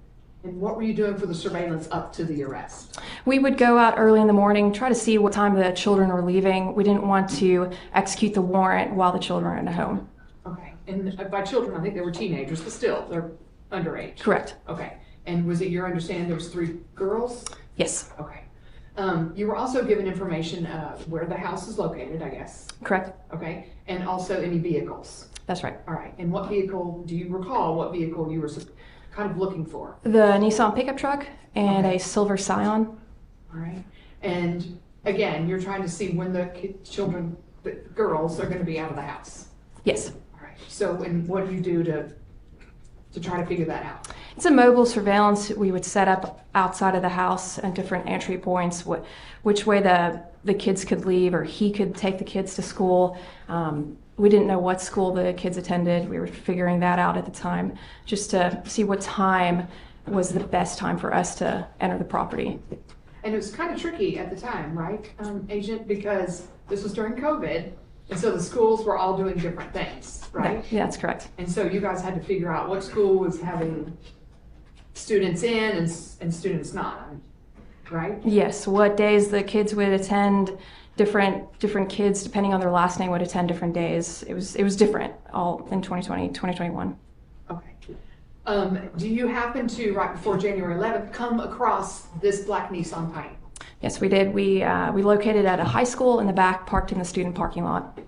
And what were you doing for the surveillance up to the arrest? We would go out early in the morning, try to see what time the children were leaving. We didn't want to execute the warrant while the children were in the home. Okay. And by children, I think they were teenagers, but still, they're underage. Correct. Okay. And was it your understanding there was 3 girls? Yes. Okay. You were also given information where the house is located, I guess. Correct. Okay. And also any vehicles. That's right. All right. And what vehicle, do you recall what vehicle you were kind of looking for? The Nissan pickup truck and a silver Scion. All right. And again, you're trying to see when the girls are going to be out of the house. Yes. All right. So, and what do you do to try to figure that out? It's a mobile surveillance we would set up outside of the house and different entry points, which way the kids could leave or he could take the kids to school. We didn't know what school the kids attended. We were figuring that out at the time, just to see what time was the best time for us to enter the property. And it was kind of tricky at the time, right, Agent? Because this was during COVID, and so the schools were all doing different things, right? Yeah, that's correct. And so you guys had to figure out what school was having students in and students not, right? Yes, what days the kids would attend. Different kids, depending on their last name, would attend different days. It was different all in 2020, 2021. Okay. Do you happen to, right before January 11th, come across this black Nissan Paint? Yes, we did. We located at a high school in the back, parked in the student parking lot.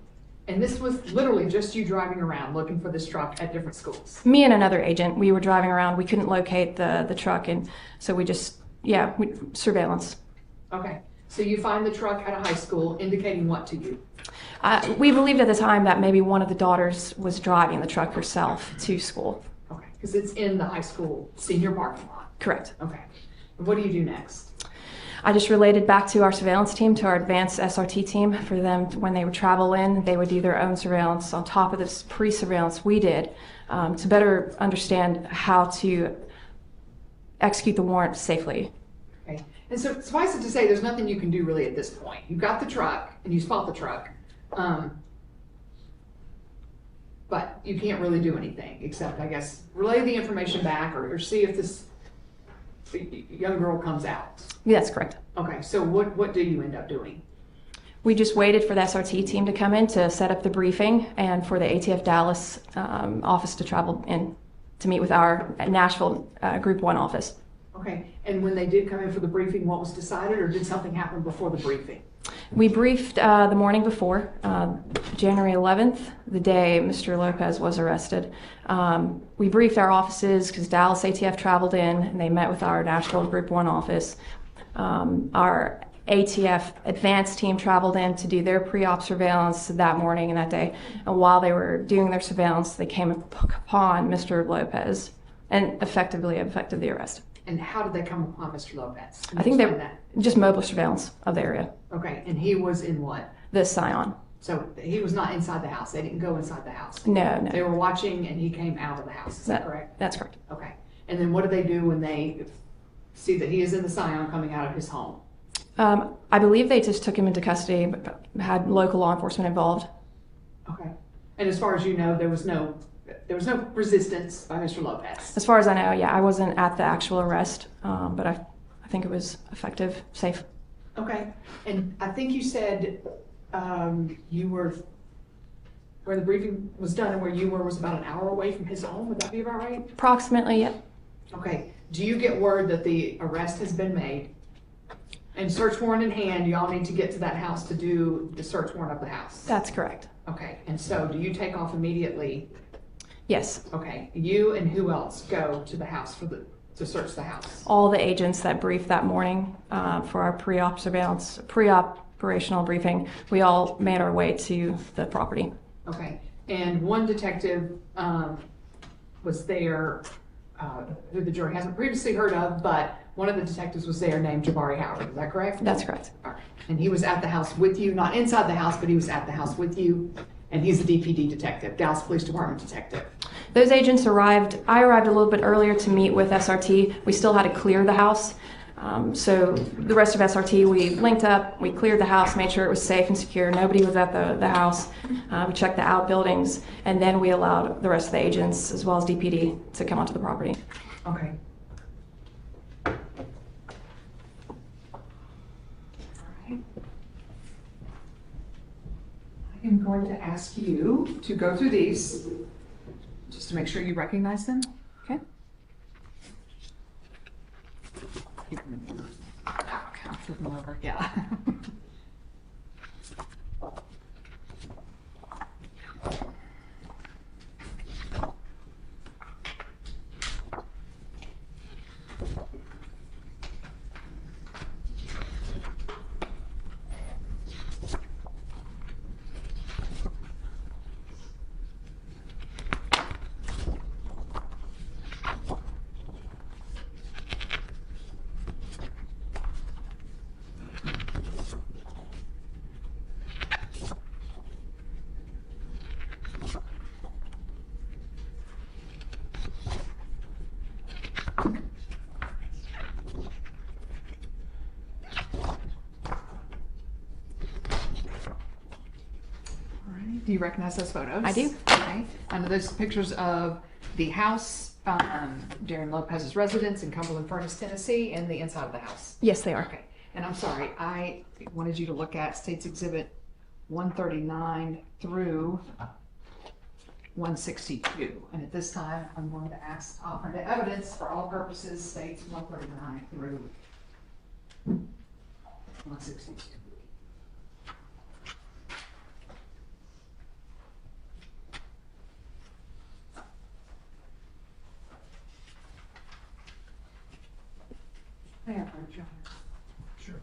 And this was literally just you driving around looking for this truck at different schools? Me and another agent, we were driving around. We couldn't locate the truck, and so we surveillance. Okay. So you find the truck at a high school, indicating what to you? We believed at the time that maybe one of the daughters was driving the truck herself to school. Okay, because it's in the high school senior parking lot. Correct. Okay. And what do you do next? I just related back to our surveillance team, to our advanced SRT team. For them, when they would travel in, they would do their own surveillance on top of this pre-surveillance we did to better understand how to execute the warrant safely. Okay. And so suffice it to say, there's nothing you can do really at this point. You've got the truck and you spot the truck, but you can't really do anything except, I guess, relay the information back or see if this young girl comes out. Yeah, that's correct. Okay, so what do you end up doing? We just waited for the SRT team to come in to set up the briefing and for the ATF Dallas office to travel in to meet with our Nashville Group 1 office. Okay, and when they did come in for the briefing, what was decided, or did something happen before the briefing? We briefed the morning before, January 11th, the day Mr. Lopez was arrested. We briefed our offices because Dallas ATF traveled in and they met with our Nashville Group 1 office. Our ATF advance team traveled in to do their pre-op surveillance that morning and that day. And while they were doing their surveillance, they came upon Mr. Lopez and effectively effected the arrest. And how did they come upon Mr. Lopez? I think they just mobile surveillance of the area. Okay, and he was in what? The Scion. So he was not inside the house. They didn't go inside the house. No, no. They were watching, and he came out of the house. Is that correct? That's correct. Okay. And then what do they do when they see that he is in the Scion coming out of his home? I believe they just took him into custody, but had local law enforcement involved. Okay. And as far as you know, there was no resistance by Mr. Lopez. As far as I know, yeah, I wasn't at the actual arrest, but I think it was effective, safe. Okay. And I think you said you were, where the briefing was done and where you were was about an hour away from his home. Would that be about right? Approximately, yeah. Okay. Do you get word that the arrest has been made? And search warrant in hand, y'all need to get to that house to do the search warrant of the house? That's correct. Okay. And so do you take off immediately? Yes. Okay. You and who else go to the house to search the house? All the agents that briefed that morning for our pre-op surveillance, pre-operational briefing, we all made our way to the property. Okay. And one detective was there, who the jury hasn't previously heard of, but one of the detectives was there named Jabari Howard. Is that correct? That's correct. All right. And he was at the house with you, not inside the house, but he was at the house with you. And he's a DPD detective, Dallas Police Department detective. Those agents arrived. I arrived a little bit earlier to meet with SRT. We still had to clear the house. So the rest of SRT, we linked up, we cleared the house, made sure it was safe and secure. Nobody was at the house. We checked the outbuildings, and then we allowed the rest of the agents, as well as DPD, to come onto the property. Okay. I am going to ask you to go through these, just to make sure you recognize them. Okay. Okay, I'll flip them over, yeah. Do you recognize those photos? I do. Okay. And those pictures of the house, Darrin Lopez's residence in Cumberland Furnace, Tennessee, and the inside of the house? Yes, they are. Okay. And I'm sorry, I wanted you to look at States Exhibit 139 through 162. And at this time, I'm going to ask to offer the evidence for all purposes, States 139 through 162. Yeah, John. Sure.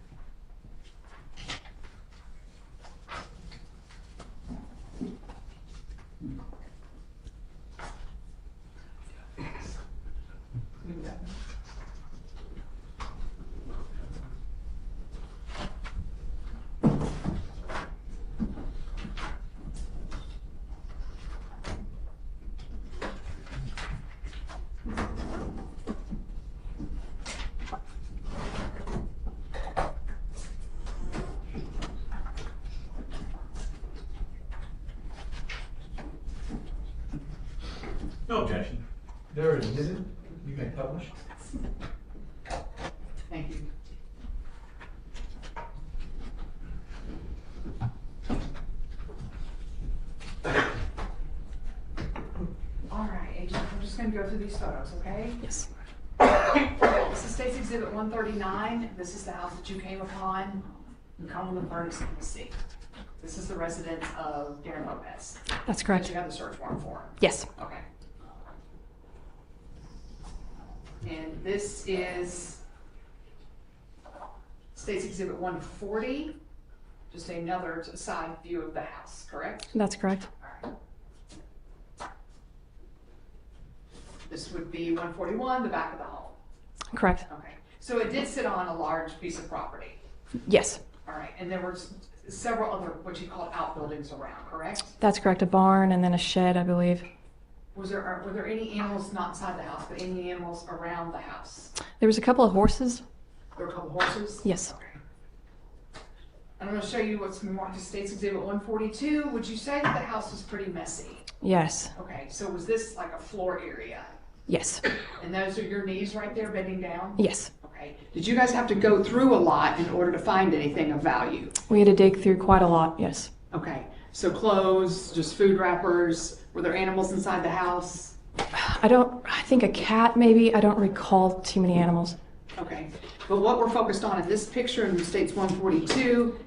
No objection. There it is. You may publish. Thank you. All right, Agent, I'm just going to go through these photos, okay? Yes. This is States Exhibit 139. This is the house that you came upon in Cumberland Furnace, Tennessee. This is the residence of Darrin Lopez. That's correct. You have the search warrant for him. Yes. Okay. And this is State's Exhibit 140, just another side view of the house, correct? That's correct. This would be 141, the back of the home. Correct. Okay. So it did sit on a large piece of property. Yes. All right. And there were several other what you call outbuildings around, correct? That's correct. A barn and then a shed, I believe. Were there any animals not inside the house, but any animals around the house? There was a couple of horses. There were a couple horses? Yes. Okay. I'm going to show you what's marked as State's Exhibit 142. Would you say that the house was pretty messy? Yes. Okay. So was this like a floor area? Yes. And those are your knees right there bending down? Yes. Okay. Did you guys have to go through a lot in order to find anything of value? We had to dig through quite a lot, yes. Okay. So clothes, just food wrappers. Were there animals inside the house? I think a cat maybe. I don't recall too many animals. Okay. But what we're focused on in this picture in States 142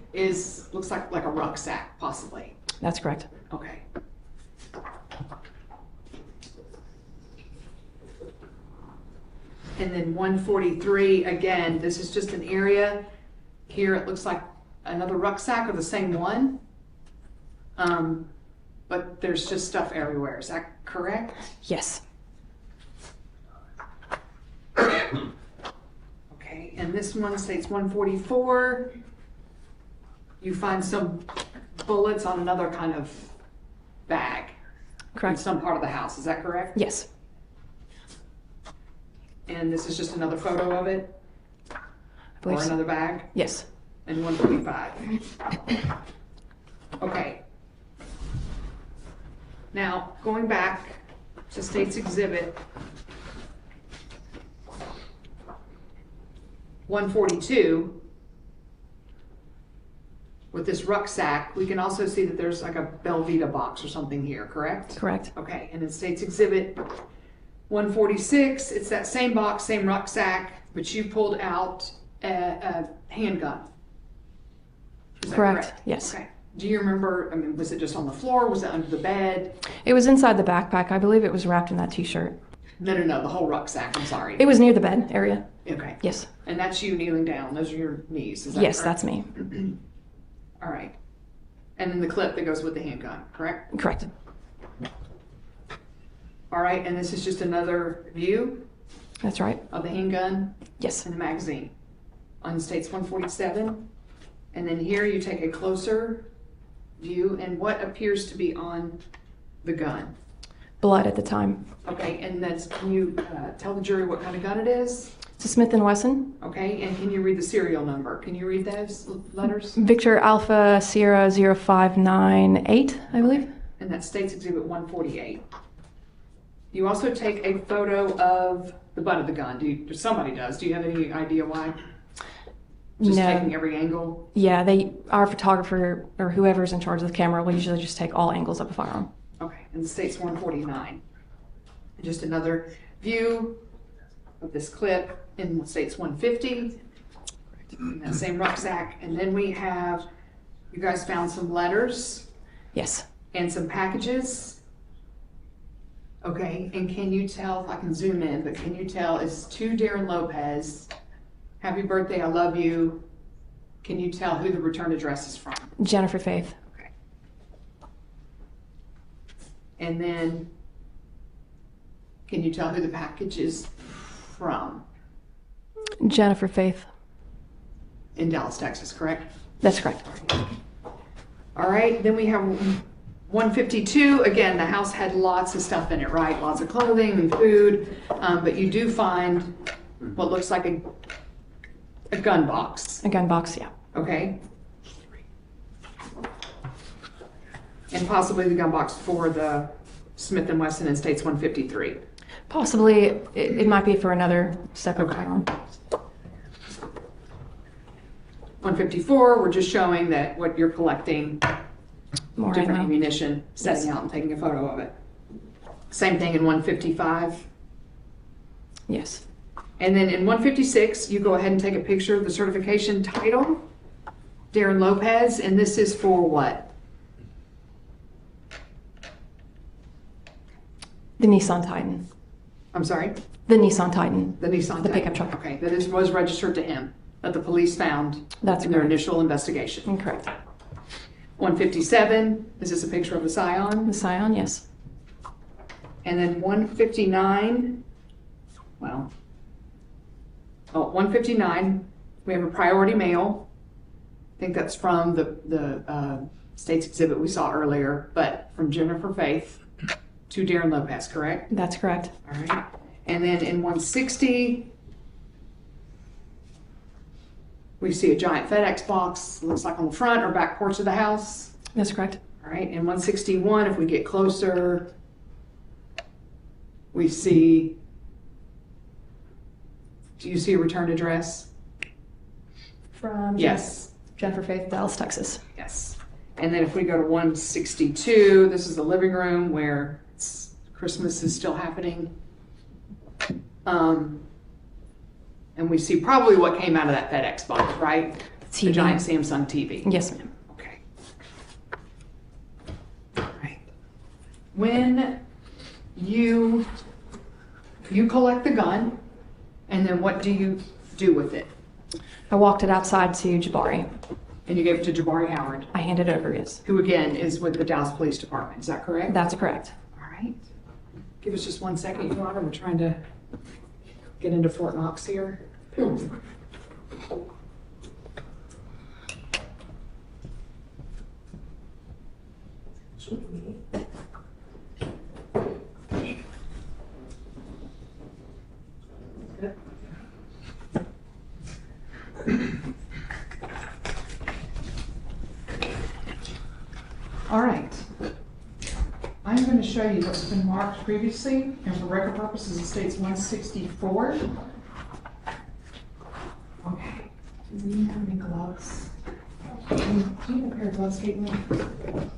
looks like a rucksack, possibly. That's correct. Okay. And then 143, again, this is just an area. Here it looks like another rucksack or the same one. But there's just stuff everywhere. Is that correct? Yes. Okay, and this one states 144. You find some bullets on another kind of bag. Correct. In some part of the house. Is that correct? Yes. And this is just another photo of it? I believe Or so. another bag? Yes. And 145. Okay. Now, going back to State's Exhibit 142, with this rucksack, we can also see that there's like a Belvita box or something here, correct? Correct. Okay, and in State's Exhibit 146, it's that same box, same rucksack, but you pulled out a handgun. Is that Correct. Yes. Okay. Do you remember, was it just on the floor? Was it under the bed? It was inside the backpack. I believe it was wrapped in that t-shirt. No, the whole rucksack, I'm sorry. It was near the bed area. Okay. Yes. And that's you kneeling down. Those are your knees, is that Yes, correct? that's me. All right. And then the clip that goes with the handgun, correct? Correct. All right, and this is just another view That's right. of the handgun Yes. and the magazine on States 147. And then here you take a closer view and what appears to be on the gun. Blood at the time. Okay, and can you tell the jury what kind of gun it is? It's a Smith & Wesson. Okay, and can you read the serial number? Can you read those letters? Victor Alpha Sierra 0598, I believe. And that's State's Exhibit 148. You also take a photo of the butt of the gun. Somebody does. Do you have any idea why? Just No. taking every angle? Yeah, our photographer or whoever's in charge of the camera will usually just take all angles of a firearm. Okay, and State's 149. And just another view of this clip in State's 150. In that same rucksack. And then we have, you guys found some letters. Yes. And some packages. Okay, and can you tell, if I can zoom in, but can you tell, it's to Darrin Lopez, happy birthday, I love you. Can you tell who the return address is from? Jennifer Faith. Okay. And then, can you tell who the package is from? Jennifer Faith. In Dallas, Texas, correct? That's correct. All right, then we have 152. Again, the house had lots of stuff in it, right? Lots of clothing and food, but you do find what looks like a gun box. A gun box, yeah. Okay. And possibly the gun box for the Smith & Wesson in States 153. Possibly, it might be for another separate firearm. 154, we're just showing that what you're collecting, More different ammo. ammunition, setting Yes. out and taking a photo of it. Same thing in 155. Yes. And then in 156, you go ahead and take a picture of the certification title, Darrin Lopez, and this is for what? The Nissan Titan. I'm sorry? The Nissan Titan. The Nissan The Titan. pickup truck. Okay, that was registered to him. that the police found That's in their correct. initial investigation. Correct. 157, is this a picture of a Scion? The Scion, yes. And then 159, 159, we have a priority mail. I think that's from the state's exhibit we saw earlier, but from Jennifer Faith to Darrin Lopez, correct? That's correct. All right. And then in 160, we see a giant FedEx box, looks like on the front or back porch of the house. That's correct. All right. In 161, if we get closer, we see, do you see a return address? From Yes. Jennifer Faith, Dallas, Texas. Yes. And then if we go to 162, this is the living room where Christmas is still happening. And we see probably what came out of that FedEx box, right? TV. The giant Samsung TV. Yes, ma'am. Okay. All right. When you collect the gun, and then what do you do with it? I walked it outside to Jabari. And you gave it to Jabari Howard, I handed it over, yes. who again is with the Dallas Police Department. Is that correct? That's correct. All right. Give us just 1 second, Your Honor. We're trying to get into Fort Knox here. All right. I'm going to show you what's been marked previously, and for record purposes, it states 164. Okay. Do we have any gloves? Do you have a pair of gloves, Caitlin?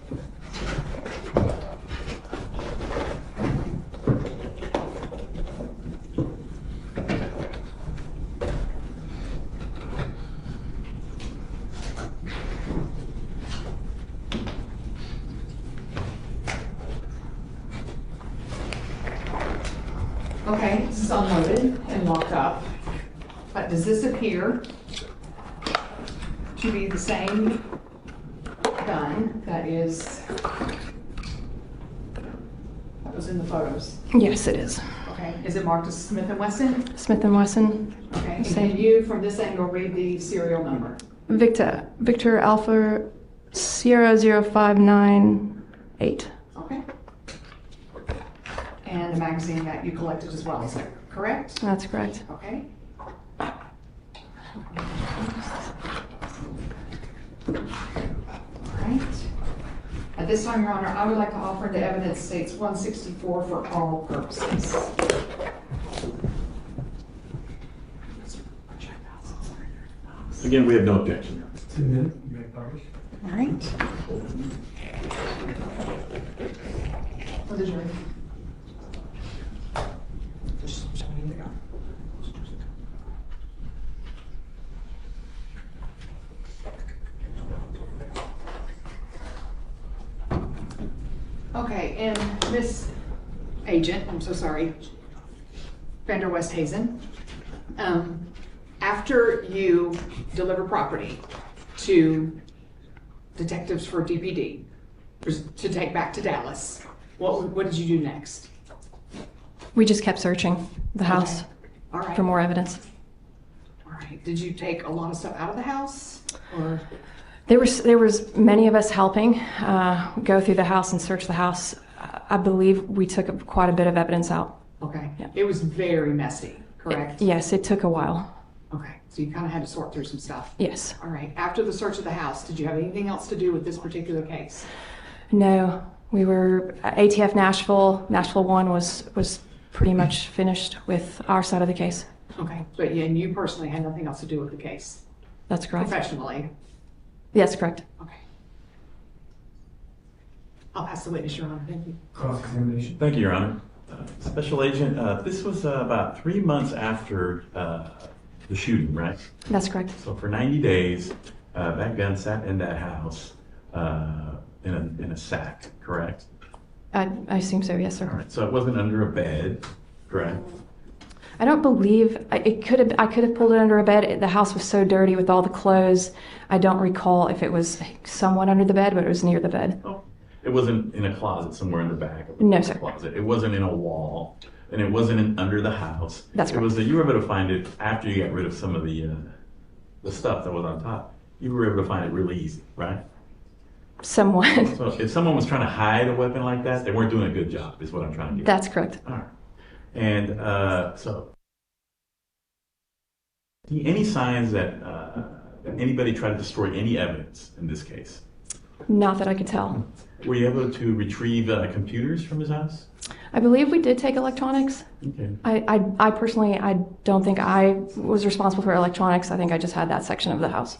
Okay, this is unloaded and locked up, but does this appear to be the same gun that was in the photos? Yes, it is. Okay, is it marked as Smith & Wesson? Smith & Wesson. Okay, and Same. can you, from this angle, read the serial number? Victor Alpha Sierra 0598. Okay. And the magazine that you collected as well, is that correct? That's correct. Okay. All right. At this time, Your Honor, I would like to offer into evidence states 164 for all purposes. Again, we have no objection. 2 minutes. All right. For the jury. Okay, and Miss Agent, I'm so sorry, Vander Westhazen, after you deliver property to detectives for DPD to take back to Dallas, what did you do next? We just kept searching the house All right. for more evidence. All right. Did you take a lot of stuff out of the house, or? There was many of us helping go through the house and search the house. I believe we took quite a bit of evidence out. Okay. Yeah. It was very messy, correct? Yes, it took a while. Okay. So you kind of had to sort through some stuff. Yes. All right. After the search of the house, did you have anything else to do with this particular case? No, we were ATF Nashville. Nashville 1 was pretty much finished with our side of the case. Okay. But yeah, and you personally had nothing else to do with the case? That's correct. Professionally? That's correct. Okay. I'll pass the witness, Your Honor. Thank you. Cross-examination. Thank you, Your Honor. Special Agent, this was about 3 months after the shooting, right? That's correct. So for 90 days, that gun sat in that house in a sack, correct? I assume so, yes, sir. All right. So it wasn't under a bed, correct? I don't believe it could have. I could have pulled it under a bed. The house was so dirty with all the clothes. I don't recall if it was somewhat under the bed, but it was near the bed. Oh, it wasn't in a closet somewhere in the back of No, the sir. closet. It wasn't in a wall, and it wasn't under the house. That's It correct. was that you were able to find it after you got rid of some of the stuff that was on top. You were able to find it really easy, right? Somewhat. So if someone was trying to hide a weapon like that, they weren't doing a good job, is what I'm trying to get. That's correct. All right. And so, any signs that anybody tried to destroy any evidence in this case? Not that I could tell. Were you able to retrieve computers from his house? I believe we did take electronics. Okay. I personally, I don't think I was responsible for electronics. I think I just had that section of the house.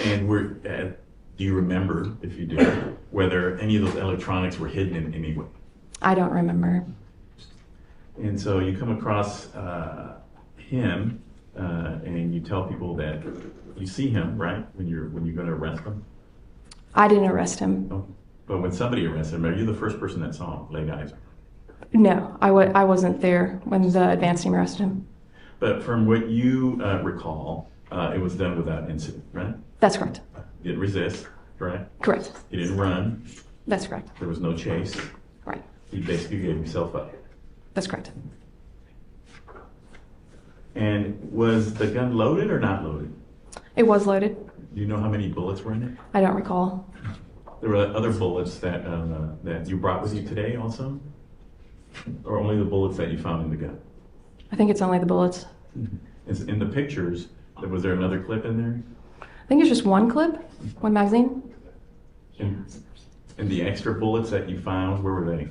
And do you remember, if you do, whether any of those electronics were hidden in any way? I don't remember. And so you come across him, and you tell people that you see him, right? When you're going to arrest him. I didn't arrest him. Oh. But when somebody arrested him, are you the first person that saw him, laid eyes on him? No, I wasn't there when the advance team arrested him. But from what you recall, it was done without incident, right? That's correct. You didn't resist, correct? Correct. You didn't run. That's correct. There was no chase. Right. You basically gave yourself up. That's correct. And was the gun loaded or not loaded? It was loaded. Do you know how many bullets were in it? I don't recall. There were other bullets that you brought with you today also? Or only the bullets that you found in the gun? I think it's only the bullets. In the pictures, was there another clip in there? I think it's just one clip, one magazine. And the extra bullets that you found, where were they?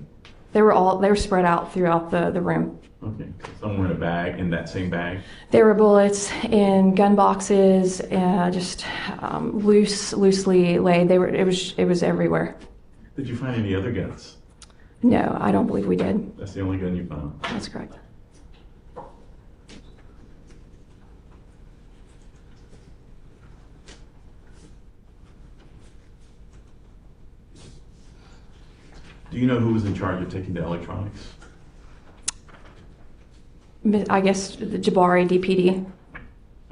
They were spread out throughout the room. Okay, somewhere in a bag, in that same bag? There were bullets in gun boxes, just loosely laid. It was everywhere. Did you find any other guns? No, I don't believe we did. That's the only gun you found? That's correct. Do you know who was in charge of taking the electronics? I guess the Jabari DPD.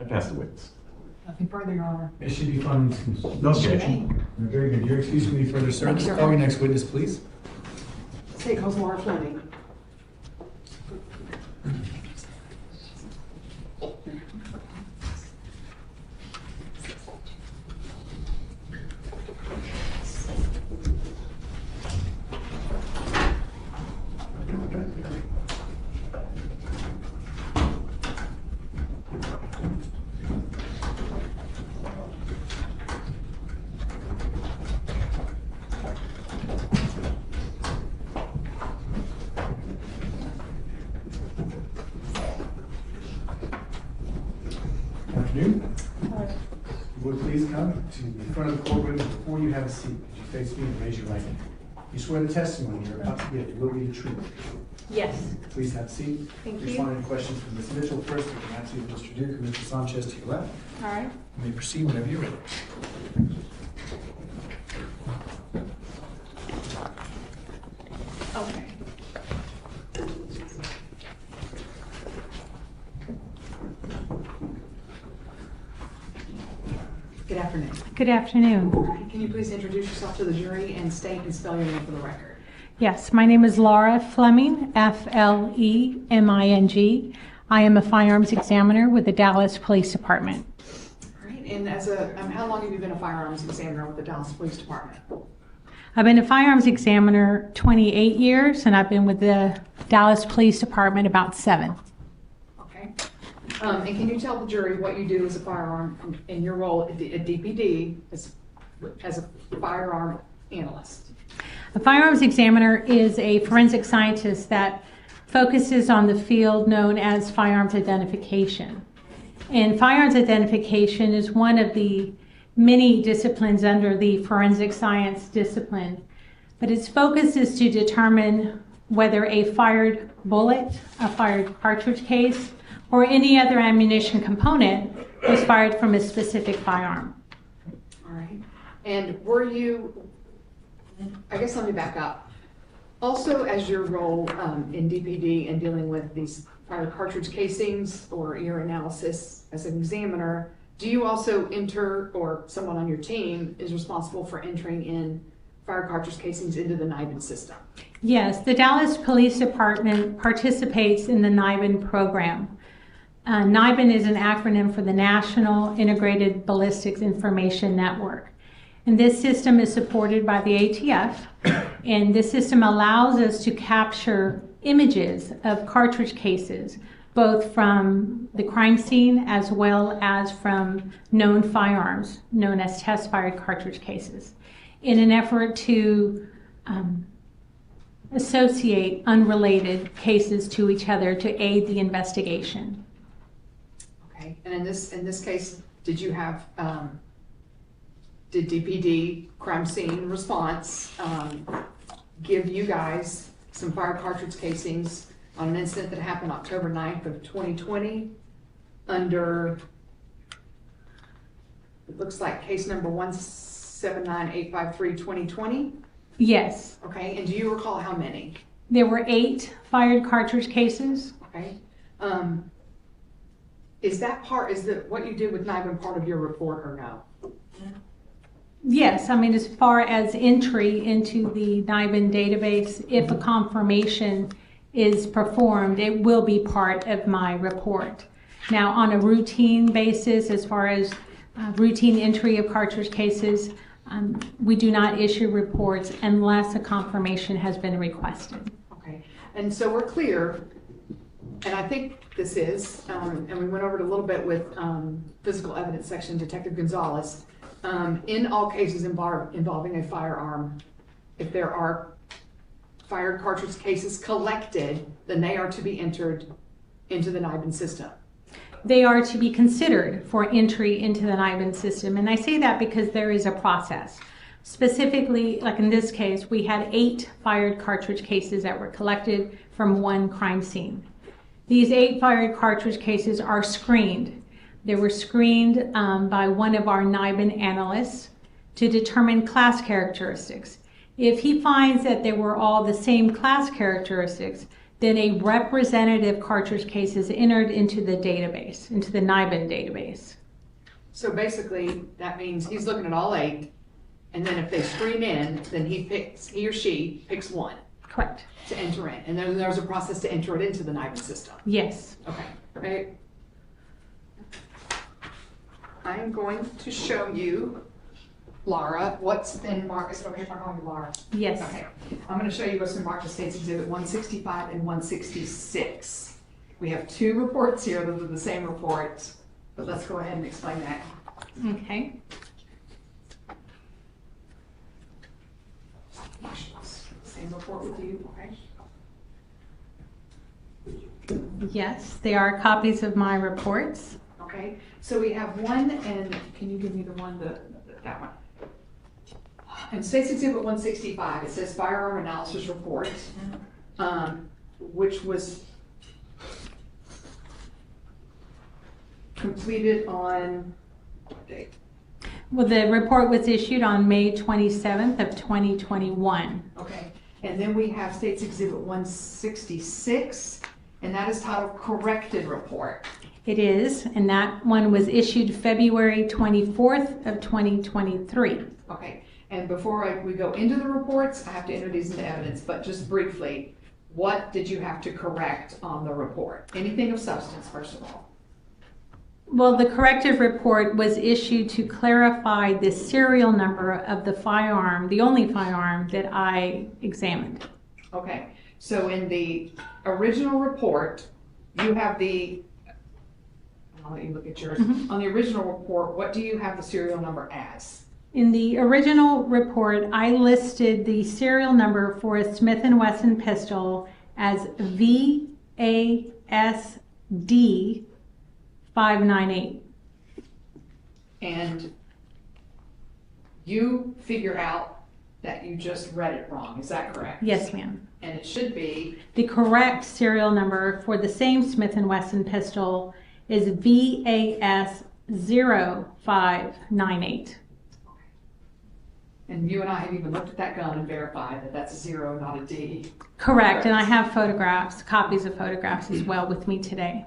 I passed the witness. Nothing further, Your Honor. It should be fun. No objection. Very good. You're excused from any further service. Thank you, sir. Call your next witness, please. State House Laura Fleming. Afternoon. Would please come to the front of the courtroom before you have a seat. Could you face me and raise your right hand? You swear the testimony you're about to give will be the truth. Yes. Please have a seat. Thank you. Respond to any questions from Ms. Mitchell first. You can actually Mr. Duke and Mr. Sanchez to your left. All right. You may proceed whenever you're ready. Okay. Good afternoon. Good afternoon. Can you please introduce yourself to the jury and state and spell your name for the record? Yes, my name is Laura Fleming, Fleming. I am a firearms examiner with the Dallas Police Department. All right, and how long have you been a firearms examiner with the Dallas Police Department? I've been a firearms examiner 28 years, and I've been with the Dallas Police Department about 7. Okay. And can you tell the jury what you do as a firearm in your role at DPD as a firearm analyst? A firearms examiner is a forensic scientist that focuses on the field known as firearms identification. And firearms identification is one of the many disciplines under the forensic science discipline, but its focus is to determine whether a fired bullet, a fired cartridge case, or any other ammunition component was fired from a specific firearm. All right. And were you, I guess let me back up. Also, as your role in DPD and dealing with these fire cartridge casings or your analysis as an examiner, do you also enter, or someone on your team is responsible for entering in fire cartridge casings into the NIBIN system? Yes, the Dallas Police Department participates in the NIBIN program. NIBIN is an acronym for the National Integrated Ballistics Information Network. And this system is supported by the ATF, and this system allows us to capture images of cartridge cases, both from the crime scene as well as from known firearms, known as test-fired cartridge cases, in an effort to associate unrelated cases to each other to aid the investigation. Okay, and in this case, did you have, did DPD, crime scene response, give you guys some fire cartridge casings on an incident that happened October 9th of 2020 under, it looks like case number 179-853-2020? Yes. Okay, and do you recall how many? There were 8 fired cartridge cases. Okay. Is what you did with NIBIN part of your report or no? Yes, I mean, as far as entry into the NIBIN database, if a confirmation is performed, it will be part of my report. Now, on a routine basis, as far as routine entry of cartridge cases, we do not issue reports unless a confirmation has been requested. Okay, and so we're clear, and I think this is, and we went over it a little bit with physical evidence section, Detective Gonzalez. In all cases involving a firearm, if there are fired cartridge cases collected, then they are to be entered into the NIBIN system. They are to be considered for entry into the NIBIN system. And I say that because there is a process. Specifically, like in this case, we had 8 fired cartridge cases that were collected from one crime scene. These 8 fired cartridge cases are screened. They were screened by one of our NIBIN analysts to determine class characteristics. If he finds that they were all the same class characteristics, then a representative cartridge case is entered into the database, into the NIBIN database. So basically, that means he's looking at all 8, and then if they screen in, then he or she picks one. Correct. To enter in, and then there's a process to enter it into the NIBIN system. Yes. Okay. Right. I'm going to show you, Laura, what's been marked. Is it okay if I call you Laura? Yes. Okay. I'm going to show you what's been marked as States Exhibit 165 and 166. We have 2 reports here that are the same report, but let's go ahead and explain that. Okay. Same report with you, okay? Yes, they are copies of my reports. Okay, so we have one, and can you give me the one, that one? In States Exhibit 165, it says firearm analysis report, which was completed on what date? Well, the report was issued on May 27th of 2021. Okay, and then we have States Exhibit 166, and that is titled Corrected Report. It is, and that one was issued February 24th of 2023. Okay, and before we go into the reports, I have to enter these into evidence, but just briefly, what did you have to correct on the report? Anything of substance, first of all? Well, the corrective report was issued to clarify the serial number of the firearm, the only firearm that I examined. Okay, so in the original report, you have I'll let you look at yours. Mm-hmm. On the original report, what do you have the serial number as? In the original report, I listed the serial number for a Smith & Wesson pistol as VASD 598. And you figure out that you just read it wrong, is that correct? Yes, ma'am. And it should be? The correct serial number for the same Smith & Wesson pistol is VAS 0598. And you and I have even looked at that gun and verified that that's a 0, not a D. Correct, and I have photographs, copies of photographs as well with me today.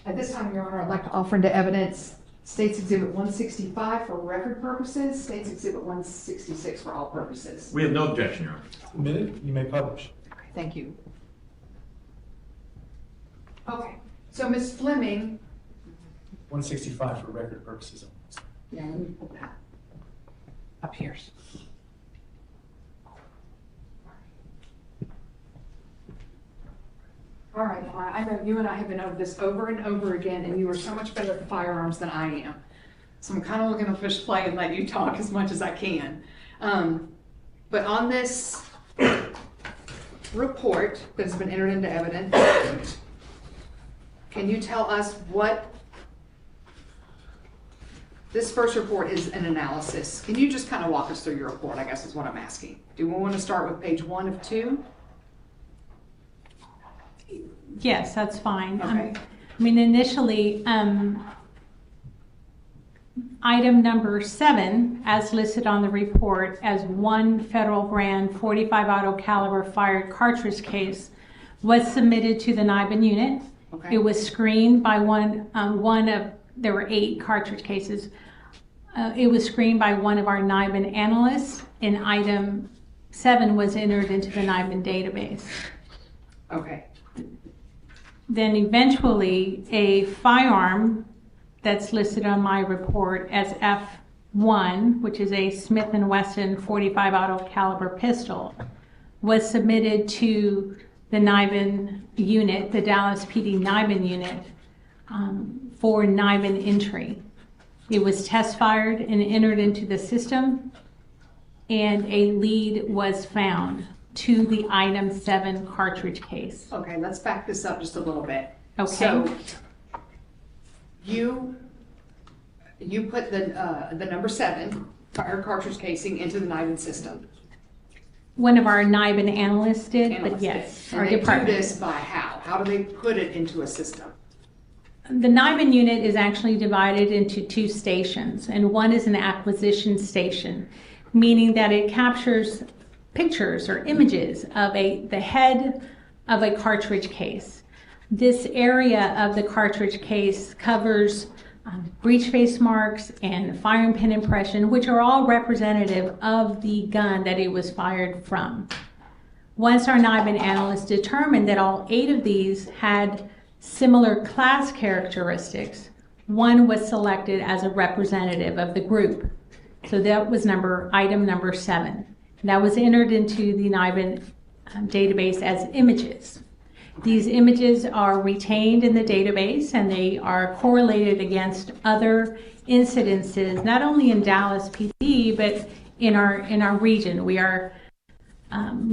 At this time, Your Honor, I'd like to offer into evidence State's Exhibit 165 for record purposes, State's Exhibit 166 for all purposes. We have no objection, Your Honor. Submitted, you may publish. Okay, thank you. Okay, so Ms. Fleming. 165 for record purposes. Yeah, let me put that up here. All right, Laura, I know you and I have been over this over and over again, and you are so much better at firearms than I am. So I'm kind of looking to push play and let you talk as much as I can. But on this report that has been entered into evidence, can you tell us what this first report is? An analysis. Can you just kind of walk us through your report, I guess is what I'm asking. Do we want to start with page 1 of 2? Yes, that's fine. Okay. I mean, initially, item number 7, as listed on the report as one federal brand 45 auto caliber fired cartridge case, was submitted to the NIBIN unit. Okay. It was screened by there were 8 cartridge cases. It was screened by one of our NIBIN analysts, and item 7 was entered into the NIBIN database. Okay. Then eventually a firearm that's listed on my report as F1, which is a Smith & Wesson 45 auto caliber pistol, was submitted to the NIBIN unit, the Dallas PD NIBIN unit, for NIBIN entry. It was test fired and entered into the system, and a lead was found to the item 7 cartridge case. Okay, let's back this up just a little bit. Okay. So you put the number 7 fire cartridge casing into the NIBIN system. One of our NIBIN analysts did, Analysts but yes, did. our And they department. do this by how? How do they put it into a system? The NIBIN unit is actually divided into 2 stations, and one is an acquisition station, meaning that it captures pictures or images of the head of a cartridge case. This area of the cartridge case covers breech face marks and firing pin impression, which are all representative of the gun that it was fired from. Once our NIBIN analyst determined that all 8 of these had similar class characteristics, one was selected as a representative of the group. So that was item number 7. That was entered into the NIBIN database as images. These images are retained in the database, and they are correlated against other incidences, not only in Dallas PD, but in our region. We are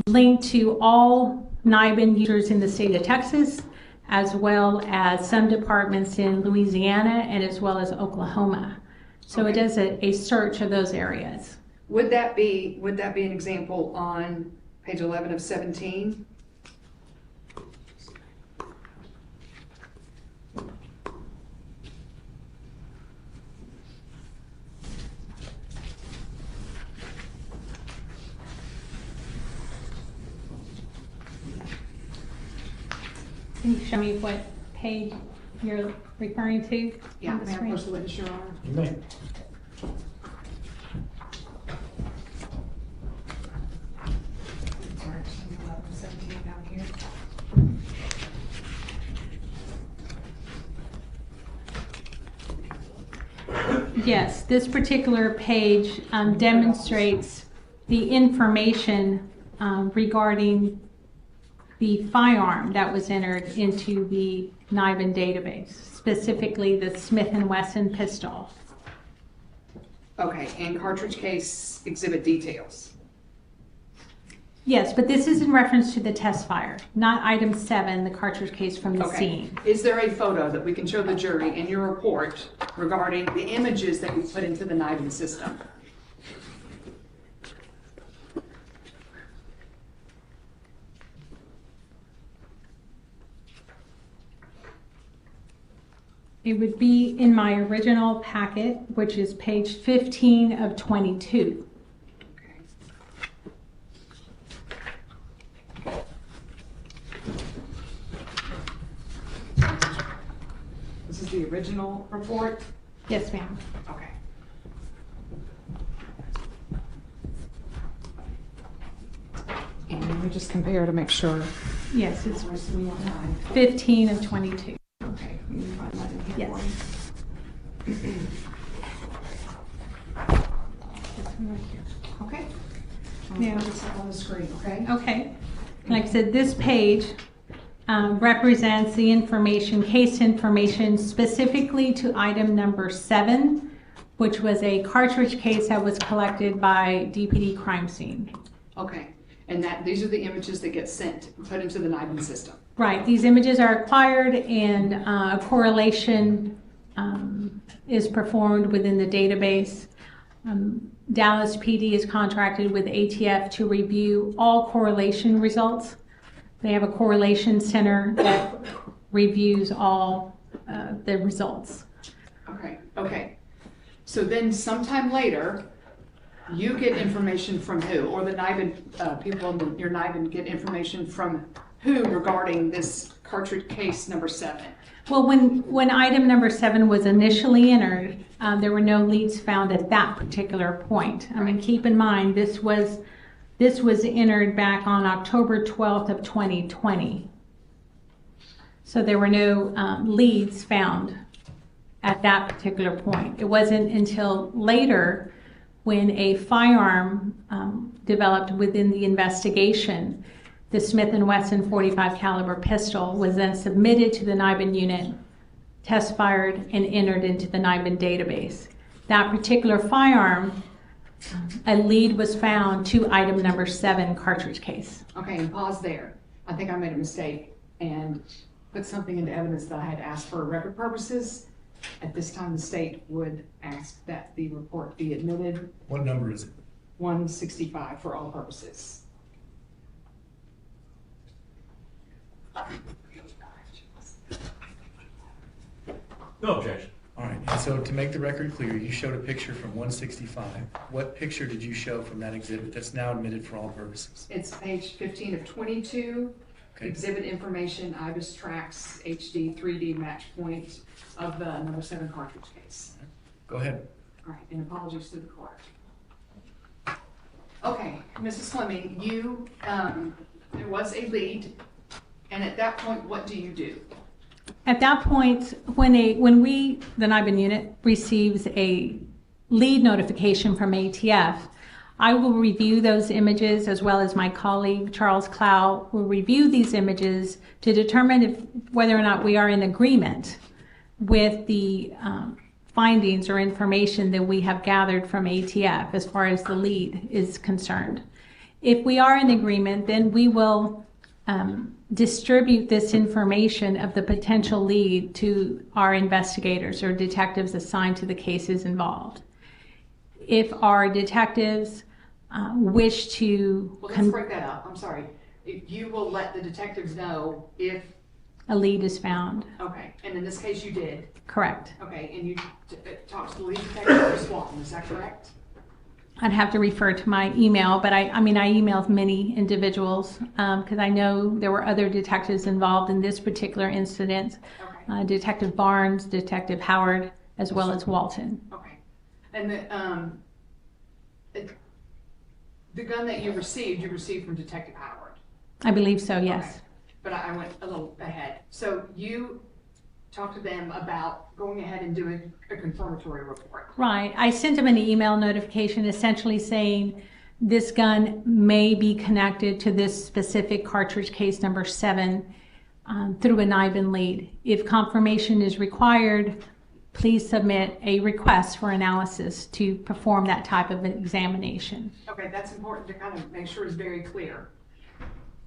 linked to all NIBIN users in the state of Texas, as well as some departments in Louisiana and as well as Oklahoma. So It does a search of those areas. Would that be an example on page 11 of 17? Can you show me what page you're referring to? Yeah, on the may I screen? approach the witness, Your Honor? You may. Sorry, 11 of 17 down here. Yes, this particular page demonstrates the information regarding the firearm that was entered into the NIBIN database, specifically the Smith & Wesson pistol. Okay, and cartridge case exhibit details. Yes, but this is in reference to the test fire, not item 7, the cartridge case from the Okay. scene. Is there a photo that we can show the jury in your report regarding the images that you put into the NIBIN system? It would be in my original packet, which is page 15 of 22. This is the original report? Yes, ma'am. Okay. And let me just compare to make sure. Yes, it's Where's the real time? 15 of 22. Okay, you can find that in here. Yes. for me. This one right here. Okay. Yeah. I'll put this up on the screen, okay? Okay. Like I said, this page represents the information, case information specifically to item number 7, which was a cartridge case that was collected by DPD crime scene. Okay. And these are the images that get sent, put into the NIBIN system. Right. These images are acquired and a correlation is performed within the database. Dallas PD is contracted with ATF to review all correlation results. They have a correlation center that reviews all the results. Okay, okay. So then sometime later, you get information from who? Or the NIBIN, people in your NIBIN get information from who regarding this cartridge case number 7? Well, when item number 7 was initially entered, there were no leads found at that particular point. I mean, keep in mind, this was entered back on October 12th of 2020. So there were no leads found at that particular point. It wasn't until later when a firearm developed within the investigation. The Smith & Wesson .45 caliber pistol was then submitted to the NIBIN unit, test fired, and entered into the NIBIN database. That particular firearm, a lead was found to item number 7 cartridge case. Okay, and pause there. I think I made a mistake and put something into evidence that I had asked for record purposes. At this time, the state would ask that the report be admitted. What number is it? 165 for all purposes. No objection. All right, and so to make the record clear, you showed a picture from 165. What picture did you show from that exhibit that's now admitted for all purposes? It's page 15 of 22. Okay. Exhibit information, IBIS tracks, HD 3D match point of the number 7 cartridge case. Go ahead. All right, and apologies to the court. Okay, Mrs. Fleming, you, there was a lead, and at that point, what do you do? At that point, when we, the NIBIN unit, receives a lead notification from ATF, I will review those images, as well as my colleague Charles Clow will review these images to determine whether or not we are in agreement with the findings or information that we have gathered from ATF as far as the lead is concerned. If we are in agreement, then we will distribute this information of the potential lead to our investigators or detectives assigned to the cases involved. If our detectives wish to... Well, let's break that up. I'm sorry. You will let the detectives know if... a lead is found. Okay, and in this case you did? Correct. Okay, and you talked to the lead detective or Swanton, is that correct? I'd have to refer to my email, but I emailed many individuals because I know there were other detectives involved in this particular incident. Okay. Detective Barnes, Detective Howard, as well as Walton. Okay. And the gun that you received from Detective Howard? I believe so, yes. Okay. But I went a little ahead. So you talked to them about going ahead and doing a confirmatory report. Right. I sent them an email notification essentially saying this gun may be connected to this specific cartridge case number 7 through a NIBIN lead. If confirmation is required, please submit a request for analysis to perform that type of examination. Okay, that's important to kind of make sure it's very clear.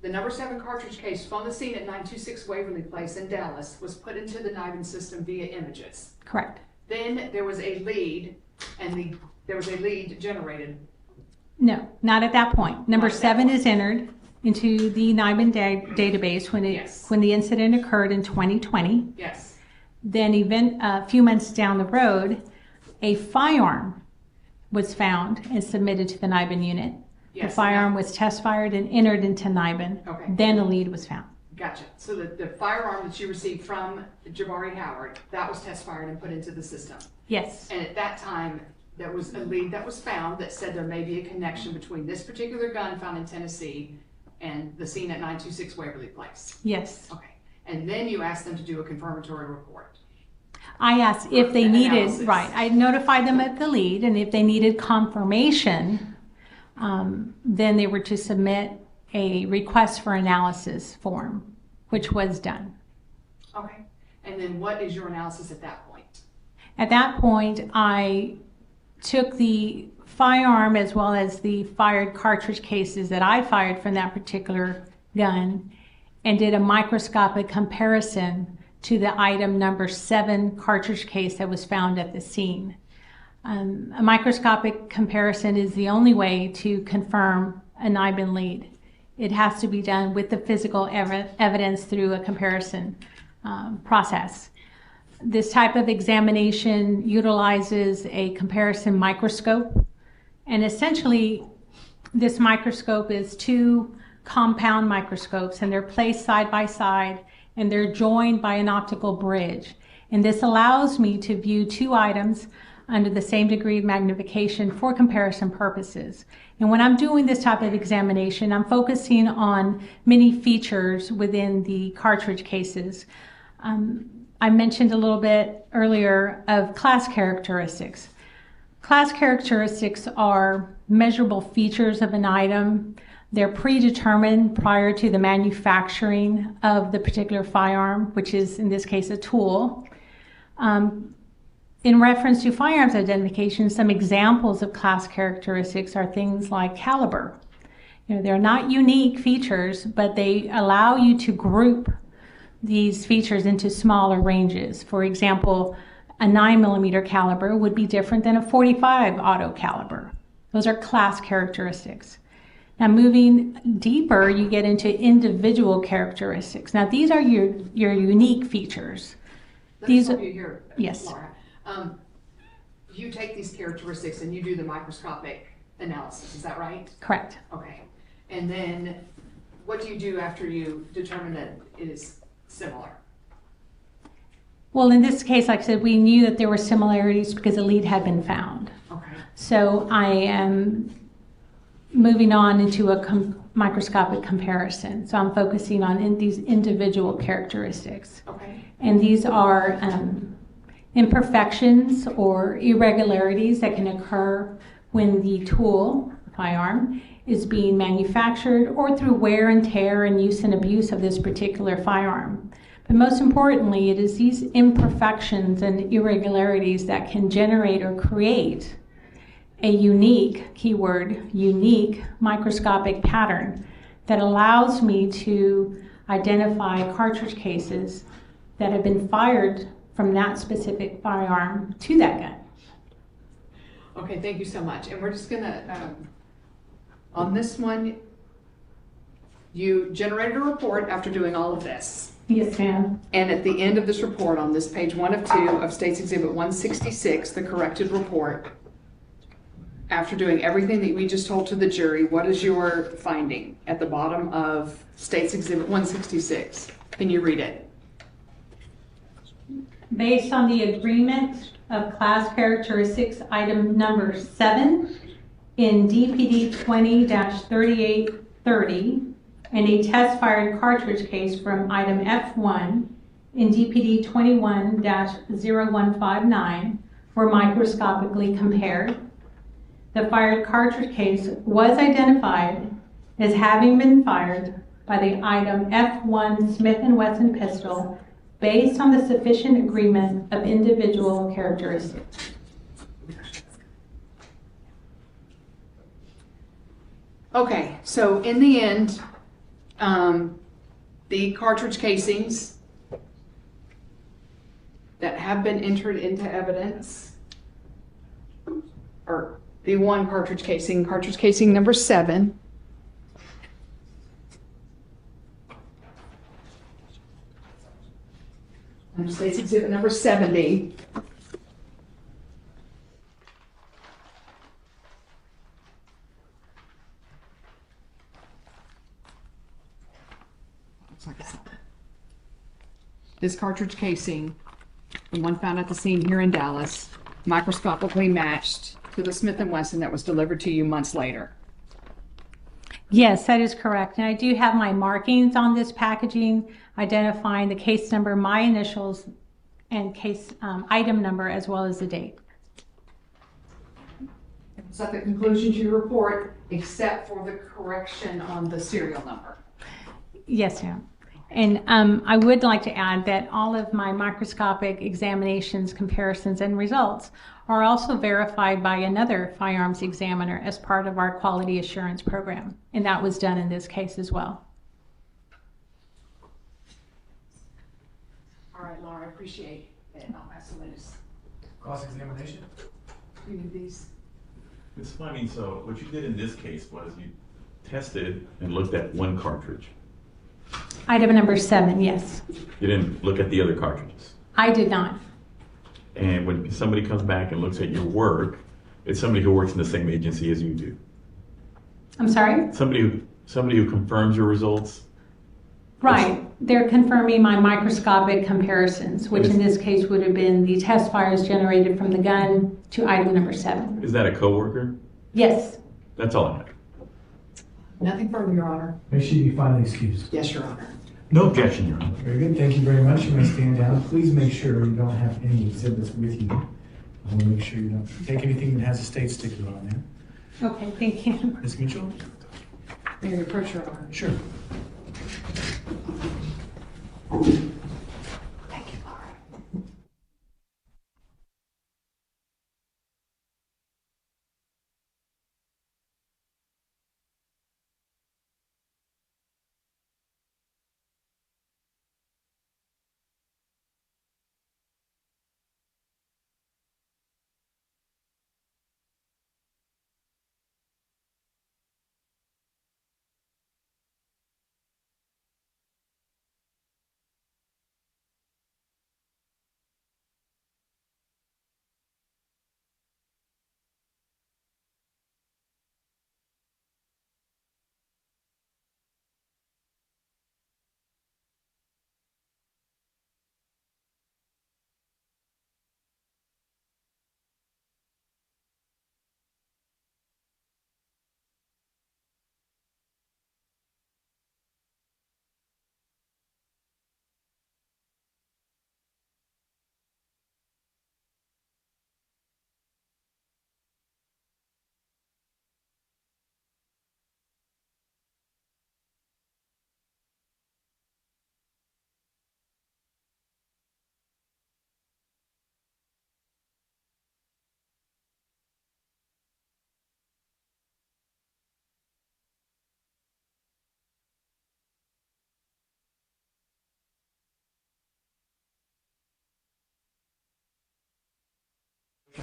The number 7 cartridge case from the scene at 926 Waverly Place in Dallas was put into the NIBIN system via images. Correct. Then there was a lead, and there was a lead generated. No, not at that point. Number 7 is entered into the NIBIN database when the incident occurred in 2020. Yes. Then a few months down the road, a firearm was found and submitted to the NIBIN unit. Yes, the firearm was test fired and entered into NIBIN. Okay. Then a lead was found. Gotcha. So the firearm that you received from Jabari Howard, that was test fired and put into the system. Yes. And at that time, there was a lead that was found that said there may be a connection between this particular gun found in Tennessee and the scene at 926 Waverly Place. Yes. Okay. And then you asked them to do a confirmatory report. I asked if they needed, Analysis. right, I notified them of the lead, and if they needed confirmation, then they were to submit a request for analysis form, which was done. Okay. And then what is your analysis at that point? At that point, I took the firearm as well as the fired cartridge cases that I fired from that particular gun and did a microscopic comparison to the item number 7 cartridge case that was found at the scene. A microscopic comparison is the only way to confirm a NIBIN lead. It has to be done with the physical evidence through a comparison process. This type of examination utilizes a comparison microscope, and essentially this microscope is 2 compound microscopes, and they're placed side by side, and they're joined by an optical bridge. And this allows me to view 2 items under the same degree of magnification for comparison purposes. And when I'm doing this type of examination, I'm focusing on many features within the cartridge cases. I mentioned a little bit earlier of class characteristics. Class characteristics are measurable features of an item. They're predetermined prior to the manufacturing of the particular firearm, which is in this case a tool. In reference to firearms identification, some examples of class characteristics are things like caliber. They're not unique features, but they allow you to group these features into smaller ranges. For example, a 9mm caliber would be different than a .45 auto caliber. Those are class characteristics. Now, moving deeper, you get into individual characteristics. Now, these are your unique features. Let me stop you here, yes. Laura. You take these characteristics and you do the microscopic analysis, is that right? Correct. Okay. And then what do you do after you determine that it is similar? Well, in this case, like I said, we knew that there were similarities because a lead had been found. Okay. So I am moving on into a microscopic comparison. So I'm focusing on these individual characteristics. Okay. And these are imperfections or irregularities that can occur when the tool, firearm, is being manufactured or through wear and tear and use and abuse of this particular firearm. But most importantly, it is these imperfections and irregularities that can generate or create a unique, keyword, unique microscopic pattern that allows me to identify cartridge cases that have been fired from that specific firearm to that gun. Okay, thank you so much. And we're just gonna, on this one, you generated a report after doing all of this. Yes, ma'am. And at the end of this report, on this page 1 of 2 of State's Exhibit 166, the corrected report, after doing everything that we just told to the jury, what is your finding at the bottom of State's Exhibit 166? Can you read it? Based on the agreement of class characteristics item number 7 in DPD 20-3830 and a test fired cartridge case from item F1 in DPD 21-0159 were microscopically compared. The fired cartridge case was identified as having been fired by the item F1 Smith & Wesson pistol based on the sufficient agreement of individual characteristics. Okay, so in the end, the cartridge casings that have been entered into evidence, or the one cartridge casing number 7, State's Exhibit number 70. Looks like it's not. this cartridge casing, the one found at the scene here in Dallas, microscopically matched to the Smith & Wesson that was delivered to you months later? Yes, that is correct. And I do have my markings on this packaging identifying the case number, my initials, and case item number, as well as the date. Is that the conclusion to your report, except for the correction on the serial number? Yes, ma'am. And I would like to add that all of my microscopic examinations, comparisons, and results are also verified by another firearms examiner as part of our quality assurance program. And that was done in this case as well. All right, Laura, I appreciate it. I'll pass the list. Cross-examination? You need these? Ms. Fleming, so what you did in this case was you tested and looked at one cartridge. Item number 7, yes. You didn't look at the other cartridges. I did not. And when somebody comes back and looks at your work, it's somebody who works in the same agency as you do. I'm sorry? Somebody who confirms your results. Right. They're confirming my microscopic comparisons, which in this case would have been the test fires generated from the gun to item number 7. Is that a coworker? Yes. That's all I have. Nothing further, Your Honor. Make sure you find the excuse. Yes, Your Honor. No objection, Your Honor. Very good. Thank you very much. You may stand down. Please make sure you don't have any exhibits with you. I want to make sure you don't take anything that has a state sticker on there. Okay, thank you. Ms. Mitchell? May I approach, Your Honor? Sure. Thank you, Laura.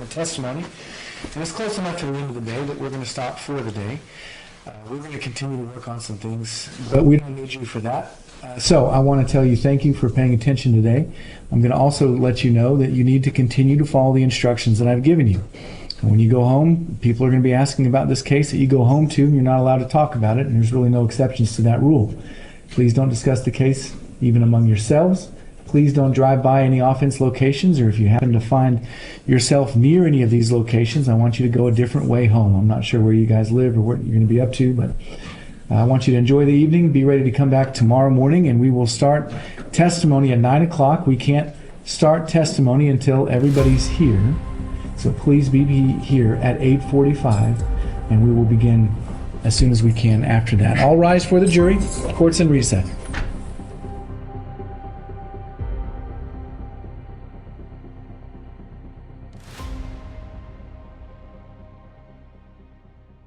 Testimony, and it's close enough to the end of the day that we're going to stop for the day. We're going to continue to work on some things, but we don't need you for that. So I want to tell you thank you for paying attention today. I'm going to also let you know that you need to continue to follow the instructions that I've given you. And when you go home, people are going to be asking about this case that you go home to, and you're not allowed to talk about it, and there's really no exceptions to that rule. Please don't discuss the case even among yourselves. Please don't drive by any offense locations, or if you happen to find yourself near any of these locations, I want you to go a different way home. I'm not sure where you guys live or what you're going to be up to, but I want you to enjoy the evening. Be ready to come back tomorrow morning, and we will start testimony at 9 o'clock. We can't start testimony until everybody's here, so please be here at 8:45, and we will begin as soon as we can after that. All rise for the jury. Court's in recess.